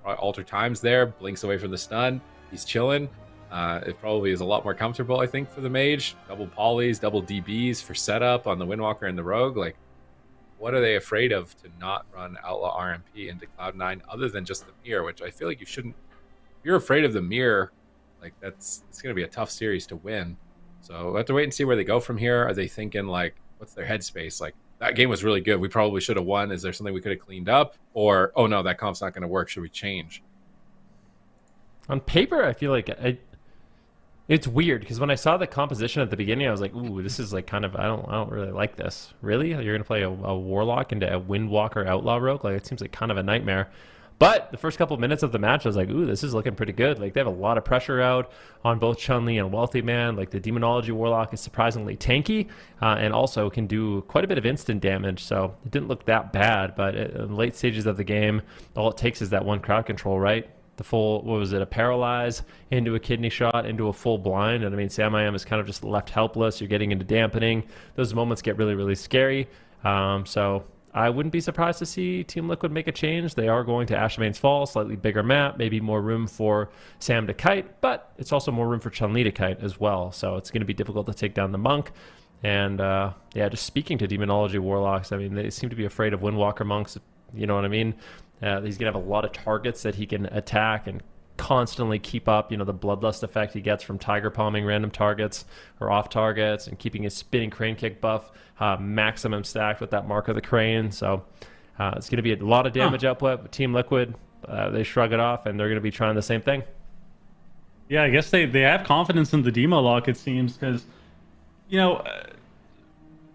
alter times there, blinks away from the stun, he's chilling. It probably is a lot more comfortable, I think, for the mage. Double polys, double DBs for setup on the Windwalker and the Rogue. Like, what are they afraid of to not run Outlaw RMP into Cloud9 other than just the mirror, which I feel like you shouldn't. If you're afraid of the mirror, like it's going to be a tough series to win. So we'll have to wait and see where they go from here. Are they thinking like, what's their headspace? Like, that game was really good, we probably should have won. Is there something we could have cleaned up? Or, oh no, that comp's not going to work, should we change? On paper, I feel like it's weird because when I saw the composition at the beginning, I was like, "Ooh, this is like kind of I don't really like this. Really, you're gonna play a warlock into a Windwalker Outlaw Rogue? Like it seems like kind of a nightmare." But the first couple of minutes of the match, I was like, "Ooh, this is looking pretty good." Like they have a lot of pressure out on both Chun-Li and Wealthy Man. Like the Demonology Warlock is surprisingly tanky and also can do quite a bit of instant damage. So it didn't look that bad. But in late stages of the game, all it takes is that one crowd control, right? The full, what was it, a paralyze into a kidney shot into a full blind. And I mean, Sam I Am is kind of just left helpless. You're getting into dampening. Those moments get really, really scary. So I wouldn't be surprised to see Team Liquid make a change. They are going to Ashmane's Fall, slightly bigger map, maybe more room for Sam to kite, but it's also more room for Chun-Li to kite as well. So it's going to be difficult to take down the Monk. And yeah, just speaking to Demonology Warlocks, I mean, they seem to be afraid of Windwalker Monks. You know what I mean? He's going to have a lot of targets that he can attack and constantly keep up, you know, the bloodlust effect he gets from tiger palming random targets or off targets and keeping his spinning crane kick buff maximum stacked with that Mark of the Crane. So it's going to be a lot of damage output. But Team Liquid, they shrug it off and they're going to be trying the same thing. Yeah, I guess they have confidence in the demo lock, it seems, because, you know,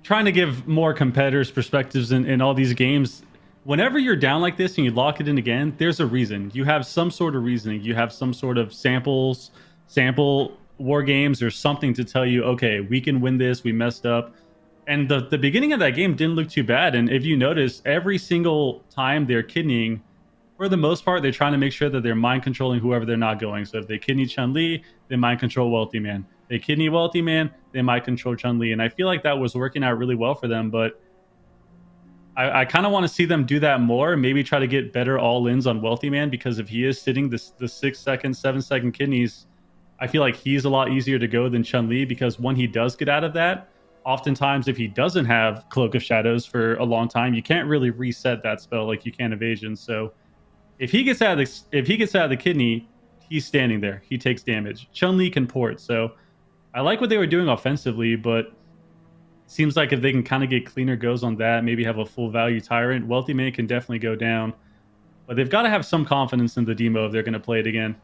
trying to give more competitors perspectives in all these games. Whenever you're down like this and you lock it in again, there's a reason. You have some sort of reasoning. You have some sort of sample war games or something to tell you, okay, we can win this, we messed up. And the beginning of that game didn't look too bad. And if you notice, every single time they're kidneying, for the most part, they're trying to make sure that they're mind controlling whoever they're not going. So if they kidney Chun-Li, they mind control Wealthy Man. They kidney Wealthy Man, they mind control Chun-Li. And I feel like that was working out really well for them, but I kind of want to see them do that more. Maybe try to get better all-ins on Wealthy Man, because if he is sitting the 6-second, 7-second kidneys, I feel like he's a lot easier to go than Chun-Li, because when he does get out of that, oftentimes if he doesn't have Cloak of Shadows for a long time, you can't really reset that spell like you can Evasion. So if he gets out of the kidney, he's standing there. He takes damage. Chun-Li can port. So I like what they were doing offensively, but seems like if they can kind of get cleaner goes on that, maybe have a full value Tyrant, Wealthy Man can definitely go down. But they've got to have some confidence in the demo if they're going to play it again.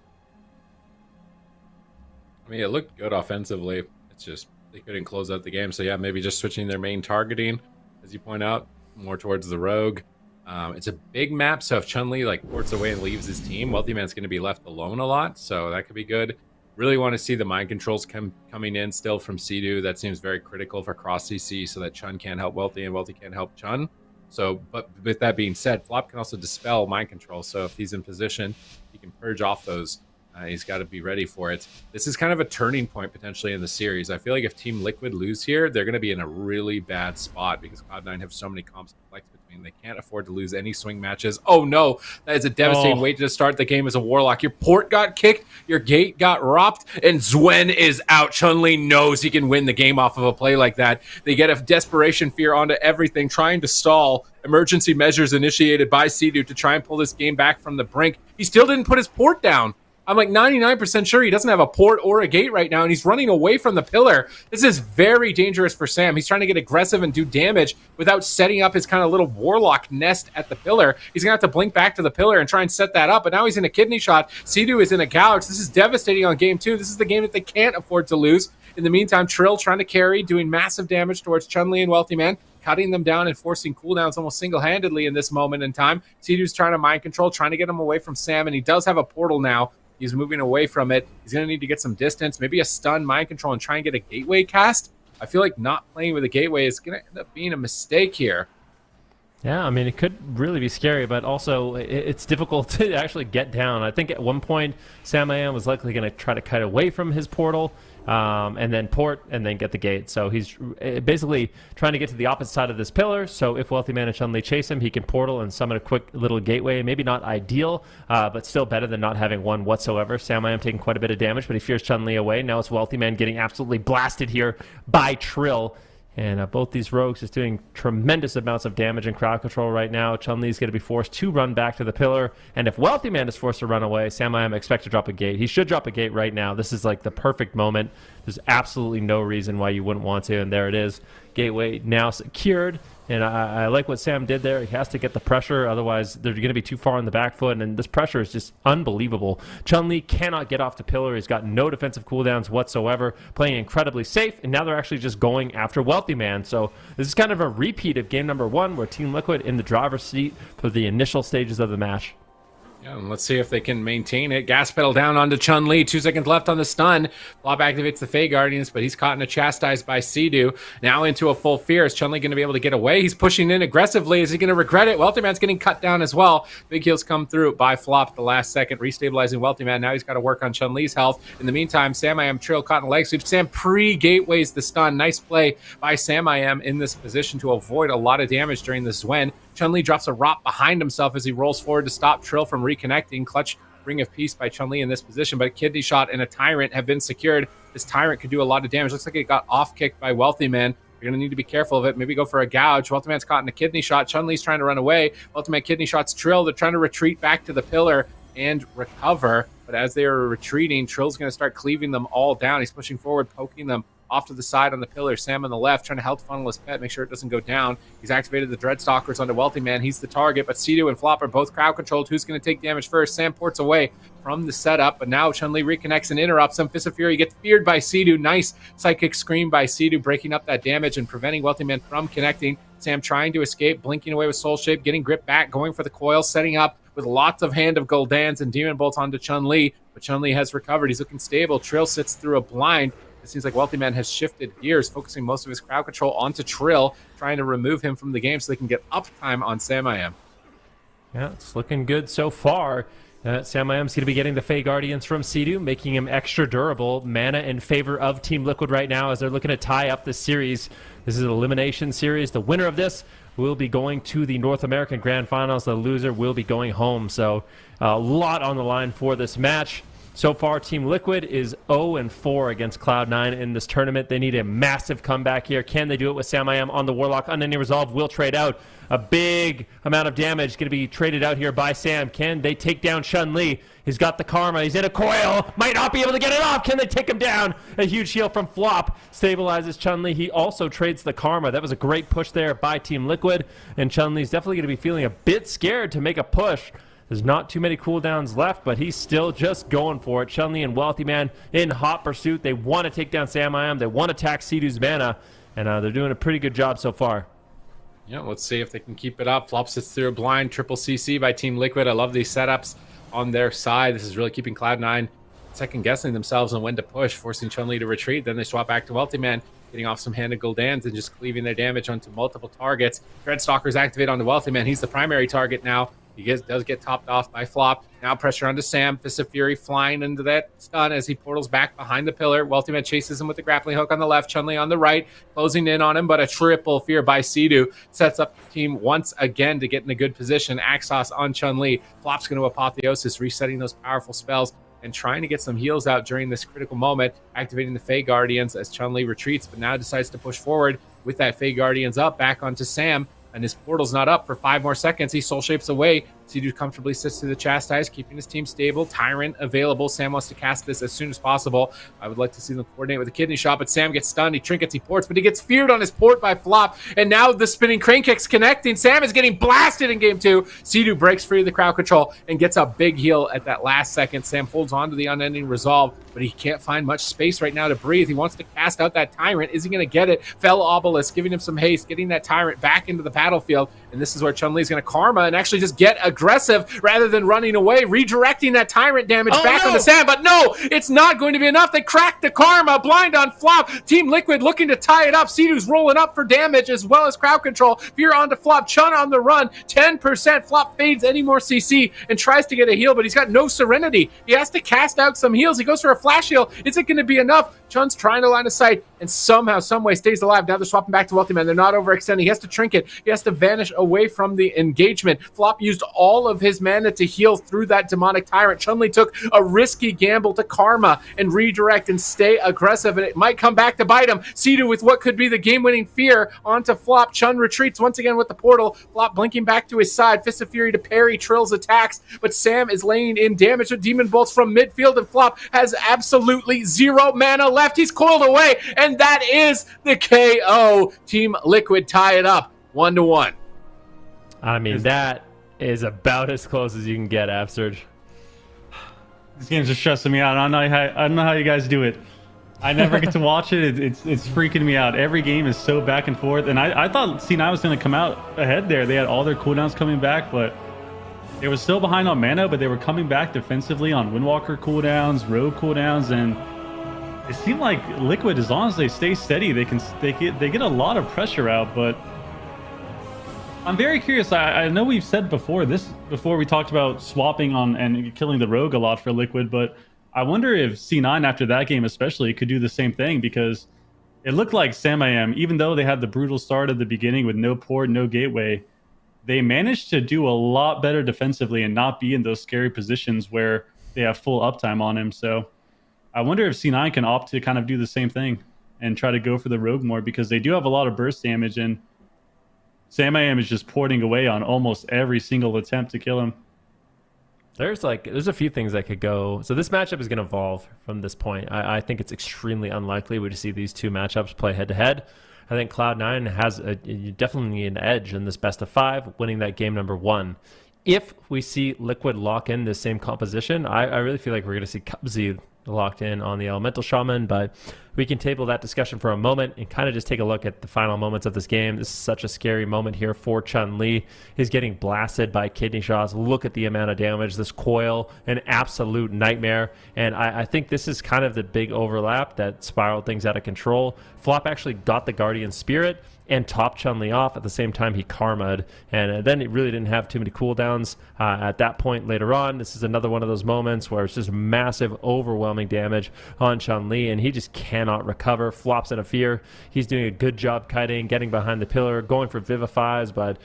I mean, it looked good offensively. It's just they couldn't close out the game. So yeah, maybe just switching their main targeting, as you point out, more towards the Rogue. It's a big map, so if Chun-Li like ports away and leaves his team, Wealthy Man's going to be left alone a lot, so that could be good. Really want to see the mind controls coming in still from Sidu. That seems very critical for cross CC, so that Chun can't help Wealthy and Wealthy can't help Chun. So, but with that being said, Flop can also dispel mind control. So if he's in position, he can purge off those. He's got to be ready for it. This is kind of a turning point potentially in the series. I feel like if Team Liquid lose here, they're going to be in a really bad spot because Cloud9 have so many comps to flex between everything. They can't afford to lose any swing matches. Oh no, that is a devastating way to start the game as a Warlock. Your port got kicked, your gate got robbed, and Zwen is out. Chun-Li knows he can win the game off of a play like that. They get a desperation fear onto everything, trying to stall. Emergency measures initiated by Sea-Doo to try and pull this game back from the brink. He still didn't put his port down. I'm like 99% sure he doesn't have a port or a gate right now, and he's running away from the pillar. This is very dangerous for Sam. He's trying to get aggressive and do damage without setting up his kind of little Warlock nest at the pillar. He's going to have to blink back to the pillar and try and set that up, but now he's in a kidney shot. Sea-Doo is in a gouge. This is devastating on game 2. This is the game that they can't afford to lose. In the meantime, Trill trying to carry, doing massive damage towards Chun-Li and Wealthy Man, cutting them down and forcing cooldowns almost single-handedly in this moment in time. Sea-Doo's trying to mind control, trying to get him away from Sam, and he does have a portal now. He's moving away from it. He's going to need to get some distance, maybe a stun, mind control, and try and get a gateway cast. I feel like not playing with a gateway is going to end up being a mistake here. Yeah, I mean, it could really be scary, but also it's difficult to actually get down. I think at one point, Sam I Am was likely going to try to cut away from his portal, and then port, and then get the gate. So he's basically trying to get to the opposite side of this pillar, so if Wealthy Man and Chun-Li chase him, he can portal and summon a quick little gateway. Maybe not ideal, but still better than not having one whatsoever. Sam I Am taking quite a bit of damage, but he fears Chun-Li away. Now it's Wealthy Man getting absolutely blasted here by Trill. And both these rogues just doing tremendous amounts of damage and crowd control right now. Chun-Li's going to be forced to run back to the pillar. And if Wealthy Man is forced to run away, Sam I Am expect to drop a gate. He should drop a gate right now. This is like the perfect moment. There's absolutely no reason why you wouldn't want to. And there it is. Gateway now secured. And I like what Sam did there. He has to get the pressure, otherwise they're going to be too far on the back foot, and this pressure is just unbelievable. Chun-Li cannot get off the pillar. He's got no defensive cooldowns whatsoever, playing incredibly safe, and now they're actually just going after Wealthy Man. So this is kind of a repeat of game number 1, where Team Liquid in the driver's seat for the initial stages of the match. Yeah, and let's see if they can maintain it. Gas pedal down onto Chun-Li. 2 seconds left on the stun. Flop activates the Fey Guardians, but he's caught in a chastise by Sea-Doo. Now into a full fear. Is Chun-Li going to be able to get away? He's pushing in aggressively. Is he going to regret it? Wealthy Man's getting cut down as well. Big heals come through by Flop at the last second, restabilizing Wealthy Man. Now he's got to work on Chun-Li's health. In the meantime, Sam I Am Trill caught in a leg sweep. Sam pre-gateways the stun. Nice play by Sam I Am in this position to avoid a lot of damage during the Zwen. Chun-Li drops a Rop behind himself as he rolls forward to stop Trill from reconnecting. Clutch Ring of Peace by Chun-Li in this position, but a Kidney Shot and a Tyrant have been secured. This Tyrant could do a lot of damage. Looks like it got off-kicked by Wealthy Man. You're going to need to be careful of it. Maybe go for a gouge. Wealthy Man's caught in a Kidney Shot. Chun-Li's trying to run away. Wealthy Man Kidney Shot's Trill. They're trying to retreat back to the pillar and recover, but as they are retreating, Trill's going to start cleaving them all down. He's pushing forward, poking them off to the side on the pillar. Sam on the left, trying to help funnel his pet, make sure it doesn't go down. He's activated the Dreadstalkers onto Wealthy Man. He's the target, but Sea-Doo and Flop are both crowd controlled. Who's going to take damage first? Sam ports away from the setup, but now Chun-Li reconnects and interrupts him. Fist of Fury gets feared by Sea-Doo. Nice Psychic Scream by Sea-Doo, breaking up that damage and preventing Wealthy Man from connecting. Sam trying to escape, blinking away with Soul Shape, getting grip back, going for the coil, setting up with lots of Hand of Gul'dans and Demon Bolts onto Chun-Li, but Chun-Li has recovered. He's looking stable. Trill sits through a blind. It seems like Wealthy Man has shifted gears, focusing most of his crowd control onto Trill, trying to remove him from the game so they can get uptime on Sam I Am. Yeah, it's looking good so far. Sam I Am's going to be getting the Fey Guardians from Sea-Doo, making him extra durable. Mana in favor of Team Liquid right now as they're looking to tie up this series. This is an elimination series. The winner of this will be going to the North American Grand Finals. The loser will be going home. So a lot on the line for this match. So far, Team Liquid is 0-4 against Cloud9 in this tournament. They need a massive comeback here. Can they do it with Sam I Am on the Warlock? Unending Resolve will trade out. A big amount of damage going to be traded out here by Sam. Can they take down Chun-Li? He's got the Karma. He's in a coil. Might not be able to get it off. Can they take him down? A huge heal from Flop stabilizes Chun-Li. He also trades the Karma. That was a great push there by Team Liquid. And Chun-Li's definitely going to be feeling a bit scared to make a push. There's not too many cooldowns left, but he's still just going for it. Chun-Li and Wealthy Man in hot pursuit. They want to take down Sam I Am. They want to attack Sea-Doo's mana, and they're doing a pretty good job so far. Yeah, let's see if they can keep it up. Flop sits through a blind. Triple CC by Team Liquid. I love these setups on their side. This is really keeping Cloud9 second-guessing themselves on when to push, forcing Chun-Li to retreat. Then they swap back to Wealthy Man, getting off some Hand of Gul'dans and just cleaving their damage onto multiple targets. Dreadstalkers activate onto Wealthy Man. He's the primary target now does get topped off by Flop. Now pressure onto Sam. Fist of Fury flying into that stun as he portals back behind the pillar. Weltyman chases him with the grappling hook on the left. Chun-Li on the right, closing in on him, but a triple fear by Sidu sets up the team once again to get in a good position. Axos on Chun-Li. Flop's going to Apotheosis, resetting those powerful spells and trying to get some heals out during this critical moment, activating the Fey Guardians as Chun-Li retreats, but now decides to push forward with that Fey Guardians up, back onto Sam, and his portal's not up for 5 more seconds. He soul shapes away. Sidu comfortably sits to the Chastise, keeping his team stable. Tyrant available. Sam wants to cast this as soon as possible. I would like to see them coordinate with a kidney shot, but Sam gets stunned. He trinkets, he ports, but he gets feared on his port by Flop, and now the spinning crane kick's connecting. Sam is getting blasted in game 2. Sidu breaks free of the crowd control and gets a big heal at that last second. Sam holds on to the unending resolve, but he can't find much space right now to breathe. He wants to cast out that Tyrant. Is he going to get it? Fell Obelisk, giving him some haste, getting that Tyrant back into the battlefield, and this is where Chun-Li is going to karma and actually just get aggressive rather than running away, redirecting that Tyrant damage back onto Sam, but no, it's not going to be enough. They cracked the karma, blind on Flop. Team Liquid looking to tie it up. Sidu's rolling up for damage as well as crowd control. Fear onto Flop, Chun on the run, 10%. Flop fades any more CC and tries to get a heal, but he's got no Serenity. He has to cast out some heals. He goes for a flash heal. Is it going to be enough? Chun's trying to line of sight and somehow, someway stays alive. Now they're swapping back to Wealthy Man. They're not overextending. He has to trinket. He has to vanish away from the engagement. Flop used all of his mana to heal through that demonic Tyrant. Chun-Li took a risky gamble to karma and redirect and stay aggressive, and it might come back to bite him. Sidu with what could be the game-winning fear onto Flop. Chun retreats once again with the portal. Flop blinking back to his side. Fist of Fury to parry Trill's attacks, but Sam is laying in damage with Demon Bolts from midfield, and Flop has absolutely 0 mana left. He's coiled away, and that is the KO. Team Liquid tie it up 1-1. I mean, that is about as close as you can get, Absurd. This game's just stressing me out. I don't know how you guys do it. I never get to watch it. It's freaking me out. Every game is so back and forth, and I thought C9 was going to come out ahead there. They had all their cooldowns coming back, but they were still behind on mana, but they were coming back defensively on Windwalker cooldowns, Rogue cooldowns, and it seemed like Liquid, as long as they stay steady, they get a lot of pressure out. But I'm very curious. I know we've said before we talked about swapping on and killing the Rogue a lot for Liquid, but I wonder if C9 after that game especially could do the same thing, because it looked like Sam-I-Am, even though they had the brutal start at the beginning with no port, no gateway, they managed to do a lot better defensively and not be in those scary positions where they have full uptime on him. So I wonder if C9 can opt to kind of do the same thing and try to go for the Rogue more, because they do have a lot of burst damage, and Sam-I-Am is just porting away on almost every single attempt to kill him. There's a few things that could go. So this matchup is going to evolve from this point. I think it's extremely unlikely we to see these two matchups play head to head. I think Cloud9 has definitely an edge in this best of 5, winning that game number 1. If we see Liquid lock in the same composition, I really feel like we're going to see KAWHI locked in on the Elemental Shaman, but we can table that discussion for a moment and kind of just take a look at the final moments of this game. This is such a scary moment here for Chun-Li. He's getting blasted by kidney shots. Look at the amount of damage. This coil, an absolute nightmare. And I think this is kind of the big overlap that spiraled things out of control. Flop actually got the Guardian Spirit and topped Chun-Li off at the same time he karma'd, and then it really didn't have too many cooldowns at that point later on. This is another one of those moments where it's just massive, overwhelming damage on Chun-Li, and he just cannot recover. Flops in a fear. He's doing a good job kiting, getting behind the pillar, going for Vivifies, but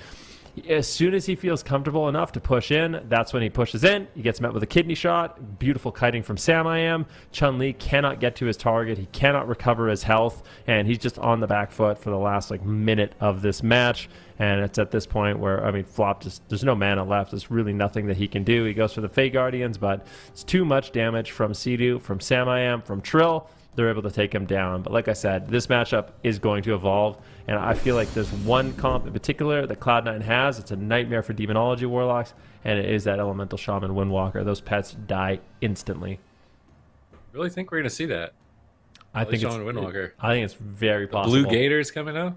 as soon as he feels comfortable enough to push in, that's when he pushes in. He gets met with a kidney shot. Beautiful kiting from Sam-I-Am. Chun-Li cannot get to his target. He cannot recover his health, and he's just on the back foot for the last minute of this match. And it's at this point where, I mean, Flop just, there's no mana left. There's really nothing that he can do. He goes for the Fey Guardians, but it's too much damage from Sidu, from Sam-I-Am, from Trill. They're able to take him down. But like I said, this matchup is going to evolve, and I feel like there's one comp in particular that Cloud9 has. It's a nightmare for Demonology Warlocks, and it is that Elemental Shaman Windwalker. Those pets die instantly. Really think we're going to see that? I think it's very possible. Blue Gator's coming out?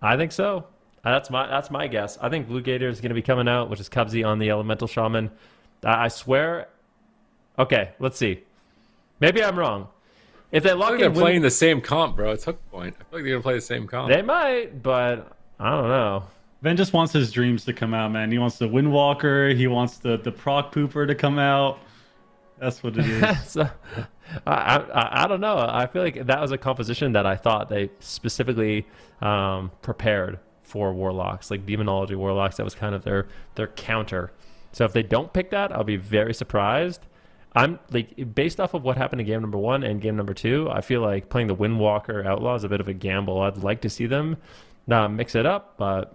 I think so. That's my guess. I think Blue Gator is going to be coming out, which is KAWHI on the Elemental Shaman. I swear. Okay, let's see. Maybe I'm wrong. If they lock in, they're playing the same comp, bro. It's Hook Point. I feel like they're gonna play the same comp. They might, but I don't know. Ven just wants his dreams to come out, man. He wants the Windwalker. He wants the Proc Pooper to come out. That's what it is. So, I don't know. I feel like that was a composition that I thought they specifically prepared for Warlocks, like Demonology Warlocks. That was kind of their counter. So if they don't pick that, I'll be very surprised. I'm like, based off of what happened in game number 1 and game number 2, I feel like playing the Windwalker Outlaw is a bit of a gamble. I'd like to see them mix it up, but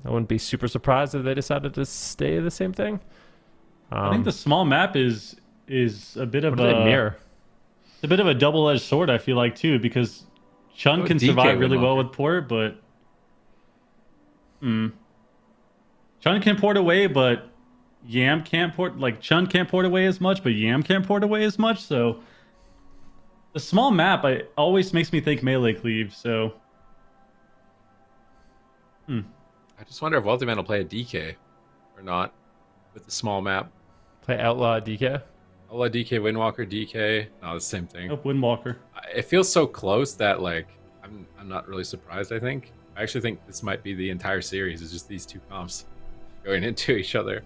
I wouldn't be super surprised if they decided to stay the same thing. I think the small map is a bit of a mirror. It's a bit of a double-edged sword, I feel like, too, because Chun can DK survive really Windwalker. well with port, but Chun can port away, but Yam can't port. Like, Chun can't port away as much, but Yam can't port away as much. So the small map always makes me think melee cleave. So I just wonder if Weltyman will play a DK or not with the small map. Play Outlaw DK. Outlaw DK, Windwalker DK. No, the same thing. oh, Windwalker. It feels so close that like I'm not really surprised. I actually think this might be the entire series. Is just these two comps going into each other,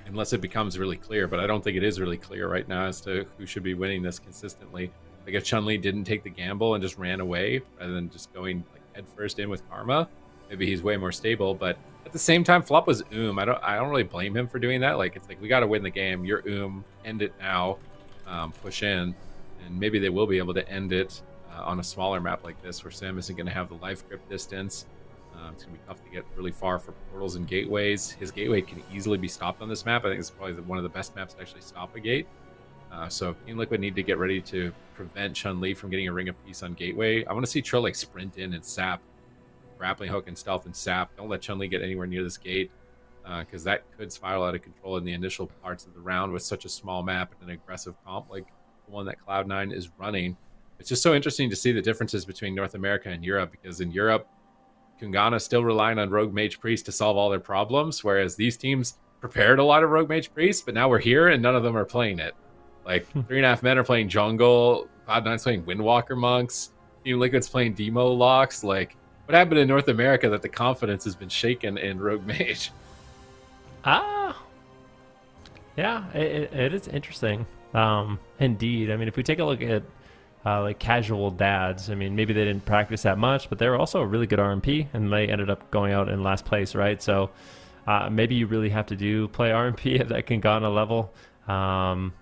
unless it becomes really clear. But I don't think it is really clear right now as to who should be winning this consistently. Like if Chun-Li didn't take the gamble and just ran away rather than just going like head first in with Karma, maybe he's way more stable. But at the same time, flop was I don't really blame him for doing that. Like it's like we got to win the game. You're end it now, push in, and maybe they will be able to end it on a smaller map like this where Sam isn't going to have the life grip distance. It's going to be tough to get really far for portals and gateways. His gateway can easily be stopped on this map. I think it's probably one of the best maps to actually stop a gate. So Team Liquid need to get ready to prevent Chun-Li from getting a ring of peace on gateway. I want to see Trill like sprint in and sap, grappling hook and stealth and sap. Don't let Chun-Li get anywhere near this gate because that could spiral out of control in the initial parts of the round with such a small map and an aggressive comp like the one that Cloud9 is running. It's just so interesting to see the differences between North America and Europe, because in Europe, KUNGARNA still relying on Rogue Mage Priest to solve all their problems, whereas these teams prepared a lot of Rogue Mage Priest, but now we're here and none of them are playing it. Like 3.5 Men are playing jungle, Cloud9's playing Windwalker Monks, Team Liquid's playing Demo Locks. Like, what happened in North America that the confidence has been shaken in Rogue Mage? Yeah, it is interesting. Indeed. I mean, if we take a look at like casual dads, I mean, maybe they didn't practice that much, but they were also a really good RMP, and they ended up going out in last place, right? So maybe you really have to play RMP at that KUNGARNA level. I'm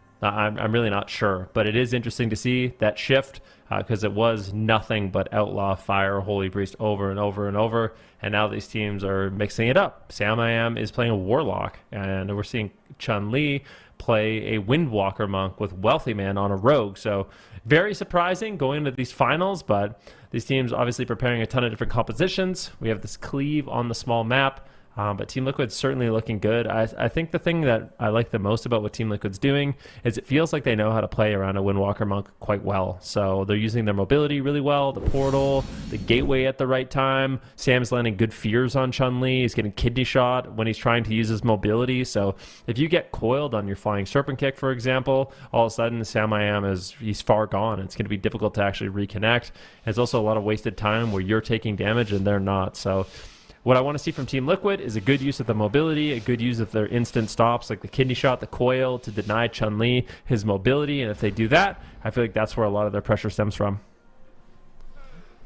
really not sure, but it is interesting to see that shift because it was nothing but Outlaw, Fire, Holy Priest over and over and over, and now these teams are mixing it up. Sam I Am is playing a Warlock, and we're seeing Chun-Li play a Windwalker Monk with Wealthy Man on a Rogue. So very surprising going into these finals, but these teams obviously preparing a ton of different compositions. We have this cleave on the small map. But Team Liquid's certainly looking good. I think the thing that I like the most about what Team Liquid's doing is it feels like they know how to play around a Windwalker Monk quite well. So they're using their mobility really well, the portal, the gateway at the right time. Sam's landing good fears on Chun-Li. He's getting kidney shot when he's trying to use his mobility. So if you get coiled on your flying serpent kick, for example, all of a sudden Sam I Am he's far gone. It's going to be difficult to actually reconnect. There's also a lot of wasted time where you're taking damage and they're not. So what I want to see from Team Liquid is a good use of the mobility, a good use of their instant stops like the kidney shot, the coil to deny Chun-Li his mobility. And if they do that, I feel like that's where a lot of their pressure stems from.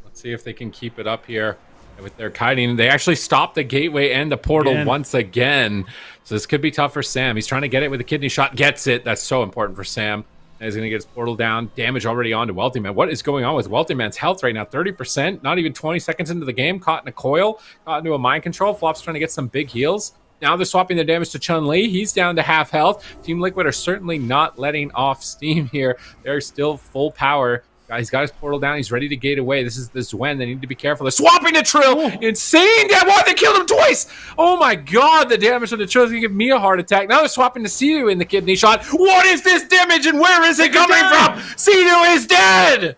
Let's see if they can keep it up here with their kiting. They actually stopped the gateway and the portal once again. So this could be tough for Sam. He's trying to get it with a kidney shot, gets it. That's so important for Sam. And he's going to get his portal down. Damage already on to Wealthy Man. What is going on with Wealthy Man's health right now? 30%, not even 20 seconds into the game. Caught in a coil, caught into a mind control. Flop's trying to get some big heals. Now they're swapping their damage to Chun-Li. He's down to half health. Team Liquid are certainly not letting off steam here. They're still full power. He's got his portal down. He's ready to gate away. This is the Zwen. They need to be careful. They're swapping to Trill. Insane. Why they killed him twice? Oh my god, the damage on the Trill is going to give me a heart attack. Now they're swapping to Sidu in the kidney shot. What is this damage and where is it coming from? Sidu is dead.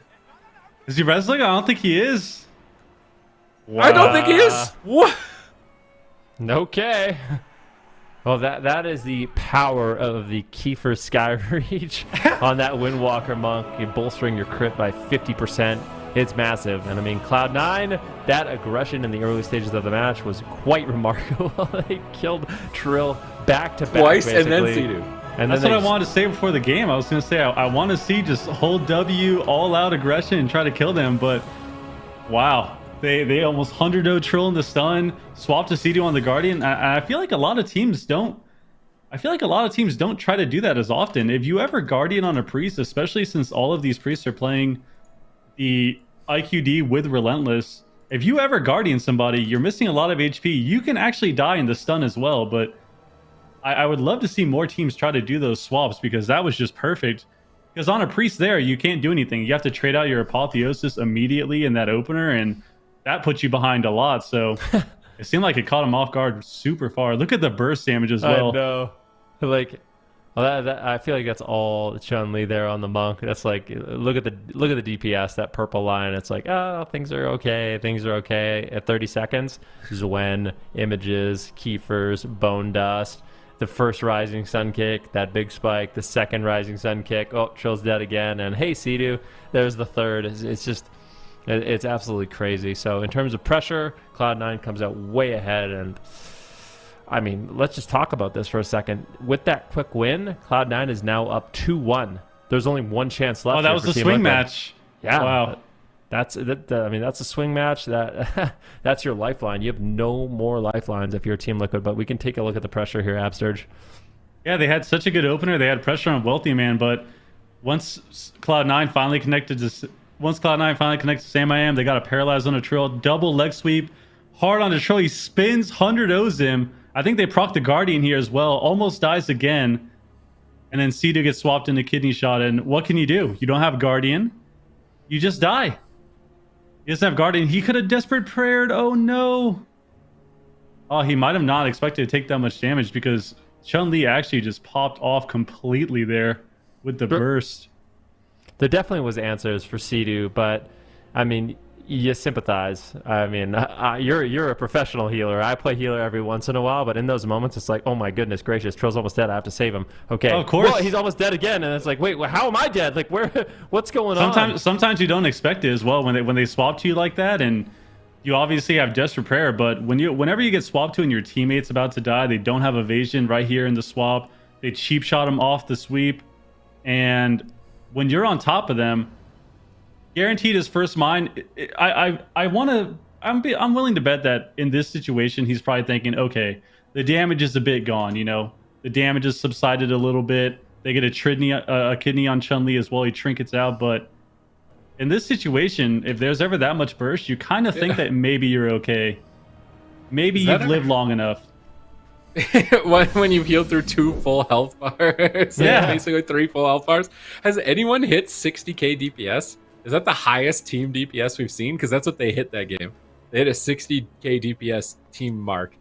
Is he wrestling? I don't think he is. Wow. I don't think he is. What? Okay. Well, that is the power of the Kiefer Sky Reach on that Windwalker Monk. You're bolstering your crit by 50%. it's massive. And I mean, Cloud9, that aggression in the early stages of the match was quite remarkable. They killed Trill back to back twice, basically. and then Sea-Doo. And That's then what I wanted to say before the game. I was going to say I want to see just hold W, all out aggression, and try to kill them. But wow, they almost 100-0 Trill in the stun, swapped to Sea-Doo on the Guardian. I feel like a lot of teams don't. I feel like a lot of teams don't try to do that as often. If you ever Guardian on a Priest, especially since all of these Priests are playing the IQD with Relentless, if you ever Guardian somebody, you're missing a lot of HP. You can actually die in the stun as well, but I would love to see more teams try to do those swaps, because that was just perfect. Because on a Priest there, you can't do anything. You have to trade out your Apotheosis immediately in that opener, and that puts you behind a lot. So it seemed like it caught him off guard super far. Look at the burst damage as well. I know. Like, well, I feel like that's all Chun-Li there on the Monk. That's like, look at the DPS, that purple line. It's like, oh, things are okay. Things are okay. At 30 seconds, Zwen, Images, Kiefer's, Bone Dust, the first Rising Sun kick, that big spike, the second Rising Sun kick. Oh, Trill's dead again. And hey, Sea-Doo, there's the third. It's just, it's absolutely crazy. So in terms of pressure, Cloud9 comes out way ahead. And I mean, let's just talk about this for a second. With that quick win, Cloud9 is now up 2-1. There's only one chance left. Oh, that was the swing match. Yeah. Wow. That's I mean, that's a swing match. That's your lifeline. You have no more lifelines if you're Team Liquid. But we can take a look at the pressure here, Absturge. Yeah, they had such a good opener. They had pressure on Wealthy Man, but once Cloud9 finally connected to Sam I Am, they got a paralyze on a Trill, double leg sweep, hard on the Trill. He spins, 100-0s him. I think they proc the Guardian here as well. Almost dies again. And then Sea-Doo gets swapped into Kidney Shot. And what can you do? You don't have Guardian. You just die. He doesn't have Guardian. He could have Desperate Prayered. Oh, no. Oh, he might have not expected to take that much damage, because Chun-Li actually just popped off completely there with the burst. There definitely was answers for Sea-Doo, but, I mean, you sympathize. I mean, you're a professional healer. I play healer every once in a while, but in those moments, it's like, oh my goodness gracious, Trill's almost dead. I have to save him. Okay, oh, of course. Well, he's almost dead again, and it's like, wait, how am I dead? Like, what's going on? Sometimes you don't expect it as well when they swap to you like that, and you obviously have Desperate Prayer. But whenever you get swapped to and your teammate's about to die, they don't have evasion right here in the swap. They cheap shot him off the sweep, and when you're on top of them, guaranteed his first mine. I'm willing to bet that in this situation he's probably thinking, okay, the damage is a bit gone. You know, the damage has subsided a little bit. They get a kidney on Chun-Li as well. He trinkets out, but in this situation, if there's ever that much burst, you kind of think that maybe you're okay. Maybe you've lived long enough. When you've healed through 2 full health bars, yeah, basically 3 full health bars. Has anyone hit 60k DPS? Is that the highest team DPS we've seen? Because that's what they hit that game. They hit a 60k DPS team mark.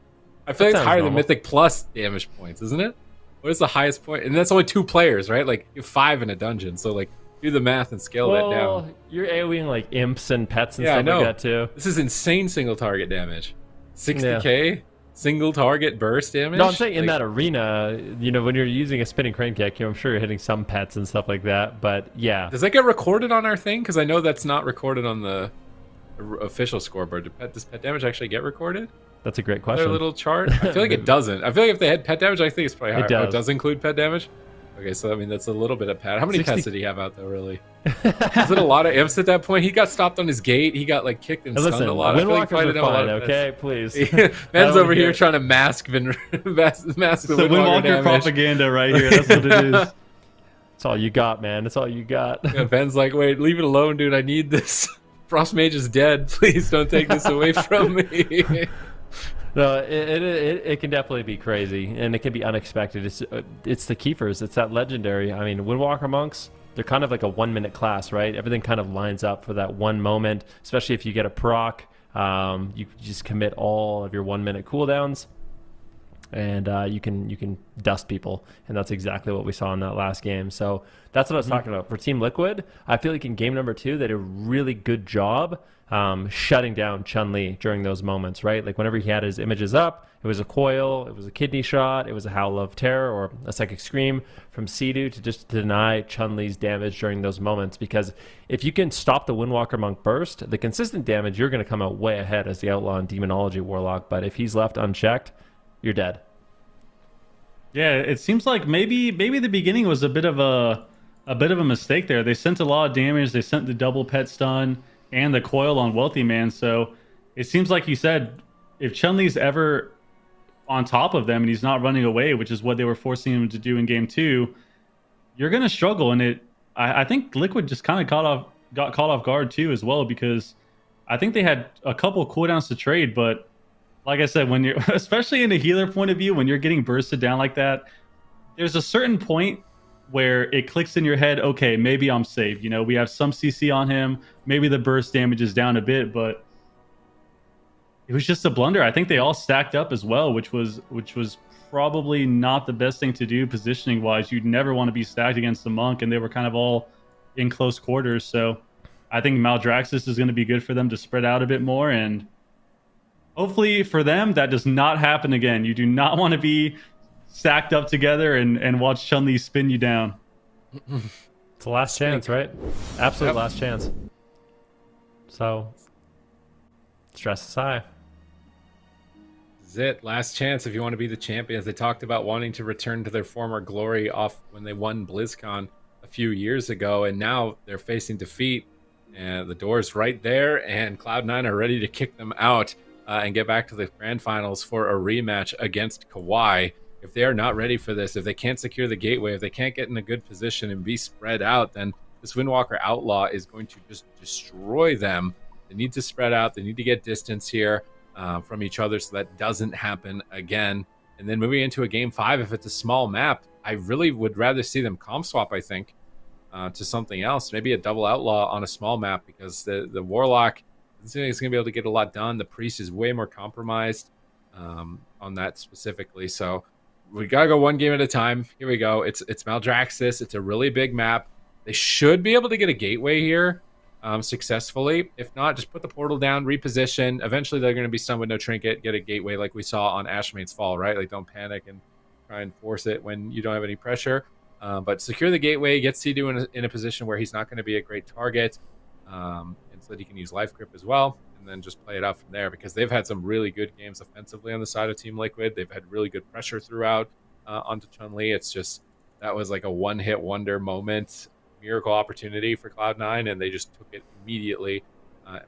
I feel like it's higher than Mythic Plus damage points, isn't it? What is the highest point? And that's only 2 players, right? Like, you have 5 in a dungeon. So, like, do the math and scale that down. You're AoEing, like, imps and pets and stuff like that, too. This is insane single target damage. 60k? Single target burst damage? No, I'm saying in that arena, you know, when you're using a spinning crane kick, I'm sure you're hitting some pets and stuff like that, but yeah. Does that get recorded on our thing? Because I know that's not recorded on the official scoreboard. Does pet damage actually get recorded? That's a great question. Their little chart? I feel like it doesn't. I feel like if they had pet damage, I think it's probably higher. It does. Oh, it does include pet damage? Okay, so I mean, that's a little bit of pet. How many pets did he have out there, really? Is it a lot of imps at that point? He got stopped on his gate. He got, like, kicked and stunned a lot. Windwalkers are fine, okay? Please. Ben's over here trying to mask the Windwalker propaganda right here. That's what it is. That's all you got, man. That's all you got. Yeah, Ben's like, wait, leave it alone, dude. I need this. Frost Mage is dead. Please don't take this away from me. No, it can definitely be crazy, and it can be unexpected. It's the Kiefers. It's that legendary. I mean, Windwalker monks, they're kind of like a 1-minute class, right? Everything kind of lines up for that one moment, especially if you get a proc. You just commit all of your 1-minute cooldowns. and you can dust people, and that's exactly what we saw in that last game. So that's what I was talking about. For Team Liquid, I feel like in game number 2 they did a really good job shutting down Chun-Li during those moments, right? Like whenever he had his images up, it was a coil, it was a kidney shot, it was a Howl of Terror or a Psychic Scream from Sidu to just deny Chun-Li's damage during those moments. Because if you can stop the Windwalker Monk burst, the consistent damage, you're going to come out way ahead as the Outlaw and Demonology Warlock. But if he's left unchecked, you're dead. Yeah, it seems like maybe the beginning was a bit of a mistake there. They sent a lot of damage. They sent the double pet stun and the coil on Wealthy Man. So it seems like you said, if Chun-Li's ever on top of them and he's not running away, which is what they were forcing him to do in game 2, you're going to struggle. And I think Liquid just kind of got caught off guard too as well, because I think they had a couple cooldowns to trade. But like I said, when you're, especially in a healer point of view, when you're getting bursted down like that, there's a certain point where it clicks in your head, okay, maybe I'm safe. You know, we have some CC on him. Maybe the burst damage is down a bit, but it was just a blunder. I think they all stacked up as well, which was probably not the best thing to do positioning wise. You'd never want to be stacked against the Monk, and they were kind of all in close quarters. So I think Maldraxxus is going to be good for them to spread out a bit more, and hopefully for them that does not happen again. You do not want to be stacked up together and watch Chun-Li spin you down. It's the last chance, right? Absolute last chance. So stress is high. This is it. Last chance if you want to be the champions. They talked about wanting to return to their former glory off when they won BlizzCon a few years ago, and now they're facing defeat, and the door's right there, and Cloud9 are ready to kick them out and get back to the grand finals for a rematch against KAWHI. If they are not ready for this, if they can't secure the gateway, if they can't get in a good position and be spread out, then this Windwalker Outlaw is going to just destroy them. They need to spread out. They need to get distance here from each other so that doesn't happen again. And then moving into a game 5, if it's a small map, I really would rather see them comp swap, I think, to something else. Maybe a double Outlaw on a small map, because the Warlock is going to be able to get a lot done. The Priest is way more compromised on that specifically. So we got to go one game at a time. Here we go. It's Maldraxxus. It's a really big map. They should be able to get a gateway here successfully. If not, just put the portal down, reposition. Eventually they're going to be stunned with no trinket, get a gateway like we saw on Ashmane's Fall, right? Like, don't panic and try and force it when you don't have any pressure. But secure the gateway, get Sidu in a position where he's not going to be a great target, and so that he can use life grip as well, and then just play it out from there, because they've had some really good games offensively on the side of Team Liquid. They've had really good pressure throughout onto Chun-Li. It's just, that was like a one-hit wonder moment, miracle opportunity for Cloud9, and they just took it immediately.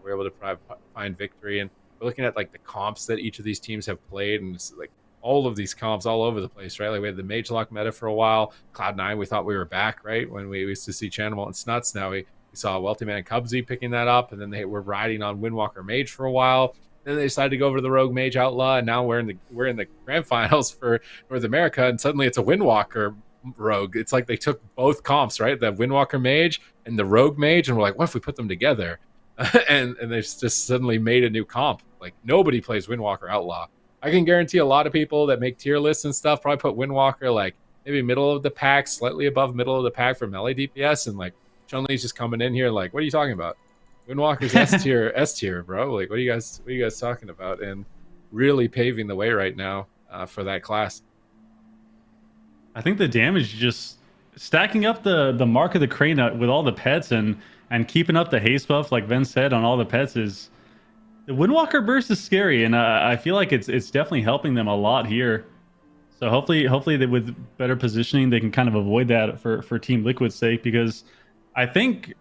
We're able to find victory, and we're looking at like the comps that each of these teams have played, and it's like all of these comps all over the place, right? Like we had the Mage Lock meta for a while. Cloud9, we thought we were back, right? When we used to see Chanimal and Snuts. Now we saw Wealthy Man and Cubsy picking that up, and then they were riding on Windwalker Mage for a while. Then they decided to go over to the Rogue Mage Outlaw, and now we're in the grand finals for North America, and suddenly it's a Windwalker Rogue. It's like they took both comps, right? The Windwalker Mage and the Rogue Mage, and we're like, what if we put them together? and they've just suddenly made a new comp. Like, nobody plays Windwalker Outlaw. I can guarantee a lot of people that make tier lists and stuff probably put Windwalker like maybe middle of the pack, slightly above middle of the pack for melee DPS, and like Chun-Li's just coming in here like, what are you talking about? Windwalker's S tier, bro. Like, what are you guys talking about? And really paving the way right now for that class. I think the damage, just stacking up the Mark of the Crane with all the pets and keeping up the haste buff, like Ven said, on all the pets is... The Windwalker burst is scary, and I feel like it's definitely helping them a lot here. So hopefully they, with better positioning, they can kind of avoid that for Team Liquid's sake, because I think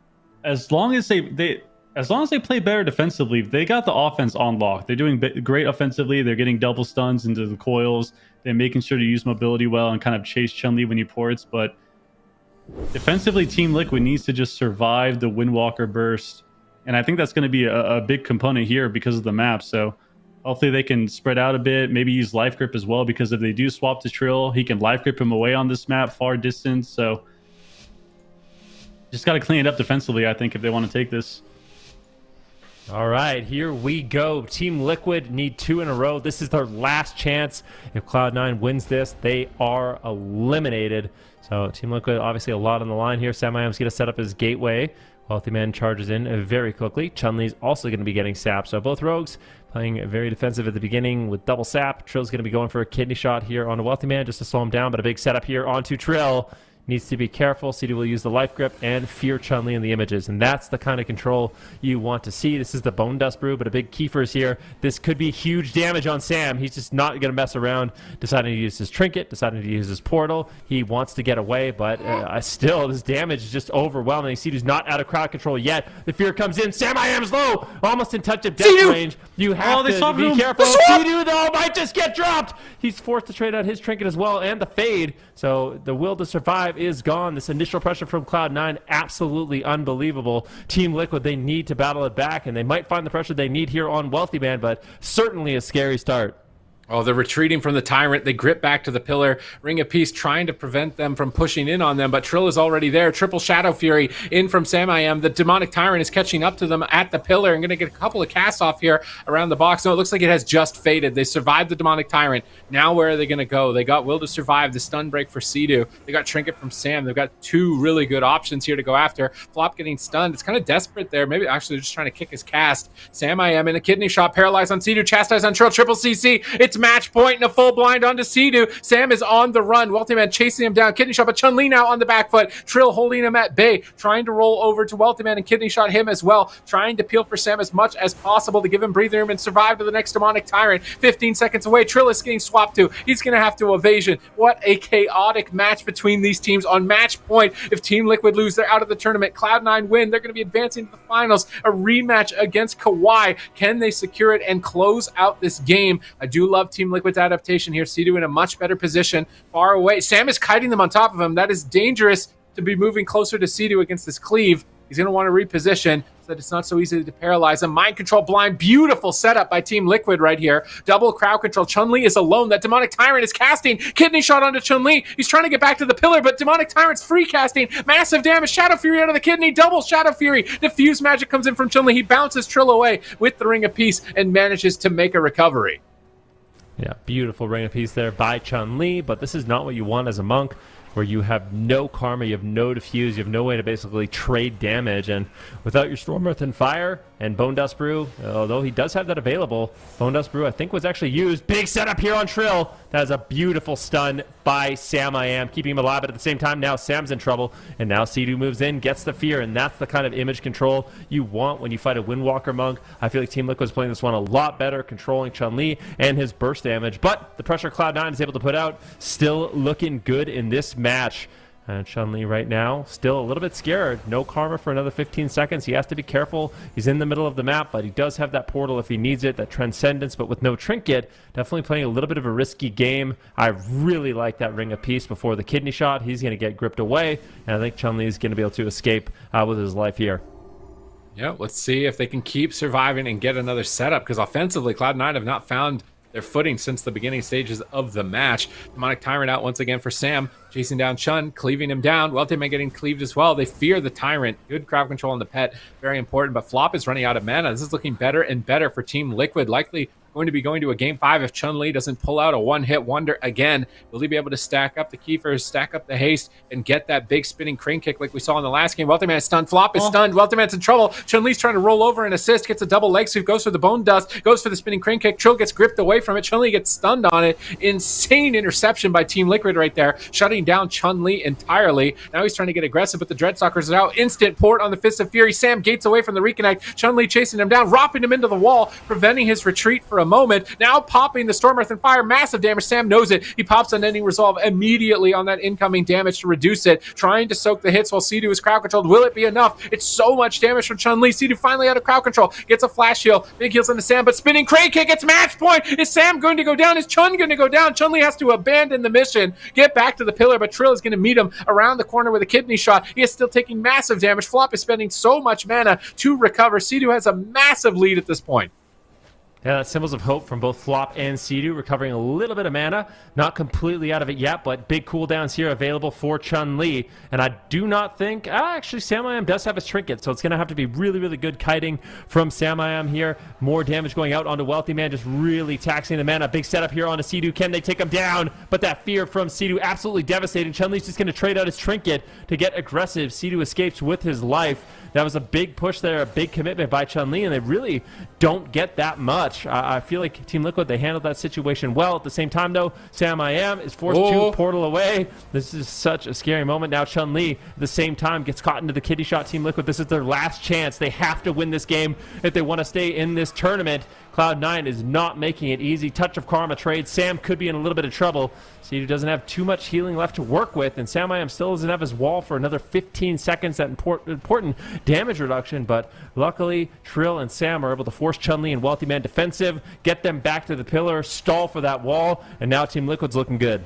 as long as they play better defensively, they got the offense on lock. They're doing great offensively. They're getting double stuns into the coils. They're making sure to use mobility well and kind of chase Chun-Li when he ports. But defensively, Team Liquid needs to just survive the Windwalker burst. And I think that's going to be a big component here because of the map. So hopefully they can spread out a bit, maybe use life grip as well, because if they do swap to Trill, he can life grip him away on this map, far distance. So just got to clean it up defensively, I think, if they want to take this. All right, here we go. Team Liquid need 2 in a row. This is their last chance. If Cloud9 wins this, they are eliminated. So Team Liquid, obviously a lot on the line here. Samayam's going to set up his gateway. Wealthy Man charges in very quickly. Chun-Li's also going to be getting sapped. So both rogues playing very defensive at the beginning with double sap. Trill's going to be going for a kidney shot here on a Wealthy Man just to slow him down, but a big setup here onto Trill. Needs to be careful. CD will use the life grip and fear Chun-Li in the images, and that's the kind of control you want to see. This is the Bone Dust Brew, but a big Kiefer's here. This could be huge damage on Sam. He's just not going to mess around, deciding to use his trinket, deciding to use his portal. He wants to get away, but still, this damage is just overwhelming. CD's not out of crowd control yet. The fear comes in. Samayam's low, almost in touch of death range. You have to be careful. CD, though, might just get dropped. He's forced to trade out his trinket as well, and the fade. So the will to survive is gone. This initial pressure from Cloud9, absolutely unbelievable. Team Liquid, they need to battle it back, and they might find the pressure they need here on Wealthy Man, but certainly a scary start. Oh, they're retreating from the Tyrant. They grip back to the pillar. Ring of Peace trying to prevent them from pushing in on them, but Trill is already there. Triple Shadow Fury in from Samayam. The Demonic Tyrant is catching up to them at the pillar and going to get a couple of casts off here around the box. No, it looks like it has just faded. They survived the Demonic Tyrant. Now where are they going to go? They got Will to Survive, the stun break for Sidu. They got Trinket from Sam. They've got 2 really good options here to go after. Flop getting stunned. It's kind of desperate there. Maybe actually they're just trying to kick his cast. Samayam in a kidney shot, paralyzed on Sidu, chastised on Trill, triple CC. It's match point and a full blind onto Sidu. Sam is on the run. Wealthy Man chasing him down. Kidney shot, but Chun-Li now on the back foot. Trill holding him at bay, trying to roll over to Wealthy Man and kidney shot him as well, trying to peel for Sam as much as possible to give him breathing room and survive to the next Demonic Tyrant. 15 seconds away. Trill is getting swapped to. He's going to have to evasion. What a chaotic match between these teams on match point. If Team Liquid lose, they're out of the tournament. Cloud9 win. They're going to be advancing to the finals. A rematch against KAWHI. Can they secure it and close out this game? I do love Team Liquid's adaptation here. Sidu in a much better position, far away. Sam is kiting them on top of him. That is dangerous to be moving closer to Sidu against this cleave. He's going to want to reposition so that it's not so easy to paralyze him. Mind control blind. Beautiful setup by Team Liquid right here. Double crowd control. Chun-Li is alone. That Demonic Tyrant is casting. Kidney shot onto Chun-Li. He's trying to get back to the pillar, but Demonic Tyrant's free casting. Massive damage. Shadow Fury out of the kidney. Double Shadow Fury. Diffuse magic comes in from Chun-Li. He bounces Trill away with the Ring of Peace and manages to make a recovery. Yeah, beautiful Ring of Peace there by Chun-Li, but this is not what you want as a monk, where you have no karma, you have no diffuse, you have no way to basically trade damage, and without your Storm Earth and Fire and Bone Dust Brew, although he does have that available, Bone Dust Brew I think was actually used. Big setup here on Trill. That is a beautiful stun by Samayam, keeping him alive, but at the same time now Sam's in trouble, and now Sidu moves in, gets the fear, and that's the kind of image control you want when you fight a Windwalker monk. I feel like Team Liquid is playing this one a lot better, controlling Chun-Li and his burst damage, but the pressure Cloud9 is able to put out, still looking good in this match. And Chun-Li right now, still a little bit scared. No karma for another 15 seconds. He has to be careful. He's in the middle of the map, but he does have that portal if he needs it, that Transcendence, but with no trinket. Definitely playing a little bit of a risky game. I really like that Ring of Peace before the kidney shot. He's going to get gripped away, and I think Chun-Li is going to be able to escape with his life here. Yeah, let's see if they can keep surviving and get another setup, because offensively, Cloud9 have not found their footing since the beginning stages of the match. Demonic Tyrant out once again for Sam, chasing down Chun, cleaving him down. Wealthy Man getting cleaved as well. They fear the Tyrant. Good crowd control on the pet, very important, but Flop is running out of mana. This is looking better and better for Team Liquid, likely going to be going to a Game 5 if Chun-Li doesn't pull out a one-hit wonder again. Will he be able to stack up the Kiefers, stack up the haste, and get that big spinning crane kick like we saw in the last game? Wealthy Man is stunned. Flop is stunned. Wealthy Man's in trouble. Chun-Li's trying to roll over and assist, gets a double leg sweep, goes for the Bone Dust, goes for the spinning crane kick. Trill gets gripped away from it. Chun-Li gets stunned on it. Insane interception by Team Liquid right there, shutting down Chun-Li entirely. Now he's trying to get aggressive, but the Dreadstalkers are out. Instant port on the Fist of Fury. Sam gates away from the reconnect. Chun-Li chasing him down, ropping him into the wall, preventing his retreat for a moment. Now popping the Storm Earth and Fire, massive damage. Sam knows it. He pops Unending Resolve immediately on that incoming damage to reduce it, trying to soak the hits while Sidu is crowd controlled. Will it be enough? It's so much damage from Chun-Li. Sidu finally out of crowd control, gets a flash heal, big heals into Sam, but spinning crane kick, it's match point. Is Sam going to go down? Is Chun going to go down? Chun-Li has to abandon the mission, get back to the pillar, but Trill is going to meet him around the corner with a kidney shot. He is still taking massive damage. Flop is spending so much mana to recover. Sidu has a massive lead at this point. Yeah, that's symbols of hope from both Flop and Sea-Doo, recovering a little bit of mana. Not completely out of it yet, but big cooldowns here available for Chun-Li. And I do not think... actually, Samayam does have his trinket, so it's going to have to be really, really good kiting from Samayam here. More damage going out onto Wealthy Man, just really taxing the mana. Big setup here onto Sea-Doo. Can they take him down? But that fear from Sea-Doo absolutely devastating. Chun-Li's just going to trade out his trinket to get aggressive. Sea-Doo escapes with his life. That was a big push there, a big commitment by Chun-Li, and they really don't get that much. I feel like Team Liquid, they handled that situation well. At the same time, though, Samayam is forced to portal away. This is such a scary moment. Now Chun-Li, at the same time, gets caught into the kitty shot. Team Liquid, this is their last chance. They have to win this game if they want to stay in this tournament. Cloud9 is not making it easy. Touch of Karma trade. Sam could be in a little bit of trouble. Sea-Doo doesn't have too much healing left to work with, and Samayam still doesn't have his wall for another 15 seconds. That important damage reduction, but luckily Trill and Sam are able to force Chun-Li and Wealthy Man defensive, get them back to the pillar, stall for that wall, and now Team Liquid's looking good.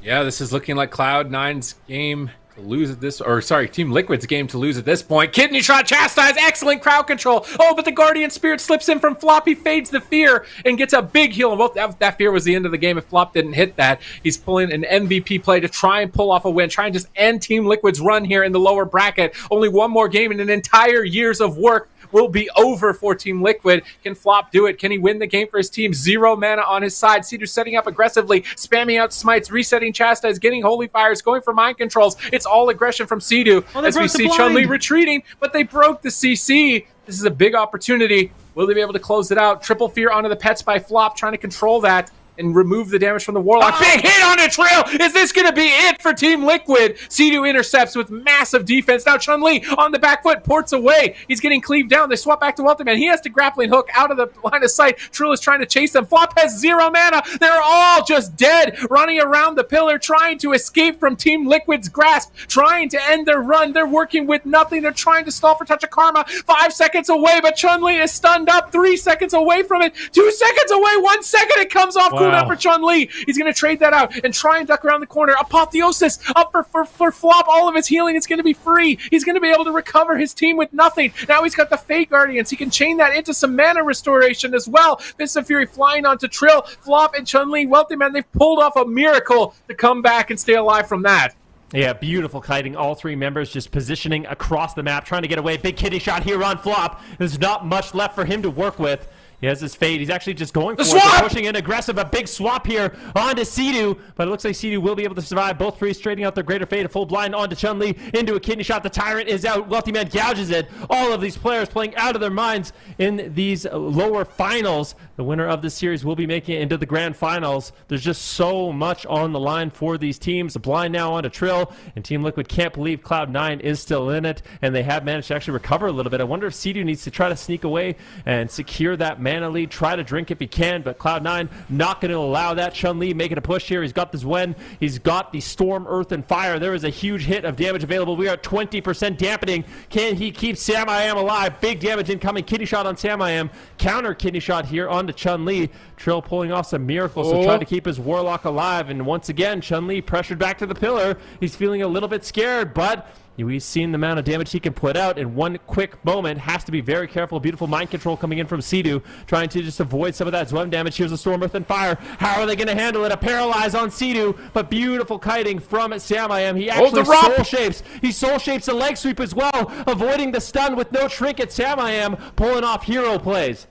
Yeah, this is looking like Cloud9's game to lose at this, or sorry, Team Liquid's game to lose at this point. Kidney shot, chastise, excellent crowd control. Oh, but the Guardian Spirit slips in from Flop. He fades the fear and gets a big heal. Well, that fear was the end of the game if Flop didn't hit that. He's pulling an MVP play to try and pull off a win, try and just end Team Liquid's run here in the lower bracket. Only one more game and an entire year's of work will be over for Team Liquid. Can Flop do it? Can he win the game for his team? 0 mana on his side. Sea-Doo setting up aggressively, spamming out smites, resetting Chastise, getting Holy Fires, going for mind controls. It's all aggression from Sea-Doo as we see Chun-Li retreating, but they broke the CC. This is a big opportunity. Will they be able to close it out? Triple fear onto the pets by Flop, trying to control that and remove the damage from the Warlock. Big hit on a Trail! Is this going to be it for Team Liquid? Sea-Doo intercepts with massive defense. Now Chun-Li on the back foot, ports away. He's getting cleaved down. They swap back to Wealthy Man. He has to grappling hook out of the line of sight. Trill is trying to chase them. Flop has 0 mana. They're all just dead, running around the pillar, trying to escape from Team Liquid's grasp, trying to end their run. They're working with nothing. They're trying to stall for Touch of Karma. 5 seconds away, but Chun-Li is stunned up. 3 seconds away from it. 2 seconds away. 1 second. It comes off. Wow. Cooldown for Chun-Li. He's going to trade that out and try and duck around the corner. Apotheosis up for Flop. All of his healing is going to be free. He's going to be able to recover his team with nothing. Now he's got the Fate Guardians. He can chain that into some mana restoration as well. Fist of Fury flying onto Trill. Flop and Chun-Li, Wealthy Man, they've pulled off a miracle to come back and stay alive from that. Yeah, beautiful kiting. All 3 members just positioning across the map, trying to get away. Big kitty shot here on Flop. There's not much left for him to work with. He has his fade. He's actually just going for it. They're pushing in aggressive. A big swap here onto Sea-Doo, but it looks like Sea-Doo will be able to survive. Both Freeze trading out their greater fade. A full blind onto Chun-Li into a kidney shot. The Tyrant is out. Wealthy Man gouges it. All of these players playing out of their minds in these lower finals. The winner of this series will be making it into the grand finals. There's just so much on the line for these teams. A blind now onto Trill, and Team Liquid can't believe Cloud9 is still in it, and they have managed to actually recover a little bit. I wonder if Sea-Doo needs to try to sneak away and secure that mana lead, try to drink if he can, but Cloud9 not going to allow that. Chun-Li making a push here. He's got this Wen. He's got the Storm, Earth, and Fire. There is a huge hit of damage available. We are at 20% dampening. Can he keep Samayam alive? Big damage incoming. Kidney shot on Samayam. Counter kidney shot here onto Chun-Li. Trill pulling off some miracles to try to keep his Warlock alive, and once again, Chun-Li pressured back to the pillar. He's feeling a little bit scared, but we've seen the amount of damage he can put out in one quick moment. Has to be very careful. Beautiful mind control coming in from Sea-Doo, trying to just avoid some of that Zwem damage. Here's a Storm, Earth, and Fire. How are they going to handle it? A paralyze on Sea-Doo, but beautiful kiting from Samayam. He actually soul shapes. He soul shapes a leg sweep as well, avoiding the stun with no trinket. Samayam pulling off hero plays.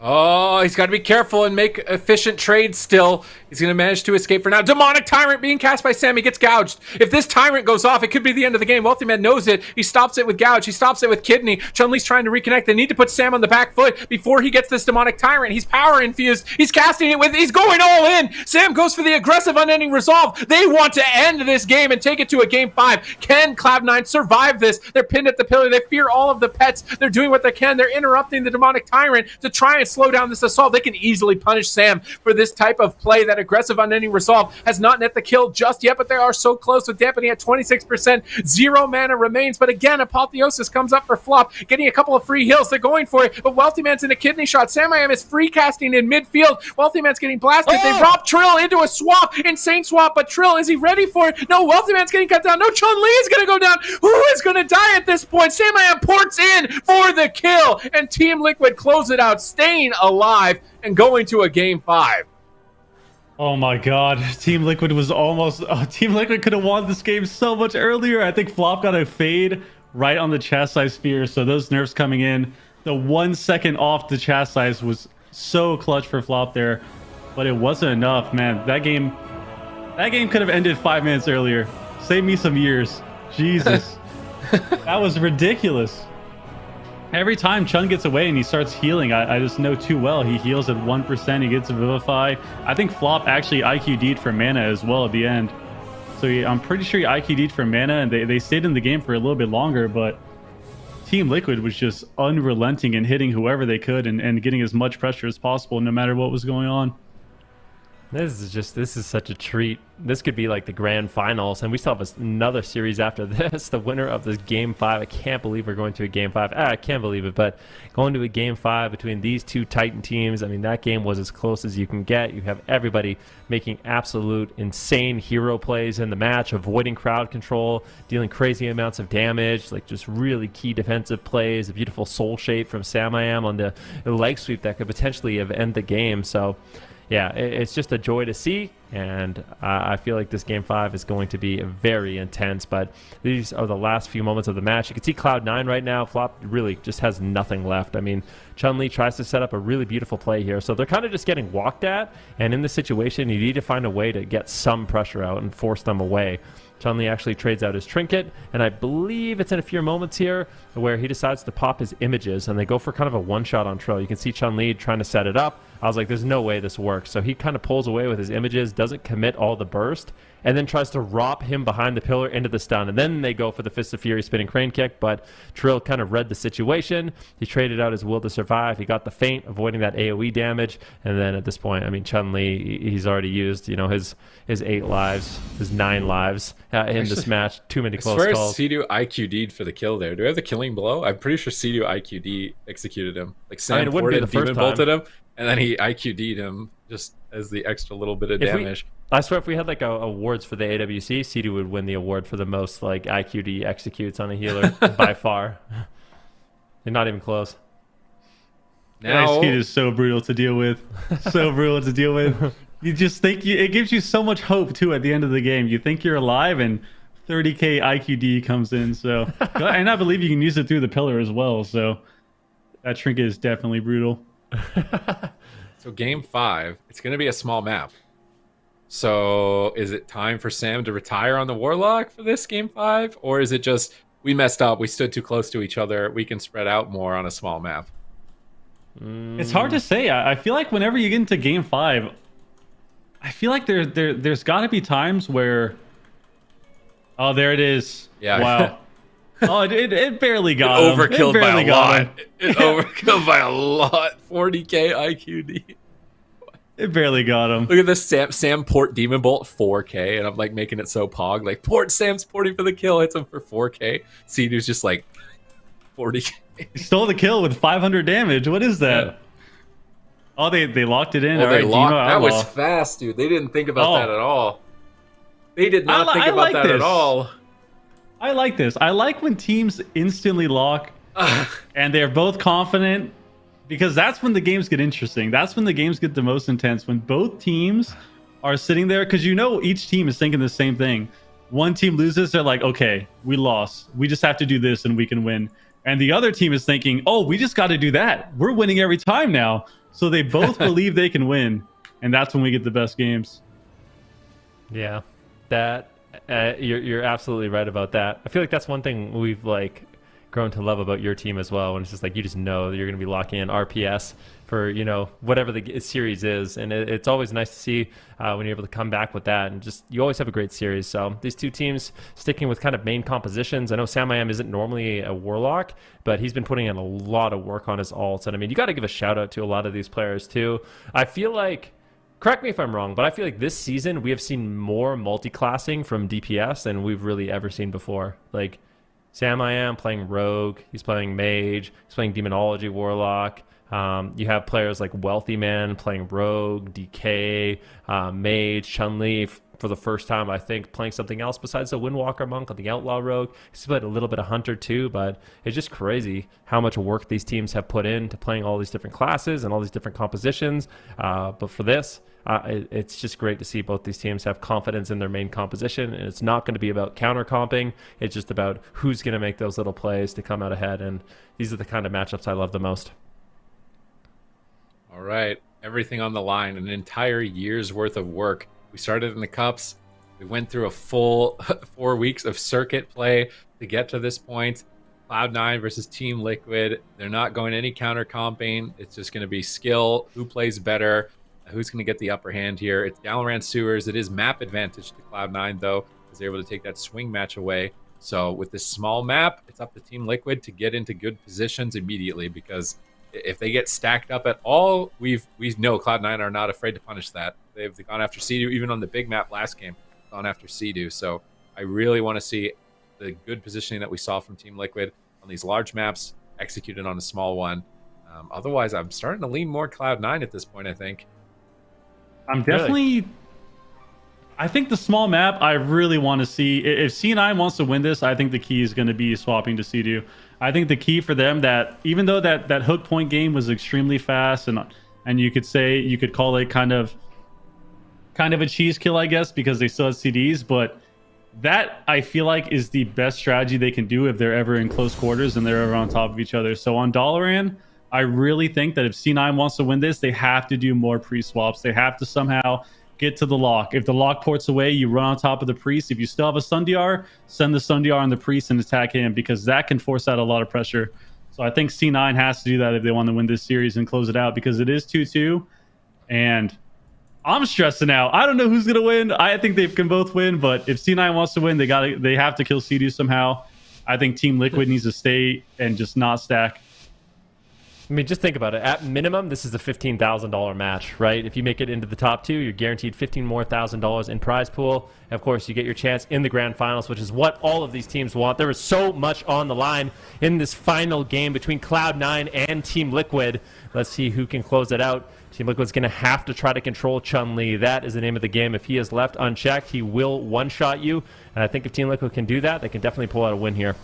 Oh, he's got to be careful and make efficient trades still. He's going to manage to escape for now. Demonic Tyrant being cast by Sam. He gets gouged. If this Tyrant goes off, it could be the end of the game. Wealthy Man knows it. He stops it with Gouge. He stops it with Kidney. Chun-Li's trying to reconnect. They need to put Sam on the back foot before he gets this Demonic Tyrant. He's power infused. He's casting it with... He's going all in. Sam goes for the aggressive Unending Resolve. They want to end this game and take it to a game 5. Can Cloud9 survive this? They're pinned at the pillar. They fear all of the pets. They're doing what they can. They're interrupting the Demonic Tyrant to try and slow down this assault. They can easily punish Sam for this type of play. That aggressive Unending Resolve has not net the kill just yet, but they are so close with dampening at 26%. 0 mana remains, but again, Apotheosis comes up for Flop, getting a couple of free heals. They're going for it, but Wealthy Man's in a kidney shot. Samayam is free casting in midfield. Wealthy Man's getting blasted. They drop Trill into a swap. Insane swap, but Trill, is he ready for it? No, Wealthy Man's getting cut down. No, Chun-Li is going to go down. Who is going to die at this point? Samayam ports in for the kill, and Team Liquid close it out, staying staying alive and going to a game 5. Oh my god, Team Liquid was almost... Team Liquid could have won this game so much earlier. I think Flop got a fade right on the chastise sphere, so those nerfs coming in, the 1 second off the chastise was so clutch for Flop there, but it wasn't enough, man. That game could have ended 5 minutes earlier. Save me some years. Jesus. That was ridiculous. Every time Chun gets away and he starts healing, I just know too well. He heals at 1%, he gets a Vivify. I think Flop actually IQ'd for mana as well at the end. So I'm pretty sure he IQ'd for mana, and they stayed in the game for a little bit longer, but Team Liquid was just unrelenting and hitting whoever they could and getting as much pressure as possible no matter what was going on. This is such a treat. This could be like the grand finals, and we still have another series after this. The winner of this game 5. I can't believe we're going to a game 5. I can't believe it, but going to a game 5 between these two Titan teams. I mean, that game was as close as you can get. You have everybody making absolute insane hero plays in the match, avoiding crowd control, dealing crazy amounts of damage, like just really key defensive plays. A beautiful soul shape from Samayam on the leg sweep that could potentially have ended the game. So yeah, it's just a joy to see, and I feel like this Game 5 is going to be very intense, but these are the last few moments of the match. You can see Cloud9 right now. Flop really just has nothing left. I mean, Chun-Li tries to set up a really beautiful play here, so they're kind of just getting walked at, and in this situation, you need to find a way to get some pressure out and force them away. Chun-Li actually trades out his trinket, and I believe it's in a few moments here where he decides to pop his images, and they go for kind of a one-shot on Trill. You can see Chun-Li trying to set it up. I was like, there's no way this works. So he kind of pulls away with his images, doesn't commit all the burst, and then tries to rop him behind the pillar into the stun. And then they go for the Fist of Fury spinning crane kick, but Trill kind of read the situation. He traded out his will to survive. He got the feint, avoiding that AoE damage. And then at this point, I mean, Chun-Li, he's already used, you know, his 8 lives, his 9 lives in this match. Too many close calls. As far as Sea-Doo IQD'd for the kill there, do we have the killing blow? I'm pretty sure Sea-Doo IQD executed him. Like Sam ported and Demon bolted him, and then he IQD'd him just as the extra little bit of damage. I swear if we had like awards for the AWC, Sea-Doo would win the award for the most like IQD executes on a healer by far. They're not even close. Now is so brutal to deal with. So brutal to deal with. You just think it gives you so much hope too at the end of the game. You think you're alive and 30k IQD comes in. So and I believe you can use it through the pillar as well. So that trinket is definitely brutal. So game 5, it's going to be a small map. So is it time for Sam to retire on the Warlock for this game 5? Or is it just, we messed up, we stood too close to each other, we can spread out more on a small map? It's hard to say. I feel like whenever you get into game 5, I feel like there's got to be times where... Oh, there it is. Yeah. Wow. Oh, it barely got him. Overkilled it by a lot. him. It overkilled by a lot. 40k IQD. It barely got him. Look at this Sam port Demon Bolt 4k, and I'm like making it so pog. Like Sam's porting for the kill, hits him for 4k. Sea-Doo's just like 40k. He stole the kill with 500 damage. What is that? Yeah. Oh, they locked it in. Oh, all right, that was fast, dude. They didn't think about that at all. They did not think about that at all. I like this. I like when teams instantly lock and they're both confident, because that's when the games get interesting. That's when the games get the most intense, when both teams are sitting there, because you know each team is thinking the same thing. One team loses, they're like, okay, we lost. We just have to do this and we can win. And the other team is thinking, oh, we just got to do that. We're winning every time now. So they both believe they can win. And that's when we get the best games. Yeah, you're absolutely right about that. I feel like that's one thing we've like grown to love about your team as well. And it's just like, you just know that you're going to be locking in RPS for, you know, whatever the series is. And it's always nice to see when you're able to come back with that. And just, you always have a great series. So these two teams sticking with kind of main compositions. I know Samayam isn't normally a Warlock, but he's been putting in a lot of work on his ults. And I mean, you got to give a shout out to a lot of these players too. I feel like, correct me if I'm wrong, but I feel like this season we have seen more multi-classing from DPS than we've really ever seen before. Like, Samayam playing Rogue, he's playing Mage, he's playing Demonology Warlock. You have players like Wealthy Man playing Rogue, DK, Mage, Chun-Li for the first time, I think, playing something else besides the Windwalker Monk on the Outlaw Rogue. He's played a little bit of Hunter too, but it's just crazy how much work these teams have put into playing all these different classes and all these different compositions. But for this, it's just great to see both these teams have confidence in their main composition, and it's not going to be about counter-comping. It's just about who's going to make those little plays to come out ahead, and these are the kind of matchups I love the most. All right, everything on the line, an entire year's worth of work. We started in the Cups. We went through a full 4 weeks of circuit play to get to this point. Cloud9 versus Team Liquid. They're not going any counter-comping. It's just going to be skill, who plays better, who's going to get the upper hand here. It's Dalaran Sewers. It is map advantage to Cloud9, though, because they're able to take that swing match away. So with this small map, it's up to Team Liquid to get into good positions immediately, because if they get stacked up at all, we know Cloud9 are not afraid to punish that. They've gone after Sea-Doo, even on the big map last game, gone after Sea-Doo. So I really want to see the good positioning that we saw from Team Liquid on these large maps executed on a small one. Otherwise, I'm starting to lean more Cloud9 at this point, I think. I'm definitely... I think the small map, I really want to see... If C9 wants to win this, I think the key is going to be swapping to Sea-Doo. I think the key for them, that even though that hook point game was extremely fast, and you could call it kind of a cheese kill, I guess, because they still have CDs, but that I feel like is the best strategy they can do if they're ever in close quarters and they're ever on top of each other. So on Dalaran, I really think that if C9 wants to win this, they have to do more pre-swaps. They have to somehow get to the lock. If the lock ports away, you run on top of the priest. If you still have a Sundiar, send the Sundiar on the priest and attack him, because that can force out a lot of pressure. So I think C9 has to do that if they want to win this series and close it out, because it is 2-2. And I'm stressing out. I don't know who's going to win. I think they can both win, but if C9 wants to win, they have to kill Sea-Doo somehow. I think Team Liquid needs to stay and just not stack. I mean, just think about it. At minimum, this is a $15,000 match, right? If you make it into the top two, you're guaranteed $15,000 more in prize pool. And of course, you get your chance in the grand finals, which is what all of these teams want. There is so much on the line in this final game between Cloud9 and Team Liquid. Let's see who can close it out. Team Liquid's going to have to try to control Chun-Li. That is the name of the game. If he is left unchecked, he will one-shot you. And I think if Team Liquid can do that, they can definitely pull out a win here.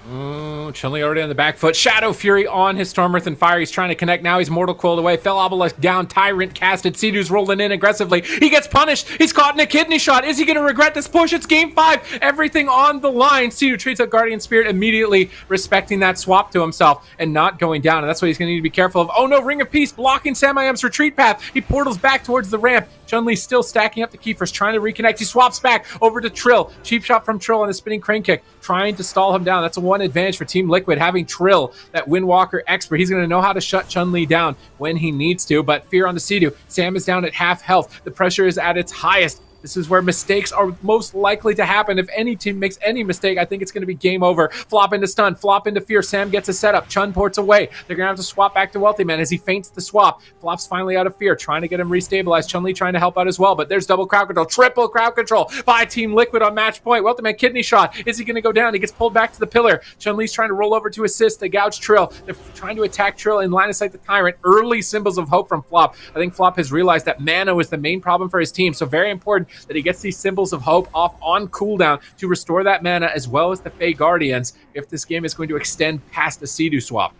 Chun-Li already on the back foot. Shadow Fury on his Storm Earth and Fire. He's trying to connect now. He's Mortal Coiled away. Fell Obelisk down. Tyrant casted. Sea-Doo's rolling in aggressively. He gets punished. He's caught in a kidney shot. Is he going to regret this push? It's game 5. Everything on the line. Sea-Doo treats out Guardian Spirit immediately, respecting that swap to himself and not going down. And that's what he's going to need to be careful of. Oh no, Ring of Peace blocking Samayam's retreat path. He portals back towards the ramp. Chun-Li still stacking up the Keepers, trying to reconnect. He swaps back over to Trill. Cheap shot from Trill on a spinning crane kick, trying to stall him down. That's a one advantage for Team Liquid, having Trill, that Windwalker expert. He's going to know how to shut Chun-Li down when he needs to, but fear on the Sea-Doo. Sam is down at half health. The pressure is at its highest. This is where mistakes are most likely to happen. If any team makes any mistake, I think it's going to be game over. Flop into stun, flop into fear. Sam gets a setup. Chun ports away. They're going to have to swap back to Wealthy Man as he feints the swap. Flop's finally out of fear, trying to get him restabilized. Chun-Li trying to help out as well, but there's double crowd control, triple crowd control by Team Liquid on match point. Wealthy Man kidney shot. Is he going to go down? He gets pulled back to the pillar. Chun-Li's trying to roll over to assist. They gouge Trill. They're trying to attack Trill in line of sight the Tyrant. Early symbols of hope from Flop. I think Flop has realized that mana is the main problem for his team, so very important that he gets these symbols of hope off on cooldown to restore that mana, as well as the Fey Guardians, if this game is going to extend past a Sea-Doo swap.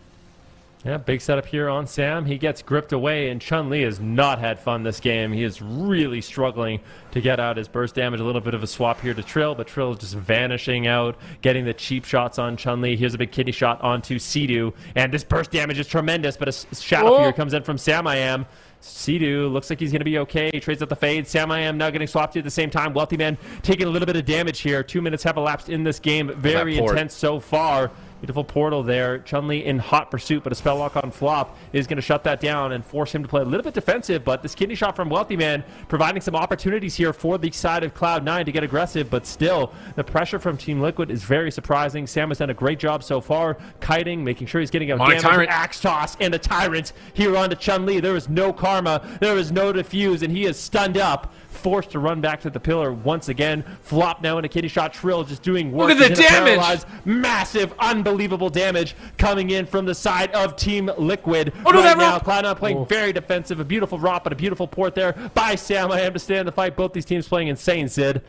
Yeah, big setup here on Sam. He gets gripped away, and Chun-Li has not had fun this game. He is really struggling to get out his burst damage. A little bit of a swap here to Trill, but Trill is just vanishing out, getting the cheap shots on Chun-Li. Here's a big kidney shot onto Sea-Doo, and this burst damage is tremendous, but a Shadow Fury comes in from Samayam. Sea-Doo looks like he's going to be okay. He trades out the fade. Samayam now getting swapped at the same time. Wealthy Man taking a little bit of damage here. 2 minutes have elapsed in this game. Very intense so far. Beautiful portal there. Chun-Li in hot pursuit, but a spell lock on Flop is going to shut that down and force him to play a little bit defensive, but this kidney shot from Wealthy Man providing some opportunities here for the side of Cloud9 to get aggressive, but still, the pressure from Team Liquid is very surprising. Sam has done a great job so far, kiting, making sure he's getting out damage. Tyrant. Axe toss and a Tyrant here onto Chun-Li. There is no karma, there is no defuse, and he is stunned up. forced to run back to the pillar once again. Flop now in a kidney shot. Trill just doing work. Look at the He's gonna damage! paralyze. Massive, unbelievable damage coming in from the side of Team Liquid. Oh, no, right that now, rope! Cloud9 playing very defensive. A beautiful drop, but a beautiful port there by Sam I Am to stay in the fight. Both these teams playing insane, Sid.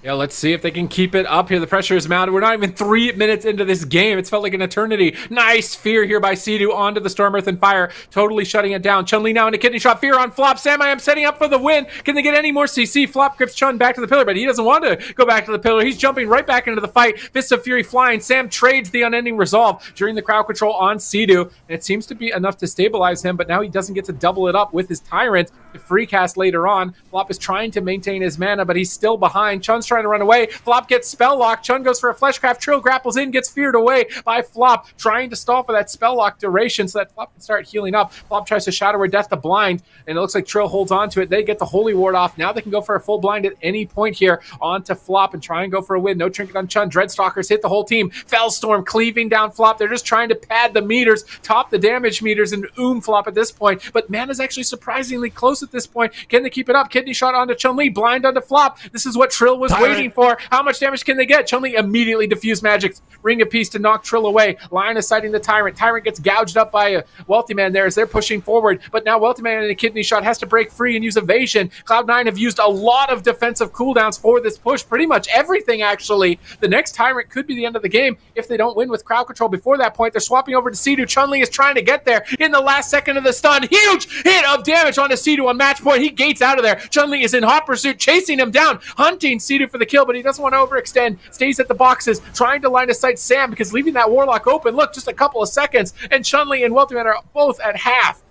Yeah, let's see if they can keep it up here. The pressure is mounted. We're not even 3 minutes into this game. It's felt like an eternity. Nice Fear here by Sea-Doo onto the Storm Earth and Fire, totally shutting it down. Chun-Li now into kidney shot. Fear on Flop. Sam I Am setting up for the win. Can they get any more CC? Flop grips Chun back to the pillar, but he doesn't want to go back to the pillar. He's jumping right back into the fight. Fists of Fury flying. Sam trades the unending resolve during the crowd control on Sea-Doo, and it seems to be enough to stabilize him, but now he doesn't get to double it up with his Tyrant to free cast later on. Flop is trying to maintain his mana, but he's still behind. Chun's trying to run away. Flop gets spell lock. Chun goes for a Fleshcraft. Trill grapples in, gets feared away by Flop, trying to stall for that spell lock duration so that Flop can start healing up. Flop tries to Shadow Word Death to blind, and it looks like Trill holds on to it. They get the Holy Ward off. Now they can go for a full blind at any point here onto Flop and try and go for a win. No trinket on Chun. Dreadstalkers hit the whole team. Fellstorm cleaving down Flop. They're just trying to pad the meters, top the damage meters, and Flop at this point. But Mana's actually surprisingly close at this point. Can they keep it up? Kidney shot onto Chun-Li. Blind onto Flop. This is what Trill was waiting for. How much damage can they get? Chun-Li immediately diffused magics. Ring of Peace to knock Trill away. Lion is sighting the Tyrant. Tyrant gets gouged up by a Wealthy Man there as they're pushing forward. But now Wealthy Man in a kidney shot has to break free and use evasion. Cloud9 have used a lot of defensive cooldowns for this push. Pretty much everything, actually. The next Tyrant could be the end of the game if they don't win with crowd control before that point. They're swapping over to Sea-Doo. Chun-Li is trying to get there in the last second of the stun. Huge hit of damage onto Sea-Doo on match point. He gates out of there. Chun-Li is in hot pursuit, chasing him down, hunting Sea-Doo for the kill, but he doesn't want to overextend. Stays at the boxes, trying to line of sight Sam because leaving that Warlock open. Look, just a couple of seconds, and Chun-Li and Wealthy Man are both at half.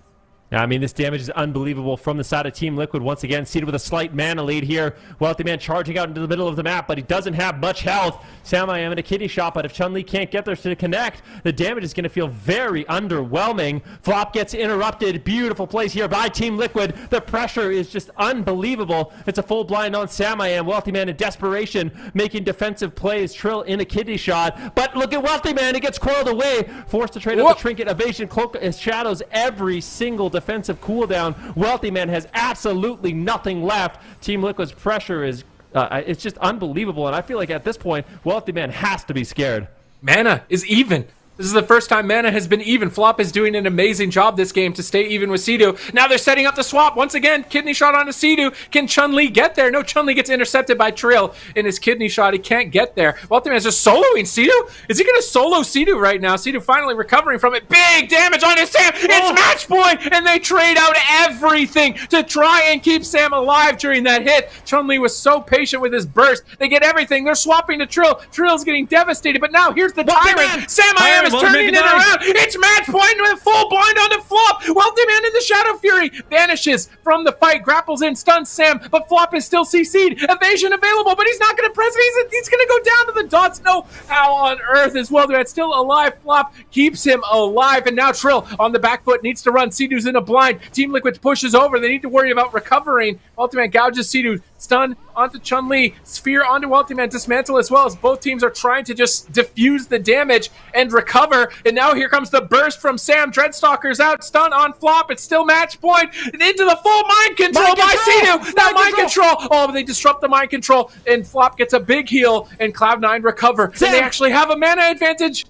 Yeah, I mean, this damage is unbelievable from the side of Team Liquid. Once again, seated with a slight mana lead here. Wealthy Man charging out into the middle of the map, but he doesn't have much health. Sam I Am in a kidney shot, but if Chun-Li can't get there to connect, the damage is going to feel very underwhelming. Flop gets interrupted. Beautiful plays here by Team Liquid. The pressure is just unbelievable. It's a full blind on Sam I Am. Wealthy Man in desperation, making defensive plays. Trill in a kidney shot, but look at Wealthy Man. He gets coiled away, forced to trade up the trinket. Evasion cloak shadows every single defensive cooldown. Wealthy Man has absolutely nothing left. Team Liquid's pressure is it's just unbelievable, and I feel like at this point Wealthy Man has to be scared. Mana is even. This is the first time mana has been even. Flop is doing an amazing job this game to stay even with Sea-Doo. Now they're setting up the swap. Once again, kidney shot onto Sea-Doo. Can Chun-Li get there? No, Chun-Li gets intercepted by Trill in his kidney shot. He can't get there. Wealthy Man's just soloing Sea-Doo. Is he going to solo Sea-Doo right now? Sea-Doo finally recovering from it. Big damage onto Sam. It's match point, and they trade out everything to try and keep Sam alive during that hit. Chun-Li was so patient with his burst. They get everything. They're swapping to Trill. Trill's getting devastated, but now here's the Tyrant. Sam I Am is turning it around. It's match point with full blind on the Flop. Wealthy Man in the Shadow Fury vanishes from the fight, grapples in, stuns Sam, but Flop is still CC'd. Evasion available, but he's not going to press it. He's going to go down to the dots. No, how on earth is Wealthy Man still alive? Flop keeps him alive, and now Trill on the back foot needs to run. Sea-Doo's in a blind. Team Liquid pushes over. They need to worry about recovering. Wealthy Man gouges Sea-Doo. Stun onto Chun-Li. Sphere onto Wealthy Man. Dismantle as well, as both teams are trying to just diffuse the damage and recover. And now here comes the burst from Sam. Dreadstalker's out. Stun on Flop. It's still match point. And into the full mind control by Sea-Doo. That mind control. Oh, they disrupt the mind control. And Flop gets a big heal. And Cloud9 recover. And they actually have a mana advantage.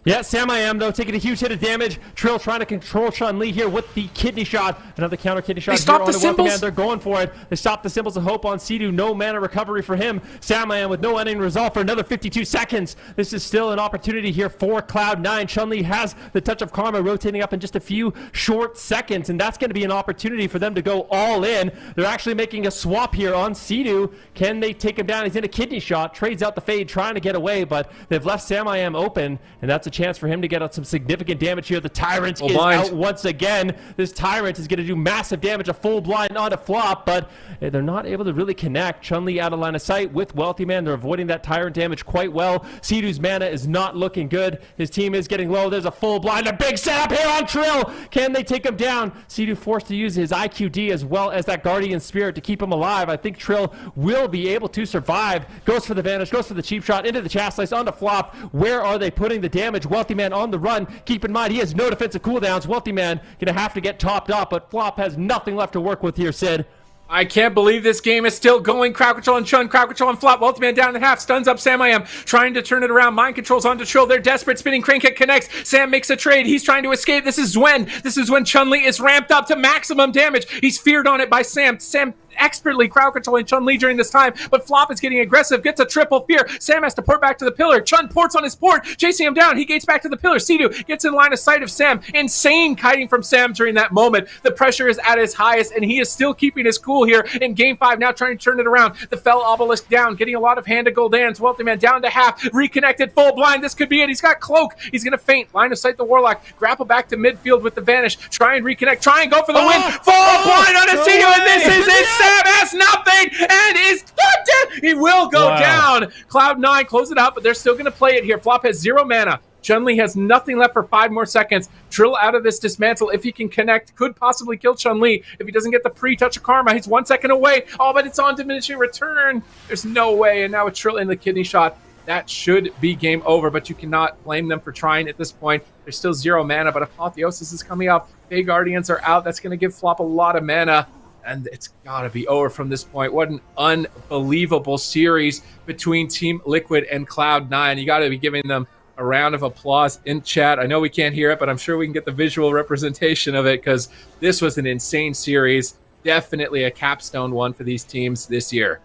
Yeah, Sam I Am, though, taking a huge hit of damage. Trill trying to control Chun-Li here with the kidney shot. Another counter kidney shot. They stop the symbols. Man. They're going for it. They stop the symbols of hope on Sea-Doo. No mana recovery for him. Sam I Am with no ending resolve for another 52 seconds. This is still an opportunity here for Cloud9. Chun-Li has the touch of karma rotating up in just a few short seconds, and that's going to be an opportunity for them to go all in. They're actually making a swap here on Sea-Doo. Can they take him down? He's in a kidney shot. Trades out the fade, trying to get away, but they've left Sam I Am open, and that's a chance for him to get out some significant damage here. The Tyrant is out once again. This Tyrant is going to do massive damage, a full blind onto Flop, but they're not able to really connect. Chun-Li out of line of sight with Wealthy Man. They're avoiding that Tyrant damage quite well. Sea-Doo's mana is not looking good. His team is getting low. There's a full blind, a big setup here on Trill. Can they take him down? Sea-Doo forced to use his IQD as well as that Guardian Spirit to keep him alive. I think Trill will be able to survive. Goes for the vanish, goes for the cheap shot into the chast slice onto Flop. Where are they putting the damage? Wealthy Man on the run. Keep in mind, he has no defensive cooldowns. Wealthy Man gonna have to get topped up, but Flop has nothing left to work with here, Sid. I can't believe this game is still going. Crowd control and Chun, crowd control and flop. Ultimate down in half, stuns up Sam I Am, trying to turn it around. Mind controls onto Trill. They're desperate. Spinning crane kick connects. Sam makes a trade. He's trying to escape. This is when Chun-Li is ramped up to maximum damage. He's feared on it by Sam. Sam expertly crowd controlling Chun-Li during this time, but Flop is getting aggressive, gets a triple fear. Sam has to port back to the pillar. Chun ports on his port, chasing him down. He gates back to the pillar. Sidu gets in line of sight of Sam. Insane kiting from Sam during that moment. The pressure is at its highest, and he is still keeping his cool here in game 5, now trying to turn it around. The Fell Obelisk down, getting a lot of hand to Goldans. Wealthy Man down to half, reconnected, full blind. This could be it. He's got Cloak. He's going to faint. Line of sight the Warlock. Grapple back to midfield with the Vanish. Try and reconnect. Try and go for the win. Full blind on a Sidu, and this is it. Sam has nothing and is good. He will go down. Cloud9 close it out, but they're still going to play it here. Flop has 0 mana. Chun-Li has nothing left for 5 more seconds. Trill out of this dismantle. If he can connect, could possibly kill Chun-Li. If he doesn't get the pre-touch of Karma, he's 1 second away. Oh, but it's on diminishing return. There's no way. And now with Trill in the kidney shot, that should be game over, but you cannot blame them for trying at this point. There's still 0 mana, but Apotheosis is coming up. Big Guardians are out. That's going to give Flop a lot of mana. And it's got to be over from this point. What an unbelievable series between Team Liquid and Cloud9. You got to be giving them a round of applause in chat. I know we can't hear it, but I'm sure we can get the visual representation of it because this was an insane series. Definitely a capstone one for these teams this year.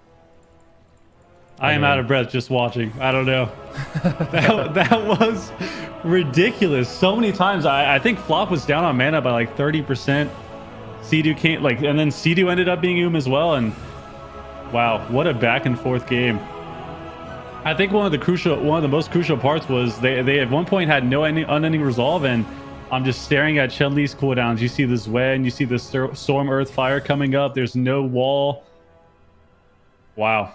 I am out of breath just watching. I don't know. that was ridiculous. So many times. I think Flop was down on mana by like 30%. Sidu came and then Sidu ended up being as well, and wow, what a back and forth game. I think one of the most crucial parts was they at one point had no unending resolve, and I'm just staring at Chun-Li's cooldowns. You see this Wen, you see the Storm Earth Fire coming up. There's no wall. Wow.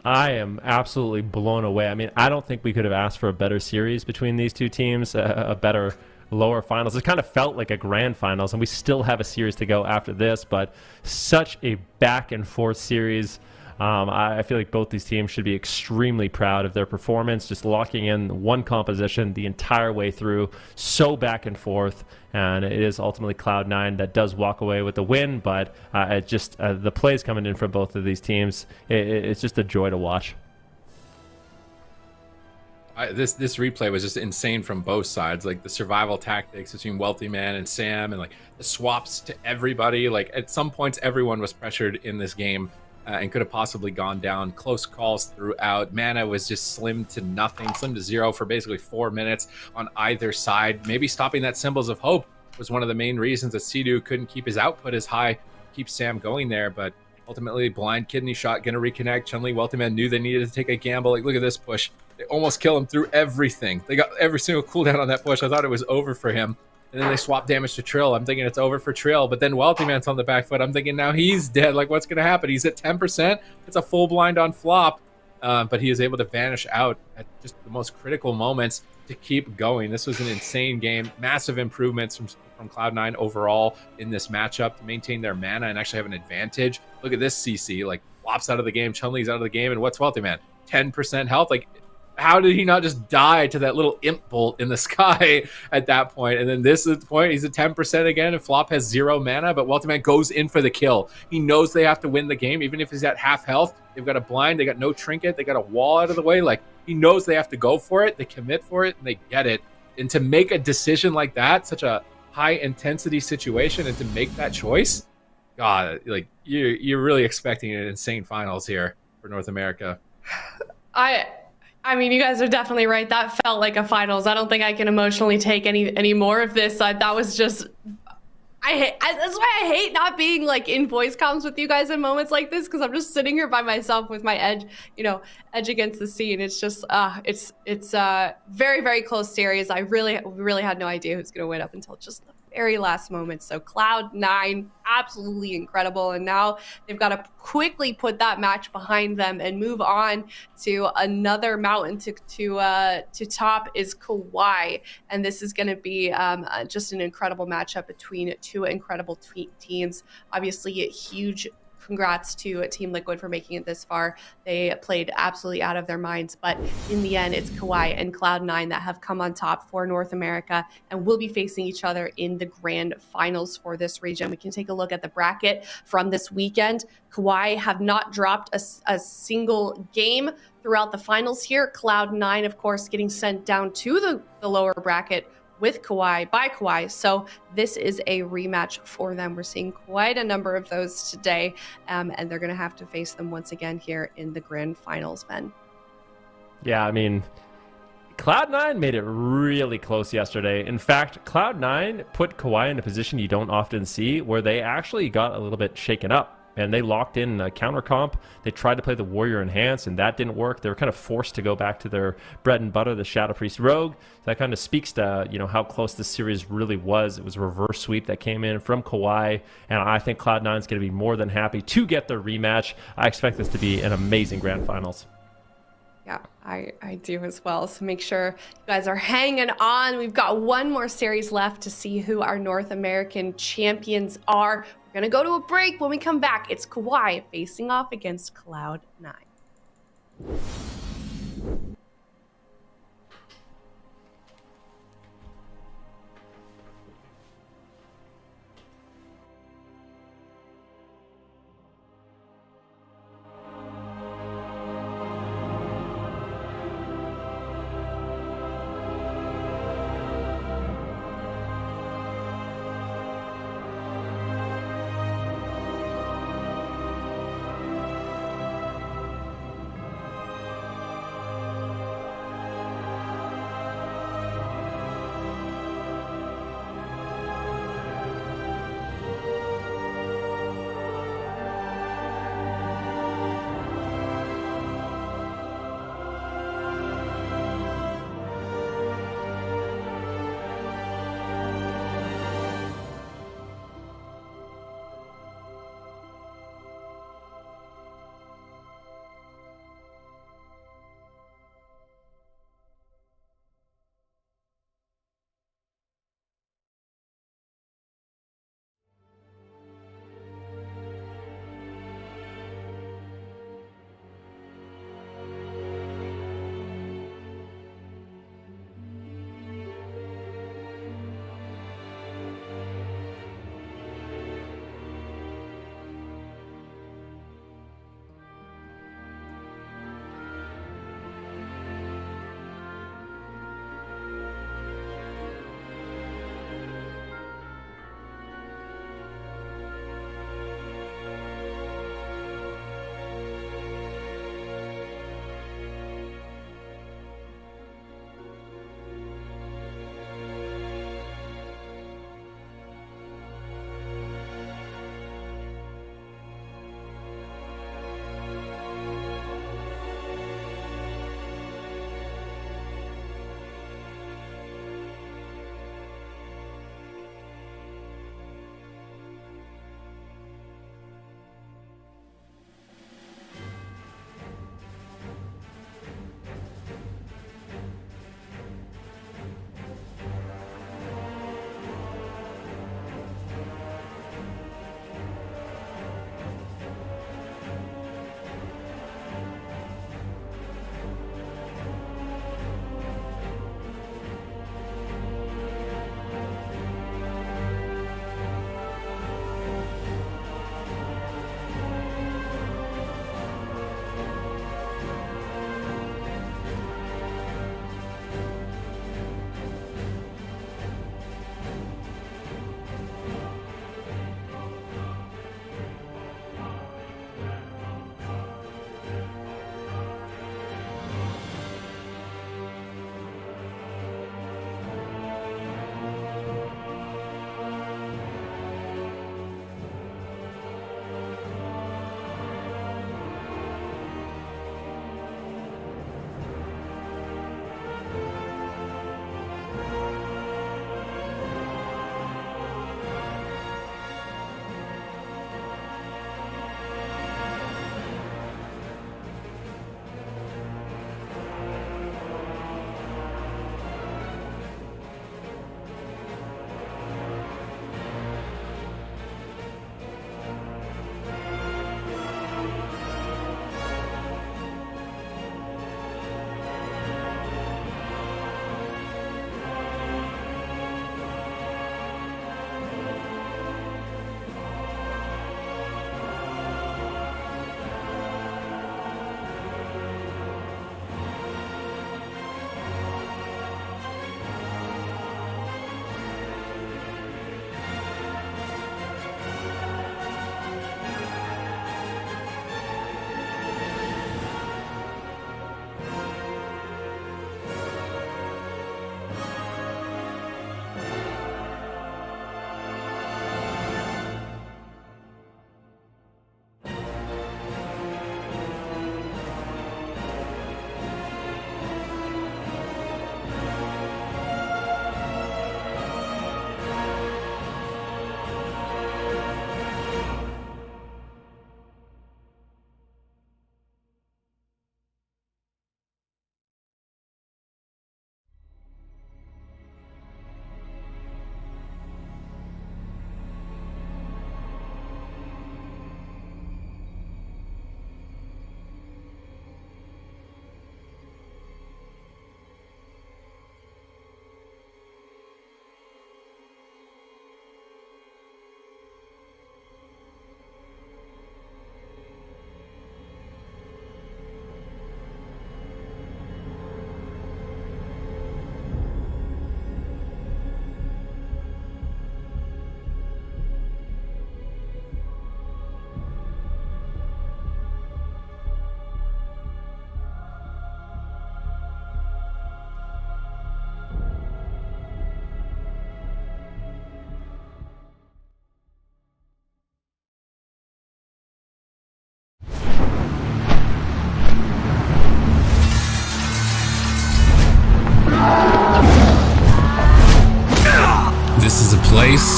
I am absolutely blown away. I mean, I don't think we could have asked for a better series between these two teams, a better lower finals. It kind of felt like a grand finals, and we still have a series to go after this, but such a back and forth series. I feel like both these teams should be extremely proud of their performance, just locking in one composition the entire way through, so back and forth, and it is ultimately Cloud9 that does walk away with the win, but the plays coming in from both of these teams, it's just a joy to watch. This replay was just insane from both sides. Like the survival tactics between Wealthy Man and Sam, and like the swaps to everybody. Like at some points, everyone was pressured in this game and could have possibly gone down. Close calls throughout. Mana was just slim to nothing, slim to 0 for basically 4 minutes on either side. Maybe stopping that Symbols of Hope was one of the main reasons that Sidu couldn't keep his output as high, keep Sam going there. But ultimately, blind kidney shot, gonna reconnect. Chun-Li, Wealthy Man knew they needed to take a gamble. Like, look at this push. They almost kill him through everything. They got every single cooldown on that push. I thought it was over for him. And then they swap damage to Trill. I'm thinking it's over for Trill. But then Wealthy Man's on the back foot. I'm thinking now he's dead. Like, what's going to happen? He's at 10%. It's a full blind on Flop. But he is able to vanish out at just the most critical moments to keep going. This was an insane game. Massive improvements from Cloud9 overall in this matchup to maintain their mana and actually have an advantage. Look at this CC. Like, Flop's out of the game. Chun-Li's out of the game. And what's Wealthy Man? 10% health. Like, how did he not just die to that little imp bolt in the sky at that point? And then this is the point. He's at 10% again, and Flop has 0 mana, but Wealthy Man goes in for the kill. He knows they have to win the game, even if he's at half health. They've got a blind. They got no trinket. They got a wall out of the way. Like, he knows they have to go for it. They commit for it, and they get it. And to make a decision like that, such a high-intensity situation, and to make that choice, God, like, you're really expecting an insane finals here for North America. I mean, you guys are definitely right. That felt like a finals. I don't think I can emotionally take any more of this. That was just, that's why I hate not being like in voice comms with you guys in moments like this, because I'm just sitting here by myself with my edge against the scene. It's just, it's a very, very close series. We really had no idea who's going to win up until just the very last moment. So Cloud9, absolutely incredible. And now they've got to quickly put that match behind them and move on to another mountain to top is KAWHI. And this is going to be just an incredible matchup between two incredible teams. Obviously a huge congrats to Team Liquid for making it this far. They played absolutely out of their minds, but in the end, it's KAWHI and Cloud9 that have come on top for North America and will be facing each other in the grand finals for this region. We can take a look at the bracket from this weekend. KAWHI have not dropped a single game throughout the finals here. Cloud9, of course, getting sent down to the lower bracket with KAWHI, by KAWHI. So this is a rematch for them. We're seeing quite a number of those today, and they're going to have to face them once again here in the grand finals, Ben. Yeah, I mean, Cloud9 made it really close yesterday. In fact, Cloud9 put KAWHI in a position you don't often see where they actually got a little bit shaken up. And they locked in a counter comp. They tried to play the Warrior Enhance, and that didn't work. They were kind of forced to go back to their bread and butter, the Shadow Priest Rogue. That kind of speaks to how close this series really was. It was a reverse sweep that came in from KAWHI, and I think Cloud9 is going to be more than happy to get their rematch. I expect this to be an amazing grand finals. Yeah, I do as well. So make sure you guys are hanging on. We've got one more series left to see who our North American champions are. We're going to go to a break. When we come back, it's KAWHI facing off against Cloud9.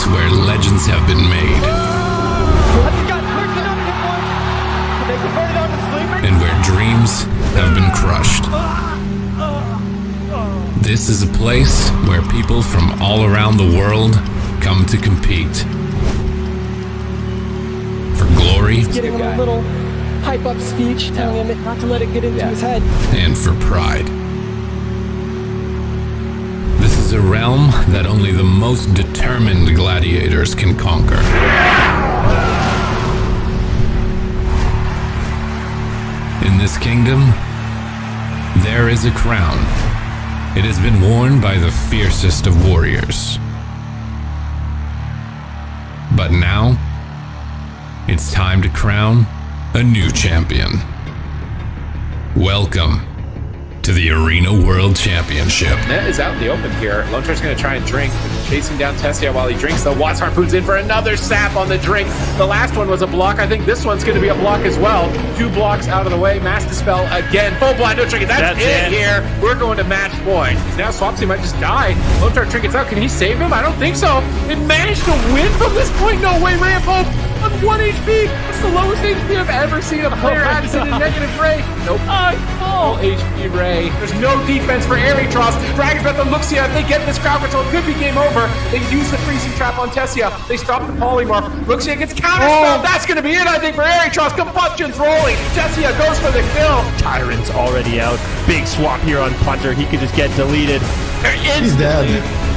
where legends have been made. And where dreams have been crushed. This is a place where people from all around the world come to compete. For glory. Getting him a little hype-up speech, telling him not to let it get into his head. And for pride. This is a realm that only the most determined gladiators can conquer. In this kingdom, there is a crown. It has been worn by the fiercest of warriors. But now, it's time to crown a new champion. Welcome to the Arena World Championship. Net is out in the open here. Lone Star's going to try and drink, chasing down Tessia while he drinks. The Watts harpoons in for another sap on the drink. The last one was a block. I think this one's going to be a block as well. 2 blocks out of the way. Mass Dispel again. Full blind, no trinket. That's it here. We're going to match point. Now Swapsy might just die. Lone Star trinkets out. Can he save him? I don't think so. It managed to win from this point. No way. Ray of Hope on 1 HP. That's the lowest HP I've ever seen a player have in a negative Ray. Nope. Full HP Ray. There's no defense for Aeritros. Dragon's Breath and Luxia, if they get this crowd control, it could be game over. They use the freezing trap on Tessia. They stop the polymorph. Luxia gets counterspelled. That's going to be it, I think, for Aeritros. Combustion's rolling. Tessia goes for the kill. Tyrant's already out. Big swap here on Punter. He could just get deleted. He's dead.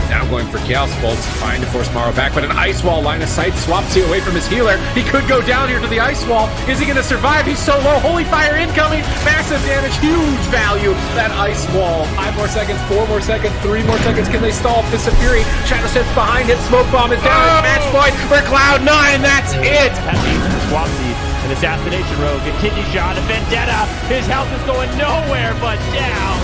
Now going for Chaos Bolts, trying to force Morrow back, but an Ice Wall line of sight swaps you away from his healer. He could go down here to the Ice Wall. Is he going to survive? He's so low. Holy Fire incoming. Massive damage. Huge value. That Ice Wall. 5 more seconds, 4 more seconds, 3 more seconds. Can they stall Fist of Fury? Shadow Steps behind it. Smoke Bomb is down. Match point for Cloud9. That's it. That means Swapsy, an Assassination Rogue, a kidney shot, a Vendetta. His health is going nowhere but down.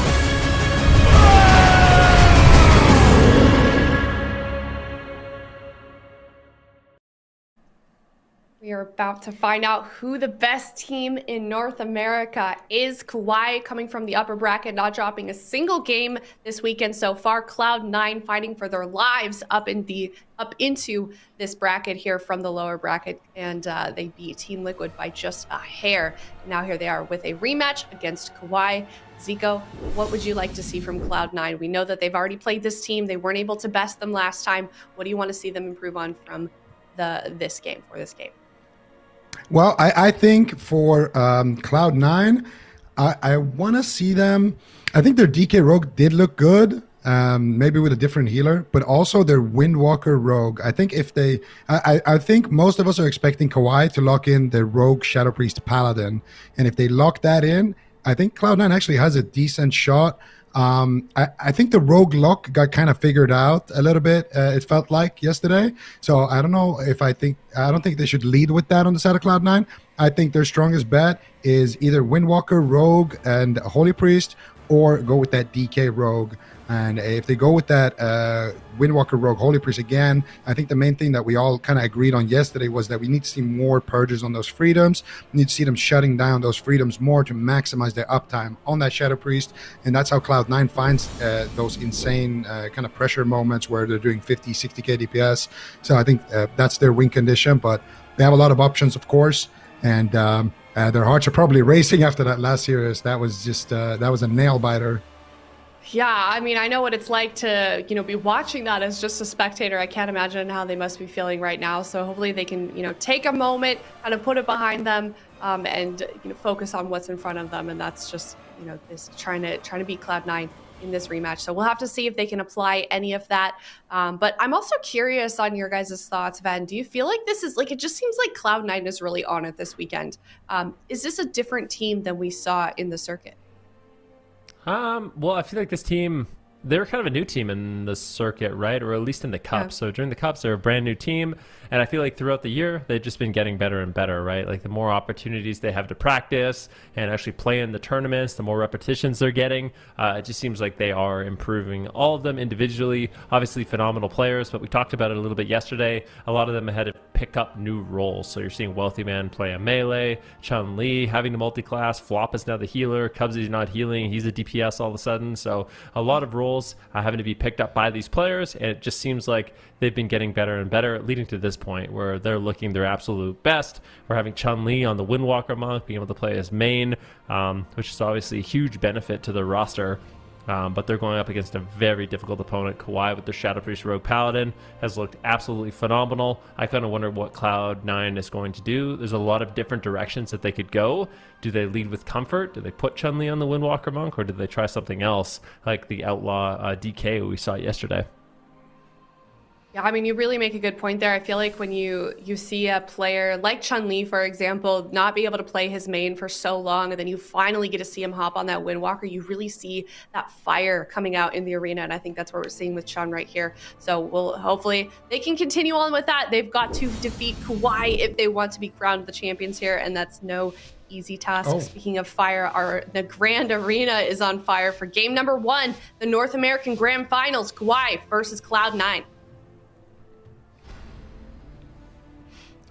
We are about to find out who the best team in North America is. KAWHI coming from the upper bracket, not dropping a single game this weekend so far. Cloud9 fighting for their lives up into this bracket here from the lower bracket, and they beat Team Liquid by just a hair. Now here they are with a rematch against KAWHI. Zico, what would you like to see from Cloud9? We know that they've already played this team. They weren't able to best them last time. What do you want to see them improve on from this game? Well, I think for Cloud9, I want to see them. I think their DK Rogue did look good, maybe with a different healer, but also their Windwalker Rogue. I think if they, I think most of us are expecting KAWHI to lock in the Rogue Shadow Priest Paladin, and if they lock that in, I think Cloud9 actually has a decent shot. I think the rogue lock got kind of figured out a little bit. It felt like yesterday. So I don't know if I don't think they should lead with that on the side of Cloud9. I think their strongest bet is either Windwalker Rogue and Holy Priest, or go with that DK Rogue. And if they go with that Windwalker Rogue Holy Priest again, I think the main thing that we all kind of agreed on yesterday was that we need to see more purges on those freedoms. We need to see them shutting down those freedoms more to maximize their uptime on that Shadow Priest. And that's how Cloud9 finds those insane kind of pressure moments where they're doing 50, 60k DPS. So I think that's their win condition, but they have a lot of options, of course. And their hearts are probably racing after that last series. That was just, that was a nail biter. Yeah, I mean, I know what it's like to, be watching that as just a spectator. I can't imagine how they must be feeling right now. So hopefully they can, take a moment, kind of put it behind them, and focus on what's in front of them. And that's just, this trying to beat Cloud9 in this rematch. So we'll have to see if they can apply any of that. But I'm also curious on your guys' thoughts, Van. Do you feel like this is it just seems like Cloud9 is really on it this weekend? Is this a different team than we saw in the circuit? Well, I feel like this team, they're kind of a new team in the circuit, right? Or at least in the Cup. Yeah. So during the Cups, they're a brand new team. And I feel like throughout the year, they've just been getting better and better, right? Like the more opportunities they have to practice and actually play in the tournaments, the more repetitions they're getting. It just seems like they are improving, all of them individually. Obviously phenomenal players, but we talked about it a little bit yesterday. A lot of them had to pick up new roles. So you're seeing Wealthy Man play a melee, Chun-Li having the multi-class, Flop is now the healer, Cubsy's not healing, he's a DPS all of a sudden. So a lot of roles controls having to be picked up by these players, and it just seems like they've been getting better and better, leading to this point where they're looking their absolute best. We're having Chun-Li on the Windwalker Monk, being able to play as main, which is obviously a huge benefit to the roster. But they're going up against a very difficult opponent. KAWHI with their Shadow Priest Rogue Paladin has looked absolutely phenomenal. I kind of wonder what Cloud9 is going to do. There's a lot of different directions that they could go. Do they lead with comfort? Do they put Chun-Li on the Windwalker Monk? Or do they try something else like the Outlaw DK we saw yesterday? Yeah, I mean, you really make a good point there. I feel like when you see a player like Chun-Li, for example, not be able to play his main for so long, and then you finally get to see him hop on that Windwalker, you really see that fire coming out in the arena, and I think that's what we're seeing with Chun right here. So we'll hopefully they can continue on with that. They've got to defeat KAWHI if they want to be crowned the champions here, and that's no easy task. Speaking of fire, the Grand Arena is on fire for game number 1, the North American Grand Finals, KAWHI versus Cloud9.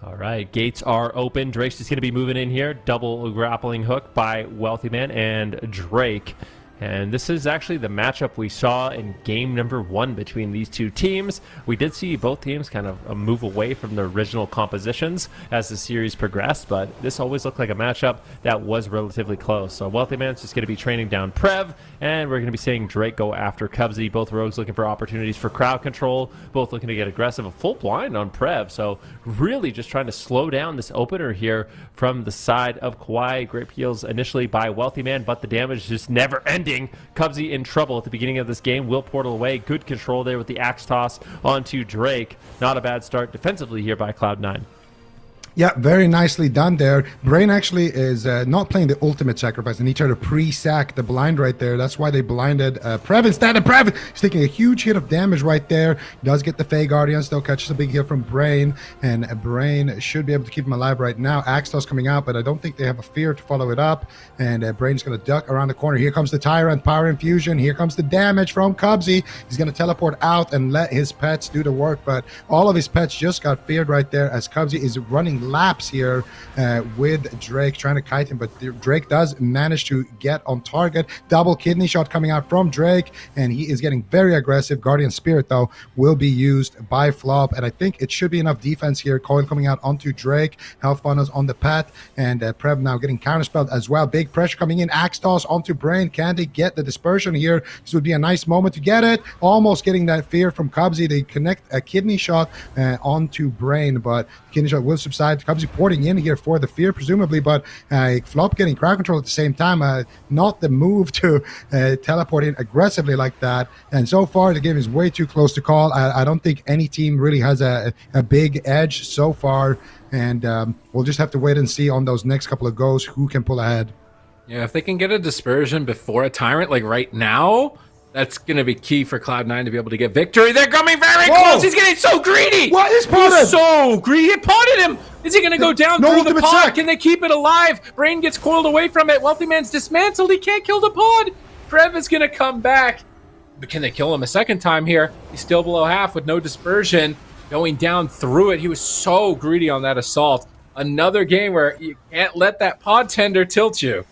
All right, gates are open. Drake's just going to be moving in here. Double grappling hook by Wealthy Man and Drake. And this is actually the matchup we saw in game number 1 between these two teams. We did see both teams kind of move away from their original compositions as the series progressed, but this always looked like a matchup that was relatively close. So Wealthy Man's just going to be training down Prev, and we're going to be seeing Drake go after Cubsy. Both rogues looking for opportunities for crowd control, both looking to get aggressive. A full blind on Prev, so really just trying to slow down this opener here from the side of KAWHI. Great heals initially by Wealthy Man, but the damage just never ending. Cubsy in trouble at the beginning of this game. Will portal away. Good control there with the axe toss onto Drake. Not a bad start defensively here by Cloud9. Yeah, very nicely done there. Brain actually is not playing the ultimate sacrifice, and he tried to pre-sack the blind right there. That's why they blinded Prev instead. And Prev is taking a huge hit of damage right there. He does get the Fey Guardian, still catches a big hit from Brain, and Brain should be able to keep him alive right now. Axe toss coming out, but I don't think they have a fear to follow it up, and Brain's going to duck around the corner. Here comes the Tyrant, Power Infusion. Here comes the damage from Cubsy. He's going to teleport out and let his pets do the work, but all of his pets just got feared right there as Cubsy is running laps here with Drake, trying to kite him, but Drake does manage to get on target. Double kidney shot coming out from Drake, and he is getting very aggressive. Guardian Spirit, though, will be used by Flop, and I think it should be enough defense here. Coil coming out onto Drake, health funnels on the pet, and Prev now getting counterspelled as well. Big pressure coming in. Axe toss onto Brain. Can they get the dispersion here? This would be a nice moment to get it. Almost getting that fear from Cubsy. They connect a kidney shot onto Brain, but kidney shot will subside. Cubsy porting in here for the fear, presumably, but Flop getting crowd control at the same time. Not the move to teleport in aggressively like that. And so far, the game is way too close to call. I don't think any team really has a big edge so far. And we'll just have to wait and see on those next couple of goes who can pull ahead. Yeah, if they can get a dispersion before a Tyrant, like right now, that's going to be key for Cloud9 to be able to get victory. They're coming very close. He's getting so greedy. What is potted? He's so greedy. He potted him. Is he going to go down through the pod? Can they keep it alive? Brain gets coiled away from it. Wealthy Man's dismantled. He can't kill the pod. Prev is going to come back. But can they kill him a second time here? He's still below half with no dispersion. Going down through it. He was so greedy on that assault. Another game where you can't let that pod tender tilt you.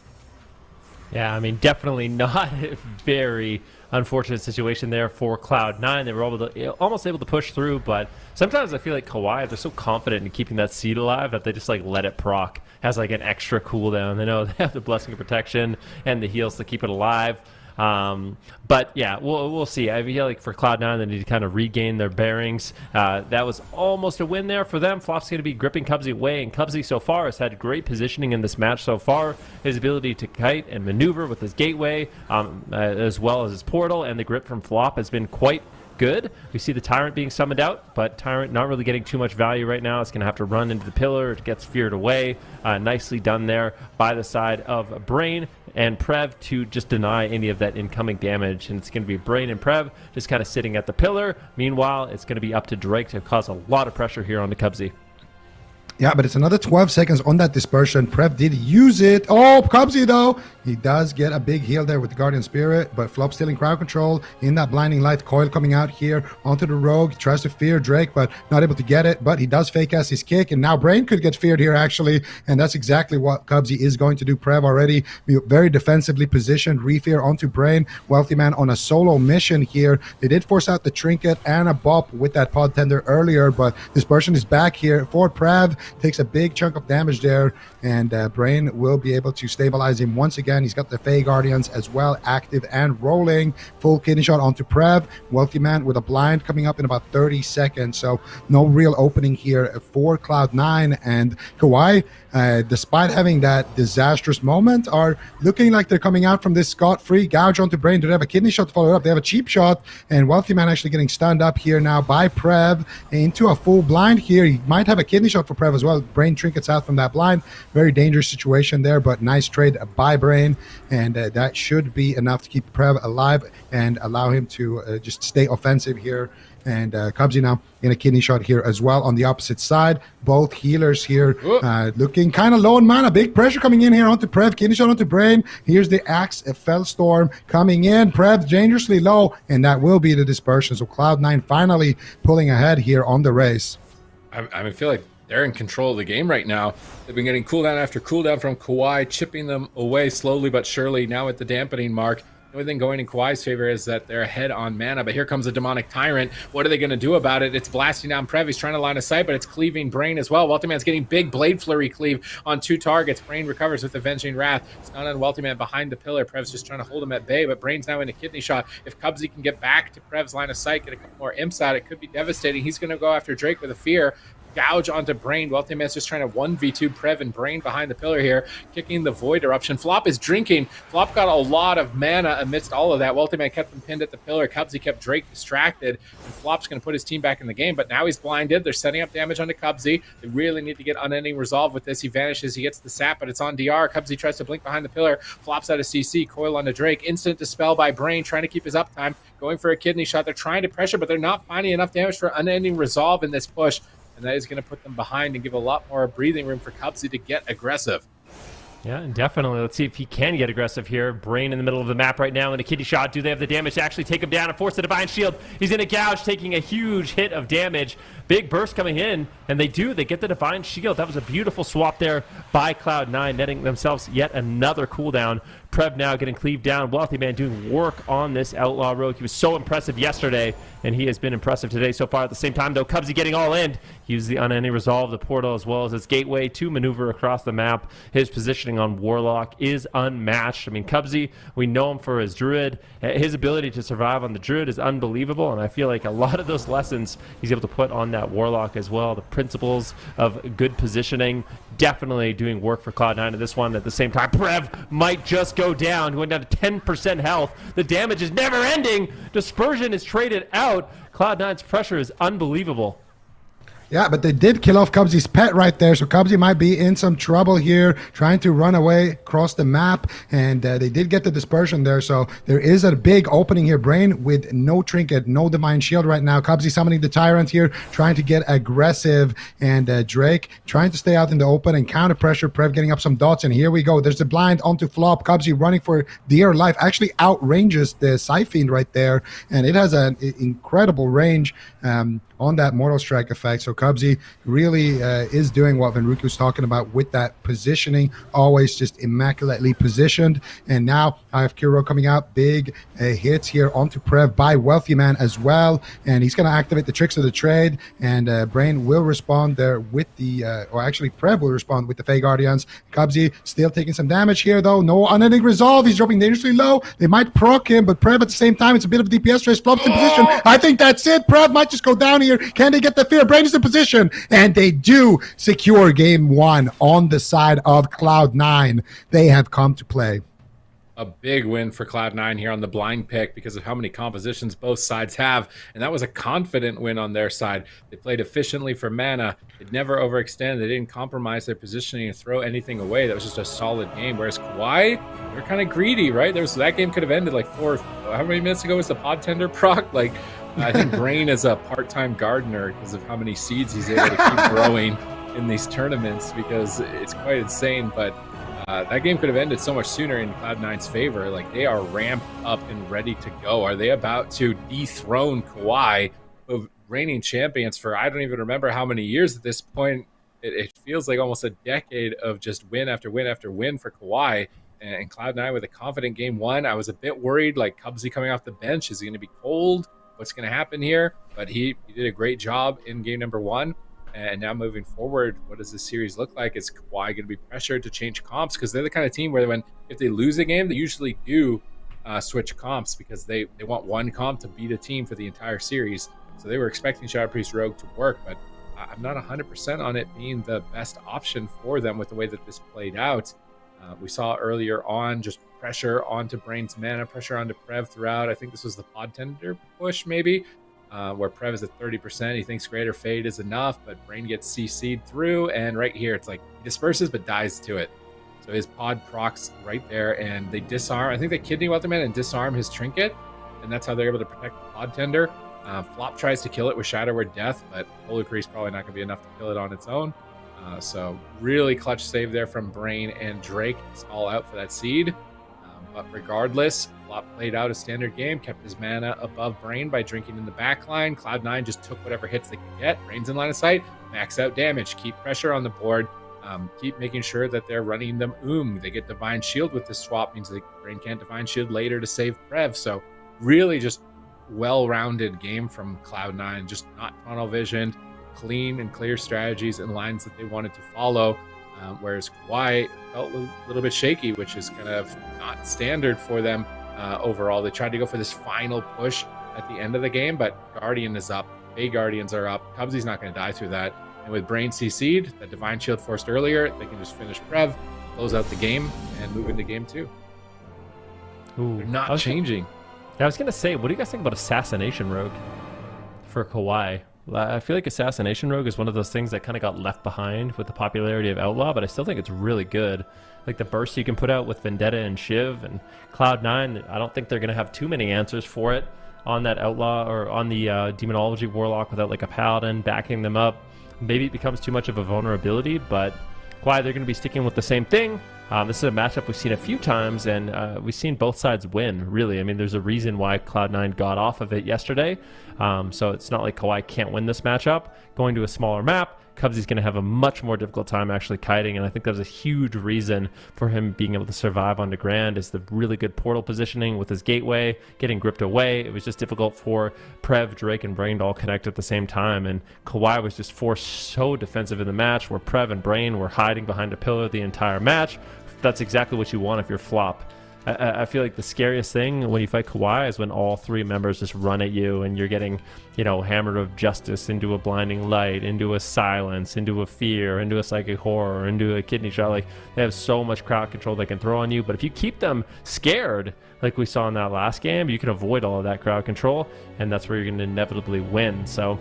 Yeah, I mean, definitely not a very unfortunate situation there for Cloud9. They were almost able to push through, but sometimes I feel like KAWHI, they're so confident in keeping that seed alive that they just like let it proc. Has like an extra cooldown. They know they have the Blessing of Protection and the heals to keep it alive. But yeah, we'll see. I feel like for Cloud9, they need to kind of regain their bearings. That was almost a win there for them. Flop's going to be gripping Cubsy away, and Cubsy so far has had great positioning in this match so far. His ability to kite and maneuver with his gateway, as well as his portal, and the grip from Flop has been quite good. We see the Tyrant being summoned out, but Tyrant not really getting too much value right now. It's going to have to run into the pillar. It gets feared away. Nicely done there by the side of Brain and Prev to just deny any of that incoming damage. And it's going to be Brain and Prev just kind of sitting at the pillar. Meanwhile, it's going to be up to Drake to cause a lot of pressure here on the Cubsy. Yeah, but it's another 12 seconds on that dispersion. Prev did use it. Oh, Cubsy, though, He does get a big heal there with the Guardian Spirit, but Flop still in crowd control in that blinding light. Coil coming out here onto the Rogue. He tries to fear Drake, but not able to get it. But he does fake as his kick, and now Brain could get feared here actually, and that's exactly what Cubsy is going to do. Prev already very defensively positioned. Refear onto Brain. Wealthy Man on a solo mission here. They did force out the Trinket and a Bop with that Pod Tender earlier, but Dispersion is back here for Prev. Takes a big chunk of damage there, and Brain will be able to stabilize him once again. He's got the Fey Guardians as well, active and rolling. Full kidney shot onto Prev. Wealthy Man with a blind coming up in about 30 seconds, so no real opening here for Cloud9. And KAWHI, despite having that disastrous moment, are looking like they're coming out from this scot-free. Gouge onto Brain. Do they have a kidney shot to follow it up? They have a cheap shot, and Wealthy Man actually getting stunned up here now by Prev into a full blind here. He might have a kidney shot for Prev as well. Brain trinkets out from that blind. Very dangerous situation there, but nice trade by Brain, and that should be enough to keep Prev alive and allow him to just stay offensive here. And Cubsy now in a kidney shot here as well on the opposite side. Both healers here looking kind of low on mana. Big pressure coming in here onto Prev. Kidney shot onto Brain. Here's the Axe Fellstorm coming in. Prev dangerously low, and that will be the dispersion. So Cloud9 finally pulling ahead here on the race. I feel like they're in control of the game right now. They've been getting cooldown after cooldown from KAWHI, chipping them away slowly but surely. Now at the dampening mark. The only thing going in KAWHI's favor is that they're ahead on mana, but here comes a Demonic Tyrant. What are they going to do about it? It's blasting down Prev. He's trying to line of sight, but it's cleaving Brain as well. Wealthy Man's getting big Blade Flurry cleave on 2 targets. Brain recovers with Avenging Wrath. Stun on Wealthy Man behind the pillar. Prev's just trying to hold him at bay, but Brain's now in a kidney shot. If Cubsy can get back to Prev's line of sight, get a couple more imps out, it could be devastating. He's going to go after Drake with a fear. Gouge onto Brain. Wealthy Man's just trying to 1v2 Prev and Brain behind the pillar here, kicking the Void Eruption. Flop is drinking. Flop got a lot of mana amidst all of that. Wealthy Man kept him pinned at the pillar. Cubsy kept Drake distracted, and Flop's going to put his team back in the game, but now he's blinded. They're setting up damage onto Cubsy. They really need to get unending resolve with this. He vanishes. He gets the sap, but it's on DR. Cubsy tries to blink behind the pillar. Flops out of CC. Coil onto Drake. Instant dispel by Brain, trying to keep his uptime. Going for a kidney shot. They're trying to pressure, but they're not finding enough damage for unending resolve in this push. And that is going to put them behind and give a lot more breathing room for Cubsy to get aggressive. Yeah, definitely. Let's see if he can get aggressive here. Brain in the middle of the map right now in a kidney shot. Do they have the damage to actually take him down and force the Divine Shield? He's in a gouge, taking a huge hit of damage. Big burst coming in, and they do. They get the Divine Shield. That was a beautiful swap there by Cloud9, netting themselves yet another cooldown. Prev now getting cleaved down. Wealthy Man doing work on this Outlaw Rogue. He was so impressive yesterday, and he has been impressive today so far. At the same time, though, Cubsy getting all in. He uses the Unending Resolve, the portal, as well as his gateway to maneuver across the map. His positioning on Warlock is unmatched. I mean, Cubsy, we know him for his Druid. His ability to survive on the Druid is unbelievable, and I feel like a lot of those lessons he's able to put on that Warlock as well. The principles of good positioning, definitely doing work for Cloud9 in this one. At the same time, Prev might just go down. He went down to 10% health. The damage is never ending. Dispersion is traded out. Cloud9's pressure is unbelievable. Yeah, but they did kill off Cubsy's pet right there, so Cubsy might be in some trouble here, trying to run away across the map, and they did get the dispersion there, so there is a big opening here. Brain with no trinket, no Divine Shield right now. Cubsy summoning the Tyrant here, trying to get aggressive, and Drake trying to stay out in the open and counter pressure. Prev getting up some dots, and here we go. There's the blind onto Flop. Cubsy running for dear life, actually outranges the Psyfiend right there, and it has an incredible range on that Mortal Strike effect. So Cubsy really is doing what Venruku's talking about with that positioning, always just immaculately positioned. And now I have Kuro coming out, big hits here onto Prev by Wealthy Man as well, and he's going to activate the Tricks of the Trade, and Brain will respond there with the, or actually Prev will respond with the Fey Guardians. Cubsy still taking some damage here though, no Unending Resolve, he's dropping dangerously low. They might proc him, but Prev at the same time, it's a bit of a DPS race, Flops in position. I think that's it. Prev might just go down here. Can they get the fear? Brain is in position, and they do secure game one on the side of Cloud9. They have come to play. A big win for Cloud9 here on the blind pick because of how many compositions both sides have, and that was a confident win on their side. They played efficiently for mana. It never overextended. They didn't compromise their positioning and throw anything away. That was just a solid game. Whereas KAWHI, they're kind of greedy, right? That game could have ended like how many minutes ago was the pod tender proc? Like, I think Brain is a part-time gardener because of how many seeds he's able to keep growing in these tournaments, because it's quite insane. But That game could have ended so much sooner in Cloud9's favor. Like, they are ramped up and ready to go. Are they about to dethrone KAWHI, of reigning champions for I don't even remember how many years at this point? It feels like almost a decade of just win after win after win for KAWHI. And Cloud9 with a confident game one. I was a bit worried, like, Cubsy coming off the bench. Is he going to be cold? What's going to happen here? But he did a great job in game number one. And now moving forward, what does this series look like? Is KAWHI going to be pressured to change comps? Because they're the kind of team where if they lose a game, they usually do switch comps because they want one comp to beat a team for the entire series. So they were expecting Shadow Priest Rogue to work, but I'm not 100% on it being the best option for them with the way that this played out. We saw earlier on just pressure onto Brain's mana, pressure onto Prev throughout. I think this was the pod tender push maybe, where Prev is at 30%. He thinks Greater Fade is enough, but Brain gets CC'd through, and right here it's like he disperses but dies to it. So his pod procs right there, and they disarm. I think they kidney Weatherman and disarm his trinket, and that's how they're able to protect the pod tender. Flop tries to kill it with Shadow Word Death, but Holy Priest probably not going to be enough to kill it on its own. So really clutch save there from Brain and Drake. It's all out for that seed. But regardless, Flop played out a standard game, kept his mana above Brain by drinking in the backline. Cloud9 just took whatever hits they could get. Brain's in line of sight, max out damage, keep pressure on the board, keep making sure that they're running them. They get Divine Shield with this swap, means that Brain can't Divine Shield later to save Prev. So really just well-rounded game from Cloud9, just not tunnel visioned, clean and clear strategies and lines that they wanted to follow. Whereas KAWHI felt a little bit shaky, which is kind of not standard for them overall. They tried to go for this final push at the end of the game, but Guardian is up, Bay Guardians are up, Cubsy's not going to die through that. And with Brain CC'd, that Divine Shield forced earlier, they can just finish Prev, close out the game, and move into game two. They're not changing. I was going to say, what do you guys think about Assassination Rogue for KAWHI? I feel like Assassination Rogue is one of those things that kind of got left behind with the popularity of Outlaw, but I still think it's really good. Like the burst you can put out with Vendetta and Shiv and Cloud9, I don't think they're going to have too many answers for it on that Outlaw or on the Demonology Warlock without like a Paladin backing them up. Maybe it becomes too much of a vulnerability, but KAWHI, they're going to be sticking with the same thing. This is a matchup we've seen a few times, and we've seen both sides win, really. I mean, there's a reason why Cloud9 got off of it yesterday. So it's not like KAWHI can't win this matchup. Going to a smaller map, Cubsy's going to have a much more difficult time actually kiting, and I think that was a huge reason for him being able to survive on the Grand is the really good portal positioning with his gateway, getting gripped away. It was just difficult for Prev, Drake, and Brain to all connect at the same time, and KAWHI was just forced so defensive in the match where Prev and Brain were hiding behind a pillar the entire match. That's exactly what you want if you're Flop. I feel like the scariest thing when you fight KAWHI is when all three members just run at you and you're getting, you know, Hammered of Justice into a Blinding Light, into a Silence, into a Fear, into a Psychic Horror, into a Kidney Shot. Like, they have so much crowd control they can throw on you, but if you keep them scared, like we saw in that last game, you can avoid all of that crowd control, and that's where you're going to inevitably win. So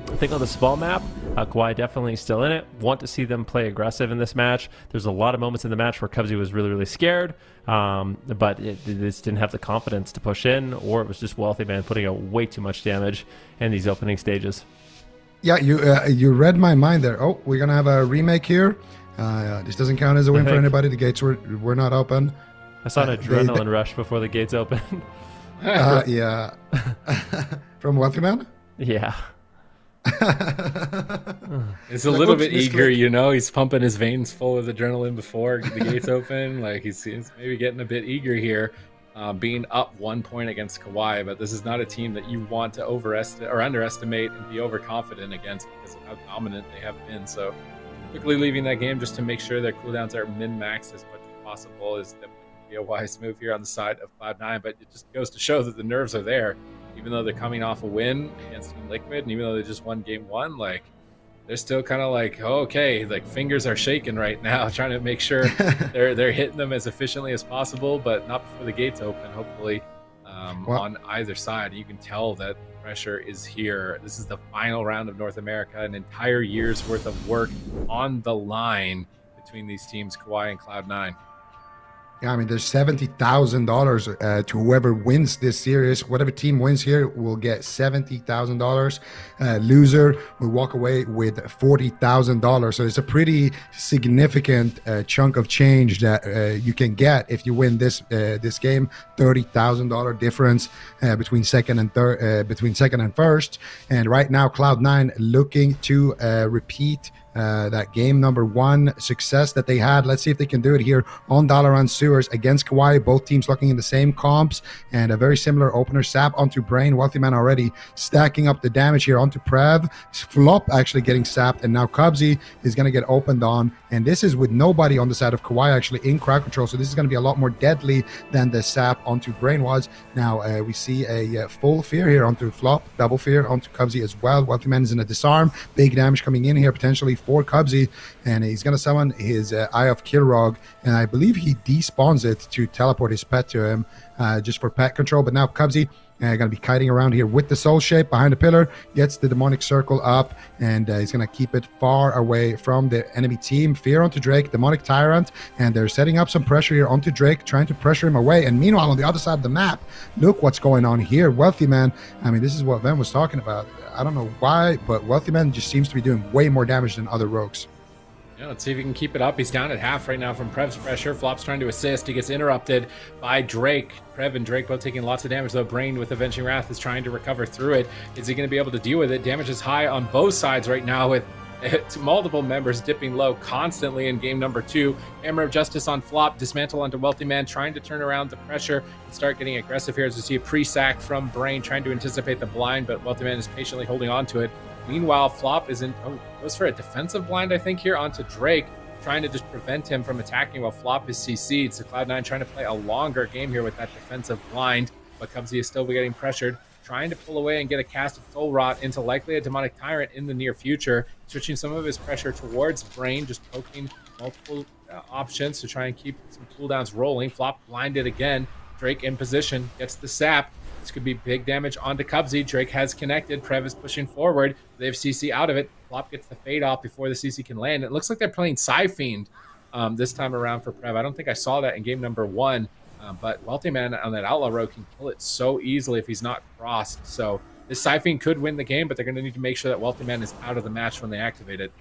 I think on the small map, KAWHI definitely still in it. Want to see them play aggressive in this match. There's a lot of moments in the match where Cubsy was really, really scared, but it just didn't have the confidence to push in, or it was just Wealthy Man putting out way too much damage in these opening stages. Yeah, you read my mind there. Oh, we're going to have a remake here. This doesn't count as a win for anybody. The gates were not open. I saw an adrenaline rush before the gates opened. Yeah. From Wealthy Man? Yeah. It's a little bit eager, you know. He's pumping his veins full of adrenaline before the gates open. Like he's maybe getting a bit eager here, being up 1 point against KAWHI. But this is not a team that you want to overestimate or underestimate and be overconfident against because of how dominant they have been. So quickly leaving that game just to make sure their cooldowns are min-maxed as much as possible is definitely a wise move here on the side of Cloud9. But it just goes to show that the nerves are there. Even though they're coming off a win against Team Liquid, and even though they just won game one, like they're still kind of like, oh, okay, like fingers are shaking right now, trying to make sure they're hitting them as efficiently as possible, but not before the gates open. Hopefully, on either side, you can tell that pressure is here. This is the final round of North America, an entire year's worth of work on the line between these teams, KAWHI and Cloud9. Yeah, I mean, there's $70,000 to whoever wins this series. Whatever team wins here will get $70,000. Loser will walk away with $40,000. So it's a pretty significant chunk of change that you can get if you win this game. $30,000 difference between second and first. And right now, Cloud9 looking to repeat that game number 1 success that they had. Let's see if they can do it here on Dalaran Sewers against KAWHI. Both teams looking in the same comps and a very similar opener. Sap onto Brain. Wealthy Man already stacking up the damage here onto Prev. Flop actually getting sapped, and now Cubsy is going to get opened on. And this is with nobody on the side of KAWHI actually in crowd control. So this is going to be a lot more deadly than the sap onto Brain was. Now we see a full fear here onto Flop, double fear onto Cubsy as well. Wealthy Man is in a disarm. Big damage coming in here potentially for Cubsy, and he's going to summon his Eye of Kilrog, and I believe he despawns it to teleport his pet to him just for pet control. But now Cubsy going to be kiting around here with the soul shape behind the pillar, gets the demonic circle up, and he's going to keep it far away from the enemy team. Fear onto Drake, demonic tyrant, and they're setting up some pressure here onto Drake, trying to pressure him away. And meanwhile, on the other side of the map, look what's going on here. Wealthy Man, I mean, this is what Ven was talking about. I don't know why, but Wealthy Man just seems to be doing way more damage than other rogues. Yeah, let's see if he can keep it up. He's down at half right now from Prev's pressure. Flop's trying to assist. He gets interrupted by Drake. Prev and Drake both taking lots of damage, though Brain with Avenging Wrath is trying to recover through it. Is he going to be able to deal with it? Damage is high on both sides right now with multiple members dipping low constantly in game number 2. Hammer of Justice on Flop, dismantle onto Wealthy Man, trying to turn around the pressure and start getting aggressive here as we see a pre-sack from Brain, trying to anticipate the blind, but Wealthy Man is patiently holding on to it. Meanwhile, Flop is goes for a defensive blind, I think, here onto Drake, trying to just prevent him from attacking while Flop is CC'd. So Cloud9 trying to play a longer game here with that defensive blind, but Cubsy is still getting pressured, trying to pull away and get a cast of Soul Rot into likely a Demonic Tyrant in the near future, switching some of his pressure towards Brain, just poking multiple options to try and keep some cooldowns rolling. Flop blinded again. Drake in position, gets the sap. This could be big damage onto Cubsy. Drake has connected. Prev is pushing forward. They have CC out of it. Flop gets the fade off before the CC can land. It looks like they're playing Psyfiend this time around for Prev. I don't think I saw that in game number 1, but Wealthy Man on that Outlaw Rogue can kill it so easily if he's not crossed. So this Psyfiend could win the game, but they're going to need to make sure that Wealthy Man is out of the match when they activate it.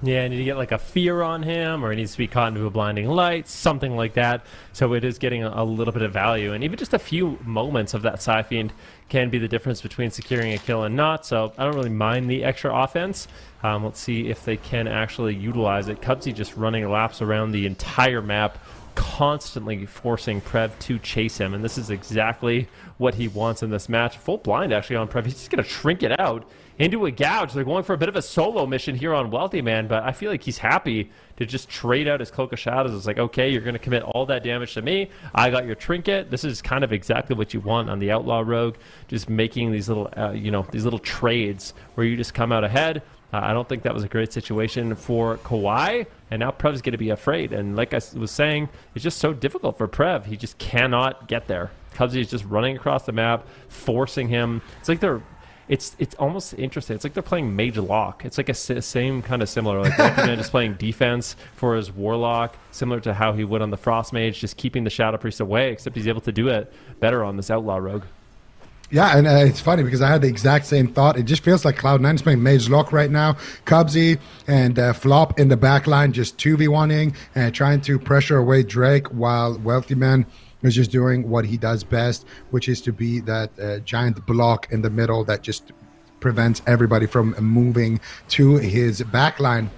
Yeah, I need to get like a fear on him, or he needs to be caught into a blinding light, something like that. So it is getting a little bit of value, and even just a few moments of that Psyfiend can be the difference between securing a kill and not. So I don't really mind the extra offense. Let's see if they can actually utilize it. Cubsy just running laps around the entire map, constantly forcing Prev to chase him, and this is exactly what he wants in this match. Full blind actually on Prev. He's just going to shrink it out into a gouge. They're going for a bit of a solo mission here on Wealthy Man, but I feel like he's happy to just trade out his Cloak of Shadows. It's like, okay, you're going to commit all that damage to me. I got your trinket. This is kind of exactly what you want on the Outlaw Rogue, just making these little, these little trades where you just come out ahead. I don't think that was a great situation for KAWHI, and now Prev's going to be afraid. And like I was saying, it's just so difficult for Prev. He just cannot get there. Cubsy is just running across the map, forcing him. It's like it's almost interesting. It's like they're playing Mage Lock. It's like a same kind of similar. Like Wealthy just playing defense for his Warlock, similar to how he would on the Frost Mage, just keeping the Shadow Priest away, except he's able to do it better on this Outlaw Rogue. Yeah, and it's funny because I had the exact same thought. It just feels like Cloud9 is playing Mage Lock right now. Cubsy and Flop in the back line just 2v1ing and trying to pressure away Drake, while Wealthy Man is just doing what he does best, which is to be that giant block in the middle that just prevents everybody from moving to his back line.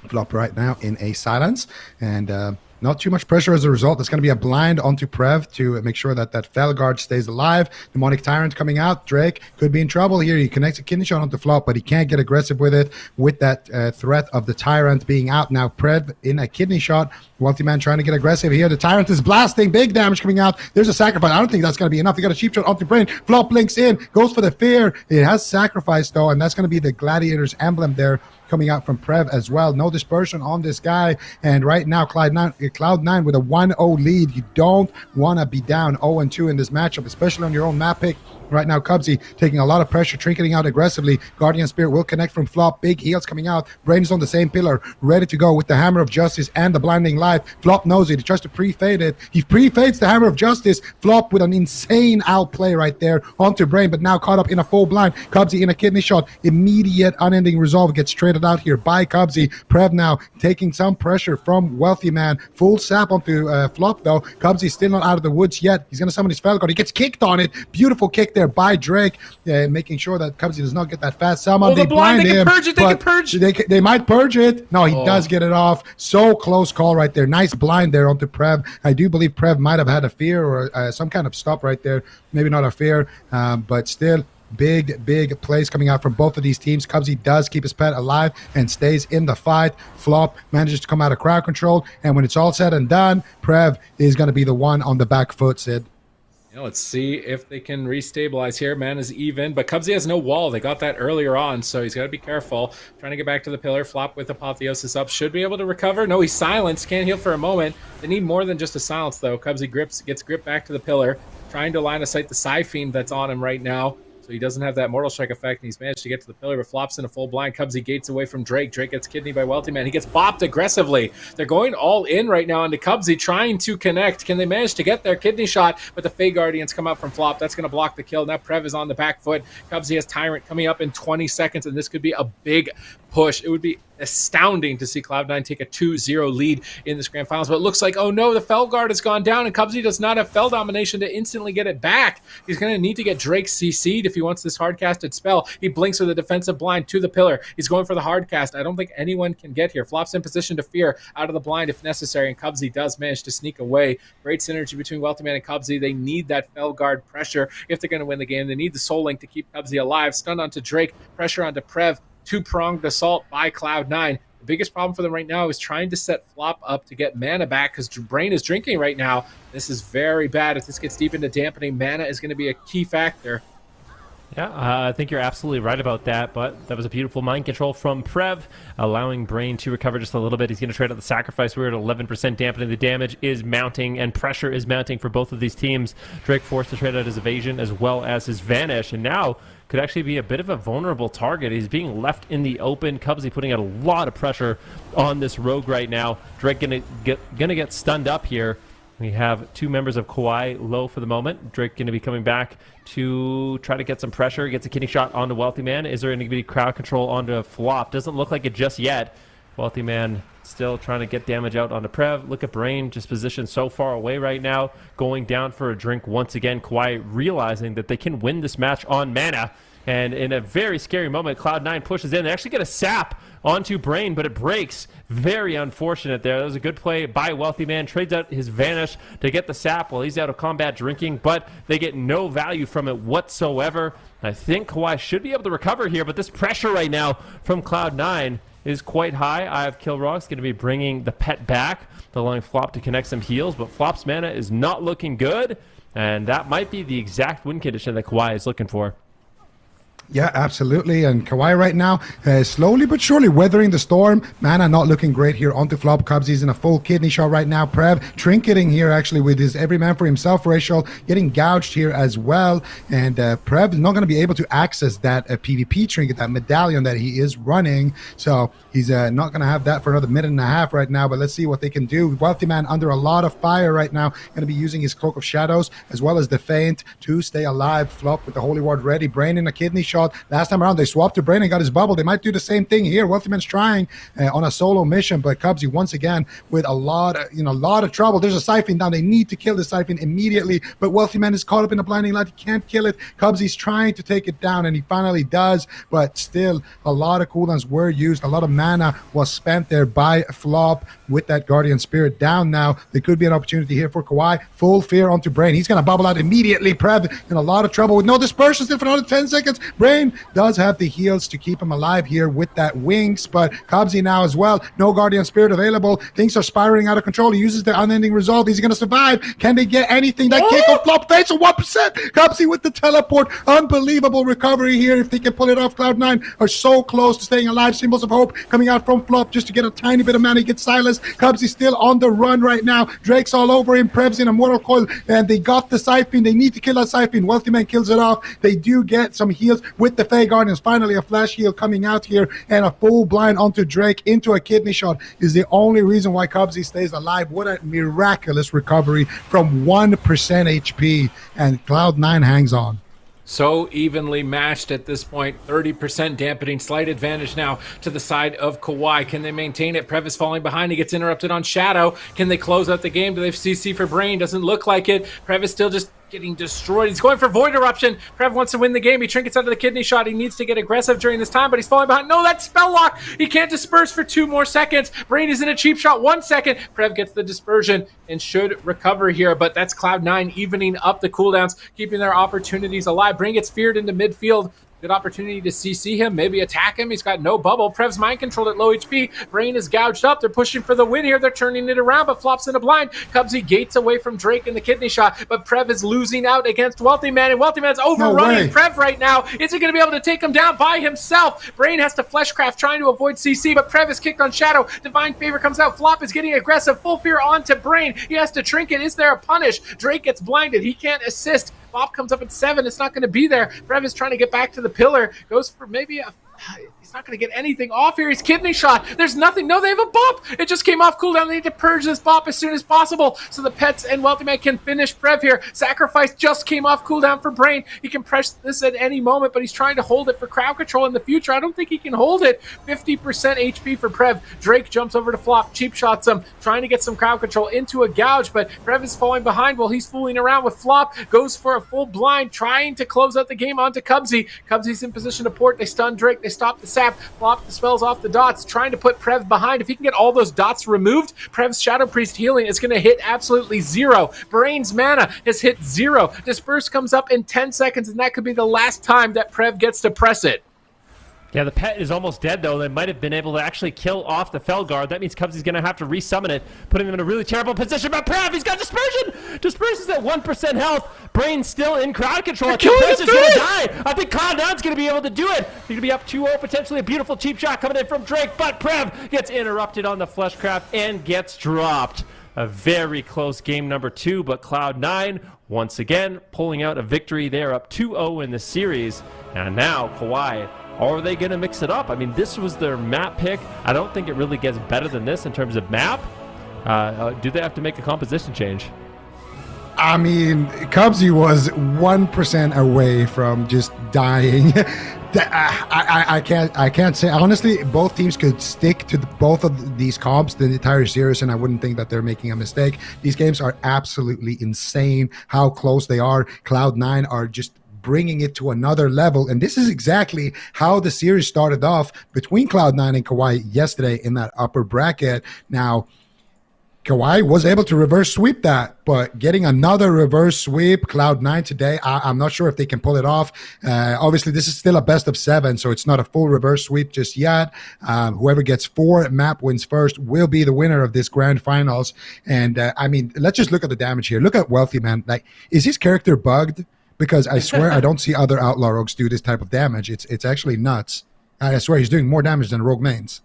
Flop right now in a silence, and not too much pressure as a result. It's going to be a blind onto Prev to make sure that that Felguard stays alive. Demonic Tyrant coming out. Drake could be in trouble here. He connects a kidney shot onto Flop, but he can't get aggressive with it with that threat of the Tyrant being out. Now Prev in a kidney shot. Wealthy Man trying to get aggressive here. The Tyrant is blasting. Big damage coming out. There's a sacrifice. I don't think that's going to be enough. He got a cheap shot onto Brain. Flop links in. Goes for the fear. It has sacrifice though, and that's going to be the Gladiator's emblem there coming out from Prev as well. No dispersion on this guy. And right now, Cloud9 with a 1-0 lead. You don't want to be down 0-2 in this matchup, especially on your own map pick. Right now, Cubsy taking a lot of pressure, trinketing out aggressively. Guardian Spirit will connect from Flop. Big heals coming out. Brain is on the same pillar, ready to go with the Hammer of Justice and the Blinding Light. Flop knows it. He tries to pre-fade it. He pre-fades the Hammer of Justice. Flop with an insane outplay right there onto Brain, but now caught up in a full blind. Cubsy in a kidney shot. Immediate unending resolve gets traded out here by Cubsy. Prev now taking some pressure from Wealthy Man. Full sap onto Flop though. Cubsy still not out of the woods yet. He's going to summon his Felguard. He gets kicked on it. Beautiful kick there by Drake, making sure that Cubsy does not get that fast summon. They blind him. They can purge it. They might purge it. No, he does get it off. So close call right there. Nice blind there onto Prev. I do believe Prev might have had a fear or some kind of stop right there. Maybe not a fear, but still big plays coming out from both of these teams. Cubsy does keep his pet alive and stays in the fight. Flop manages to come out of crowd control, and when it's all said and done, Prev is going to be the one on the back foot, Sid. Yeah, let's see if they can restabilize here. Man is even, but Cubsy has no wall. They got that earlier on, so he's got to be careful. Trying to get back to the pillar. Flop with Apotheosis up. Should be able to recover. No, he's silenced. Can't heal for a moment. They need more than just a silence, though. Cubsy gets grip back to the pillar. Trying to line of sight the Psy Fiend that's on him right now. So he doesn't have that Mortal Strike effect, and he's managed to get to the pillar, but Flops in a full blind. Cubsy gates away from Drake. Drake gets kidneyed by Wealthy Man. He gets bopped aggressively. They're going all in right now into Cubsy, trying to connect. Can they manage to get their kidney shot? But the Fey Guardians come out from Flop. That's going to block the kill. Now Prev is on the back foot. Cubsy has Tyrant coming up in 20 seconds, and this could be a big push. It would be astounding to see Cloud9 take a 2-0 lead in this grand finals, but it looks like, oh no, the Felguard has gone down, and Cubsy does not have Fel domination to instantly get it back. He's going to need to get Drake CC'd if he wants this hard-casted spell. He blinks with a defensive blind to the pillar. He's going for the hard cast. I don't think anyone can get here. Flop's in position to fear out of the blind if necessary, and Cubsy does manage to sneak away. Great synergy between Wealthy Man and Cubsy. They need that Felguard pressure if they're going to win the game. They need the Soul Link to keep Cubsy alive. Stun onto Drake, pressure onto Prev. Two-pronged assault by Cloud9. The biggest problem for them right now is trying to set Flop up to get mana back because Brain is drinking right now. This is very bad. If this gets deep into dampening, mana is going to be a key factor. Yeah, I think you're absolutely right about that, but that was a beautiful mind control from Prev, allowing Brain to recover just a little bit. He's going to trade out the Sacrifice. We're at 11% dampening. The damage is mounting, and pressure is mounting for both of these teams. Drake forced to trade out his Evasion as well as his Vanish, and now could actually be a bit of a vulnerable target. He's being left in the open. Cubsy putting out a lot of pressure on this Rogue right now. Drake gonna get stunned up here. We have two members of KAWHI low for the moment. Drake going to be coming back to try to get some pressure. Gets a kidney shot onto Wealthy Man. Is there going to be crowd control onto Flop? Doesn't look like it just yet. Wealthy Man still trying to get damage out onto Prev. Look at Brain, just positioned so far away right now. Going down for a drink once again. KAWHI realizing that they can win this match on mana. And in a very scary moment, Cloud9 pushes in. They actually get a sap onto Brain, but it breaks. Very unfortunate there. That was a good play by Wealthy Man. Trades out his Vanish to get the sap while he's out of combat drinking, but they get no value from it whatsoever. I think KAWHI should be able to recover here, but this pressure right now from Cloud9 is quite high. I have Kilrock's going to be bringing the pet back, allowing Flop to connect some heals, but Flop's mana is not looking good, and that might be the exact win condition that KAWHI is looking for. Yeah, absolutely. And KAWHI right now, slowly but surely weathering the storm. Mana not looking great here onto Flop. Cubsy's in a full kidney shot right now. Prev trinketing here actually with his every man for himself ratio, getting gouged here as well. And Prev is not going to be able to access that PvP trinket, that medallion that he is running. So he's not going to have that for another minute and a half right now. But let's see what they can do. Wealthy Man under a lot of fire right now. Going to be using his Cloak of Shadows as well as the Feint to stay alive. Flop with the Holy Ward ready. Brain in a kidney shot. Last time around, they swapped to Brain and got his bubble. They might do the same thing here. Wealthy Man's trying on a solo mission, but Cubsy once again with a lot of trouble. There's a Siphon down. They need to kill the Siphon immediately, but Wealthy Man is caught up in a blinding light. He can't kill it. Cubsy's trying to take it down, and he finally does, but still a lot of cooldowns were used. A lot of mana was spent there by Flop with that Guardian Spirit down now. There could be an opportunity here for KAWHI. Full fear onto Brain. He's going to bubble out immediately. Prev in a lot of trouble with no dispersion still for another 10 seconds. Brain Brain does have the heals to keep him alive here with that wings, but Cubsy now as well. No Guardian Spirit available. Things are spiraling out of control. He uses the unending resolve. He's going to survive. Can they get anything? That kick on flop face of 1%. Cubsy with the teleport. Unbelievable recovery here. If they can pull it off, Cloud9 are so close to staying alive. Symbols of hope coming out from flop just to get a tiny bit of mana. He gets silenced. Cubsy still on the run right now. Drake's all over him. Prev's in a mortal coil, and they got the Siphon. They need to kill that Siphon. Wealthy Man kills it off. They do get some heals with the Fey Guardians. Finally, a flash heal coming out here, and a full blind onto Drake into a kidney shot is the only reason why Cubsy stays alive. What a miraculous recovery from 1% HP, and Cloud9 hangs on. So evenly matched at this point. 30% dampening, slight advantage now to the side of KAWHI. Can they maintain it? Prev is falling behind. He gets interrupted on Shadow. Can they close out the game? Do they have CC for Brain? Doesn't look like it. Prev is still just getting destroyed. He's going for Void Eruption. Prev wants to win the game. He trinkets out of the kidney shot. He needs to get aggressive during this time, but he's falling behind. No, that's Spell Lock. He can't disperse for 2 more seconds. Brain is in a cheap shot. 1 second. Prev gets the dispersion and should recover here, but that's Cloud9 evening up the cooldowns, keeping their opportunities alive. Brain gets feared into midfield. Good opportunity to CC him, maybe attack him. He's got no bubble. Prev's mind controlled at low HP. Brain is gouged up. They're pushing for the win here. They're turning it around, but flops in a blind. Cubsy gates away from Drake in the kidney shot, but Prev is losing out against Wealthy Man, and Wealthy Man's overrunning Prev right now. Is he going to be able to take him down by himself? Brain has to Fleshcraft trying to avoid CC, but Prev is kicked on Shadow. Divine Favor comes out. Flop is getting aggressive. Full Fear onto Brain. He has to trinket. Is there a punish? Drake gets blinded. He can't assist. Flop comes up at 7. It's not going to be there. Prev is trying to get back to the pillar. Goes for maybe a... He's not going to get anything off here. He's kidney shot. There's nothing. No, they have a bop. It just came off cooldown. They need to purge this bop as soon as possible so the Pets and Wealthy Man can finish Prev here. Sacrifice just came off cooldown for Brain. He can press this at any moment, but he's trying to hold it for crowd control in the future. I don't think he can hold it. 50% HP for Prev. Drake jumps over to Flop, cheap shots him, trying to get some crowd control into a gouge, but Prev is falling behind while he's fooling around with Flop. Goes for a full blind, trying to close out the game onto Cubsy. Cubsy's in position to port. They stun Drake. They stop the sap. Flop dispels off the dots, trying to put Prev behind. If he can get all those dots removed, Prev's Shadow Priest healing is going to hit absolutely 0. Brain's mana has hit 0. Disperse comes up in 10 seconds, and that could be the last time that Prev gets to press it. Yeah, the Pet is almost dead, though. They might have been able to actually kill off the Felguard. That means Cubsy's going to have to resummon it, putting them in a really terrible position. But Prev, he's got Dispersion! Disperse is at 1% health. Brain's still in crowd control. Disperse is going to die. I think Cloud9's going to be able to do it. He's going to be up 2-0, potentially a beautiful cheap shot coming in from Drake. But Prev gets interrupted on the Fleshcraft and gets dropped. A very close game number 2, but Cloud9 once again pulling out a victory. They're up 2-0 in the series. And now KAWHI, or are they going to mix it up? I mean, this was their map pick. I don't think it really gets better than this in terms of map. Do they have to make a composition change? I mean, Cubsy was 1% away from just dying. I can't say. Honestly, both teams could stick to both of these comps the entire series, and I wouldn't think that they're making a mistake. These games are absolutely insane how close they are. Cloud9 are just bringing it to another level, and this is exactly how the series started off between Cloud9 and KAWHI yesterday in that upper bracket. Now, KAWHI was able to reverse sweep that, but getting another reverse sweep, Cloud9 today, I'm not sure if they can pull it off. Obviously, this is still a best of 7, so it's not a full reverse sweep just yet. Whoever gets 4 map wins first will be the winner of this grand finals. And I mean, let's just look at the damage here. Look at Wealthy Man. Like, is his character bugged? Because I swear I don't see other Outlaw Rogues do this type of damage. It's actually nuts. I swear he's doing more damage than Rogue mains.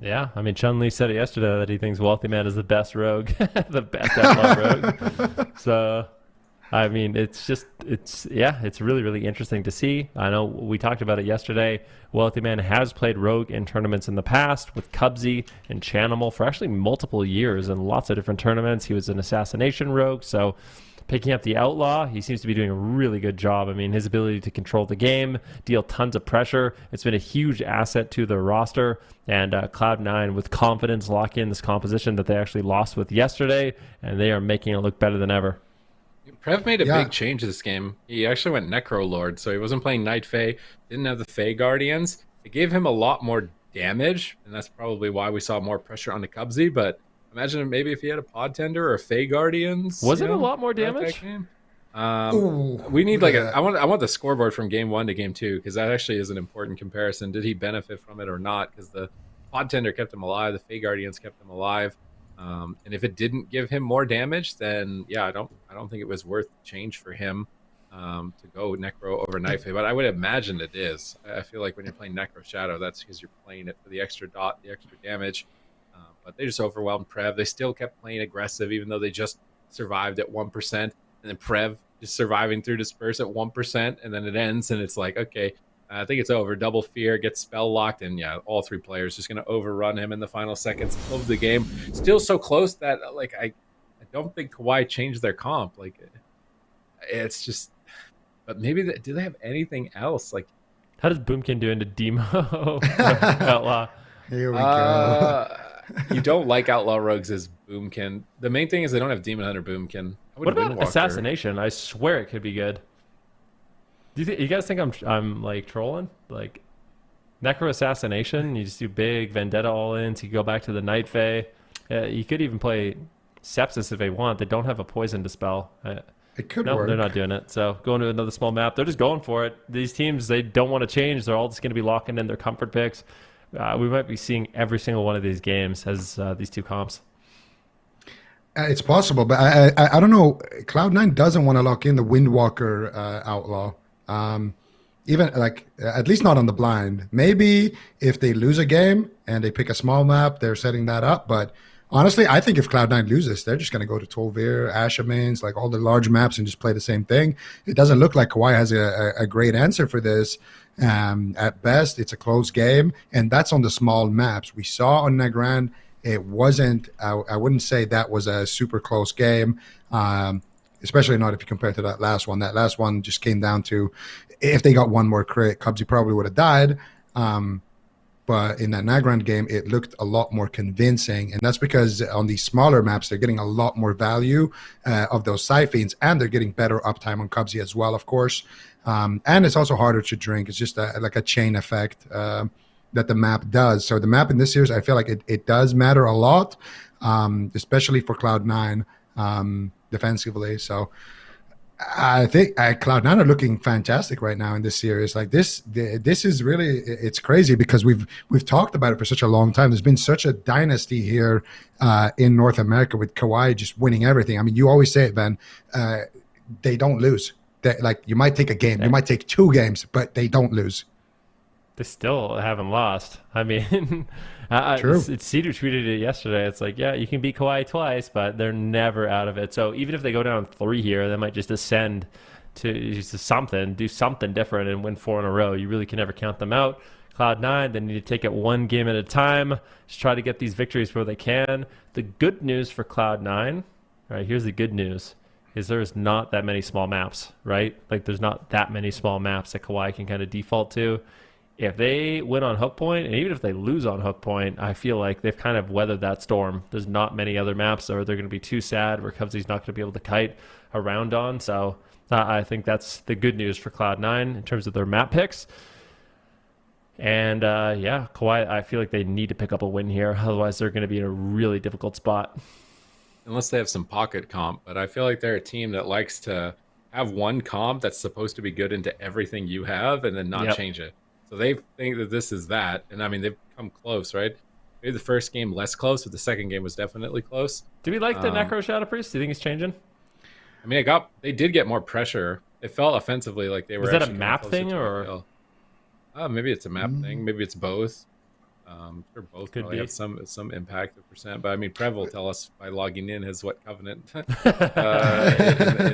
Yeah, I mean, Chun-Li said it yesterday that he thinks Wealthy Man is the best rogue, the best Outlaw rogue. So, I mean, it's really, really interesting to see. I know we talked about it yesterday. Wealthy Man has played rogue in tournaments in the past with Cubsy and Chanimal for actually multiple years in lots of different tournaments. He was an assassination rogue, so picking up the Outlaw, he seems to be doing a really good job. I mean, his ability to control the game, deal tons of pressure, it's been a huge asset to their roster. And Cloud9 with confidence lock in this composition that they actually lost with yesterday, and they are making it look better than ever. Prev made a big change this game. He actually went Necro Lord, so he wasn't playing Night Fae, didn't have the Fae Guardians. It gave him a lot more damage, and that's probably why we saw more pressure on the Cubsy, but imagine maybe if he had a Pod Tender or a Fae Guardians. Was it a lot more damage? We need like I want the scoreboard from game 1 to game 2 because that actually is an important comparison. Did he benefit from it or not? Because the Pod Tender kept him alive, the Fey Guardians kept him alive, and if it didn't give him more damage, then yeah, I don't think it was worth change for him to go Necro over Knife. But I would imagine it is. I feel like when you're playing Necro Shadow, that's because you're playing it for the extra dot, the extra damage. But they just overwhelmed Prev. They still kept playing aggressive, even though they just survived at 1%, and then Prev just surviving through Disperse at 1%, and then it ends, and it's like, okay, I think it's over. Double Fear, gets spell locked, and yeah, all 3 players just going to overrun him in the final seconds of the game. Still so close that like I don't think KAWHI changed their comp. Like it's just, but maybe do they have anything else? Like, how does Boomkin do into Demo Outlaw? Here we go. You don't like Outlaw Rogues as Boomkin. The main thing is they don't have Demon Hunter Boomkin. What about Assassination? I swear it could be good. Do you guys think I'm like trolling? Like Necro Assassination, you just do big Vendetta all-ins. You go back to the Night Fae. You could even play Sepsis if they want. They don't have a poison dispel. It could no, work. They're not doing it. So going to another small map, they're just going for it. These teams, they don't want to change. They're all just going to be locking in their comfort picks. We might be seeing every single one of these games as these 2 comps. It's possible, but I don't know. Cloud9 doesn't want to lock in the Windwalker Outlaw. Even like at least not on the blind. Maybe if they lose a game and they pick a small map, they're setting that up. But honestly, I think if Cloud9 loses, they're just going to go to Tolvir, Ashamans, like all the large maps and just play the same thing. It doesn't look like KAWHI has a great answer for this. At best, it's a close game, and that's on the small maps. We saw on Nagrand, it wasn't, I wouldn't say that was a super close game, especially not if you compare to that last one. That last one just came down to if they got one more crit, Cubsy probably would have died. But in that Nagrand game, it looked a lot more convincing. And that's because on these smaller maps, they're getting a lot more value of those Siphons, and they're getting better uptime on Cubsy as well, of course. And it's also harder to drink. It's just like a chain effect that the map does. So the map in this series, I feel like it does matter a lot, especially for Cloud9 defensively. So I think Cloud9 are looking fantastic right now in this series. Like this is really, it's crazy because we've talked about it for such a long time. There's been such a dynasty here in North America with KAWHI just winning everything. I mean, you always say it, Ben. They don't lose. Like you might take a game, you might take 2 games, but they don't lose. They still haven't lost. I mean, True. Cedar tweeted it yesterday. It's like, yeah, you can beat KAWHI twice, but they're never out of it. So even if they go down 3 here, they might just ascend to something, do something different, and win 4 in a row. You really can never count them out. Cloud9, they need to take it 1 game at a time. Just try to get these victories where they can. The good news for Cloud9, right? Here's the good news. Is there's not that many small maps, right? Like there's not that many small maps that KAWHI can kind of default to. If they win on Hook Point, and even if they lose on Hook Point, I feel like they've kind of weathered that storm. There's not many other maps, or they're going to be too sad where Cubsy's not going to be able to kite around on. So I think that's the good news for Cloud9 in terms of their map picks. And yeah, KAWHI, I feel like they need to pick up a win here. Otherwise, they're going to be in a really difficult spot. Unless they have some pocket comp, but I feel like they're a team that likes to have one comp that's supposed to be good into everything you have and then not change it. So they think that this is that, and I mean they've come close, right? Maybe the first game less close, but the second game was definitely close. Do we like the Necro Shadow Priest? Do you think it's changing? I mean, they did get more pressure. It felt offensively like they were. Is that a map thing or? Maybe it's a map thing. Maybe it's both. Sure, both could probably be. have some impact of percent, but I mean, Prev will tell us by logging in his what covenant in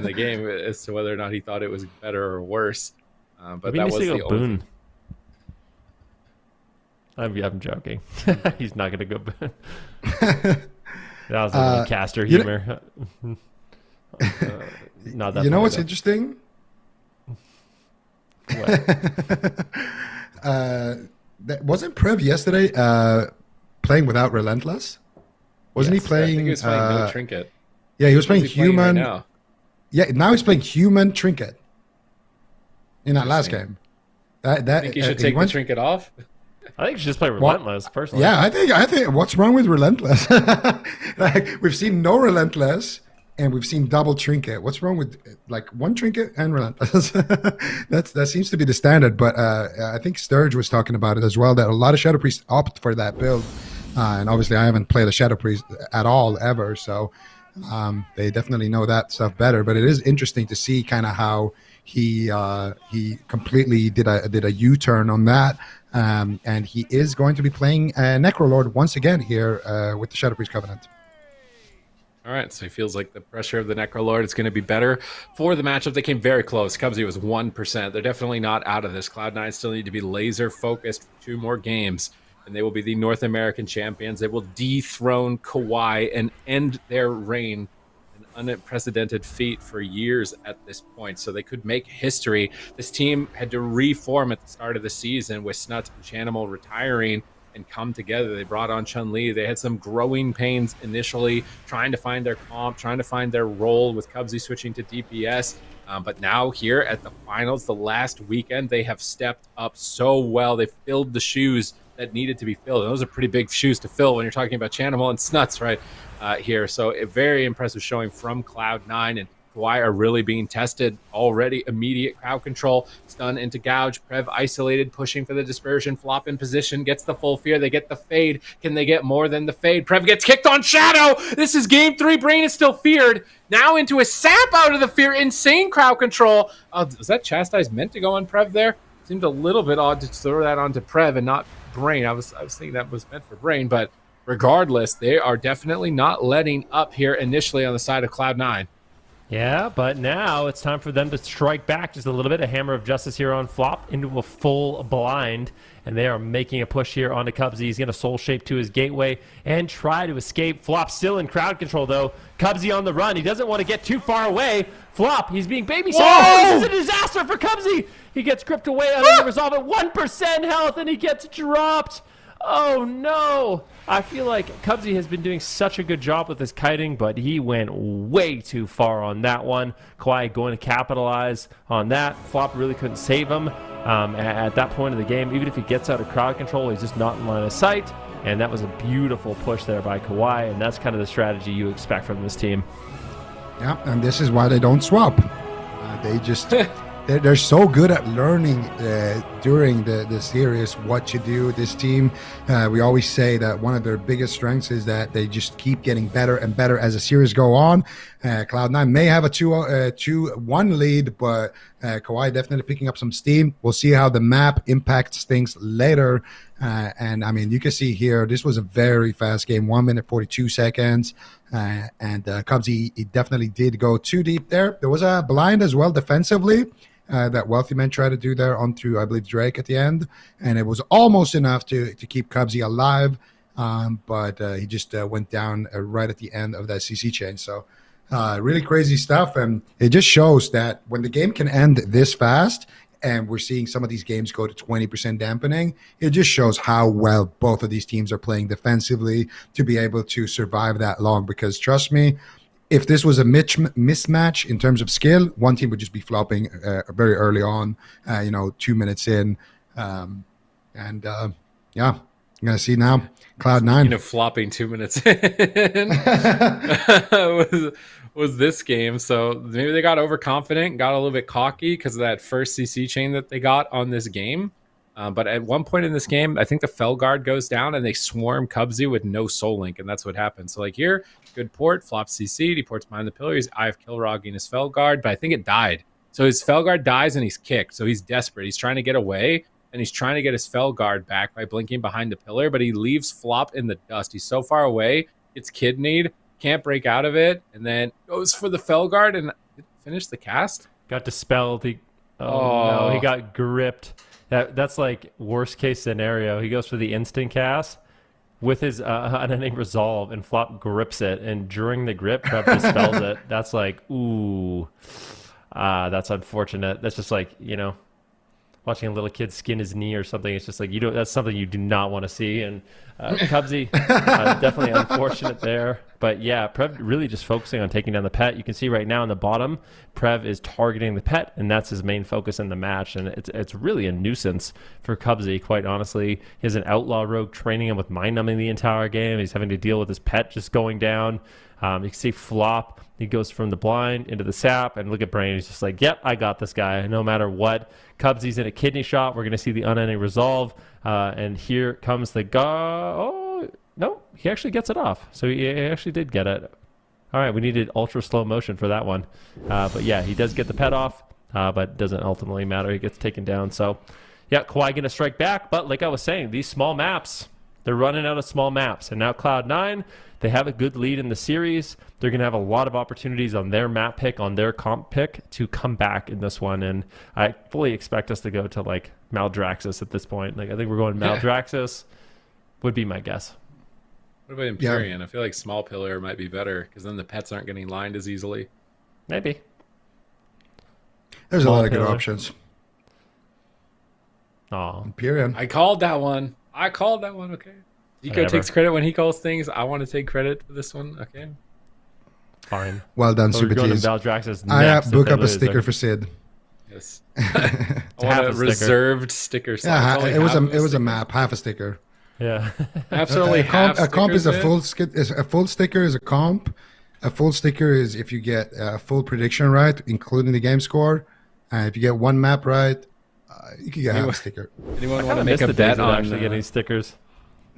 the game as to whether or not he thought it was better or worse. But that was the Boone. I'm joking. He's not gonna go Boone. That was a caster humor. Not that. You know what's interesting? What? Wasn't Prev yesterday playing without Relentless? Wasn't he playing? I think he was playing no Trinket. Yeah, he was playing Human. Right now? Yeah, now he's playing Human Trinket in that last game. I think he should take the Trinket off. I think you should just play Relentless, personally. Yeah, I think what's wrong with Relentless? Like we've seen no Relentless, and we've seen double trinket. What's wrong with like one trinket and relentless? That seems to be the standard. But I think Sturge was talking about it as well, that a lot of Shadow Priests opt for that build. And obviously I haven't played a Shadow Priest at all ever, so they definitely know that stuff better. But it is interesting to see kind of how he completely did a U-turn on that. And he is going to be playing Necrolord once again here with the Shadow Priest Covenant. All right, so he feels like the pressure of the Necrolord is going to be better for the matchup. They came very close. Cubsy was 1%. They're definitely not out of this. Cloud9 still need to be laser focused for 2 more games, and they will be the North American champions. They will dethrone KAWHI and end their reign, an unprecedented feat for years at this point. So they could make history. This team had to reform at the start of the season with Snuts and Chanimal retiring and come together. They brought on Chun-Li. They had some growing pains initially, trying to find their comp, trying to find their role with Cubsy switching to DPS. But now here at the finals, the last weekend, they have stepped up so well. They filled the shoes that needed to be filled. And those are pretty big shoes to fill when you're talking about Chanimal and Snuts right here. So a very impressive showing from Cloud9, and KAWHI are really being tested already. Immediate crowd control, stun into gouge, Prev isolated, pushing for the dispersion, flop in position, gets the full fear, they get the fade. Can they get more than the fade? Prev gets kicked on Shadow. This is game 3. Brain is still feared. Now into a sap out of the fear. Insane crowd control. Was that Chastise meant to go on Prev there? Seemed a little bit odd to throw that onto Prev and not Brain. I was thinking that was meant for Brain, but regardless, they are definitely not letting up here initially on the side of Cloud9. Yeah, but now it's time for them to strike back just a little bit. A Hammer of Justice here on flop into a full blind, and they are making a push here onto Cubsy. He's going to soul shape to his gateway and try to escape. Flop still in crowd control, though. Cubsy on the run. He doesn't want to get too far away. Flop, he's being babysat. Oh, this is a disaster for Cubsy. He gets gripped away on the resolve at 1% health, and he gets dropped. Oh, no. I feel like Cubsy has been doing such a good job with his kiting, but he went way too far on that one. KAWHI going to capitalize on that. Flop really couldn't save him at that point of the game. Even if he gets out of crowd control, he's just not in line of sight. And that was a beautiful push there by KAWHI, and that's kind of the strategy you expect from this team. Yeah, and this is why they don't swap. They just... They're so good at learning during the series what to do with this team. We always say that one of their biggest strengths is that they just keep getting better and better as the series go on. Cloud9 may have a 2-1 lead, but KAWHI definitely picking up some steam. We'll see how the map impacts things later. And I mean, you can see here, this was a very fast game, 1 minute 42 seconds. And Cubsy, he definitely did go too deep there. There was a blind as well defensively. That Wealthy Man tried to do there onto, I believe, Drake at the end. And it was almost enough to keep Cubsy alive. But he just went down right at the end of that CC chain. So really crazy stuff. And it just shows that when the game can end this fast, and we're seeing some of these games go to 20% dampening, it just shows how well both of these teams are playing defensively to be able to survive that long. Because trust me, if this was a mismatch in terms of skill, one team would just be flopping very early on, 2 minutes in. Yeah, I'm going to see now Cloud9. Flopping 2 minutes in was this game. So maybe they got overconfident, got a little bit cocky because of that first CC chain that they got on this game. But at one point in this game, I think the Felguard goes down and they swarm Cubsy with no Soul Link, and that's what happens. So like here, good port, flop CC'd, he ports behind the pillar, he's IF Killrogging his Felguard, but I think it died. So his Felguard dies and he's kicked, so he's desperate. He's trying to get away, and he's trying to get his Felguard back by blinking behind the pillar, but he leaves Flop in the dust. He's so far away, it's kidneyed, can't break out of it, and then goes for the Felguard and finish the cast. Got dispelled. No, he got gripped. That's like worst case scenario. He goes for the instant cast with his unending resolve, and Flop grips it, and during the grip, Trev dispels it. That's like, ooh, that's unfortunate. That's just like, watching a little kid skin his knee or something. It's just like, that's something you do not want to see. And Cubsy, definitely unfortunate there. But yeah, Prev really just focusing on taking down the pet. You can see right now in the bottom, Prev is targeting the pet, and that's his main focus in the match. And it's really a nuisance for Cubsy, quite honestly. He has an outlaw rogue training him with mind numbing the entire game. He's having to deal with his pet just going down. You can see Flop. He goes from the blind into the sap, and look at Brain. He's just like, yep, I got this guy no matter what. Cubsy's in a kidney shot. We're going to see the unending resolve. And here comes the oh, no, he actually gets it off. So he actually did get it. All right, we needed ultra slow motion for that one. But yeah, he does get the pet off, but it doesn't ultimately matter. He gets taken down. So yeah, KAWHI going to strike back. But like I was saying, these small maps, they're running out of small maps. And now Cloud9, they have a good lead in the series. They're going to have a lot of opportunities on their map pick, on their comp pick, to come back in this one. And I fully expect us to go to, like, Maldraxxus at this point. Like, I think we're going Maldraxxus would be my guess. What about Empyrean? I feel like Small Pillar might be better, because then the pets aren't getting lined as easily. Maybe. There's a lot of good options. Oh, Empyrean. I called that one. Okay. Zico takes credit when he calls things. I want to take credit for this one. Okay. Fine. Well done, Super T's. I book up a sticker for Sid. Yes. I want a reserved sticker. Yeah, it was a map, half a sticker. Yeah. Absolutely. A comp is a full sticker is a comp. A full sticker is if you get a full prediction right, including the game score. If you get one map right, you can get half a sticker. Anyone want to make a bet on actually getting stickers?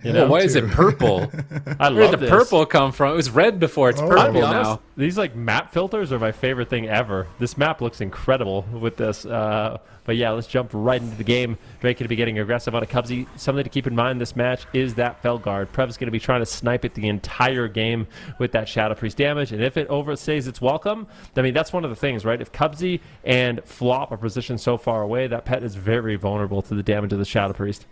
You know, why is it purple? Where did the purple come from? It was red before. It's purple now. These like map filters are my favorite thing ever. This map looks incredible with this. But yeah, let's jump right into the game. Drake going to be getting aggressive on a Cubsy. Something to keep in mind this match is that Felguard. Prev's going to be trying to snipe it the entire game with that Shadow Priest damage. And if it overstays its welcome, I mean, that's one of the things, right? If Cubsy and Flop are positioned so far away, that pet is very vulnerable to the damage of the Shadow Priest.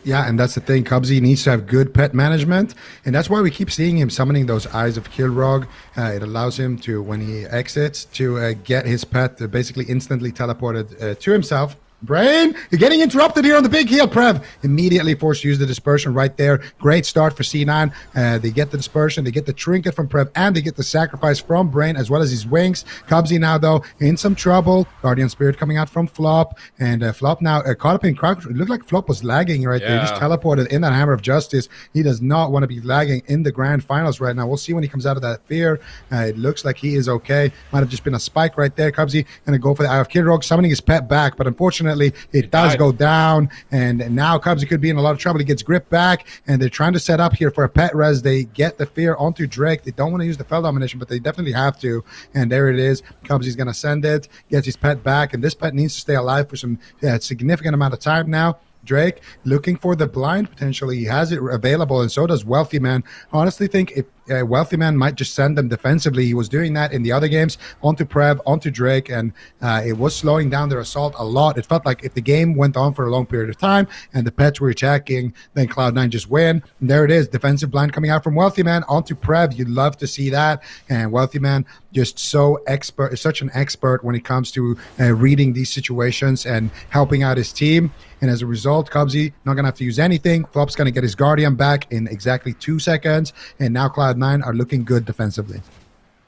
Yeah, and that's the thing. Cubsy needs to have good pet management, and that's why we keep seeing him summoning those Eyes of Kilrog. It allows him to, when he exits, to get his pet basically instantly teleported to himself. Brain, you're getting interrupted here on the big heel. Prev immediately forced to use the dispersion right there. Great start for C9. They get the dispersion, they get the trinket from Prev, and they get the sacrifice from Brain as well as his wings. Cubsy now, though, in some trouble. Guardian Spirit coming out from Flop, and Flop now caught up in crowd. It looked like Flop was lagging right there. He just teleported in that Hammer of Justice. He does not want to be lagging in the grand finals right now. We'll see when he comes out of that fear. It looks like he is okay. Might have just been a spike right there. Cubsy going to go for the Eye of Kilrog, summoning his pet back, but unfortunately, it does go down, and now Cubsy could be in a lot of trouble. He gets grip back, and they're trying to set up here for a pet res. They get the fear onto Drake. They don't want to use the Fel Domination, but they definitely have to, and there it is. Cubsy's going to send it, gets his pet back, and this pet needs to stay alive for some significant amount of time now. Drake looking for the blind potentially. He has it available, and so does Wealthy Man. Honestly think if Wealthy Man might just send them defensively. He was doing that in the other games onto Prev, onto Drake, and it was slowing down their assault a lot. It felt like if the game went on for a long period of time and the pets were attacking, then Cloud9 just win. And there it is, defensive blind coming out from Wealthy Man onto Prev. You'd love to see that. And Wealthy Man just such an expert when it comes to reading these situations and helping out his team. And as a result, Cubsy not going to have to use anything. Flop's going to get his Guardian back in exactly 2 seconds. And now Cloud9 are looking good defensively.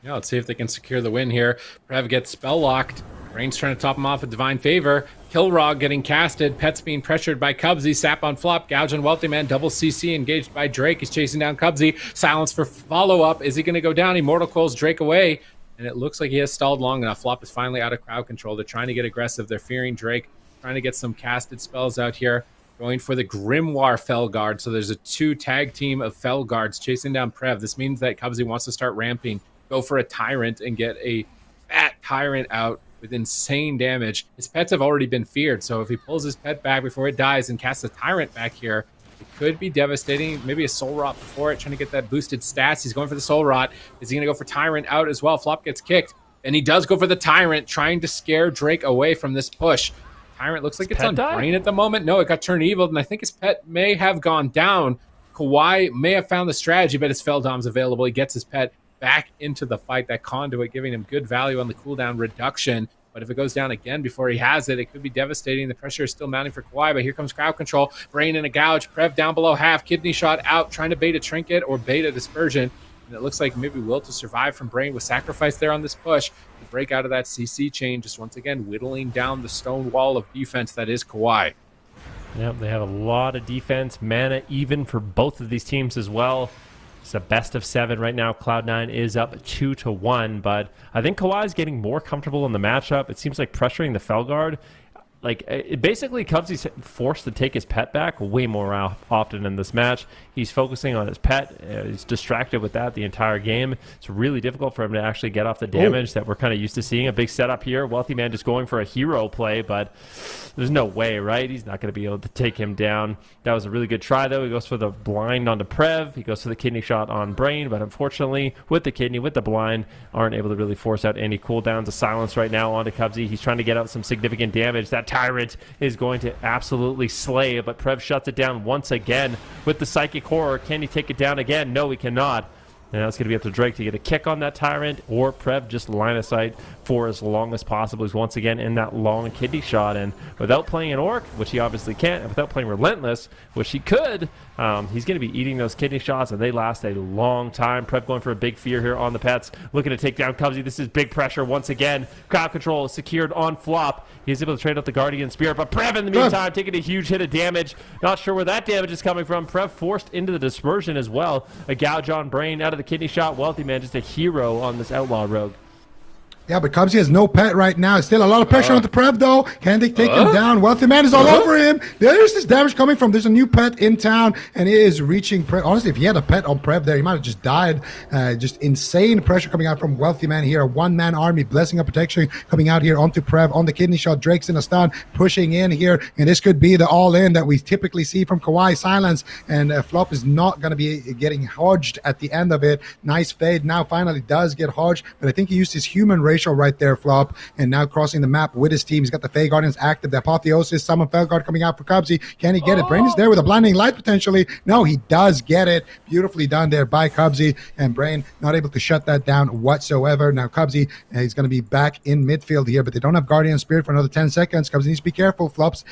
Yeah, let's see if they can secure the win here. Prev gets spell locked. Brain's trying to top him off with Divine Favor. Kilrog getting casted. Pets being pressured by Cubsy. Sap on Flop. Gouge on Wealthy Man. Double CC engaged by Drake. He's chasing down Cubsy. Silence for follow-up. Is he going to go down? Immortal Coils Drake away. And it looks like he has stalled long enough. Flop is finally out of crowd control. They're trying to get aggressive. They're fearing Drake. Trying to get some casted spells out here. Going for the Grimoire Felguard. So there's a 2 tag team of Felguards chasing down Prev. This means that Cubsy wants to start ramping. Go for a Tyrant and get a fat Tyrant out with insane damage. His pets have already been feared. So if he pulls his pet back before it dies and casts a Tyrant back here, it could be devastating. Maybe a Soul Rot before it, trying to get that boosted stats. He's going for the Soul Rot. Is he going to go for Tyrant out as well? Flop gets kicked. And he does go for the Tyrant, trying to scare Drake away from this push. Tyrant looks like it's on Brain at the moment. No, it got turned evil, and I think his pet may have gone down. KAWHI may have found the strategy, but his Feldom's available. He gets his pet back into the fight. That conduit giving him good value on the cooldown reduction. But if it goes down again before he has it, it could be devastating. The pressure is still mounting for KAWHI, but here comes crowd control. Brain in a gouge. Prev down below half. Kidney shot out, trying to bait a trinket or bait a dispersion. And it looks like maybe Will to survive from Brain with sacrifice there on this push to break out of that CC chain, just once again whittling down the stone wall of defense that is KAWHI. Yep, they have a lot of defense, mana even for both of these teams as well. It's a best of 7 right now. Cloud9 is up 2-1, but I think KAWHI is getting more comfortable in the matchup. It seems like pressuring the Felguard. Basically, Cubsy's forced to take his pet back way more often in this match. He's focusing on his pet. He's distracted with that the entire game. It's really difficult for him to actually get off the damage that we're kind of used to seeing. A big setup here. Wealthy Man just going for a hero play, but there's no way, right? He's not going to be able to take him down. That was a really good try, though. He goes for the blind onto Prev. He goes for the kidney shot on Brain, but unfortunately, with the kidney, with the blind, aren't able to really force out any cooldowns. A silence right now onto Cubsy. He's trying to get out some significant damage. That Tyrant is going to absolutely slay, but Prev shuts it down once again with the Psychic Horror. Can he take it down again? No, he cannot. And now it's going to be up to Drake to get a kick on that Tyrant, or Prev just line of sight for as long as possible. He's once again in that long kidney shot, and without playing an Orc, which he obviously can't, and without playing Relentless, which he could, he's going to be eating those kidney shots, and they last a long time. Prev going for a big fear here on the pets, looking to take down Cubsy. This is big pressure once again. Crowd control is secured on Flop. He's able to trade out the Guardian Spirit, but Prev in the meantime taking a huge hit of damage. Not sure where that damage is coming from. Prev forced into the dispersion as well. A gouge on Brain out of the kidney shot. Wealthy Man just a hero on this Outlaw Rogue. Yeah, but Cubsy has no pet right now. Still a lot of pressure on the Prev, though. Can they take him down? Wealthy Man is all over him. There's this damage coming from. There's a new pet in town, and it is reaching Prev. Honestly, if he had a pet on Prev there, he might have just died. Just insane pressure coming out from Wealthy Man here. A one-man army, blessing of protection coming out here onto Prev. On the kidney shot, Drake's in a stun, pushing in here, and this could be the all-in that we typically see from KAWHI. Silence, and Flop is not going to be getting hodged at the end of it. Nice fade. Now finally does get hodged, but I think he used his human ratio right there, Flop, and now crossing the map with his team. He's got the Fey Guardians active, the Apotheosis, Summon Felguard coming out for Cubsy. Can he get it? Brain is there with a blinding light potentially. No, he does get it. Beautifully done there by Cubsy, and Brain not able to shut that down whatsoever. Now Cubsy, he's going to be back in midfield here, but they don't have Guardian Spirit for another 10 seconds. Cubsy needs to be careful. Flops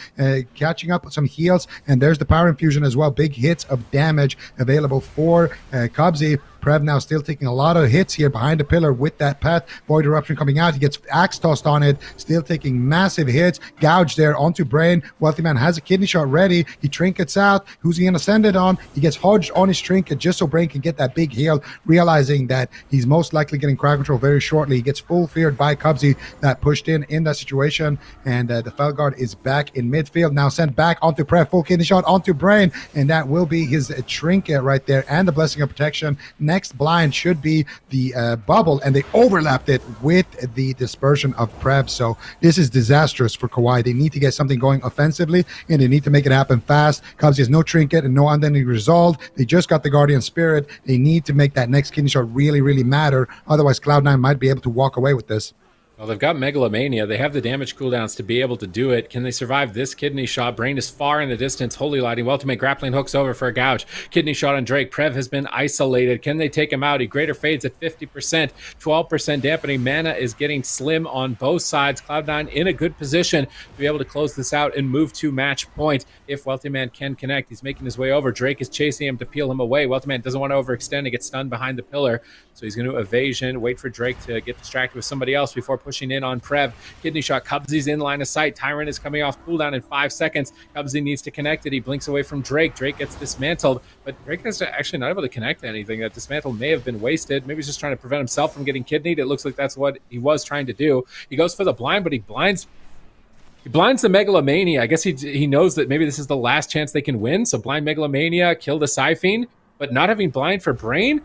catching up with some heals, and there's the Power Infusion as well. Big hits of damage available for Cubsy. Prev now still taking a lot of hits here behind the pillar with that pet. Void Eruption coming out. He gets axe tossed on it. Still taking massive hits. Gouge there onto Brain. Wealthy Man has a kidney shot ready. He trinkets out. Who's he going to send it on? He gets hodged on his trinket just so Brain can get that big heal, realizing that he's most likely getting crowd control very shortly. He gets full feared by Cubsy that pushed in that situation, and the Felguard is back in midfield. Now sent back onto Prev. Full kidney shot onto Brain, and that will be his trinket right there and the Blessing of Protection. Next blind should be the bubble, and they overlapped it with the dispersion of Prev. So this is disastrous for KAWHI. They need to get something going offensively, and they need to make it happen fast. Cubsy has no trinket and no unending resolve. They just got the Guardian Spirit. They need to make that next kidney shot really, really matter. Otherwise, Cloud9 might be able to walk away with this. Well, they've got Megalomania. They have the damage cooldowns to be able to do it. Can they survive this kidney shot? Brain is far in the distance. Holy Lighting. Ultimate grappling hooks over for a gouge. Kidney shot on Drake. Prev has been isolated. Can they take him out? He greater fades at 50%. 12% dampening. Mana is getting slim on both sides. Cloud9 in a good position to be able to close this out and move to match point. If Wealthy Man can connect, he's making his way over. Drake is chasing him to peel him away. Wealthy Man doesn't want to overextend and get stunned behind the pillar. So he's going to evasion, wait for Drake to get distracted with somebody else before pushing in on Prev. Kidney shot. Cubsy's in line of sight. Tyrant is coming off cooldown in 5 seconds. Cubsy needs to connect it. He blinks away from Drake. Drake gets dismantled, but Drake is actually not able to connect to anything. That dismantle may have been wasted. Maybe he's just trying to prevent himself from getting kidneyed. It looks like that's what he was trying to do. He goes for the blind, but he blinds the Megalomania. I guess he knows that maybe this is the last chance they can win. So blind Megalomania, kill the Siphene, but not having blind for Brain.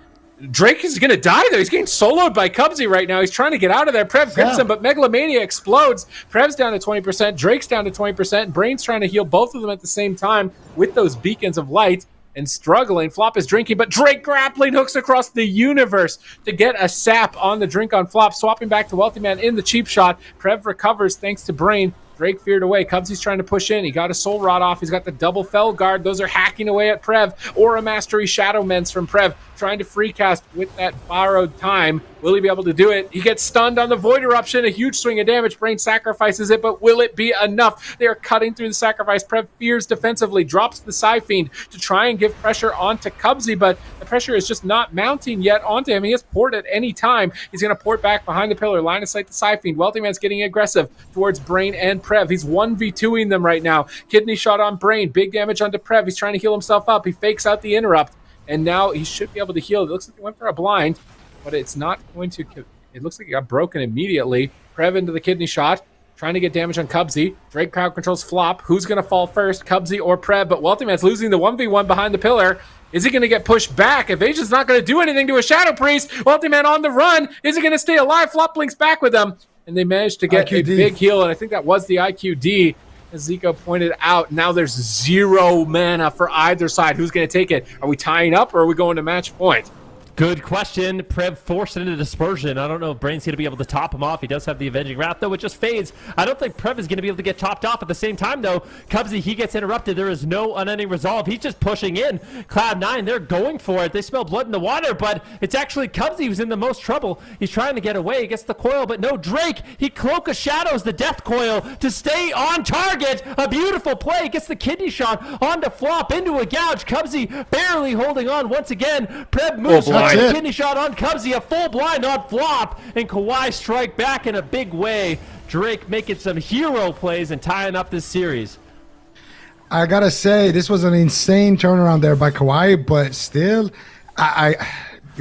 Drake is going to die there. He's getting soloed by Cubsy right now. He's trying to get out of there. Prev grips him, but Megalomania explodes. Prev's down to 20%. Drake's down to 20%. And Brain's trying to heal both of them at the same time with those beacons of light and struggling. Flop is drinking, but Drake grappling hooks across the universe to get a sap on the drink on Flop. Swapping back to Wealthy Man in the cheap shot. Prev recovers thanks to Brain. Drake feared away. Cubsy's trying to push in. He got a Soul Rod off. He's got the double Felguard. Those are hacking away at Prev. Aura Mastery Shadow Mends from Prev. Trying to free cast with that borrowed time. Will he be able to do it? He gets stunned on the Void Eruption. A huge swing of damage. Brain sacrifices it, but will it be enough? They are cutting through the sacrifice. Prev fears defensively. Drops the Siphene to try and give pressure onto Cubsy, but the pressure is just not mounting yet onto him. He has port at any time. He's going to port back behind the pillar. Line of sight the Siphene. Wealthy Man's getting aggressive towards Brain and Prev. He's 1v2ing them right now. Kidney shot on Brain. Big damage onto Prev. He's trying to heal himself up. He fakes out the interrupt. and now he should be able to heal. It looks like he went for a blind, but it's not going to... It looks like it got broken immediately. Prev into the kidney shot, trying to get damage on Cubsy. Drake crowd controls flop. Who's going to fall first, Cubsy or Prev? But Weltyman's losing the 1v1 behind the pillar. Is he going to get pushed back? Evasion's not going to do anything to a Shadow Priest. Weltyman on the run. Is he going to stay alive? Flop blinks back with them. And they managed to get a big heal, and I think that was the IQD, as Zico pointed out. Now there's 0 mana for either side. Who's going to take it? Are we tying up, or are we going to match point? Good question. Prev forced into dispersion. I don't know if Brain's going to be able to top him off. He does have the Avenging Wrath, though. It just fades. I don't think Prev is going to be able to get topped off at the same time, though. Cubsy, he gets interrupted. There is no unending resolve. He's just pushing in. Cloud9, they're going for it. They smell blood in the water, but it's actually Cubsy who's in the most trouble. He's trying to get away. He gets the coil, but no, Drake. He Cloak of Shadows the Death Coil to stay on target. A beautiful play. Gets the kidney shot onto Flop into a gouge. Cubsy barely holding on once again. Prev moves kidney shot on Cubsy, a full blind on Flop, and KAWHI strike back in a big way. Drake making some hero plays and tying up this series. I gotta say, this was an insane turnaround there by KAWHI, but still,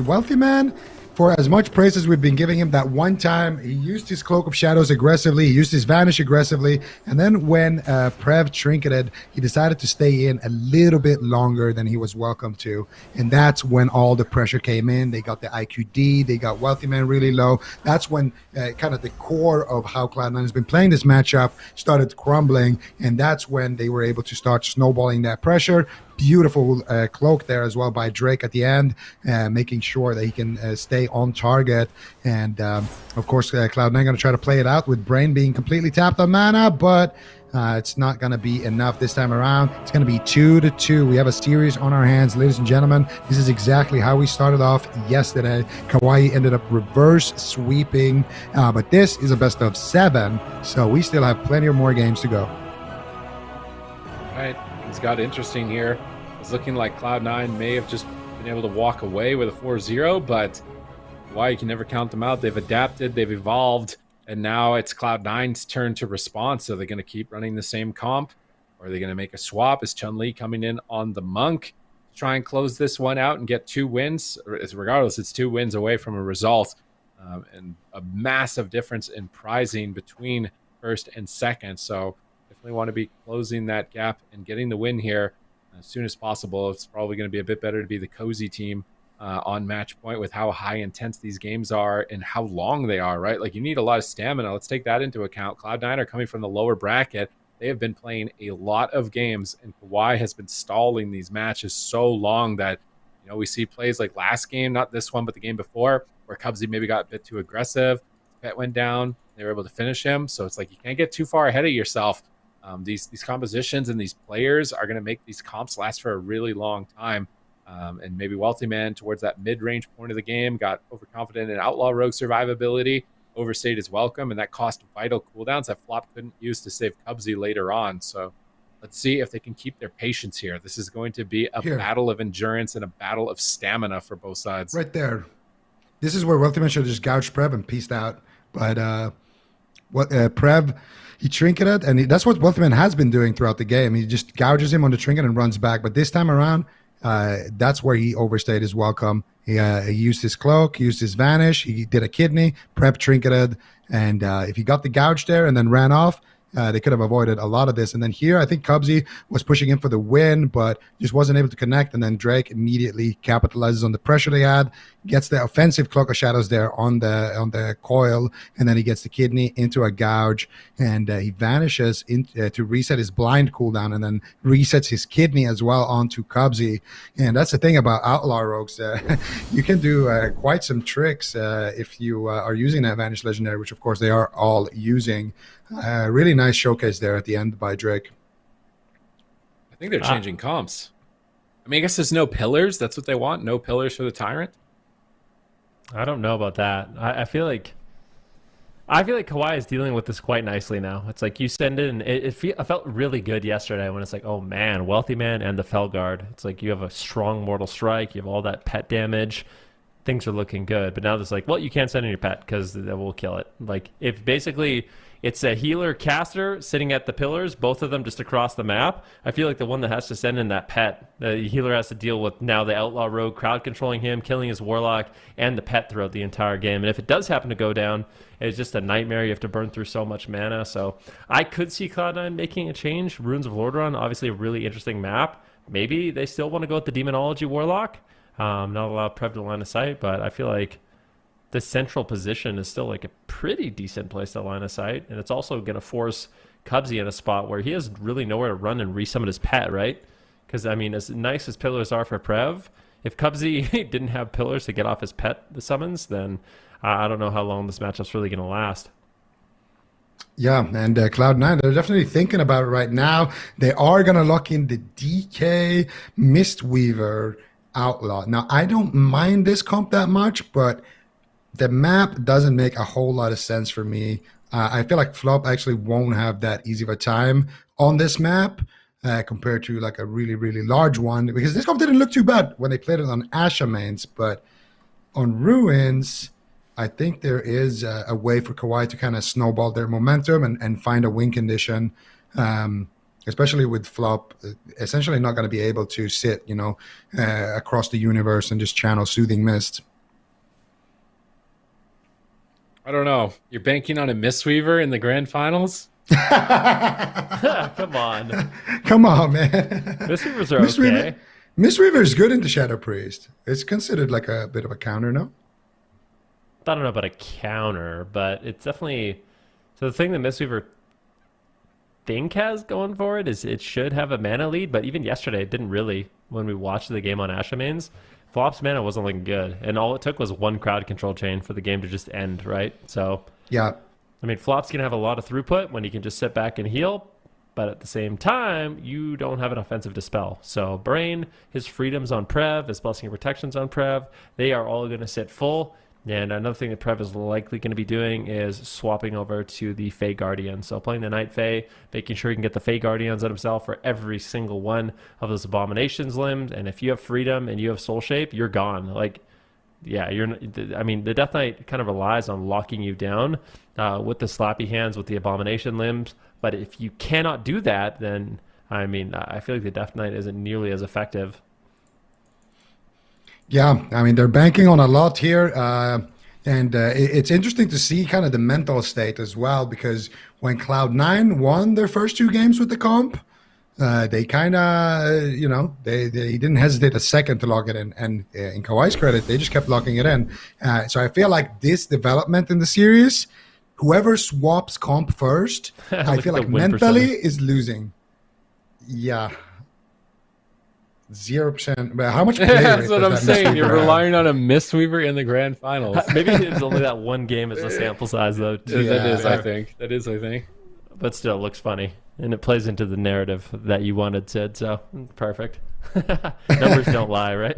Wealthy Man, for as much praise as we've been giving him, that one time he used his Cloak of Shadows aggressively, he used his Vanish aggressively, and then when Prev trinketed, he decided to stay in a little bit longer than he was welcome to, and that's when all the pressure came in. They got the IQD, they got Wealthy Man really low. That's when kind of the core of how Cloud9 has been playing this matchup started crumbling, and that's when they were able to start snowballing that pressure. Beautiful cloak there as well by Drake at the end, making sure that he can stay on target. And of course, Cloud9 going to try to play it out with Brain being completely tapped on mana, but it's not going to be enough this time around. It's going to be 2-2. We have a series on our hands, ladies and gentlemen. This is exactly how we started off yesterday. KAWHI ended up reverse sweeping, but this is a best of 7, so we still have plenty of more games to go. All right. It's got interesting here. It's looking like Cloud9 may have just been able to walk away with a 4-0, but why, you can never count them out. They've adapted, they've evolved, and now it's Cloud9's turn to respond. So they're going to keep running the same comp, or are they going to make a swap? Is Chun-Li coming in on the Monk to try and close this one out and get 2 wins? Regardless, it's 2 wins away from a result, and a massive difference in prizing between first and second. So definitely want to be closing that gap and getting the win here as soon as possible. It's probably going to be a bit better to be the cozy team on match point with how high intense these games are and how long they are, right? Like, you need a lot of stamina. Let's take that into account. Cloud9 are coming from the lower bracket. They have been playing a lot of games, and KAWHI has been stalling these matches so long that, you know, we see plays like last game, not this one, but the game before, where Cubsy maybe got a bit too aggressive. Pet went down. They were able to finish him. So it's like, you can't get too far ahead of yourself. These compositions and these players are going to make these comps last for a really long time. And maybe Wealthy Man towards that mid-range point of the game got overconfident in Outlaw Rogue survivability, overstayed his welcome, and that cost vital cooldowns that Flop couldn't use to save Cubsy later on. So let's see if they can keep their patience here. This is going to be a battle of endurance and a battle of stamina for both sides. Right there. This is where Wealthy Man should have just gouged Prev and peaced out. But Prev, he trinketed, and that's what Wealthy Man has been doing throughout the game. He just gouges him on the trinket and runs back. But this time around, that's where he overstayed his welcome. He used his cloak, he used his vanish, he did a kidney, Prep trinketed, and if he got the gouge there and then ran off, they could have avoided a lot of this. And then here, I think Cubsy was pushing in for the win, but just wasn't able to connect. And then Drake immediately capitalizes on the pressure they had, gets the offensive Cloak of Shadows there on the coil, and then he gets the kidney into a gouge, and he vanishes to reset his blind cooldown, and then resets his kidney as well onto Cubsy. And that's the thing about Outlaw Rogues. You can do quite some tricks if you are using that Vanish Legendary, which of course they are all using. Really nice showcase there at the end by Drake. I think they're changing comps. I mean, I guess there's no pillars. That's what they want. No pillars for the Tyrant. I don't know about that. I feel like KAWHI is dealing with this quite nicely now. It's like you send it, and it felt really good yesterday when it's like, oh man, Wealthy Man and the Felguard. It's like you have a strong Mortal Strike. You have all that pet damage. things are looking good. But now there's like, well, you can't send in your pet because that will kill it. Like, if basically it's a healer caster sitting at the pillars, both of them just across the map, I feel like the one that has to send in that pet, the healer has to deal with now the outlaw rogue crowd controlling him, killing his warlock, and the pet throughout the entire game. And if it does happen to go down, it's just a nightmare. You have to burn through so much mana. So I could see Cloud9 making a change. Runes of Lordaeron, obviously a really interesting map. Maybe they still want to go with the Demonology Warlock. Not allow Prev to line of sight, but I feel like the central position is still like a pretty decent place to line of sight. And it's also going to force Cubsy in a spot where he has really nowhere to run and resummon his pet, right? Because, I mean, as nice as pillars are for Prev, if Cubsy didn't have pillars to get off his pet, the summons, then I don't know how long this matchup's really going to last. Yeah, and Cloud9, they're definitely thinking about it right now. They are going to lock in the DK Mistweaver Outlaw. Now, I don't mind this comp that much, but the map doesn't make a whole lot of sense for me. I feel like Flop actually won't have that easy of a time on this map compared to like a really, really large one, because this comp didn't look too bad when they played it on Asha mains, but on Ruins, I think there is a way for KAWHI to kind of snowball their momentum and find a win condition, especially with Flop essentially not going to be able to sit, across the universe and just channel Soothing Mist. I don't know. You're banking on a Mistweaver in the grand finals? Come on. Come on, man. Mistweavers are okay. Mistweaver is good into Shadow Priest. It's considered like a bit of a counter, no? I don't know about a counter, but it's definitely... So the thing that Mistweaver think has going for it is it should have a mana lead, but even yesterday it didn't really when we watched the game on Asha mains. Flop's mana wasn't looking good, and all it took was one crowd control chain for the game to just end, right? So, yeah. I mean, Flop's going to have a lot of throughput when he can just sit back and heal, but at the same time, you don't have an offensive dispel. So, Brain, his freedoms on Prev, his blessing and protections on Prev, they are all going to sit full. And another thing that Prev is likely going to be doing is swapping over to the Fey Guardian. So playing the Night Fey, making sure he can get the Fey Guardians on himself for every single one of those Abominations limbs. And if you have Freedom and you have Soul Shape, you're gone. Like, yeah, I mean, the Death Knight kind of relies on locking you down with the Slappy Hands, with the Abomination limbs. But if you cannot do that, then, I mean, I feel like the Death Knight isn't nearly as effective. Yeah, I mean, they're banking on a lot here. And it's interesting to see kind of the mental state as well, because when Cloud9 won their first two games with the comp, they kind of, they didn't hesitate a second to lock it in. And in KAWHI's credit, they just kept locking it in. So I feel like this development in the series, whoever swaps comp first, I feel like mentally is losing. Yeah. 0%. But how much play That's what I'm that saying. You're have? relying on a Mistweaver in the grand finals. Maybe it's only that one game as a sample size, though. That is, I think. But still, it looks funny. And it plays into the narrative that you wanted, Sid. So, perfect. Numbers don't lie, right?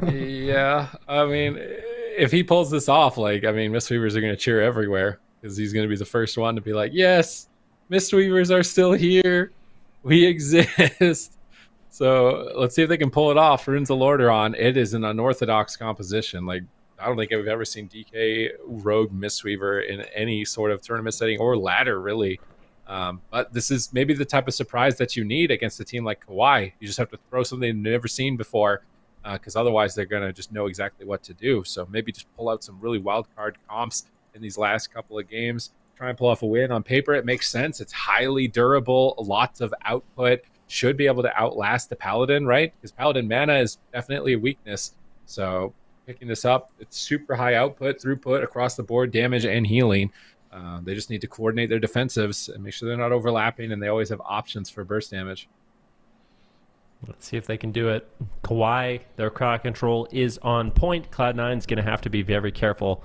Yeah. I mean, if he pulls this off, Mistweavers are going to cheer everywhere, because he's going to be the first one to be like, yes, Mistweavers are still here. We exist. So let's see if they can pull it off. Runes of Lordaeron, it is an unorthodox composition. Like, I don't think I've ever seen DK Rogue Mistweaver in any sort of tournament setting or ladder, really. But this is maybe the type of surprise that you need against a team like KAWHI. You just have to throw something you've never seen before, because otherwise they're going to just know exactly what to do. So maybe just pull out some really wild card comps in these last couple of games. Try and pull off a win. On paper, it makes sense. It's highly durable, lots of output. Should be able to outlast the Paladin, right? Because Paladin mana is definitely a weakness. So picking this up, it's super high output, throughput across the board, damage and healing. They just need to coordinate their defensives and make sure they're not overlapping, and they always have options for burst damage. Let's see if they can do it. KAWHI, their crowd control is on point. Cloud9 is going to have to be very careful.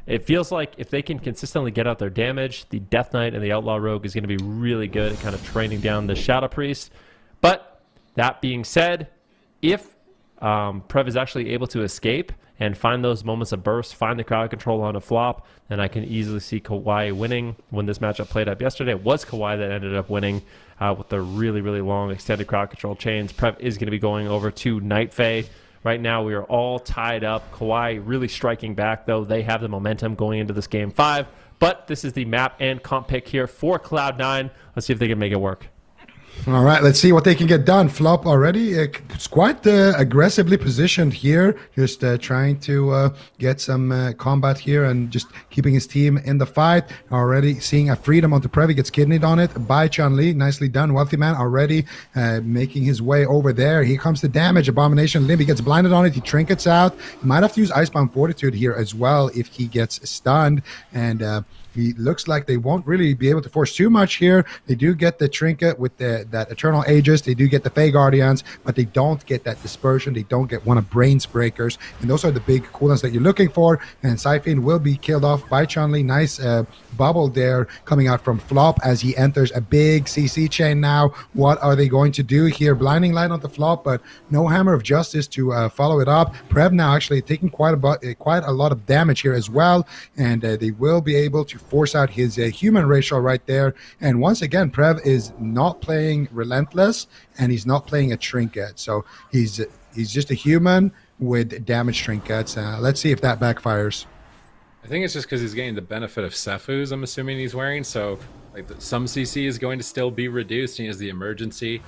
It feels like if they can consistently get out their damage, the Death Knight and the Outlaw Rogue is going to be really good at kind of training down the Shadow Priest. But that being said, if Prev is actually able to escape and find those moments of burst, find the crowd control on a flop, then I can easily see KAWHI winning. When this matchup played up yesterday, it was KAWHI that ended up winning with the really, really long extended crowd control chains. Prev is going to be going over to Night Fae. Right now, we are all tied up. KAWHI really striking back, though. They have the momentum going into this Game 5. But this is the map and comp pick here for Cloud9. Let's see if they can make it work. All right, let's see what they can get done. Flop already. It's quite aggressively positioned here, just trying to get some combat here and just keeping his team in the fight. Already seeing a freedom onto Prev. He gets kidneyed on it by Chun-Li. Nicely done. Wealthy Man already making his way over there. Here comes the damage. Abomination Limb. He gets blinded on it. He trinkets out. He might have to use Icebound Fortitude here as well if he gets stunned. And he looks like they won't really be able to force too much here. They do get the trinket with that Eternal Aegis. They do get the Fey Guardians, but they don't get that dispersion. They don't get one of Brains Breakers. And those are the big cooldowns that you're looking for. And Siphon will be killed off by Chun-Li. Nice bubble there coming out from Flop as he enters a big CC chain now. What are they going to do here? Blinding Light on the Flop, but no Hammer of Justice to follow it up. Prev now actually taking quite a lot of damage here as well. And they will be able to force out his human ratio right there. And once again, Prev is not playing Relentless and he's not playing a trinket. So he's just a human with damage trinkets. Let's see if that backfires. I think it's just because he's getting the benefit of Sefu's, I'm assuming he's wearing. So like some CC is going to still be reduced. He has the emergency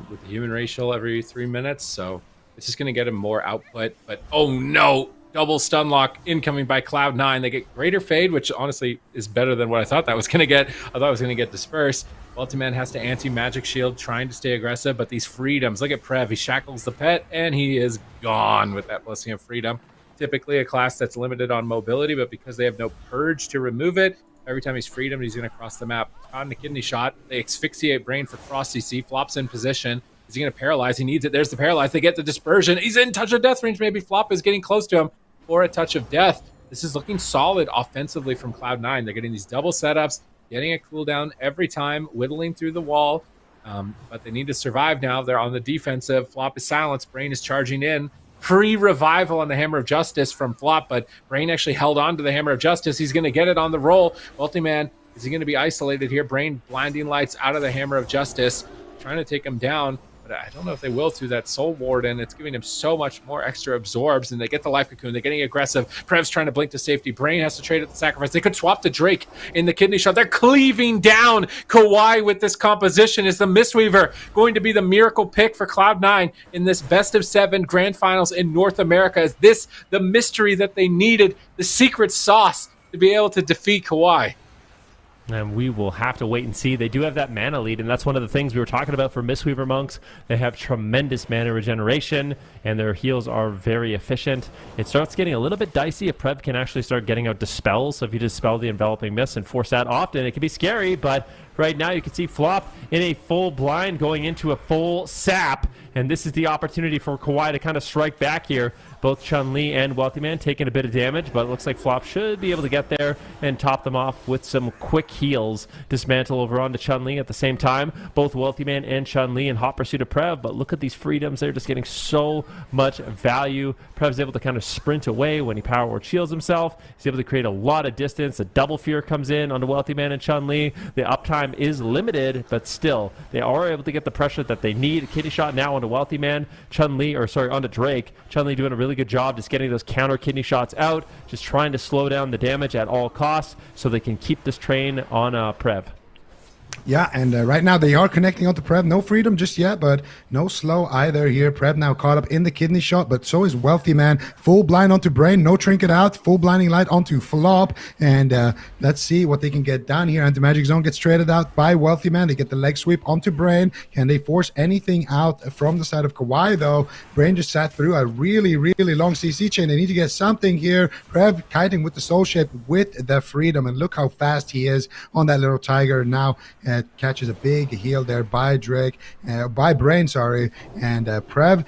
with the human ratio every 3 minutes. So it's just going to get him more output. But oh no! Double stun lock incoming by Cloud9. They get Greater Fade, which honestly is better than what I thought that was going to get. I thought it was going to get Disperse. Ultiman has to anti-magic shield, trying to stay aggressive, but these freedoms. Look at Prev. He shackles the pet, and he is gone with that blessing of freedom. Typically a class that's limited on mobility, but because they have no purge to remove it, every time he's freedom, he's going to cross the map. On the kidney shot, they asphyxiate Brain for cross CC. Flops in position. Is he going to paralyze? He needs it. There's the paralyze. They get the dispersion. He's in touch of death range. Maybe Flop is getting close to him for a touch of death. This is looking solid offensively from Cloud9. They're getting these double setups, getting a cooldown every time, whittling through the wall. But they need to survive now. They're on the defensive. Flop is silenced. Brain is charging in. Pre-revival on the Hammer of Justice from Flop, but Brain actually held on to the Hammer of Justice. He's going to get it on the roll. Wealthy Man, is he going to be isolated here? Brain blinding lights out of the Hammer of Justice, trying to take him down. But I don't know if they will through that Soul Warden. It's giving him so much more extra absorbs, and they get the Life Cocoon. They're getting aggressive. Prev's trying to blink to safety. Brain has to trade at the sacrifice. They could swap to Drake in the kidney shot. They're cleaving down KAWHI with this composition. Is the Mistweaver going to be the miracle pick for Cloud9 in this best of 7 grand finals in North America? Is this the mystery that they needed, the secret sauce to be able to defeat KAWHI? And we will have to wait and see. They do have that mana lead, and that's one of the things we were talking about for Mistweaver Monks. They have tremendous mana regeneration, and their heals are very efficient. It starts getting a little bit dicey if Prev can actually start getting out Dispel. So if you Dispel the Enveloping Mist and force that often, it can be scary, but right now you can see Flop in a full blind going into a full sap, and this is the opportunity for KAWHI to kind of strike back here. Both Chun-Li and Wealthy Man taking a bit of damage, but it looks like Flop should be able to get there and top them off with some quick heals. Dismantle over onto Chun-Li at the same time. Both Wealthy Man and Chun-Li in hot pursuit of Prev, but look at these freedoms. They're just getting so much value. Prev's able to kind of sprint away when he power word shields himself. He's able to create a lot of distance. A double fear comes in onto Wealthy Man and Chun-Li. The uptime is limited, but still, they are able to get the pressure that they need. Kidney shot now onto Wealthy Man. Onto Drake. Chun-Li doing a really good job just getting those counter kidney shots out, just trying to slow down the damage at all costs so they can keep this train on Prev. Yeah, and right now they are connecting onto Prev. No freedom just yet, but no slow either here. Prev now caught up in the kidney shot, but so is Wealthy Man. Full blind onto Brain, no trinket out. Full blinding light onto Flop, and let's see what they can get done here. Anti-Magic Zone gets traded out by Wealthy Man. They get the leg sweep onto Brain. Can they force anything out from the side of KAWHI, though? Brain just sat through a really, really long CC chain. They need to get something here. Prev kiting with the Soul Shape with the freedom, and look how fast he is on that little tiger now. Catches a big heal there by Brain, sorry. And Prev,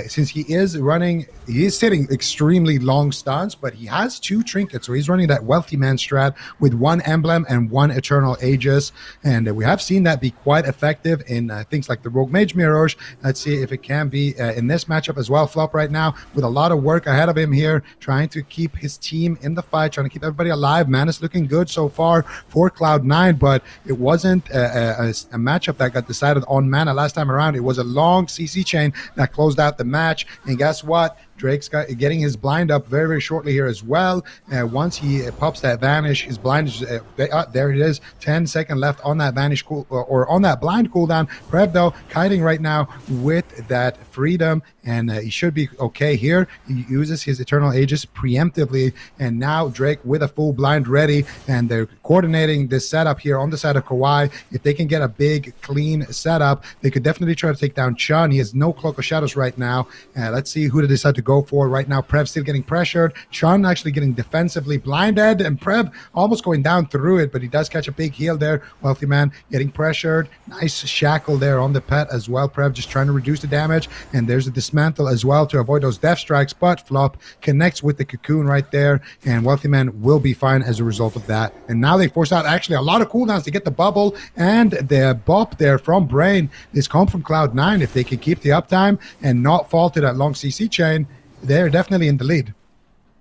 since he is sitting extremely long stuns, but he has 2 trinkets, so he's running that Wealthy Man strat with 1 emblem and 1 Eternal Aegis, and we have seen that be quite effective in things like the Rogue Mage Mirrors. Let's see if it can be in this matchup as well. Flop right now with a lot of work ahead of him here, trying to keep his team in the fight, trying to keep everybody alive. Man is looking good so far for Cloud9, but it wasn't a matchup that got decided on mana last time around. It was a long CC chain that closed out the match. And guess what? Drake's getting his blind up very, very shortly here as well. Once he pops that vanish, his blind is there. It is 10-second left on that vanish or on that blind cooldown. Prev though kiting right now with that freedom, and he should be okay here. He uses his Eternal Aegis preemptively, and now Drake with a full blind ready, and they're coordinating this setup here on the side of KAWHI. If they can get a big clean setup, they could definitely try to take down Chun. He has no Cloak of Shadows right now. Let's see who they decide to go for right now. Prev still getting pressured. Chun actually getting defensively blinded, and Prev almost going down through it, but he does catch a big heal there. Wealthy Man getting pressured. Nice shackle there on the pet as well. Prev just trying to reduce the damage, and there's a dismantle as well to avoid those death strikes, but Flop connects with the cocoon right there, and Wealthy Man will be fine as a result of that. And now they force out actually a lot of cooldowns to get the bubble, and the bop there from Brain is come from Cloud9. If they can keep the uptime and not fall to that long CC chain, they're definitely in the lead.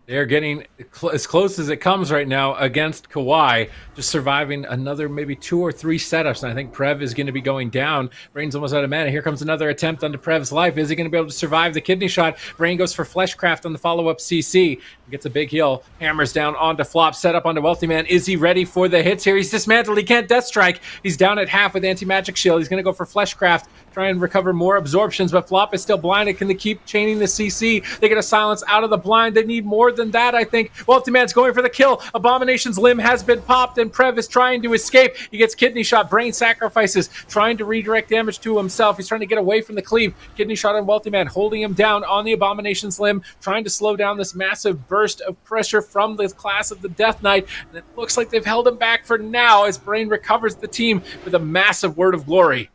They're getting as close as it comes right now against KAWHI, just surviving another maybe 2 or 3 setups. And I think Prev is going to be going down. Brain's almost out of mana. Here comes another attempt onto Prev's life. Is he going to be able to survive the kidney shot? Brain goes for Fleshcraft on the follow-up CC. Gets a big heal. Hammers down onto Flop. Set up onto Wealthy Man. Is he ready for the hits here? He's dismantled. He can't Death Strike. He's down at half with Anti-Magic Shield. He's going to go for Fleshcraft. Try and recover more absorptions, but Flop is still blinded. Can they keep chaining the CC? They get a silence out of the blind. They need more than that, I think. Wealthy Man's going for the kill. Abomination's limb has been popped, and Prev is trying to escape. He gets kidney shot. Brain sacrifices, trying to redirect damage to himself. He's trying to get away from the cleave. Kidney shot on Wealthy Man, holding him down on the Abomination's limb, trying to slow down this massive burst of pressure from the class of the Death Knight. And it looks like they've held him back for now as Brain recovers the team with a massive word of glory.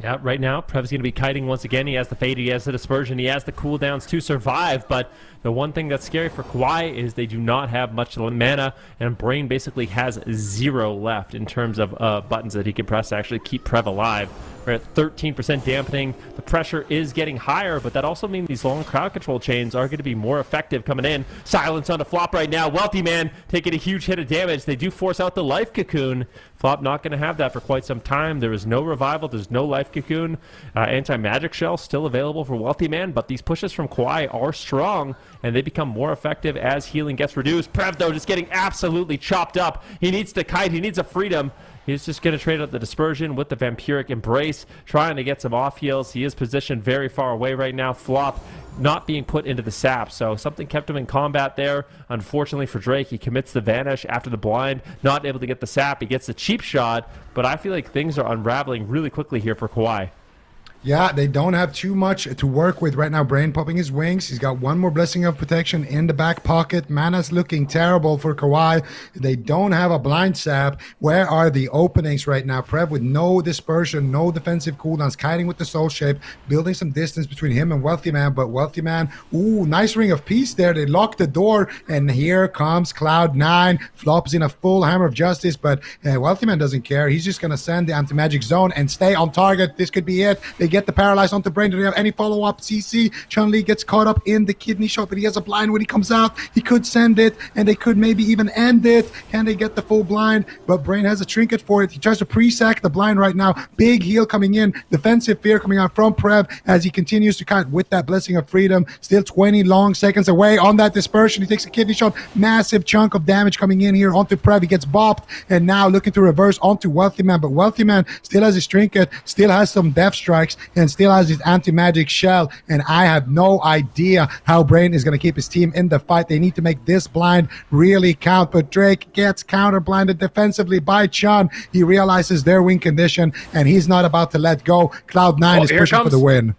Yeah, right now, Prev's going to be kiting once again. He has the Fade, he has the Dispersion, he has the cooldowns to survive, but the one thing that's scary for KAWHI is they do not have much mana, and Brain basically has 0 left in terms of buttons that he can press to actually keep Prev alive. We're at 13% dampening. The pressure is getting higher, but that also means these long crowd control chains are going to be more effective coming in. Silence on the Flop right now. Wealthy Man taking a huge hit of damage. They do force out the Life Cocoon. Flop not going to have that for quite some time. There is no revival. There's no Life Cocoon. Anti-Magic Shell still available for Wealthy Man, but these pushes from KAWHI are strong, and they become more effective as healing gets reduced. Prev, though, just getting absolutely chopped up. He needs to kite. He needs a freedom. He's just going to trade out the Dispersion with the Vampiric Embrace, trying to get some off heals. He is positioned very far away right now. Flop not being put into the sap, so something kept him in combat there. Unfortunately for Drake, he commits the Vanish after the blind, not able to get the sap. He gets the cheap shot, but I feel like things are unraveling really quickly here for KAWHI. Yeah, they don't have too much to work with right now. Brain popping his wings. He's got one more Blessing of Protection in the back pocket. Mana's looking terrible for KAWHI. They don't have a blind sap. Where are the openings right now? Prev with no Dispersion, no defensive cooldowns, kiting with the Soul Shape, building some distance between him and Wealthy Man. But Wealthy Man, ooh, nice Ring of Peace there. They lock the door, and here comes Cloud9. Flop's in a full Hammer of Justice, but Wealthy Man doesn't care. He's just going to send the Anti-Magic Zone and stay on target. This could be it. They get the Paralyze onto Brain. Do they have any follow-up? CC. Chun-Li gets caught up in the kidney shot, but he has a blind when he comes out. He could send it, and they could maybe even end it. Can they get the full blind? But Brain has a trinket for it. He tries to pre-sack the blind right now. Big heal coming in. Defensive fear coming out from Prev as he continues to cut with that Blessing of Freedom. Still 20 long seconds away on that Dispersion. He takes a kidney shot. Massive chunk of damage coming in here onto Prev. He gets bopped, and now looking to reverse onto Wealthy Man. But Wealthy Man still has his trinket, still has some death strikes, and still has his Anti-Magic Shell, and I have no idea how Brain is going to keep his team in the fight. They need to make this blind really count, but Drake gets counter-blinded defensively by Chun. He realizes their win condition, and he's not about to let go. Cloud9 is pushing for the win.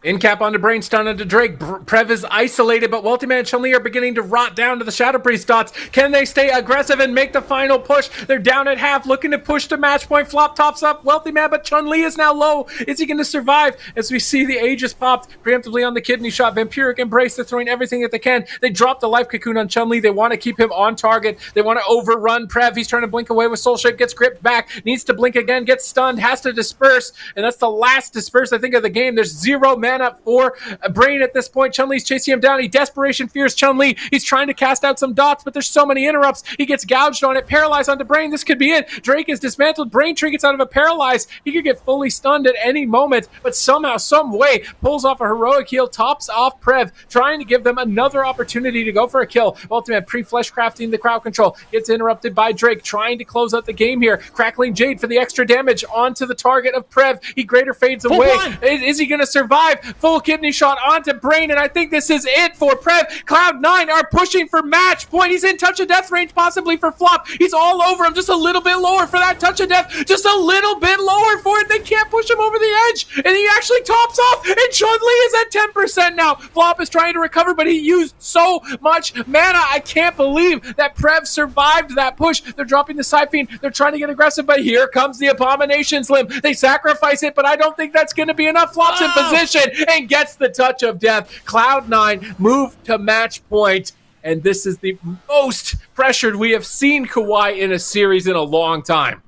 In cap onto Brain, stun onto Drake. Prev is isolated, but Wealthy Man and Chun-Li are beginning to rot down to the Shadow Priest dots. Can they stay aggressive and make the final push? They're down at half, looking to push to match point. Flop tops up Wealthy Man, but Chun-Li is now low. Is he going to survive? As we see the Aegis popped preemptively on the kidney shot. Vampiric Embrace, they're throwing everything that they can. They drop the Life Cocoon on Chun-Li. They want to keep him on target. They want to overrun Prev. He's trying to blink away with Soul Shape, gets gripped back, needs to blink again, gets stunned, has to disperse, and that's the last disperse, I think, of the game. There's 0 mana mana for Brain at this point. Chun-Li's chasing him down. He desperation fears Chun-Li. He's trying to cast out some dots, but there's so many interrupts. He gets gouged on it, paralyzed onto Brain. This could be it. Drake is dismantled. Brain triggers out of a paralyze. He could get fully stunned at any moment, but somehow, some way, pulls off a heroic heal, tops off Prev, trying to give them another opportunity to go for a kill. Ultimate pre-flesh crafting the crowd control. Gets interrupted by Drake, trying to close out the game here. Crackling Jade for the extra damage onto the target of Prev. He greater fades away. Is he going to survive? Full kidney shot onto Brain, and I think this is it for Prev. Cloud9 are pushing for match point. He's in touch of death range, possibly for flop. He's all over him, just a little bit lower for that touch of death. Just a little bit lower for it. They can't push him over the edge, and he actually tops off, and Chun-Li is at 10% now. Flop is trying to recover, but he used so much mana. I can't believe that Prev survived that push. They're dropping the Siphon. They're trying to get aggressive, but here comes the Abomination Slim. They sacrifice it, but I don't think that's going to be enough. Flop's in position and gets the touch of death. Cloud9 move to match point, and this is the most pressured we have seen KAWHI in a series in a long time.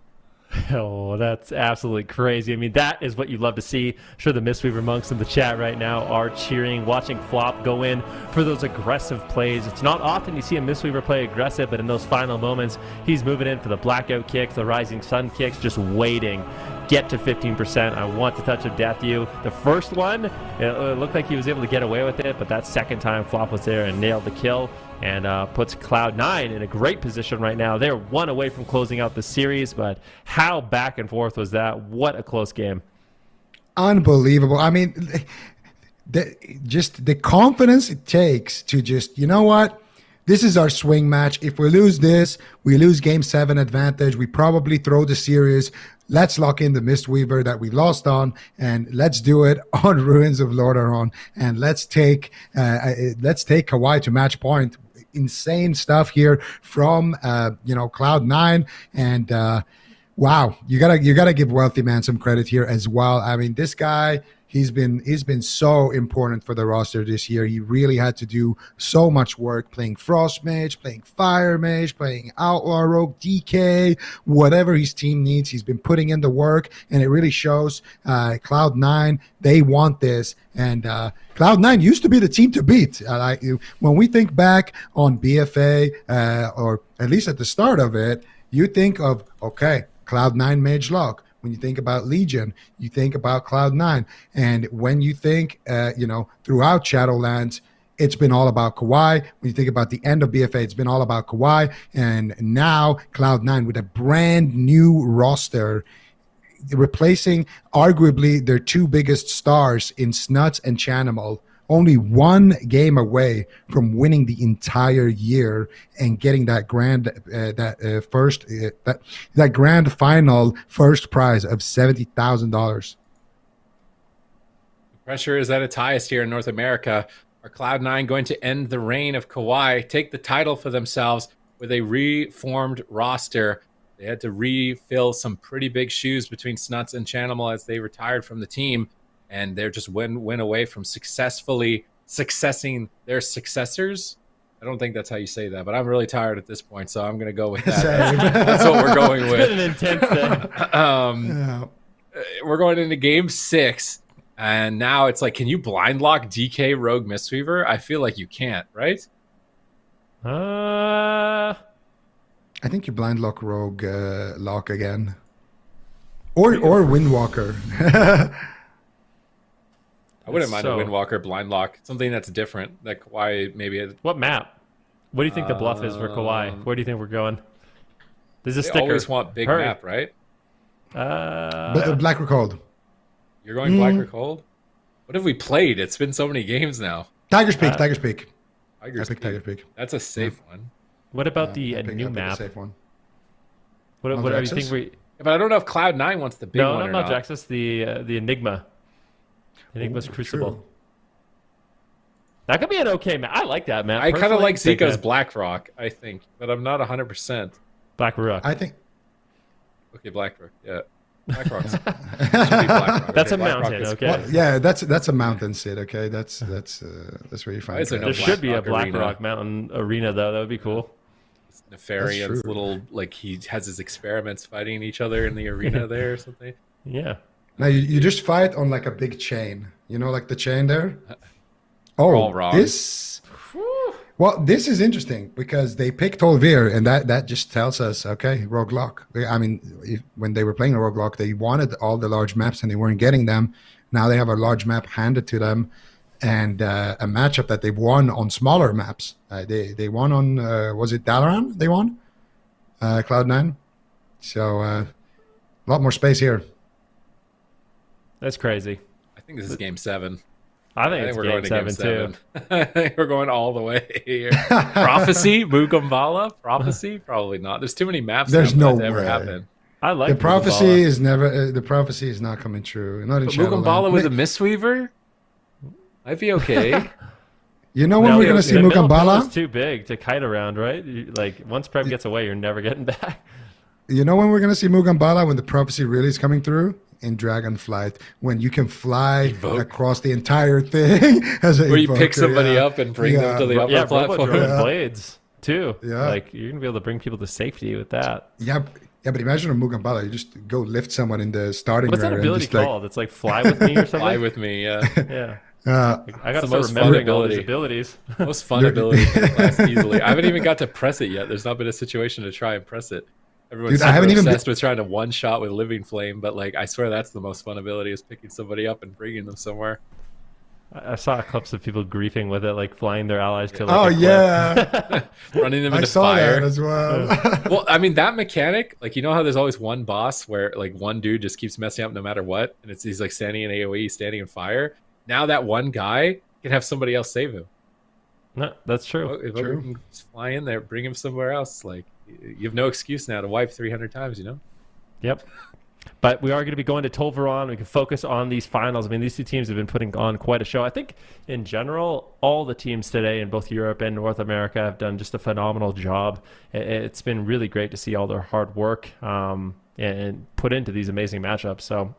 Oh, that's absolutely crazy. I mean, that is what you love to see. I'm sure the Mistweaver monks in the chat right now are cheering, watching Flop go in for those aggressive plays. It's not often you see a Mistweaver play aggressive, but in those final moments, he's moving in for the blackout kicks, the rising sun kicks, just waiting. Get to 15%. I want to touch of death you. The first one, it looked like he was able to get away with it, but that second time Flop was there and nailed the kill, and puts Cloud9 in a great position right now. They're one away from closing out the series, but how back and forth was that? What a close game. Unbelievable. I mean, just the confidence it takes to just, you know what? This is our swing match. If we lose this, we lose game 7 advantage. We probably throw the series. Let's lock in the Mistweaver that we lost on, and let's do it on Ruins of Lordaeron. And let's take KAWHI to match point. Insane stuff here from Cloud9, and wow, you gotta give Wealthy Man some credit here as well. I mean, this guy, he's been so important for the roster this year. He really had to do so much work playing Frost Mage, playing Fire Mage, playing Outlaw Rogue, DK, whatever his team needs. He's been putting in the work, and it really shows. Cloud9, they want this, and Cloud9 used to be the team to beat. When we think back on BFA, or at least at the start of it, you think of, okay, Cloud9 Mage Lock. When you think about Legion, you think about Cloud9. And when you think, throughout Shadowlands, it's been all about KAWHI. When you think about the end of BFA, it's been all about KAWHI. And now Cloud9 with a brand new roster, replacing arguably their two biggest stars in Snuts and Chanimal, only one game away from winning the entire year and getting that grand that grand final first prize of $70,000. Pressure is at its highest here in North America. Are Cloud9 going to end the reign of KAWHI, take the title for themselves with a reformed roster? They had to refill some pretty big shoes between Snuts and Chanimal as they retired from the team. And they're just went away from successfully successing their successors. I don't think that's how you say that, but I'm really tired at this point, so I'm going to go with that. That's what we're going with. It's been an intense day. We're going into game 6, and now it's like, can you blind lock DK Rogue Mistweaver? I feel like you can't, right? I think you blind lock Rogue lock again, or Windwalker. I wouldn't mind a Windwalker blind lock, something that's different. That KAWHI maybe. What map? What do you think the bluff is for KAWHI? Where do you think we're going? There's a sticker. They always want big map, right? Black Cold. You're going Black or Cold? What have we played? It's been so many games now. Tiger's Peak. Tiger's Peak. Tiger's Peak. That's a safe one. What about the new map? Safe one. What do you think we? Yeah, but I don't know if Cloud9 wants the big one or not. not. Jaxus, the Enigma. Enigma's Crucible. True. That could be an okay map. I like that map. I kind of like Zika's Blackrock, I think, but I'm not 100%. Blackrock. I think. Okay, Blackrock. Yeah. Blackrock's. That's a mountain. Okay. Well, yeah, that's a mountain, Sid. Okay, that's where you find it. There should be a Blackrock Mountain arena though. That would be cool. Nefarian's little, like, he has his experiments fighting each other in the arena there or something. Yeah. Now you just fight on like a big chain. You know, like the chain there. We're all wrong. This. Well, this is interesting because they picked Olvir, and that just tells us, okay, roguelike. I mean, when they were playing a roguelike, they wanted all the large maps and they weren't getting them. Now they have a large map handed to them, and a matchup that they've won on smaller maps. They won on was it Dalaran? They won Cloud9. So a lot more space here. That's crazy. I think this is game 7. I think we're game going to game 7 too. I think we're going all the way here. Prophecy, Mugambala, prophecy, probably not. There's too many maps. There's now no for that to ever way. happen. I like The prophecy Mugambala. is never. The prophecy is not coming true. Not in But Shadowland. Mugambala with a Mistweaver might be okay. You know when No, we're gonna see the middle pillar is Mugambala? too big to kite around, right? Like once Prep gets away, you're never getting back. You know when we're gonna see Mugambala, when the prophecy really is coming through? In Dragonflight, when you can fly across the entire thing as a Where you pick invoker, somebody yeah. up and bring them to the upper Yeah, platform. Robo blades too. Yeah. Like you're gonna be able to bring people to safety with that. Yeah, but imagine a Mugambala. You just go lift someone in the starting What's that area and ability just, like, called? It's like fly with me or something. Fly with me, yeah. Yeah. I It's got to the start most fun remembering all these ability. abilities. Most fun ability in the class easily. I haven't even got to press it yet. There's not been a situation to try and press it. Everyone's Dude, I haven't even obsessed with trying to one shot with Living Flame, but like I swear that's the most fun ability is picking somebody up and bringing them somewhere. I saw clips of people griefing with it, like flying their allies to Oh like a cliff. yeah, Running them I into saw fire that as well. Well, I mean that mechanic, like you know how there's always one boss where like one dude just keeps messing up no matter what, and he's like standing in AoE, standing in fire. Now that one guy can have somebody else save him. No, that's true. If Ogre can just fly in there, bring him somewhere else, like you have no excuse now to wipe 300 times, you know? Yep. But we are going to be going to Tolvaron. We can focus on these finals. I mean, these two teams have been putting on quite a show. I think, in general, all the teams today in both Europe and North America have done just a phenomenal job. It's been really great to see all their hard work and put into these amazing matchups. So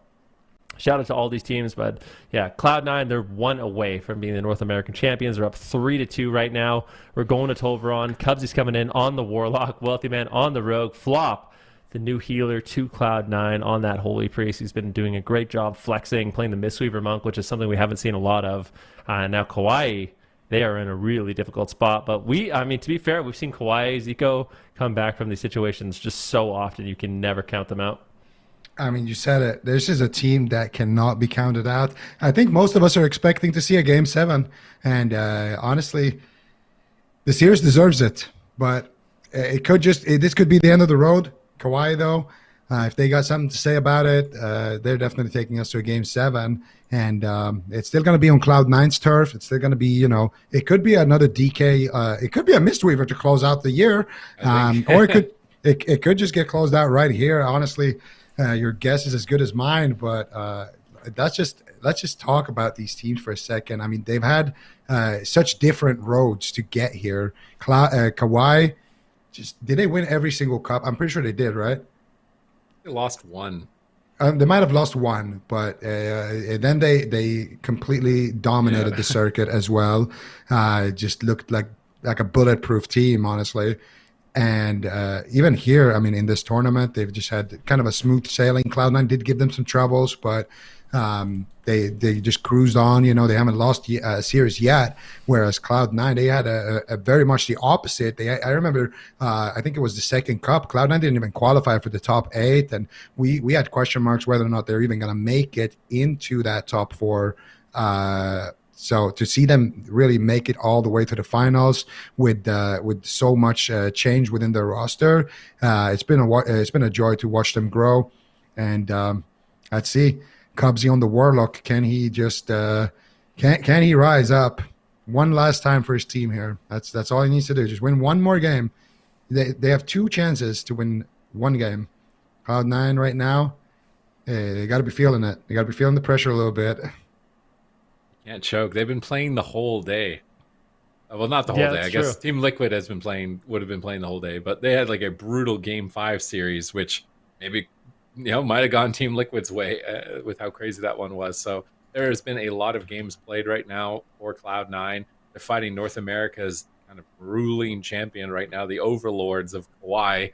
shout out to all these teams. But, yeah, Cloud9, they're 1 away from being the North American champions. They're up 3-2 right now. We're going to Tolvaron. Cubsy's coming in on the Warlock. Wealthy Man on the Rogue. Flop, the new healer, to Cloud9 on that Holy Priest. He's been doing a great job flexing, playing the Mistweaver Monk, which is something we haven't seen a lot of. Now KAWHI, they are in a really difficult spot. But I mean, to be fair, we've seen KAWHI, Zico come back from these situations just so often. You can never count them out. I mean, you said it. This is a team that cannot be counted out. I think most of us are expecting to see a game 7, and honestly, the series deserves it. But it could this could be the end of the road. KAWHI, though, if they got something to say about it, they're definitely taking us to a game 7, and it's still going to be on Cloud9's turf. It's still going to be, it could be another DK. It could be a Mistweaver to close out the year, or it could just get closed out right here. Honestly, your guess is as good as mine, but let's just talk about these teams for a second. I mean, they've had such different roads to get here. KAWHI, did they win every single cup? I'm pretty sure they did, right? They lost 1. They might have lost 1, but then they completely dominated the circuit as well. Just looked like a bulletproof team, honestly. And even here, I mean, in this tournament, they've just had kind of a smooth sailing. Cloud9 did give them some troubles, but they just cruised on. They haven't lost a series yet. Whereas Cloud9, they had a very much the opposite. I remember, I think it was the second cup. Cloud9 didn't even qualify for the top 8, and we had question marks whether or not they're even going to make it into that top 4. So to see them really make it all the way to the finals with so much change within their roster, it's been a joy to watch them grow. And let's see, Cubsy on the Warlock, can he just can he rise up one last time for his team here? That's all he needs to do. Just win one more game. They have 2 chances to win one game. Cloud9 right now, they got to be feeling it. They got to be feeling the pressure a little bit. Can't choke. They've been playing the whole day. Well, not the whole day. I guess Team Liquid would have been playing the whole day, but they had like a brutal Game 5 series, which maybe might have gone Team Liquid's way with how crazy that one was. So there has been a lot of games played right now for Cloud9. They're fighting North America's kind of ruling champion right now, the overlords of KAWHI.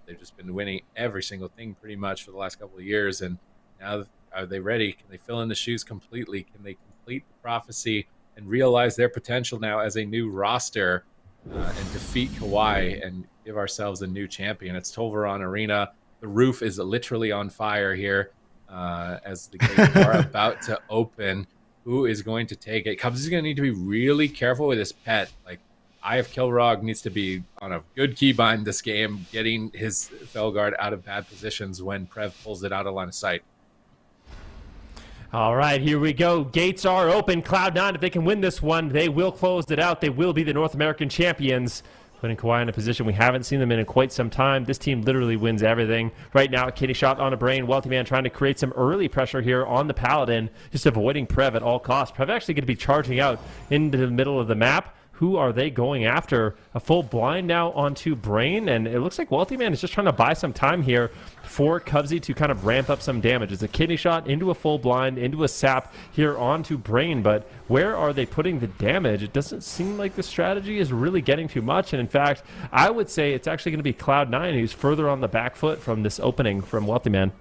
They've just been winning every single thing pretty much for the last couple of years, and now Are they ready? Can they fill in the shoes completely? Can they complete the prophecy and realize their potential now as a new roster and defeat KAWHI and give ourselves a new champion? It's Tolvaron Arena. The roof is literally on fire here as the gates are about to open. Who is going to take it? Cubs is going to need to be really careful with his pet. Like, Eye of Kilrog needs to be on a good keybind this game, getting his Felguard out of bad positions when Prev pulls it out of line of sight. All right, here we go. Gates are open. Cloud9, if they can win this one, they will close it out. They will be the North American champions, putting KAWHI in a position we haven't seen them in quite some time. This team literally wins everything. Right now, kidney shot on a brain. Wealthy Man trying to create some early pressure here on the Paladin, just avoiding Prev at all costs. Prev actually going to be charging out into the middle of the map. Who are they going after? A full blind now onto Brain, and it looks like Wealthy Man is just trying to buy some time here for Cubsy to kind of ramp up some damage. It's a kidney shot into a full blind, into a sap here onto Brain, but where are they putting the damage? It doesn't seem like the strategy is really getting too much, and in fact, I would say it's actually going to be Cloud9 who's further on the back foot from this opening from Wealthy Man.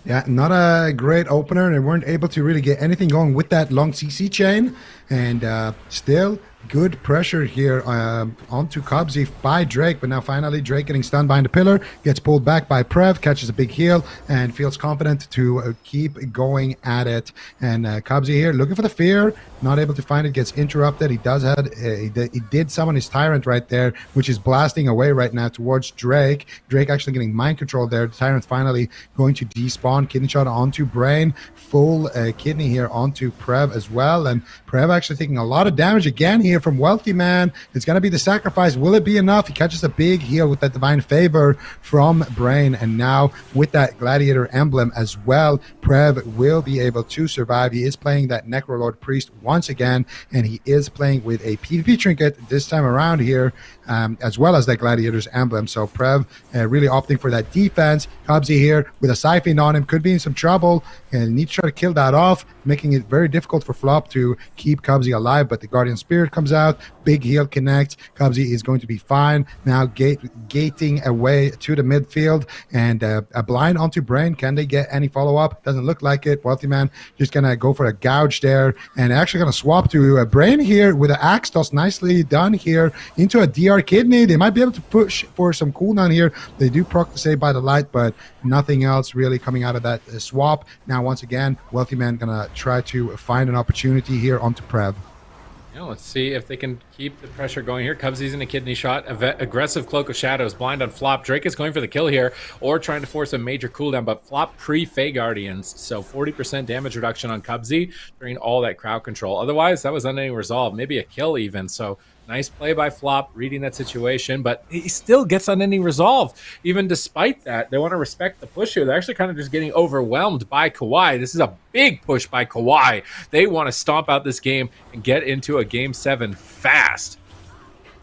Yeah, not a great opener. They weren't able to really get anything going with that long CC chain, and still good pressure here onto Cubsy by Drake, but now finally Drake getting stunned behind the pillar, gets pulled back by Prev, catches a big heal, and feels confident to keep going at it. And Cubsy here looking for the fear, not able to find it, gets interrupted. He does have he did summon his Tyrant right there, which is blasting away right now towards Drake. Drake actually getting mind control there. The Tyrant finally going to despawn. Kidney shot onto Brain, full kidney here onto Prev as well, and Prev actually taking a lot of damage again here from Wealthy Man. It's going to be the sacrifice. Will it be enough? He catches a big heal with that Divine Favor from Brain, and now with that Gladiator emblem as well, Prev will be able to survive. He is playing that Necrolord Priest once again, and he is playing with a PvP trinket this time around here, as well as that Gladiator's emblem. So Prev really opting for that defense. Cubsy here with a Siphon on him could be in some trouble, and needs to try to kill that off, making it very difficult for Flop to keep Cubsy alive, but the Guardian Spirit comes out, big heal connects. Cubsy is going to be fine. Now gating away to the midfield, and a blind onto Brain. Can they get any follow-up? Doesn't look like it. Wealthy Man just going to go for a gouge there, and actually going to swap to Brain here with an Axe Toss. Nicely done here into a DR Kidney. They might be able to push for some cooldown here. They do proc the Save by the Light, but nothing else really coming out of that swap. Now, once again, Wealthy Man going to try to find an opportunity here onto Prev. Yeah, let's see if they can keep the pressure going here. Cubsy's in a kidney shot. Aggressive Cloak of Shadows. Blind on Flop. Drake is going for the kill here, or trying to force a major cooldown, but Flop pre-Fey Guardians. So 40% damage reduction on Cubsy during all that crowd control. Otherwise, that was unending resolve. Maybe a kill even. So nice play by Flop, reading that situation, but he still gets unending resolve. Even despite that, they want to respect the push here. They're actually kind of just getting overwhelmed by KAWHI. This is a big push by KAWHI. They want to stomp out this game and get into a Game 7 fast.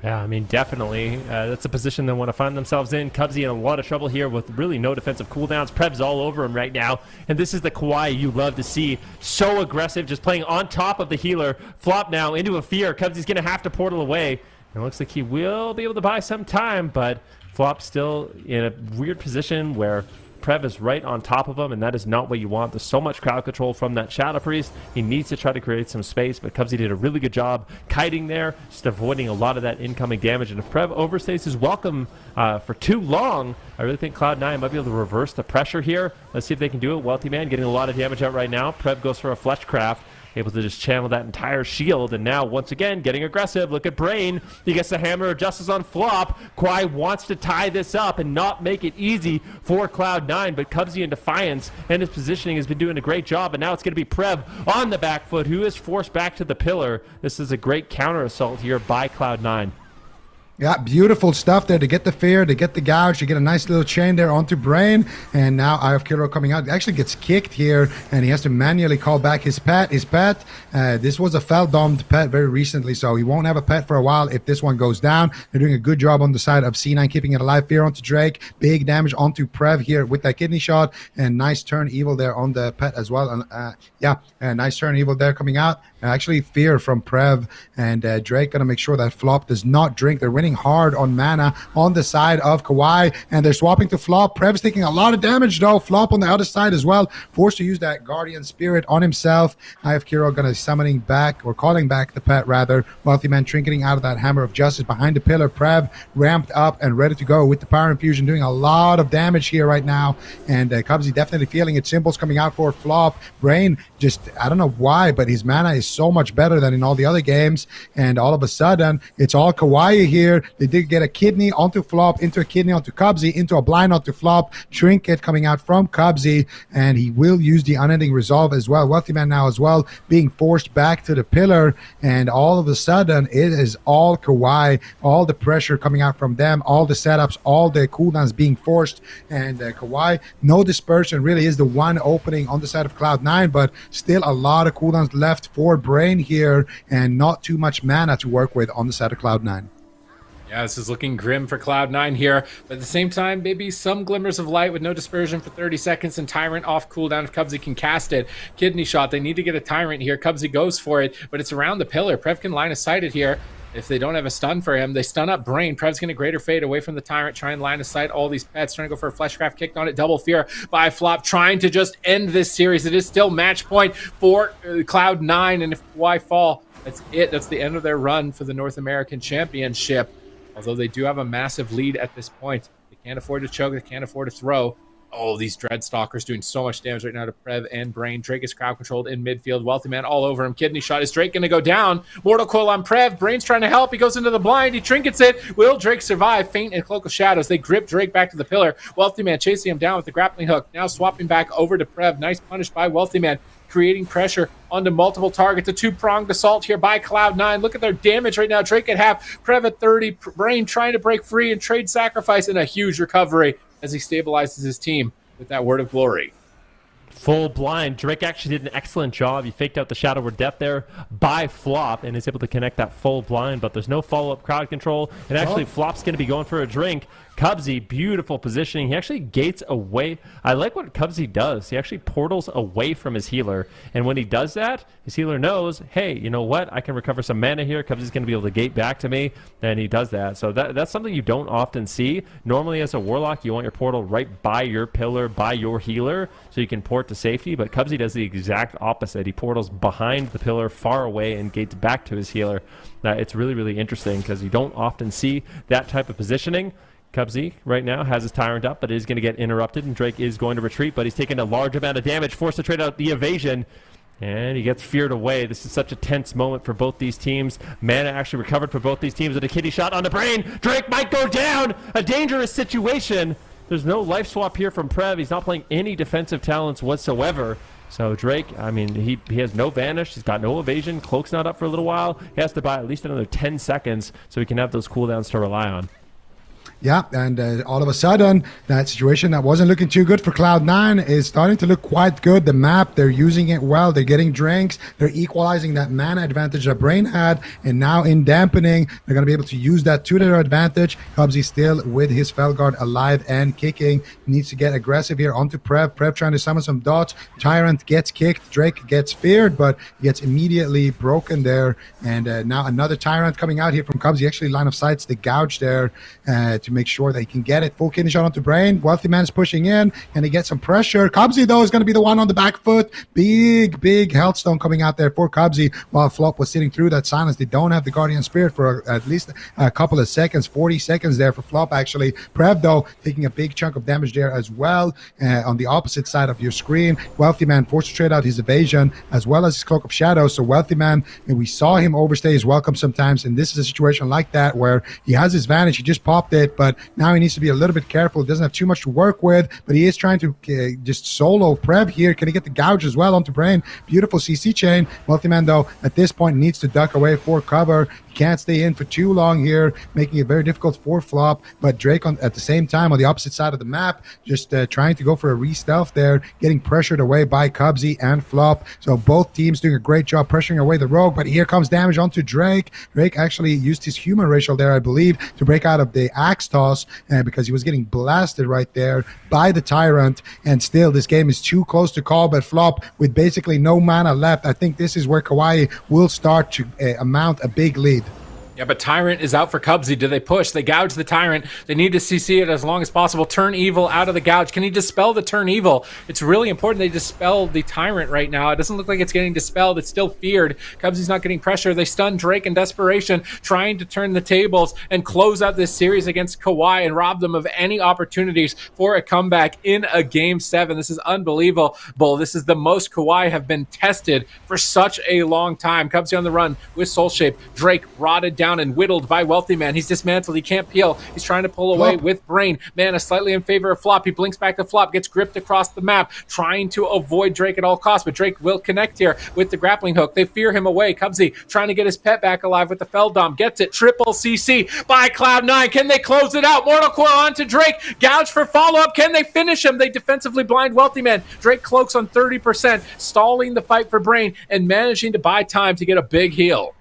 Yeah, I mean, definitely. That's a position they want to find themselves in. Cubsy in a lot of trouble here with really no defensive cooldowns. Prev's all over him right now. And this is the KAWHI you love to see. So aggressive, just playing on top of the healer. Flop now into a fear. Cubsy's going to have to portal away. And it looks like he will be able to buy some time, but Flop's still in a weird position where Prev is right on top of him, and that is not what you want. There's so much crowd control from that Shadow Priest. He needs to try to create some space, but Cubsy did a really good job kiting there, just avoiding a lot of that incoming damage. And if Prev overstays his welcome for too long, I really think Cloud9 might be able to reverse the pressure here. Let's see if they can do it. Wealthy Man getting a lot of damage out right now. Prev goes for a Fleshcraft, able to just channel that entire shield, and now once again getting aggressive. Look at Brain. He gets the Hammer of Justice on Flop. KAWHI wants to tie this up and not make it easy for Cloud9, but Cubsy in defiance and his positioning has been doing a great job, and now it's going to be Prev on the back foot, who is forced back to the pillar. This is a great counter assault here by Cloud9. Yeah, beautiful stuff there to get the fear, to get the gouge, to get a nice little chain there onto Brain. And now Eye of Killer coming out. He actually gets kicked here, and he has to manually call back his pet. This was a Fel-domed pet very recently, so he won't have a pet for a while if this one goes down. They're doing a good job on the side of C9, keeping it alive. Fear onto Drake. Big damage onto Prev here with that kidney shot. And nice turn evil there on the pet as well. And nice turn evil there coming out. actually fear from Prev, and Drake gonna make sure that Flop does not drink. They're winning hard on mana on the side of KAWHI, and they're swapping to Flop. Prev's taking a lot of damage though. Flop on the other side as well, forced to use that Guardian Spirit on himself. IF Kiro gonna be summoning back, or calling back the pet rather. Wealthy Man trinketing out of that Hammer of Justice behind the pillar. Prev ramped up and ready to go with the Power Infusion, doing a lot of damage here right now, and Cubsy definitely feeling it. Symbols coming out for Flop. Brain just, I don't know why, but his mana is so much better than in all the other games, and all of a sudden it's all KAWHI here. They did get a kidney onto Flop, into a kidney onto Cubsy, into a blind onto Flop. Trinket coming out from Cubsy, and he will use the Unending Resolve as well. Wealthy Man now as well being forced back to the pillar, and all of a sudden it is all KAWHI, all the pressure coming out from them, all the setups, all the cooldowns being forced, and KAWHI, no dispersion, really is the one opening on the side of Cloud9, but still a lot of cooldowns left for Brain here, and not too much mana to work with on the side of Cloud9. Yeah, this is looking grim for Cloud9 here, but at the same time, maybe some glimmers of light with no dispersion for 30 seconds and Tyrant off cooldown if Cubsy can cast it. Kidney shot, they need to get a Tyrant here. Cubsy goes for it, but it's around the pillar. Prev can line of sight it here. If they don't have a stun for him, they stun up Brain. Prev's going to greater fade away from the Tyrant, try and line of sight all these pets, trying to go for a Fleshcraft, kicked on it, double fear by Flop, trying to just end this series. It is still match point for Cloud9, and if KAWHI fall, that's it. That's the end of their run for the North American Championship. Although they do have a massive lead at this point. They can't afford to choke, they can't afford to throw. Oh, these Dreadstalkers doing so much damage right now to Prev and Brain. Drake is crowd controlled in midfield. Wealthy Man all over him. Kidney shot. Is Drake going to go down? Mortal Coil on Prev. Brain's trying to help. He goes into the blind. He trinkets it. Will Drake survive? Feint and Cloak of Shadows. They grip Drake back to the pillar. Wealthy Man chasing him down with the grappling hook. Now swapping back over to Prev. Nice punish by Wealthy Man, creating pressure onto multiple targets. A two-pronged assault here by Cloud9. Look at their damage right now. Drake at half. Prev at 30. Brain trying to break free and trade sacrifice, and a huge recovery as he stabilizes his team with that Word of Glory. Full blind. Drake actually did an excellent job. He faked out the Shadow Word Death there by Flop and is able to connect that full blind, but there's no follow-up crowd control, and actually Flop's going to be going for a drink. Cubsy, beautiful positioning. He actually gates away. I like what Cubsy does. He actually portals away from his healer, and when he does that, his healer knows, hey, you know what? I can recover some mana here. Cubsy's going to be able to gate back to me, and he does that. So that's something you don't often see. Normally, as a Warlock, you want your portal right by your pillar, by your healer, so you can port to safety, but Cubsy does the exact opposite. He portals behind the pillar, far away, and gates back to his healer. It's really, really interesting because you don't often see that type of positioning. Cubsy right now has his Tyrant up, but is going to get interrupted, and Drake is going to retreat, but he's taking a large amount of damage, forced to trade out the evasion, and he gets feared away. This is such a tense moment for both these teams. Mana actually recovered for both these teams with a kidney shot on the Brain. Drake might go down! A dangerous situation! There's no life swap here from Prev. He's not playing any defensive talents whatsoever. So Drake, I mean, he has no Vanish. He's got no evasion. Cloak's not up for a little while. He has to buy at least another 10 seconds so he can have those cooldowns to rely on. Yeah, and all of a sudden, that situation that wasn't looking too good for Cloud9 is starting to look quite good. The map, they're using it well. They're getting drinks. They're equalizing that mana advantage that Brain had. And now in dampening, they're going to be able to use that to their advantage. Cubsy still with his Felguard alive and kicking. Needs to get aggressive here onto Prev. Prev trying to summon some dots. Tyrant gets kicked. Drake gets feared, but gets immediately broken there. And now another Tyrant coming out here from Cubsy. Actually, line of sight's the gouge there to make sure that he can get it. Full kidney shot onto Brain. Wealthy Man's pushing in, and he gets some pressure. Cubsy, though, is going to be the one on the back foot. Big Healthstone coming out there for Cubsy while Flop was sitting through that silence. They don't have the Guardian Spirit for at least a couple of seconds. 40 seconds there for Flop, actually. Prev, though, taking a big chunk of damage there as well on the opposite side of your screen. Wealthy Man forced to trade out his evasion as well as his Cloak of Shadows. So Wealthy Man, and we saw him overstay his welcome sometimes, and this is a situation like that where he has his Vanish. He just popped it, but now he needs to be a little bit careful. He doesn't have too much to work with, but he is trying to just solo Prev here. Can he get the gouge as well onto Brain? Beautiful CC chain. Wealthy Man, though, at this point needs to duck away for cover. Can't stay in for too long here, making it very difficult for Flop. But Drake at the same time on the opposite side of the map, just trying to go for a re-stealth there, getting pressured away by Cubsy and Flop. So both teams doing a great job pressuring away the Rogue, but here comes damage onto Drake. Drake actually used his human racial there, I believe, to break out of the axe toss because he was getting blasted right there by the Tyrant. And still, this game is too close to call, but Flop with basically no mana left. I think this is where KAWHI will start to mount a big lead. Yeah, but Tyrant is out for Cubsy. Do they push? They gouge the Tyrant. They need to CC it as long as possible. Turn Evil out of the gouge. Can he dispel the Turn Evil? It's really important they dispel the Tyrant right now. It doesn't look like it's getting dispelled. It's still feared. Cubsy's not getting pressure. They stun Drake in desperation, trying to turn the tables and close out this series against KAWHI and rob them of any opportunities for a comeback in a Game 7. This is unbelievable. This is the most KAWHI have been tested for such a long time. Cubsy on the run with Soul Shape. Drake rotted down and whittled by Wealthy Man. He's dismantled. He can't peel. He's trying to pull away with Brain. Mana slightly in favor of Flop. He blinks back to Flop, gets gripped across the map, trying to avoid Drake at all costs, but Drake will connect here with the grappling hook. They fear him away. Cubsy trying to get his pet back alive with the Feldom. Gets it. Triple CC by Cloud9. Can they close it out? Mortal Coil onto Drake. Gouge for follow-up. Can they finish him? They defensively blind Wealthy Man. Drake cloaks on 30%, stalling the fight for Brain and managing to buy time to get a big heal.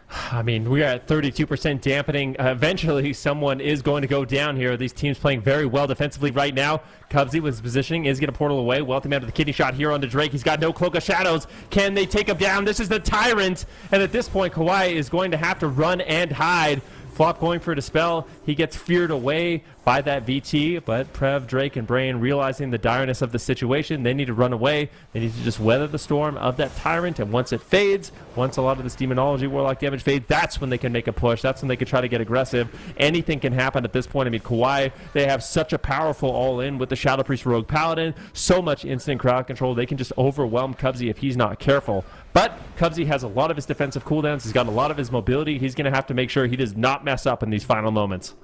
I mean, we are at 32% dampening. Eventually, someone is going to go down here. These teams playing very well defensively right now. Cubsy with his positioning is going to portal away. Wealthy Man with the kidney shot here onto Drake. He's got no Cloak of Shadows. Can they take him down? This is the Tyrant. And at this point, KAWHI is going to have to run and hide. Flop going for a dispel. He gets feared away by that VT, but Prev, Drake, and Brain realizing the direness of the situation, they need to run away. They need to just weather the storm of that Tyrant, and once it fades, once a lot of this Demonology Warlock damage fades, that's when they can make a push. That's when they can try to get aggressive. Anything can happen at this point. I mean, KAWHI, they have such a powerful all-in with the Shadow Priest Rogue Paladin, so much instant crowd control, they can just overwhelm Cubsy if he's not careful. But Cubsy has a lot of his defensive cooldowns. He's got a lot of his mobility. He's going to have to make sure he does not mess up in these final moments.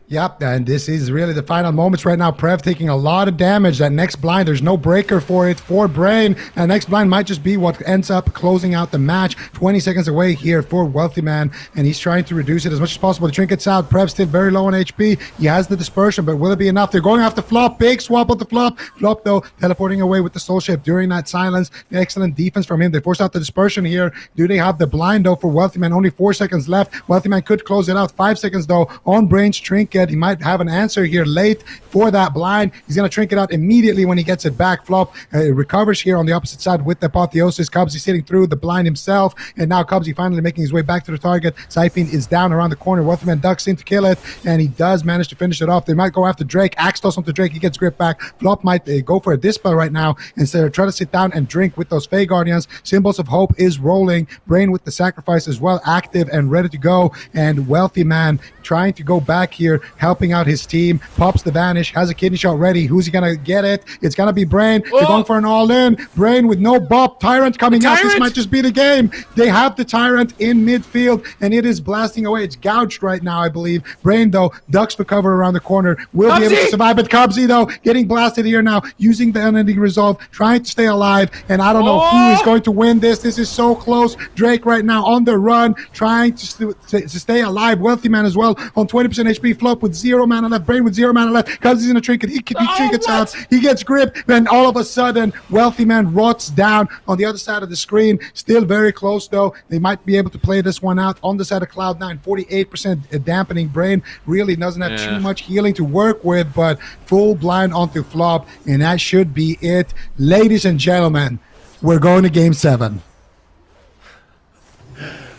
Yep, and this is really the final moments right now. Prev taking a lot of damage. That next blind, there's no breaker for it for Brain. And next blind might just be what ends up closing out the match. 20 seconds away here for Wealthy Man, and he's trying to reduce it as much as possible. The trinket's out. Prev still very low on HP. He has the dispersion, but will it be enough? They're going after Flop. Big swap of the Flop. Flop, though, teleporting away with the Soul Shape during that silence. Excellent defense from him. They forced out the dispersion here. Do they have the blind, though, for Wealthy Man? Only 4 seconds left. Wealthy Man could close it out. 5 seconds, though, on Brain's trinket. He might have an answer here late for that blind. He's going to trinket out immediately when he gets it back. Flop recovers here on the opposite side with the Apotheosis. Cubsy sitting through the blind himself, and now Cubsy finally making his way back to the target. Siphon is down around the corner. Wealthy Man ducks in to kill it, and he does manage to finish it off. They might go after Drake. Axe toss onto Drake. He gets grip back. Flop might go for a dispel right now instead of try to sit down and drink with those Fey Guardians. Symbols of Hope is rolling. Brain with the sacrifice as well, active and ready to go, and Wealthy Man trying to go back here, helping out his team. Pops the Vanish, has a kidney shot ready. Who's he gonna get it? It's gonna be Brain. They're going for an all-in. Brain with no bop. Tyrant coming out. This might just be the game. They have the Tyrant in midfield, and it is blasting away. It's gouged right now, I believe. Brain, though, ducks for cover around the corner. Will be able to survive, but Cubsy, though, getting blasted here now, using the unending resolve, trying to stay alive, and I don't know who is going to win this. This is so close. Drake right now on the run, trying to stay alive. Wealthy Man as well on 20% HP. Flop with 0 mana left. Brain with 0 mana left. Cubsy's in a trinket. He trinkets out. He gets gripped. Then all of a sudden, Wealthy Man rots down on the other side of the screen. Still very close, though. They might be able to play this one out on the side of Cloud9. 48% dampening. Brain really doesn't have too much healing to work with, but full blind onto Flop, and that should be it. Ladies and gentlemen, we're going to Game 7.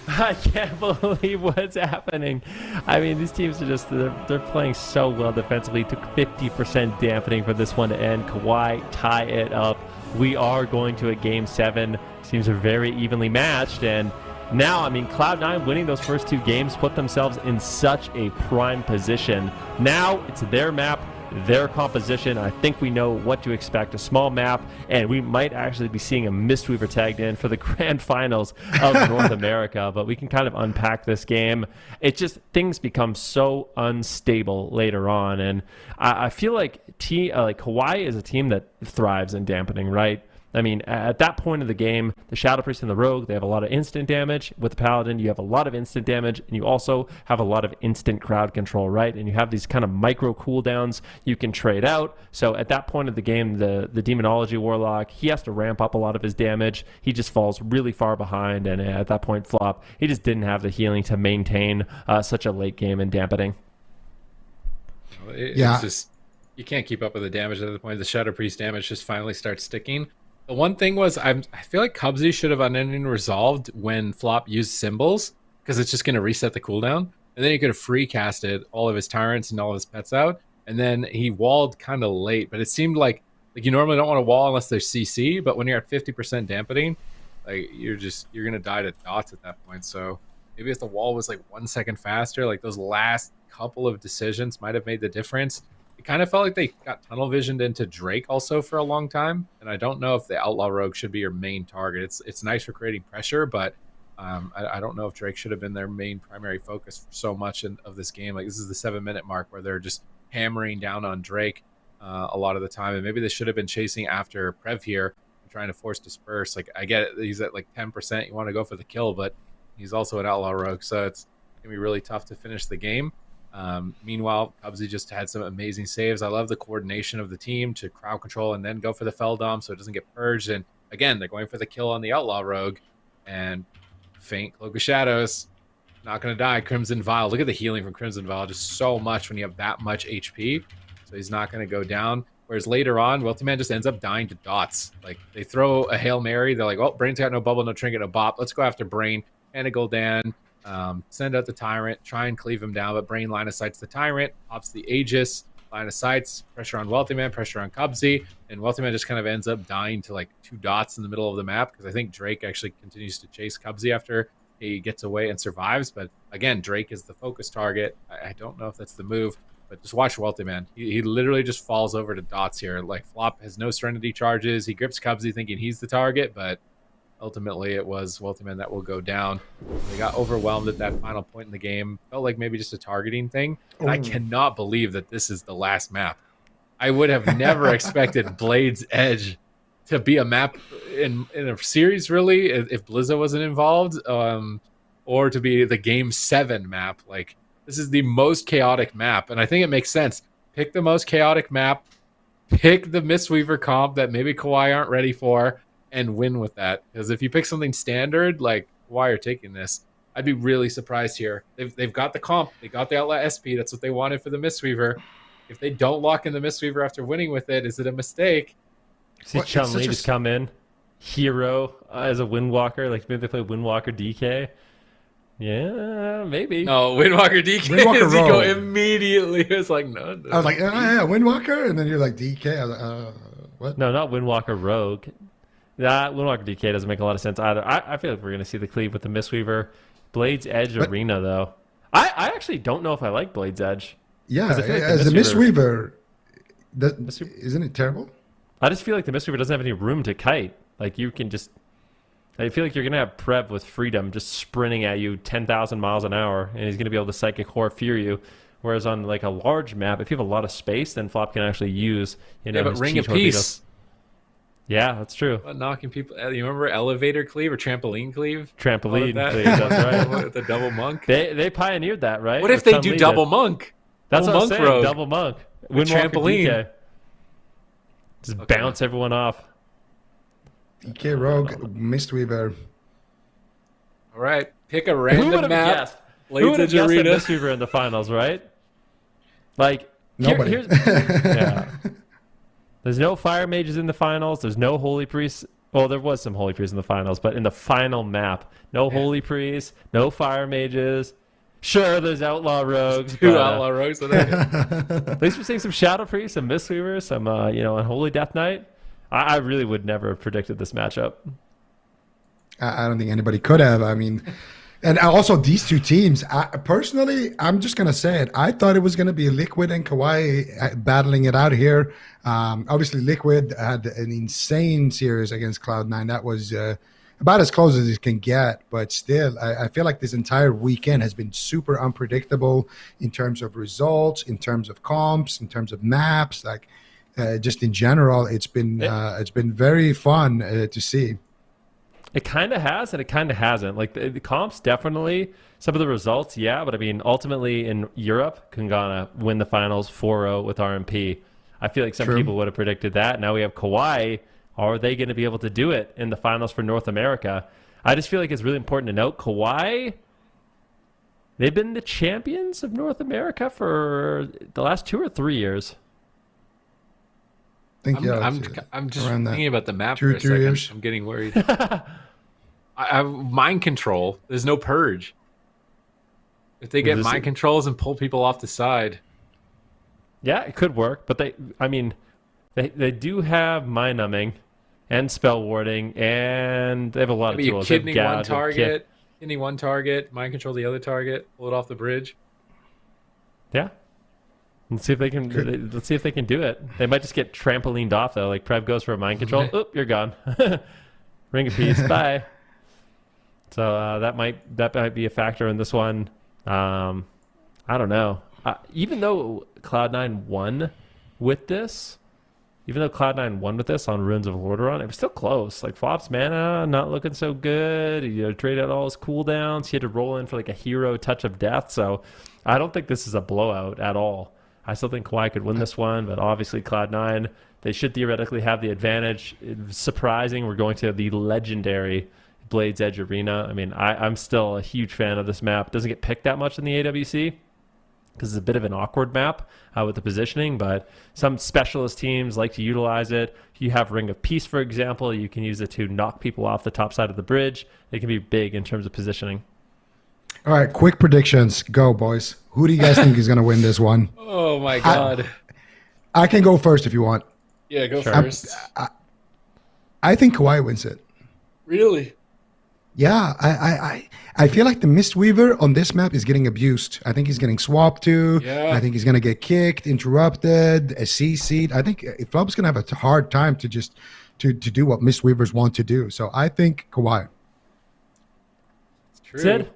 I can't believe what's happening. I mean, these teams are just, they're playing so well defensively. Took 50% dampening for this one to end. KAWHI tie it up. We are going to a Game 7. Teams are very evenly matched, and now, I mean, Cloud9 winning those first 2 games put themselves in such a prime position. Now, it's their map, their composition. I think we know what to expect. A small map, and we might actually be seeing a Mistweaver tagged in for the grand finals of North America, but we can kind of unpack this game. It just, things become so unstable later on, and I feel like KAWHI is a team that thrives in dampening, right? I mean, at that point of the game, the Shadow Priest and the Rogue, they have a lot of instant damage. With the Paladin, you have a lot of instant damage, and you also have a lot of instant crowd control, right? And you have these kind of micro cooldowns you can trade out. So at that point of the game, the Demonology Warlock, he has to ramp up a lot of his damage. He just falls really far behind, and at that point, Flop, he just didn't have the healing to maintain such a late game and dampening. It's just, you can't keep up with the damage at the point. The Shadow Priest damage just finally starts sticking. The one thing was, I feel like Cubsy should have unending resolved when Flop used symbols, because it's just going to reset the cooldown. And then he could have free casted all of his tyrants and all of his pets out. And then he walled kind of late, but it seemed like you normally don't want to wall unless there's CC, but when you're at 50% dampening, like you're going to die to dots at that point. So maybe if the wall was like 1 second faster, like those last couple of decisions might have made the difference. It kind of felt like they got tunnel visioned into Drake also for a long time, and I don't know if the Outlaw Rogue should be your main target. It's nice for creating pressure, but I don't know if Drake should have been their main primary focus for so much of this game. Like, this is the 7-minute mark where they're just hammering down on Drake a lot of the time, and maybe they should have been chasing after Prev here and trying to force disperse. Like, I get it, he's at like 10%, you want to go for the kill, but he's also an Outlaw Rogue, so it's gonna be really tough to finish the game. Meanwhile, Cubsy just had some amazing saves. I love the coordination of the team to crowd control and then go for the Feldom so it doesn't get purged. And again, they're going for the kill on the Outlaw Rogue, and faint Cloak of Shadows, not going to die. Crimson Vial, look at the healing from Crimson Vial, just so much when you have that much HP, so he's not going to go down. Whereas later on, Wealthy Man just ends up dying to dots. Like, they throw a Hail Mary, they're like, oh, Brain's got no bubble, no trinket, no bop, let's go after Brain. And a Gul'dan, send out the Tyrant, try and cleave him down, but Brain line of sights the Tyrant, pops the Aegis, line of sights, pressure on Wealthy Man, pressure on Cubsy, and Wealthy Man just kind of ends up dying to like 2 dots in the middle of the map, because I think Drake actually continues to chase Cubsy after he gets away and survives. But again, Drake is the focus target. I don't know if that's the move, but just watch Wealthy Man. He literally just falls over to dots here. Like, Flop has no Serenity charges. He grips Cubsy thinking he's the target, but ultimately it was Wealthy Man that will go down. They got overwhelmed at that final point in the game. Felt like maybe just a targeting thing. And I cannot believe that this is the last map. I would have never expected Blade's Edge to be a map in a series, really, if Blizzo wasn't involved, or to be the Game 7 map. Like, this is the most chaotic map, and I think it makes sense. Pick the most chaotic map, pick the Mistweaver comp that maybe KAWHI aren't ready for, and win with that. Because if you pick something standard, like KAWHI are taking this, I'd be really surprised here. They've got the comp, they got the Outlaw SP, that's what they wanted for the Mistweaver. If they don't lock in the Mistweaver after winning with it, is it a mistake? See Chun-Li just come in, hero as a Windwalker, like maybe they play Windwalker DK. Yeah, maybe. No, Windwalker DK. Windwalker Zico Rogue. immediately was like, no. I was like, yeah, Windwalker, and then you're like DK. I was like, what? No, not Windwalker Rogue. That Windwalker DK doesn't make a lot of sense either. I feel like we're going to see the cleave with the Mistweaver. Blade's Edge Arena, though. I actually don't know if I like Blade's Edge. Yeah, I feel like as the Mistweaver, isn't it terrible? I just feel like the Mistweaver doesn't have any room to kite. Like, you can just... I feel like you're going to have Prev with freedom just sprinting at you 10,000 miles an hour, and he's going to be able to Psychic Horror Fear you. Whereas on, like, a large map, if you have a lot of space, then Flop can actually use, but his Ring cheat of torpedoes. Peace. Yeah, that's true. Knocking people... You remember Elevator Cleave or Trampoline Cleave? Trampoline Cleave, that's right. The Double Monk? They pioneered that, right? What if they do Double Monk? That's double what I'm monk saying, rogue. Double Monk. With Windwalker Trampoline. DK. Just bounce everyone off. DK Rogue, Mistweaver. All right, pick a Who random would have map. guessed? Who Blades would have Edge guessed Arena. that Mistweaver in the finals, right? Like, Nobody. yeah. There's no Fire Mages in the finals. There's no Holy Priests. Well, there was some Holy Priests in the finals, but in the final map, no Holy Priests, no Fire Mages. Sure, there's Outlaw Rogues. Two but, Outlaw Rogues. at least we're seeing some Shadow Priests, some Mistweavers, some, Unholy Death Knight. I really would never have predicted this matchup. I don't think anybody could have. I mean, and also these two teams, personally, I'm just going to say it. I thought it was going to be Liquid and KAWHI battling it out here. Obviously, Liquid had an insane series against Cloud9. That was about as close as it can get. But still, I feel like this entire weekend has been super unpredictable in terms of results, in terms of comps, in terms of maps. Like, just in general, it's been very fun to see. It kind of has and it kind of hasn't. Like the comps definitely, some of the results, yeah, but I mean, ultimately in Europe, KUNGARNA win the finals 4-0 with RMP. I feel like some people would have predicted that. Now we have KAWHI. Are they going to be able to do it in the finals for North America? I just feel like it's really important to note KAWHI, they've been the champions of North America for the last 2 or 3 years. I think, I'm just around thinking about the map 2 or for a 3 second. years. I'm getting worried. I mind control. There's no purge. If they get mind controls and pull people off the side. Yeah, it could work, but they do have mind numbing and spell warding, and they have a lot of tools. Kidney one target, mind control the other target, pull it off the bridge. Yeah. Let's see if they can. Let's see if they can do it. They might just get trampolined off though. Like Prev goes for a mind control. Oop, you're gone. Ring of peace. Bye. So that might be a factor in this one. I don't know. Even though Cloud9 won with this, on Ruins of Lordaeron, it was still close. Like Flop's mana not looking so good. He traded out all his cooldowns. He had to roll in for like a hero touch of death. So I don't think this is a blowout at all. I still think KAWHI could win this one, but obviously Cloud9, they should theoretically have the advantage. It's surprising we're going to the legendary Blades Edge Arena. I mean, I'm still a huge fan of this map. It doesn't get picked that much in the AWC because it's a bit of an awkward map with the positioning, but some specialist teams like to utilize it. You have Ring of Peace, for example. You can use it to knock people off the top side of the bridge. It can be big in terms of positioning. All right, quick predictions. Go, boys. Who do you guys think is going to win this one? Oh, my God. I can go first if you want. Yeah, go first. I think KAWHI wins it. Really? Yeah, I feel like the Mistweaver on this map is getting abused. I think he's getting swapped to. Yeah. I think he's going to get kicked, interrupted, a CC'd. I think Flop's going to have a hard time to just to do what Mistweavers want to do. So I think KAWHI. It's true.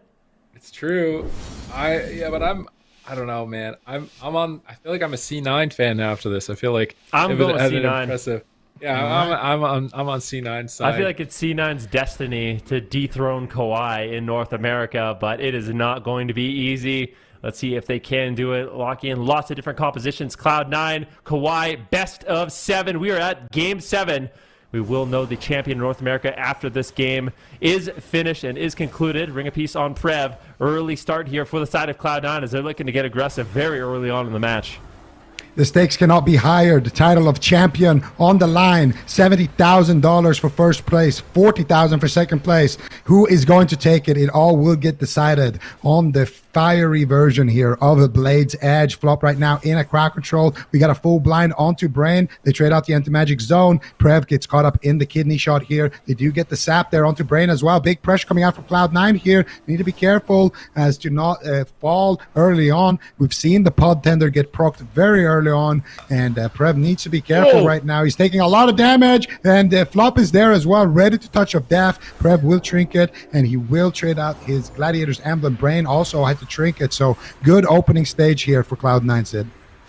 It's true. But I don't know, man. I feel like I'm a C9 fan now after this. I feel like I'm going with C9. Impressive. Yeah, I'm on C9's side. I feel like it's C9's destiny to dethrone KAWHI in North America, but it is not going to be easy. Let's see if they can do it. Lock in lots of different compositions. Cloud9, KAWHI, best of 7. We are at Game 7. We will know the champion of North America after this game is finished and is concluded. Ring of Peace on Prev. Early start here for the side of Cloud9 as they're looking to get aggressive very early on in the match. The stakes cannot be higher. The title of champion on the line. $70,000 for first place. $40,000 for second place. Who is going to take it? It all will get decided on the fiery version here of a Blades Edge. Flop right now in a crowd control. We got a full blind onto Brain. They trade out the anti-magic zone. Prev gets caught up in the kidney shot here. They do get the sap there onto Brain as well. Big pressure coming out from Cloud9 here. Need to be careful as to not fall early on. We've seen the pod tender get procced very early on, and Prev needs to be careful right now. He's taking a lot of damage, and Flop is there as well, ready to touch of death. Prev will trinket, and he will trade out his Gladiator's emblem. Brain also had to trinket, so good opening stage here for Cloud9, Sid.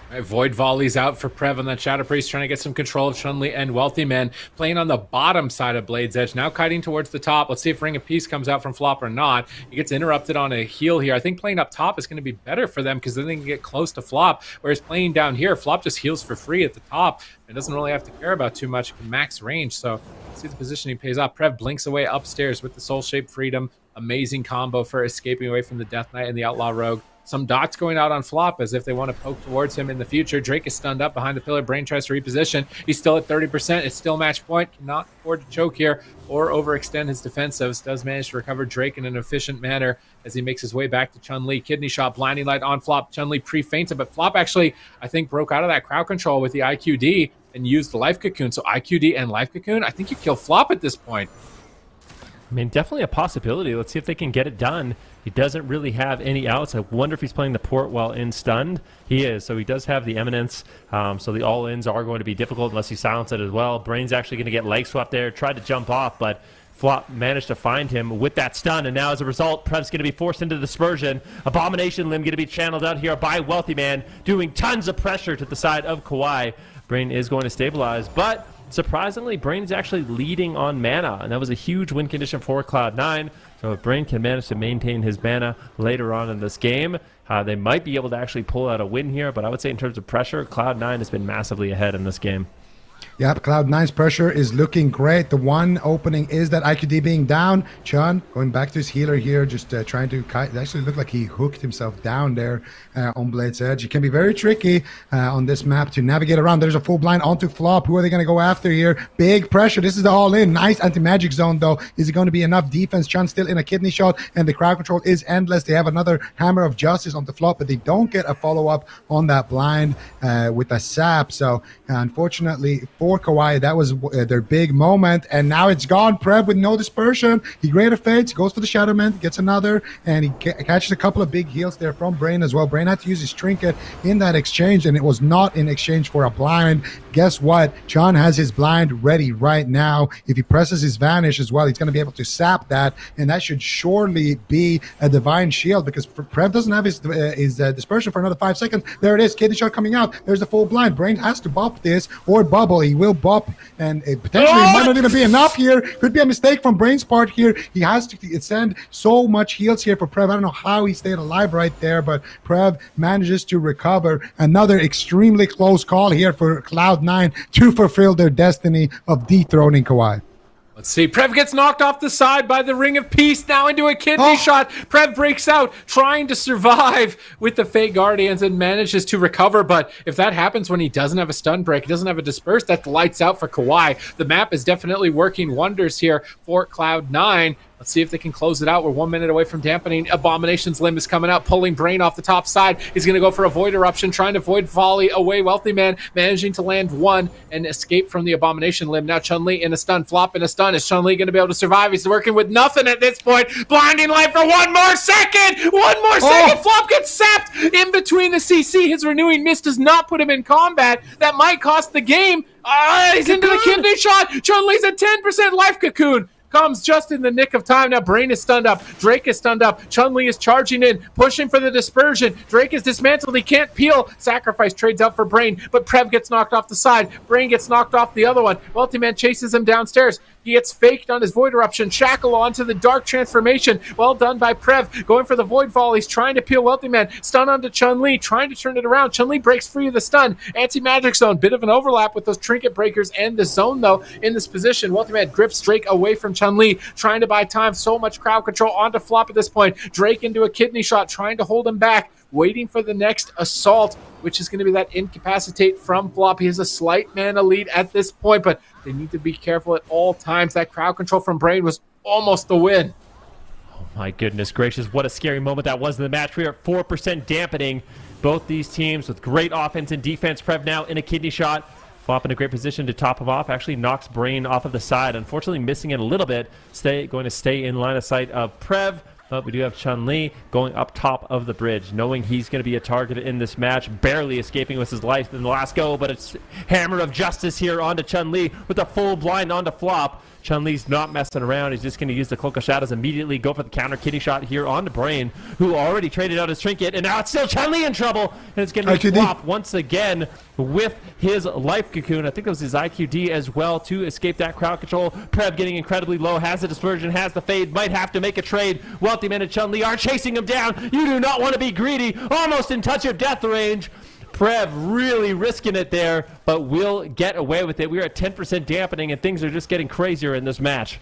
Right, Void Volley's out for Prev on that Shadow Priest, trying to get some control of Chun-Li and Wealthy Man, playing on the bottom side of Blade's Edge, now kiting towards the top. Let's see if Ring of Peace comes out from Flop or not. He gets interrupted on a heal here. I think playing up top is going to be better for them because then they can get close to Flop, whereas playing down here, Flop just heals for free at the top and doesn't really have to care about too much max range. So let's see if the positioning pays off. Prev blinks away upstairs with the Soul Shape Freedom. Amazing combo for escaping away from the Death Knight and the Outlaw Rogue. Some dots going out on Flop as if they want to poke towards him in the future. Drake is stunned up behind the pillar. Brain tries to reposition. He's still at 30%. It's still match point. Cannot afford to choke here or overextend his defensives. Does manage to recover Drake in an efficient manner as he makes his way back to Chun-Li. Kidney shot, blinding light on Flop. Chun-Li pre-fainted, but Flop actually, I think, broke out of that crowd control with the IQD and used the Life Cocoon. So IQD and Life Cocoon, I think you kill Flop at this point. I mean, definitely a possibility. Let's see if they can get it done. He doesn't really have any outs. I wonder if he's playing the port while in stunned. He is, so he does have the eminence. So the all-ins are going to be difficult unless you silence it as well. Brain's actually going to get leg swept there. Tried to jump off, but Flop managed to find him with that stun, and now as a result, Prev's going to be forced into the dispersion. Abomination Limb going to be channeled out here by Wealthy Man, doing tons of pressure to the side of KAWHI. Brain is going to stabilize, but surprisingly, Brain is actually leading on mana, and that was a huge win condition for Cloud9. So if Brain can manage to maintain his mana later on in this game, they might be able to actually pull out a win here, but I would say in terms of pressure, Cloud9 has been massively ahead in this game. Yep, Cloud9's pressure is looking great. The one opening is that IQD being down. Chun going back to his healer here, just trying to it actually looked like he hooked himself down there on Blade's Edge. It can be very tricky on this map to navigate around. There's a full blind onto Flop. Who are they going to go after here? Big pressure. This is the all-in. Nice anti-magic zone, though. Is it going to be enough defense? Chun still in a kidney shot, and the crowd control is endless. They have another Hammer of Justice on the Flop, but they don't get a follow-up on that blind with a sap. So, unfortunately, for KAWHI, that was their big moment, and now it's gone. Prev with no dispersion. He Greater Fates, goes for the Shadowman, gets another, and he catches a couple of big heals there from Brain as well. Brain had to use his trinket in that exchange, and it was not in exchange for a blind. Guess what? Chun has his blind ready right now. If he presses his Vanish as well, he's going to be able to sap that, and that should surely be a Divine Shield, because Prev doesn't have his dispersion for another 5 seconds. There it is, kidney shot coming out. There's the full blind. Brain has to bop this or bubble. He will bop, and it potentially might not even be enough here. Could be a mistake from Brain's part here. He has to send so much heals here for Prev. I don't know how he stayed alive right there, but Prev manages to recover. Another extremely close call here for Cloud9 to fulfill their destiny of dethroning KAWHI. Let's see. Prev gets knocked off the side by the Ring of Peace, now into a kidney shot. Prev breaks out, trying to survive with the Fey Guardians and manages to recover. But if that happens when he doesn't have a stun break, he doesn't have a disperse, that lights out for KAWHI. The map is definitely working wonders here for Cloud9. Let's see if they can close it out. We're 1 minute away from dampening. Abomination's Limb is coming out, pulling Brain off the top side. He's going to go for a Void Eruption, trying to Void Volley away. Wealthy Man managing to land one and escape from the Abomination Limb. Now Chun-Li in a stun, Flop in a stun. Is Chun-Li going to be able to survive? He's working with nothing at this point. Blinding Light for 1 more second! 1 more second! Flop gets sapped in between the CC. His Renewing Mist does not put him in combat. That might cost the game. He's into the kidney shot. Chun-Li's at 10% life. Cocoon comes just in the nick of time. Now Brain is stunned up. Drake is stunned up. Chun-Li is charging in, pushing for the dispersion. Drake is dismantled. He can't peel. Sacrifice trades up for Brain, but Prev gets knocked off the side. Brain gets knocked off the other one. Wealthy Man chases him downstairs. He gets faked on his Void Eruption. Shackle onto the Dark Transformation. Well done by Prev. Going for the Void Volleys, trying to peel Wealthy Man. Stun onto Chun-Li, trying to turn it around. Chun-Li breaks free of the stun. Anti-Magic Zone. Bit of an overlap with those Trinket Breakers and the zone, though, in this position. Wealthy Man grips Drake away from Chun-Li, trying to buy time. So much crowd control onto Flop at this point. Drake into a kidney shot, trying to hold him back. Waiting for the next assault, which is going to be that incapacitate from Flop. He has a slight mana lead at this point, but they need to be careful at all times. That crowd control from Brain was almost the win. Oh my goodness gracious, what a scary moment that was in the match. We are at 4% dampening both these teams with great offense and defense. Prev now in a kidney shot. Flop in a great position to top him off. Actually knocks Brain off of the side. Unfortunately missing it a little bit. Going to stay in line of sight of Prev. But we do have Chun-Li going up top of the bridge, knowing he's going to be a target in this match, barely escaping with his life in the last go, but it's Hammer of Justice here onto Chun-Li with a full blind onto Flop. Chun-Li's not messing around. He's just going to use the Cloak of Shadows immediately, go for the counter kidney shot here onto Brain, who already traded out his trinket, and now it's still Chun-Li in trouble, and it's going to be Flop once again with his life cocoon. I think it was his IQD as well to escape that crowd control. Prev getting incredibly low, has the dispersion, has the fade, might have to make a trade. Wealthy Man and Chun-Li are chasing him down. You do not want to be greedy, almost in touch of death range. Prev really risking it there, but will get away with it. We are at 10% dampening, and things are just getting crazier in this match.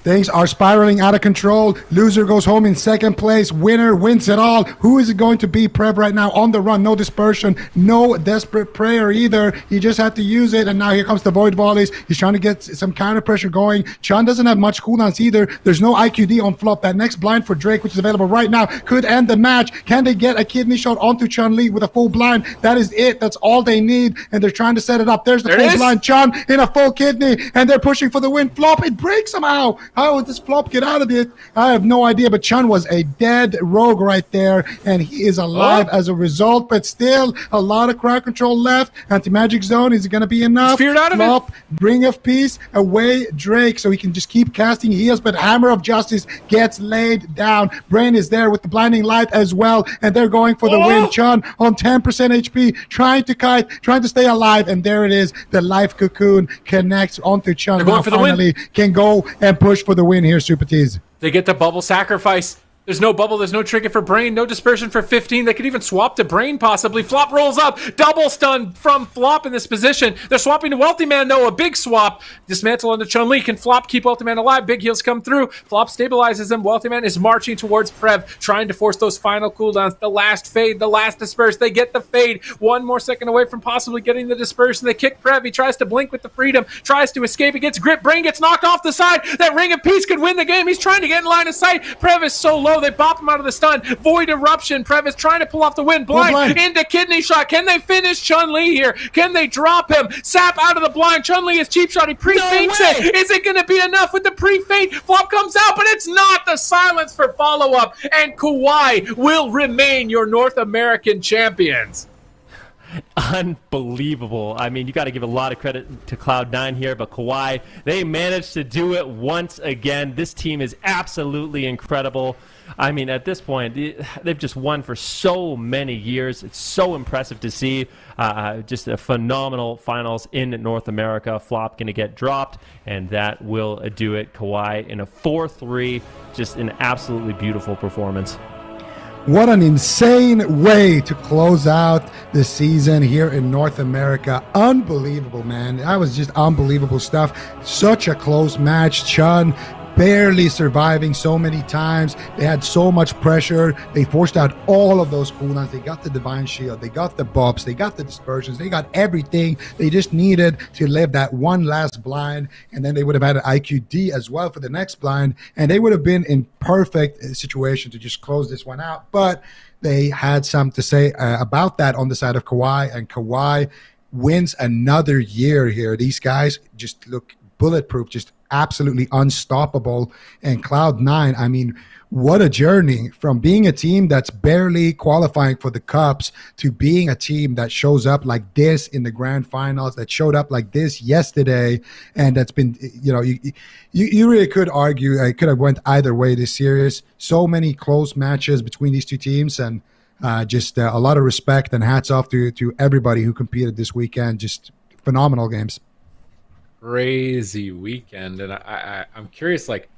Things are spiraling out of control. Loser goes home in second place. Winner wins it all. Who is it going to be? Prev right now on the run. No dispersion. No desperate prayer either. He just had to use it, and now here comes the Void Volleys. He's trying to get some counter pressure going. Chun doesn't have much cooldowns either. There's no IQD on Flop. That next blind for Drake, which is available right now, could end the match. Can they get a kidney shot onto Chun-Li with a full blind? That is it. That's all they need, and they're trying to set it up. There's the full blind. Chun in a full kidney, and they're pushing for the win. Flop, it breaks somehow. How did this flop get out of it? I have no idea, but Chun was a dead rogue right there, and he is alive as a result, but still a lot of crowd control left. Anti-magic zone, is it going to be enough? Feared out of Flop, Ring of Peace, away Drake, so he can just keep casting heals, but Hammer of Justice gets laid down. Brain is there with the blinding light as well, and they're going for the win. Chun on 10% HP, trying to kite, trying to stay alive, and there it is. The life cocoon connects onto Chun. They're going for the win. Finally can go and push for the win here, Super Tees. They get the bubble sacrifice. There's no bubble. There's no trinket for Brain. No dispersion for 15. They could even swap to Brain, possibly. Flop rolls up. Double stun from Flop in this position. They're swapping to Wealthy Man, though. A big swap. Dismantle onto Chun-Li. Can Flop keep Wealthy Man alive? Big heals come through. Flop stabilizes him. Wealthy Man is marching towards Prev, trying to force those final cooldowns. The last fade. The last disperse. They get the fade. 1 more second away from possibly getting the dispersion. They kick Prev. He tries to blink with the freedom. Tries to escape. He gets grip. Brain gets knocked off the side. That Ring of Peace could win the game. He's trying to get in line of sight. Prev is so low. They bop him out of the stun. Void Eruption. Prev is trying to pull off the win. Blind into Kidney Shot. Can they finish Chun-Li here? Can they drop him? Sap out of the blind. Chun-Li is cheap shot. He pre-faints it. Is it going to be enough with the pre-faint? Flop comes out, but it's not. The silence for follow-up. And KAWHI will remain your North American champions. Unbelievable. I mean, you got to give a lot of credit to Cloud9 here, but KAWHI, they managed to do it once again. This team is absolutely incredible. I mean, at this point, they've just won for so many years. It's so impressive to see. Just a phenomenal finals in North America. Flop going to get dropped, and that will do it. KAWHI in a 4-3. Just an absolutely beautiful performance. What an insane way to close out the season here in North America. Unbelievable, man. That was just unbelievable stuff. Such a close match. Chun barely surviving so many times. They had so much pressure. They forced out all of those cooldowns. They got the Divine Shield. They got the buffs. They got the dispersions. They got everything. They just needed to live that one last blind, and then they would have had an IQD as well for the next blind, and they would have been in perfect situation to just close this one out. But they had something to say about that on the side of KAWHI, and KAWHI wins another year here. These guys just look bulletproof, just absolutely unstoppable. And Cloud9, I mean, what a journey from being a team that's barely qualifying for the cups to being a team that shows up like this in the grand finals, that showed up like this yesterday, and that's been, you know, you really could argue it could have went either way this series. So many close matches between these two teams, and just a lot of respect and hats off to everybody who competed this weekend. Just phenomenal games. Crazy weekend, and I'm curious, like,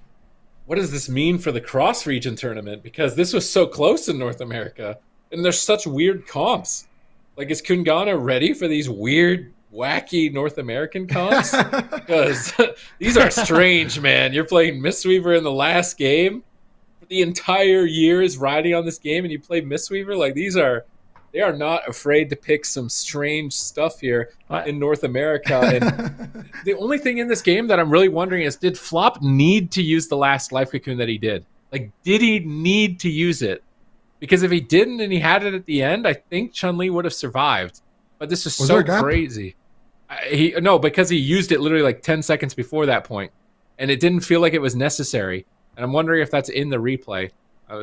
what does this mean for the Cross-Region Tournament? Because this was so close in North America, and there's such weird comps. Like, is KUNGARNA ready for these weird, wacky North American comps? Because these are strange, man. You're playing Mistweaver in the last game. The entire year is riding on this game, and you play Mistweaver? Like, they are not afraid to pick some strange stuff here in North America. And the only thing in this game that I'm really wondering is, did Flop need to use the last life cocoon that he did? Like, did he need to use it? Because if he didn't and he had it at the end, I think Chun-Li would have survived. But this is so crazy. No, because he used it literally like 10 seconds before that point, and it didn't feel like it was necessary. And I'm wondering if that's in the replay.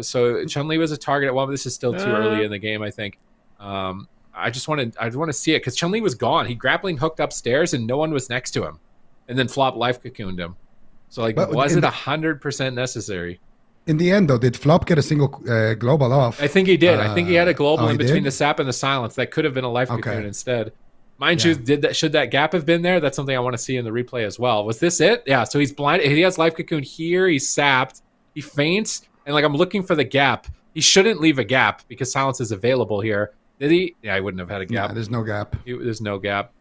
So Chun-Li was a target at one, but this is still too early in the game, I think. I want to see it because Chun-Li was gone. He grappling hooked upstairs and no one was next to him, and then Flop life cocooned him. So like, was it 100% necessary? In the end, though, did Flop get a single global off? I think he did. I think he had a global in between the sap and the silence. That could have been a life cocoon instead. Mind you, should that gap have been there? That's something I want to see in the replay as well. Was this it? Yeah. So he's blind. He has life cocoon here. He's sapped. He faints, and like, I'm looking for the gap. He shouldn't leave a gap because silence is available here. Did he? Yeah, he wouldn't have had a gap. Yeah, there's no gap. There's no gap.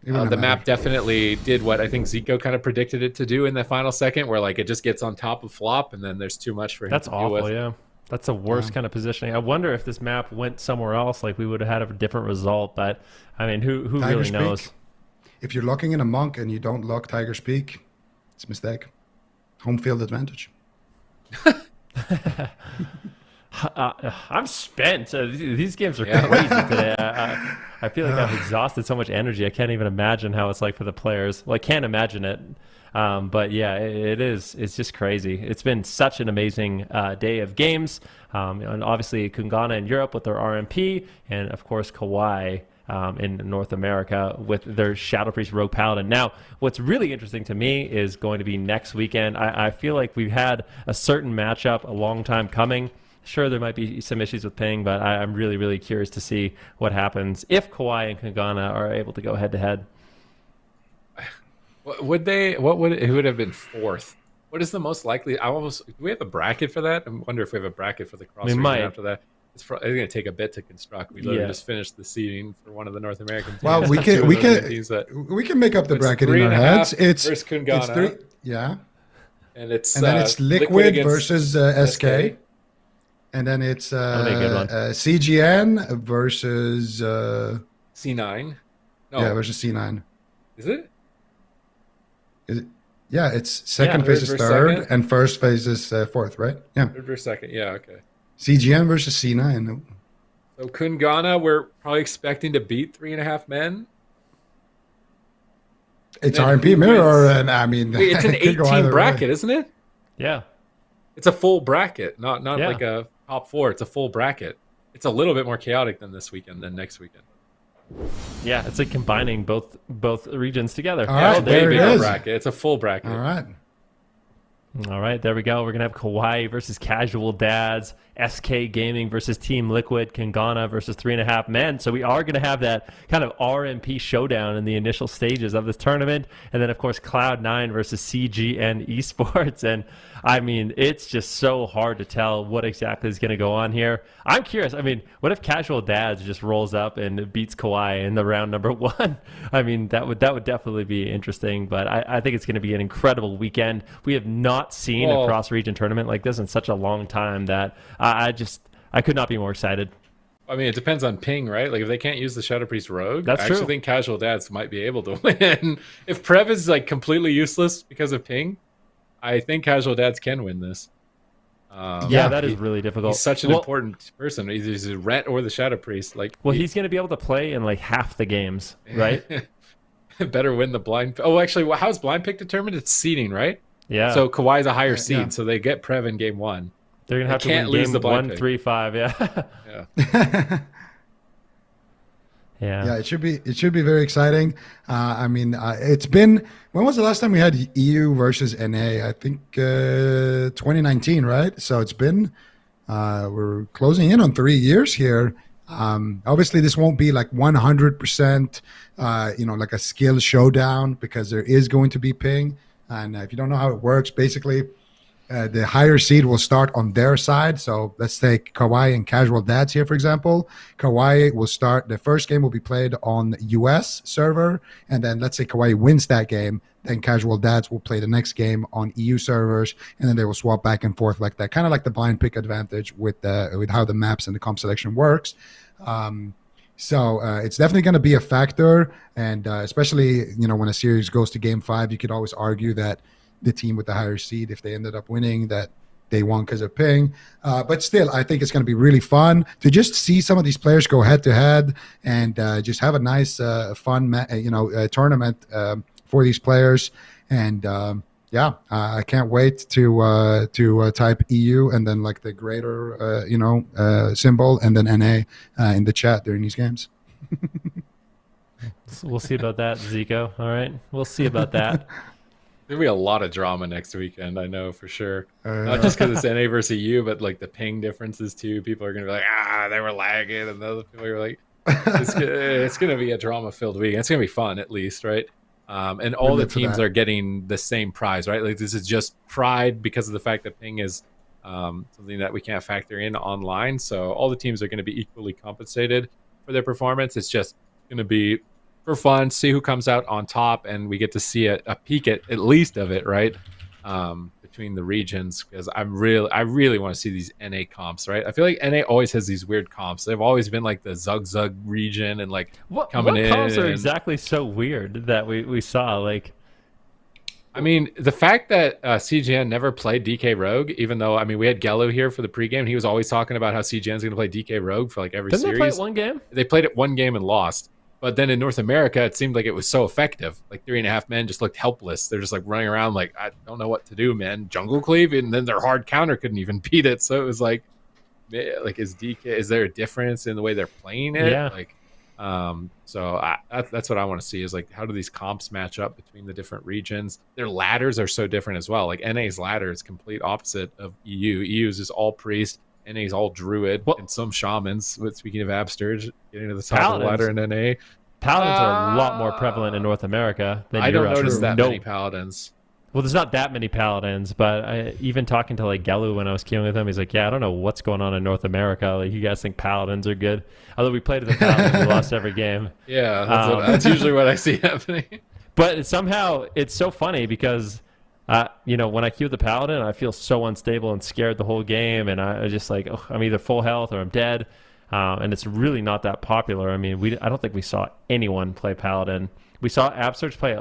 The map definitely did what I think Zico kind of predicted it to do in the final second, where like it just gets on top of Flop, and then there's too much for him to deal with. Yeah. That's the worst kind of positioning. I wonder if this map went somewhere else, like we would have had a different result. But I mean, who really knows? If you're locking in a monk and you don't lock Tiger's Peak, it's a mistake. Home field advantage. I'm spent. These games are crazy today. I feel like I've exhausted so much energy. I can't even imagine how it's like for the players. Well, I can't imagine it. But yeah, it is. It's just crazy. It's been such an amazing day of games. And obviously KUNGARNA in Europe with their RMP, and of course KAWHI in North America with their Shadow Priest Rogue Paladin. Now, what's really interesting to me is going to be next weekend. I feel like we've had a certain matchup a long time coming. Sure, there might be some issues with ping, but I'm really, really curious to see what happens if KAWHI and KUNGARNA are able to go head-to-head. Who would have been fourth? What is the most likely? Do we have a bracket for that? I wonder if we have a bracket for the cross region after that. It's going to take a bit to construct. We literally just finished the seeding for one of the North American teams. Well, we can make up the bracket in our heads. It's three, and it's then it's Liquid versus SK. And then it's CGN versus C9. No. Yeah, versus C9. Is it? Yeah, it's second phase is third, and first phase is fourth, right? Yeah. Third versus second. Yeah, okay. CGN versus C9. So KUNGARNA, we're probably expecting to beat 3.5 men. It's RMP mirror, and I mean, wait, it's an 18 bracket, isn't it? Yeah. It's a full bracket, not like a top 4. It's a full bracket. It's a little bit more chaotic than this weekend than next weekend. Yeah, it's like combining both regions together. All right, there it is. Bracket. It's a full bracket. All right, there we go. We're going to have KAWHI versus Casual Dads, SK Gaming versus Team Liquid, KUNGARNA versus 3.5 men. So we are going to have that kind of RMP showdown in the initial stages of this tournament. And then, of course, Cloud9 versus CGN Esports. And, I mean, it's just so hard to tell what exactly is going to go on here. I'm curious. I mean, what if Casual Dads just rolls up and beats KAWHI in the round number 1? I mean, that would definitely be interesting. But I think it's going to be an incredible weekend. We have not seen a cross-region tournament like this in such a long time that I could not be more excited. I mean, it depends on ping, right? Like if they can't use the Shadow Priest Rogue, I true. actually think Casual Dads might be able to win. If Prev is like completely useless because of ping, I think Casual Dads can win this. That is really difficult. He's such an important person. Either he's a Ret or the Shadow Priest. He's going to be able to play in like half the games, right? Better win the blind. Oh, actually, how's blind pick determined? It's seeding, right? Yeah. So Kawhi's a higher seed, so they get Prev in game 1. They're gonna have to win game 1, 3, 5. Yeah. Yeah, it should be very exciting. I mean, it's been, when was the last time we had EU versus NA? I think 2019, right? So it's been we're closing in on 3 years here. Obviously, this won't be like 100%, like a skill showdown because there is going to be ping. And if you don't know how it works, basically, the higher seed will start on their side. So let's take KAWHI and Casual Dads here, for example. KAWHI will start, the first game will be played on the US server. And then let's say KAWHI wins that game. Then Casual Dads will play the next game on EU servers. And then they will swap back and forth like that. Kind of like the blind pick advantage with how the maps and the comp selection works. So it's definitely going to be a factor. And especially, when a series goes to game 5, you could always argue that the team with the higher seed, if they ended up winning, that they won because of ping. But still, I think it's going to be really fun to just see some of these players go head to head and just have a nice, fun, tournament for these players. And I can't wait to type EU and then like the greater, symbol and then NA in the chat during these games. We'll see about that, Zico. All right, we'll see about that. There'll be a lot of drama next weekend, I know for sure. Not just because it's NA versus EU, but like the ping differences too. People are going to be like, they were lagging, and the other people are like, it's going to be a drama-filled week. It's going to be fun, at least, right? And all the teams are getting the same prize, right? Like this is just pride because of the fact that ping is something that we can't factor in online. So all the teams are going to be equally compensated for their performance. It's just going to be for fun, see who comes out on top, and we get to see a peek at least of it, right? Between the regions, because I really want to see these NA comps, right? I feel like NA always has these weird comps. They've always been like the Zug region and like what coming in. What comps are exactly so weird that we saw? Like, I mean, the fact that CGN never played DK Rogue, even though, I mean, we had Gello here for the pregame. He was always talking about how CGN's going to play DK Rogue for like every Didn't series. they play it one game? They played it one game and lost. But then in North America, it seemed like it was so effective. Like 3.5 men just looked helpless. They're just like running around like, I don't know what to do, man. Jungle Cleave, and then their hard counter couldn't even beat it. So it was like is there a difference in the way they're playing it? Yeah. Like, that's what I want to see is like, how do these comps match up between the different regions? Their ladders are so different as well. Like NA's ladder is complete opposite of EU. EU's is all priest. NA's all druid and some shamans. But speaking of Absterge, getting to the top of the ladder in NA. Paladins are a lot more prevalent in North America than I Europe. don't notice that many paladins. Well, there's not that many paladins, but even talking to like Gelu when I was queuing with him, he's like, "Yeah, I don't know what's going on in North America. Like, you guys think paladins are good? Although we played with the paladins, we lost every game." Yeah, that's usually what I see happening. But somehow it's so funny because, when I queue the paladin, I feel so unstable and scared the whole game, and I just like, I'm either full health or I'm dead, and it's really not that popular. I mean, I don't think we saw anyone play paladin. We saw Absterge play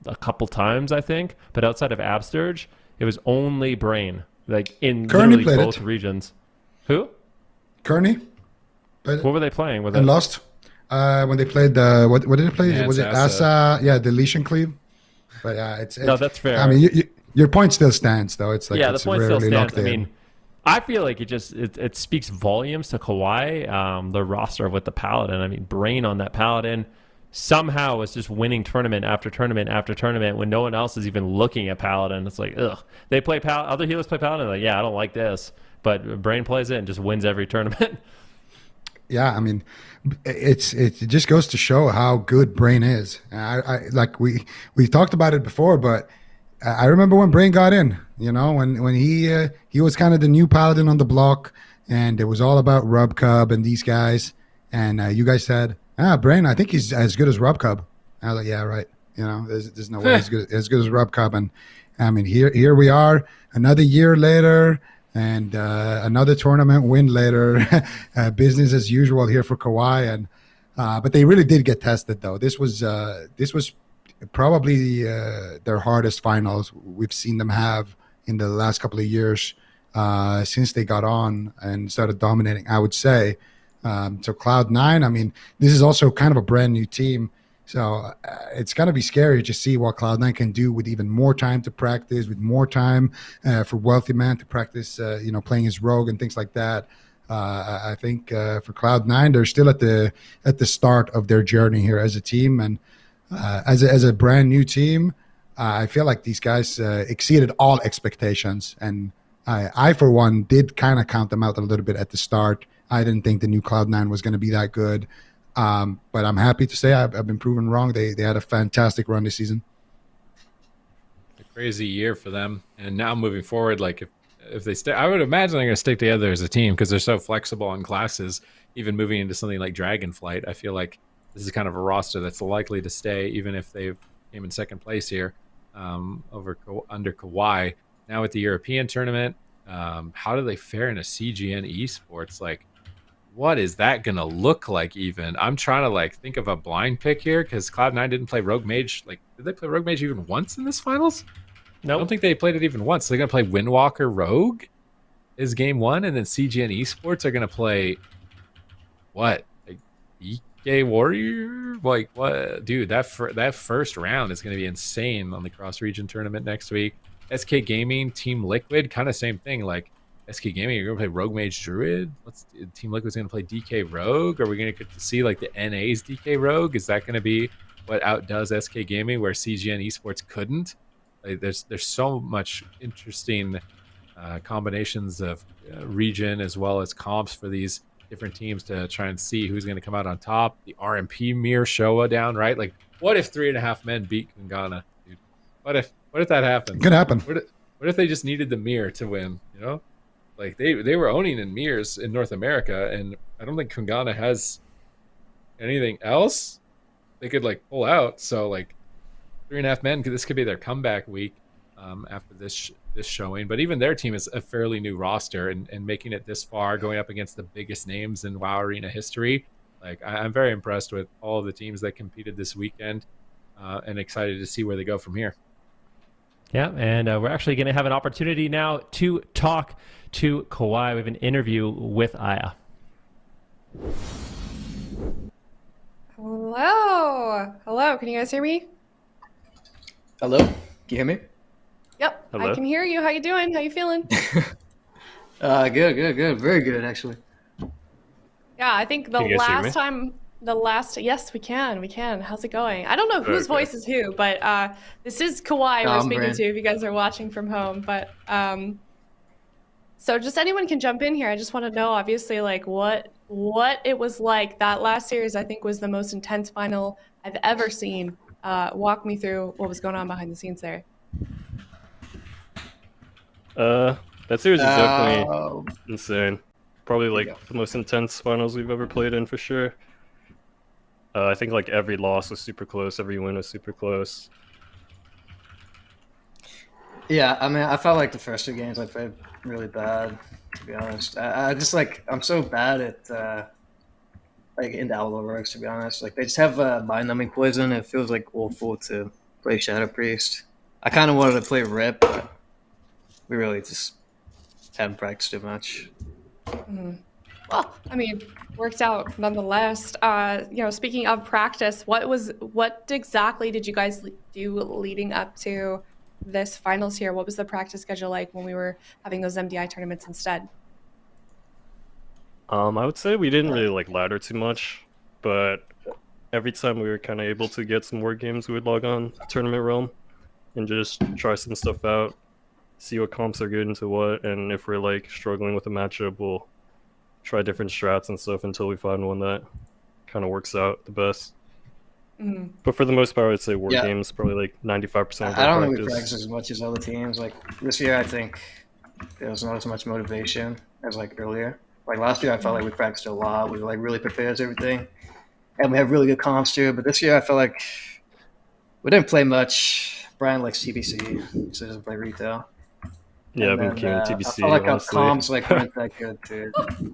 a couple times, I think, but outside of Absterge, it was only Brain, like in literally both regions. Who? Kearney. What were they playing? And lost. When they played what did they play? Was it Asa? Yeah, the Leash and Cleave. But no, that's fair. I mean, your point still stands, though. It's like the point still stands. I mean, I feel like it speaks volumes to KAWHI, the roster with the Paladin. I mean, Brain on that Paladin somehow is just winning tournament after tournament after tournament when no one else is even looking at Paladin. It's like, ugh. They play other healers play Paladin. Like, yeah, I don't like this, but Brain plays it and just wins every tournament. Yeah, I mean, it just goes to show how good Brain is. I like we talked about it before, but I remember when Brain got in. When he was kind of the new Paladin on the block, and it was all about Rub Cub and these guys. And you guys said, Brain, I think he's as good as Rub Cub. I was like, yeah, right. There's no way as good as Rub Cub. And I mean, here we are, another year later. And another tournament win later, business as usual here for KAWHI. And but they really did get tested, though. This was probably their hardest finals we've seen them have in the last couple of years since they got on and started dominating, I would say. So Cloud9, I mean, this is also kind of a brand new team. So it's going to be scary to see what Cloud9 can do with even more time to practice, with more time for Wealthy Man to practice, playing his rogue and things like that. I think for Cloud9, they're still at the start of their journey here as a team. And as a brand new team, I feel like these guys exceeded all expectations. And I, for one, did kind of count them out a little bit at the start. I didn't think the new Cloud9 was going to be that good. But I'm happy to say I've been proven wrong. They had a fantastic run this season. A crazy year for them. And now moving forward, like if they stay, I would imagine they're going to stick together as a team because they're so flexible on classes. Even moving into something like Dragonflight, I feel like this is kind of a roster that's likely to stay, even if they came in second place here under KAWHI. Now with the European tournament, how do they fare in a CGN esports? Like, what is that gonna look like? Even I'm trying to think of a blind pick here because Cloud9 didn't play Rogue Mage. Like, did they play Rogue Mage even once in this finals? No, I don't think they played it even once. So they're gonna play Windwalker Rogue is game one, and then CGN esports are gonna play what? Like EK Warrior? Like what, dude? That first round is gonna be insane on the Cross-Region Tournament next week. SK Gaming, Team Liquid, kind of same thing. Like SK Gaming, you're gonna play Rogue Mage Druid. Team Liquid's gonna play DK Rogue. Are we gonna get to see like the NA's DK Rogue? Is that gonna be what outdoes SK Gaming where CGN Esports couldn't? Like, there's so much interesting combinations of region as well as comps for these different teams to try and see who's gonna come out on top. The RMP mirror showdown, right? Like, what if 3.5 men beat KUNGARNA, dude? What if that happens? It could happen. What if they just needed the mirror to win? Like they were owning in mirrors in North America, and I don't think KUNGARNA has anything else they could pull out. So 3.5 men, this could be their comeback week after this showing. But even their team is a fairly new roster, and making it this far, going up against the biggest names in WoW Arena history. I'm very impressed with all of the teams that competed this weekend, and excited to see where they go from here. Yeah, and we're actually going to have an opportunity now to talk to KAWHI. We have an interview with Aya. Hello. Hello. Can you guys hear me? Hello. Can you hear me? Yep. Hello? I can hear you. How you doing? How you feeling? Good. Very good, actually. Yeah, I think the Can you guys hear me? yes, we can. How's it going? I don't know whose Okay. voice is who, but this is KAWHI we're I'm speaking Brand. to if you guys are watching from home. But so just anyone can jump in here. I just want to know, obviously, like what it was like. That last series, I think, was the most intense final I've ever seen. Walk me through what was going on behind the scenes there. That series is definitely Um, insane. Probably like the most intense finals we've ever played in for sure. I think like every loss was super close, every win was super close. Yeah, I mean, I felt like the first two games I played really bad, to be honest. I just like I'm so bad at like in the Outlaw Rogues, to be honest. Like they just have mind numbing poison. It feels like awful to play Shadow Priest. I kind of wanted to play Rip, but we really just haven't practiced too much. Well, I mean, worked out nonetheless. Speaking of practice, what exactly did you guys do leading up to this finals here? What was the practice schedule like when we were having those MDI tournaments instead? I would say we didn't really like ladder too much, but every time we were kind of able to get some more games, we would log on Tournament Realm and just try some stuff out, see what comps are good into what, and if we're like struggling with a matchup, we'll try different strats and stuff until we find one that kind of works out the best. Mhm. But for the most part, I'd say war Yeah. games probably like 95% of I our don't think we practice. practice as much as other teams. Like this year, I think there was not as much motivation as like earlier. Like last year, I felt like we practiced a lot. We were like really prepared for everything, and we have really good comps too. But this year, I felt like we didn't play much. Brian likes TBC, so he doesn't play retail. Yeah, And I've been queuing I TBC, felt like honestly. our comps like weren't that good too.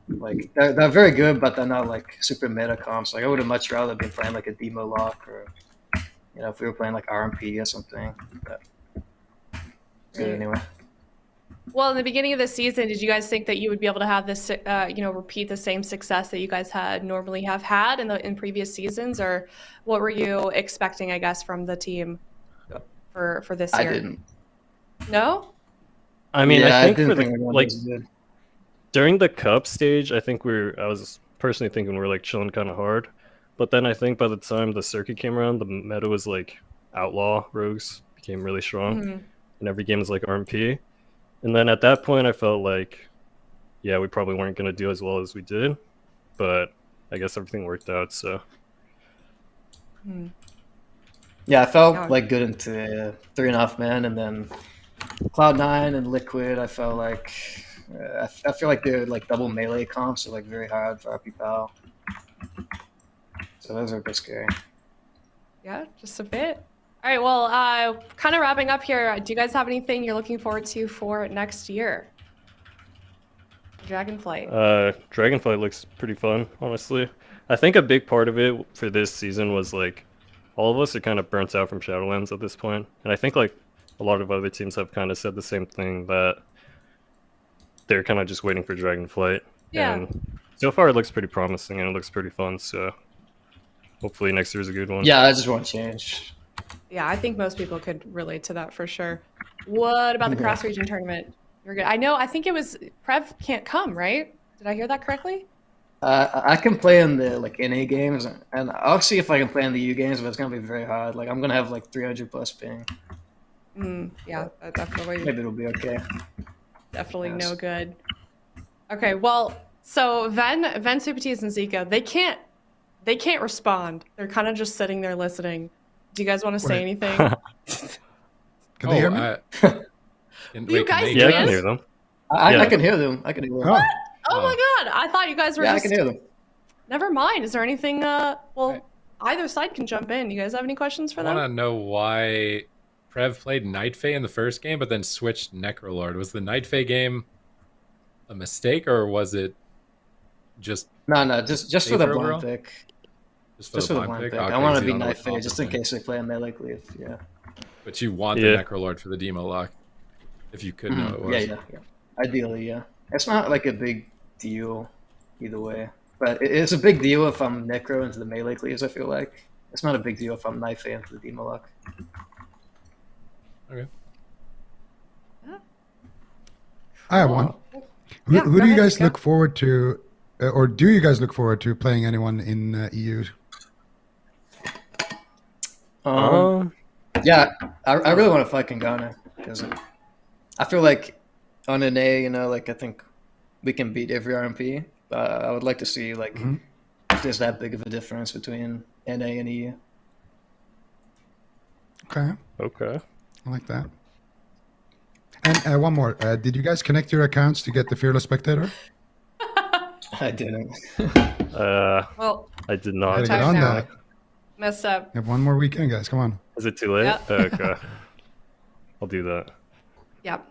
Like they're very good, but they're not like super meta comps. Like I would have much rather been playing like a demo lock or if we were playing like RMP or something. But good anyway. Well, in the beginning of the season, did you guys think that you would be able to have this, repeat the same success that you guys had normally have had in previous seasons, or what were you expecting, I guess, from the team for this year? I didn't. No. I mean, Yeah, I think didn't for the think everyone like was good. during the cup stage, I think I was personally thinking we were like chilling kind of hard, but then I think by the time the circuit came around, the meta was like outlaw rogues became really strong, Mhm. and every game was like RMP, and then at that point, I felt like, yeah, we probably weren't gonna do as well as we did, but I guess everything worked out. So Yeah, I felt Yeah. like good into 3.5 men, and then Cloud9 and Liquid. I felt like I feel like they're like double melee comps, so like very hard for RP Pal. So those are a bit scary. Yeah, just a bit. All right. Well, kind of wrapping up here. Do you guys have anything you're looking forward to for next year? Dragonflight. Dragonflight looks pretty fun, honestly. I think a big part of it for this season was like all of us are kind of burnt out from Shadowlands at this point, and I think like a lot of other teams have kind of said the same thing, that they're kind of just waiting for Dragonflight. Yeah. And so far it looks pretty promising and it looks pretty fun, so hopefully next year's a good one. Yeah, I just want change. Yeah, I think most people could relate to that for sure. What about the Yeah. cross-region tournament? You're good. I think it was Prev can't come, right? Did I hear that correctly? I can play in the like NA games, and I'll see if I can play in the U games, but it's gonna be very hard. Like I'm gonna have like 300 plus ping. Yeah, that definitely. Maybe it'll be okay. Definitely Yes. no good. Okay, well, so Ven, Supatis, and Zika, they can't respond. They're kind of just sitting there listening. Do you guys want to say anything? Can they hear me? You guys Yeah, I can? can hear them. I Yeah. can hear them. I can hear them. What? Oh my god! I thought you guys were Yeah, I just. can hear them. Never mind. Is there anything? Well, either side can jump in. You guys have any questions for I them? want to know why Prev played Night Fae in the first game, but then switched Necrolord. Was the Night Fae game a mistake, or was it just No, just for the safer blind overall? pick. Just for the blind pick? Okay, I want so to you be don't know Night what Fae comp just to in play. case they play a melee cleave. Yeah. But you want the Necrolord for the demo lock, if you could know it was. Yeah. Ideally, yeah. It's not like a big deal either way. But it's a big deal if I'm Necro into the melee cleaves, I feel like. It's not a big deal if I'm Knife into the demo lock. Okay. I have one. Who do you guys look forward to, or do you guys look forward to playing anyone in EU? Yeah, I really want to fight KUNGARNA because I feel like on an A, you know, like I think we can beat every RMP. I would like to see like if there's that big of a difference between NA and EU. Okay. I like that. And one more. Did you guys connect your accounts to get the Fearless Spectator? I didn't. Well, I did not. Gotta get on that. Messed up. You have one more weekend, guys. Come on. Is it too late? Yep. Okay. I'll do that. Yep.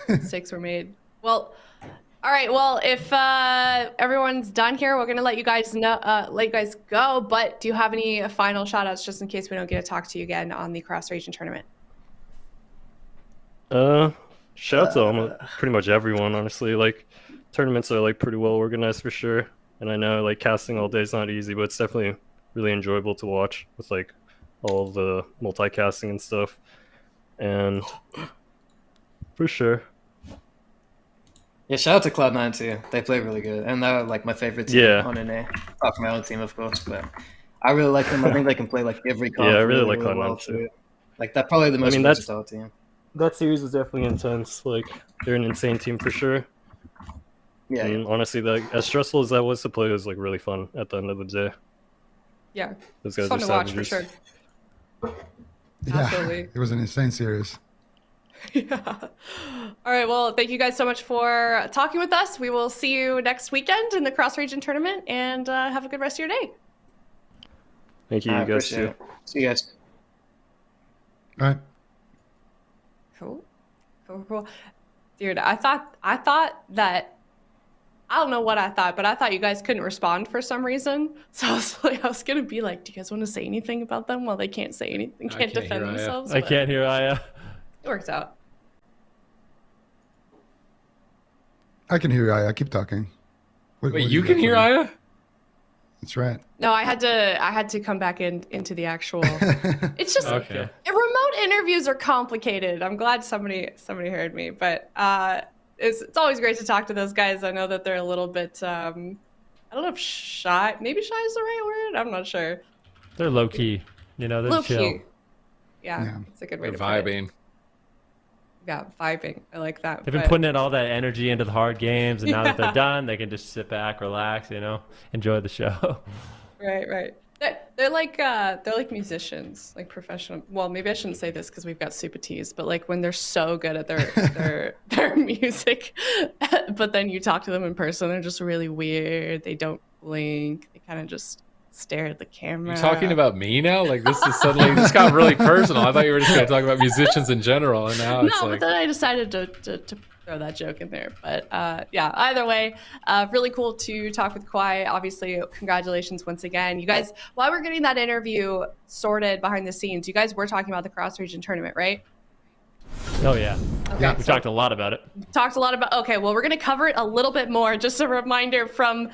Mistakes were made. Well, all right. Well, if everyone's done here, we're gonna let you guys know, let you guys go. But do you have any final shout outs just in case we don't get to talk to you again on the Cross-Region Tournament? Shout out to pretty much everyone, honestly. Like, tournaments are like pretty well organized for sure. And I know like casting all day is not easy, but it's definitely really enjoyable to watch with like all of the multicasting and stuff. And for sure. Yeah, shout out to Cloud9 too. They play really good, and they're like my favorite team on NA. Apart from my own team, of course, but I really like them. I think they can play like every comp. Yeah, I really like Cloud9 too. Like that's probably the most versatile team. That series is definitely intense. Like they're an insane team for sure. Yeah. And honestly, like as stressful as that was to play, it was like really fun at the end of the day. Yeah. Those guys fun are to watch for savages. sure. Yeah, Absolutely. it was an insane series. Yeah. All right. Well, thank you guys so much for talking with us. We will see you next weekend in the Cross-Region Tournament, and have a good rest of your day. Thank you, you guys too. See you guys. All right. Cool. Dude, I thought that, I don't know what I thought, but I thought you guys couldn't respond for some reason. So I was gonna be like, do you guys want to say anything about them? Well, they can't say anything, can't defend themselves. I can't hear Aya. It works out. I can hear you, Aya. Keep talking. Wait, you can hear Aya? That's right. No, I had to come back into the actual. It's just okay. Remote interviews are complicated. I'm glad somebody heard me, but it's always great to talk to those guys. I know that they're a little bit I don't know if shy. Maybe shy is the right word. I'm not sure. They're low key. You know, they're Low chill. key. Yeah, it's a good way to put it. Vibing. Yeah, vibing. I like that. They've been putting in all that energy into the hard games, and now that they're done, they can just sit back, relax, you know, enjoy the show. Right. They're like musicians, like professional. Well, maybe I shouldn't say this because we've got super teas, but like when they're so good at their music, but then you talk to them in person, they're just really weird. They don't blink. They kind of just stare at the camera. You're talking about me now? Like this is suddenly this got really personal. I thought you were just going to talk about musicians in general, and now it's no, like. but then I decided to throw that joke in there. But yeah, either way, really cool to talk with KAWHI. Obviously, congratulations once again. You guys, while we're getting that interview sorted behind the scenes, you guys were talking about the Cross-Region Tournament, right? Oh, yeah. Okay, Yeah, we talked a lot about it. Talked a lot about, okay, well, we're going to cover it a little bit more. Just a reminder from,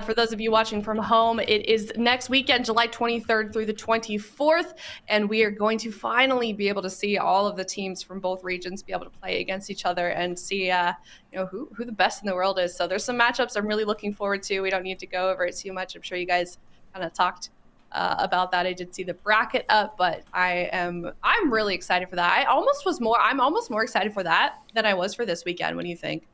for those of you watching from home, it is next weekend, July 23rd through the 24th, and we are going to finally be able to see all of the teams from both regions be able to play against each other and see, you know, who the best in the world is. So there's some matchups I'm really looking forward to. We don't need to go over it too much. I'm sure you guys kind of talked about that. I did see the bracket up, but I'm really excited for that. I'm almost more excited for that than I was for this weekend. What do you think?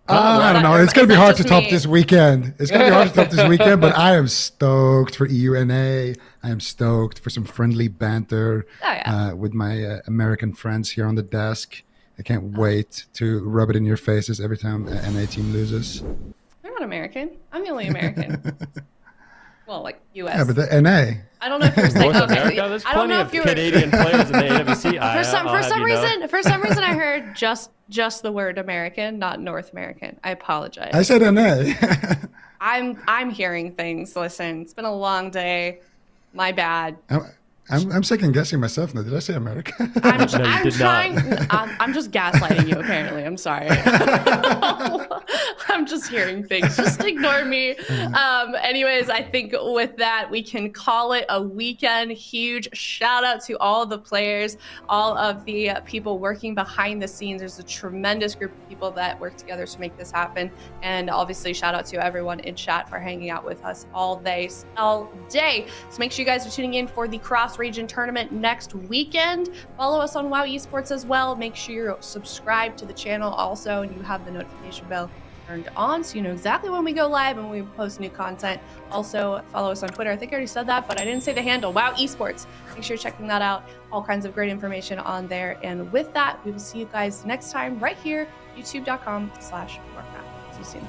I don't know. It's going to be hard to top this weekend. It's going to be hard to top this weekend, but I am stoked for EUNA. I am stoked for some friendly banter with my American friends here on the desk. I can't wait to rub it in your faces every time an NA team loses. They're not American. I'm the only American. Well, like U.S. Yeah, but the NA. I don't know if you're saying North America, there's plenty of Canadian players in the AWC. For some reason, I heard just the word American, not North American. I apologize. I said NA. I'm hearing things. Listen, it's been a long day. My bad. I'm second guessing myself now. Did I say America? I'm trying. I'm just gaslighting you. Apparently, I'm sorry. I'm just hearing things. Just ignore me. Anyways, I think with that we can call it a weekend. Huge shout out to all the players, all of the people working behind the scenes. There's a tremendous group of people that work together to make this happen, and obviously shout out to everyone in chat for hanging out with us all day. So make sure you guys are tuning in for the Cross-Region Tournament next weekend. Follow us on WoW Esports as well. Make sure you're subscribed to the channel also, and you have the notification bell turned on so you know exactly when we go live and when we post new content. Also, follow us on Twitter. I think I already said that, but I didn't say the handle. WoW Esports. Make sure you're checking that out. All kinds of great information on there. And with that, we will see you guys next time right here, youtube.com/Warcraft. See you soon.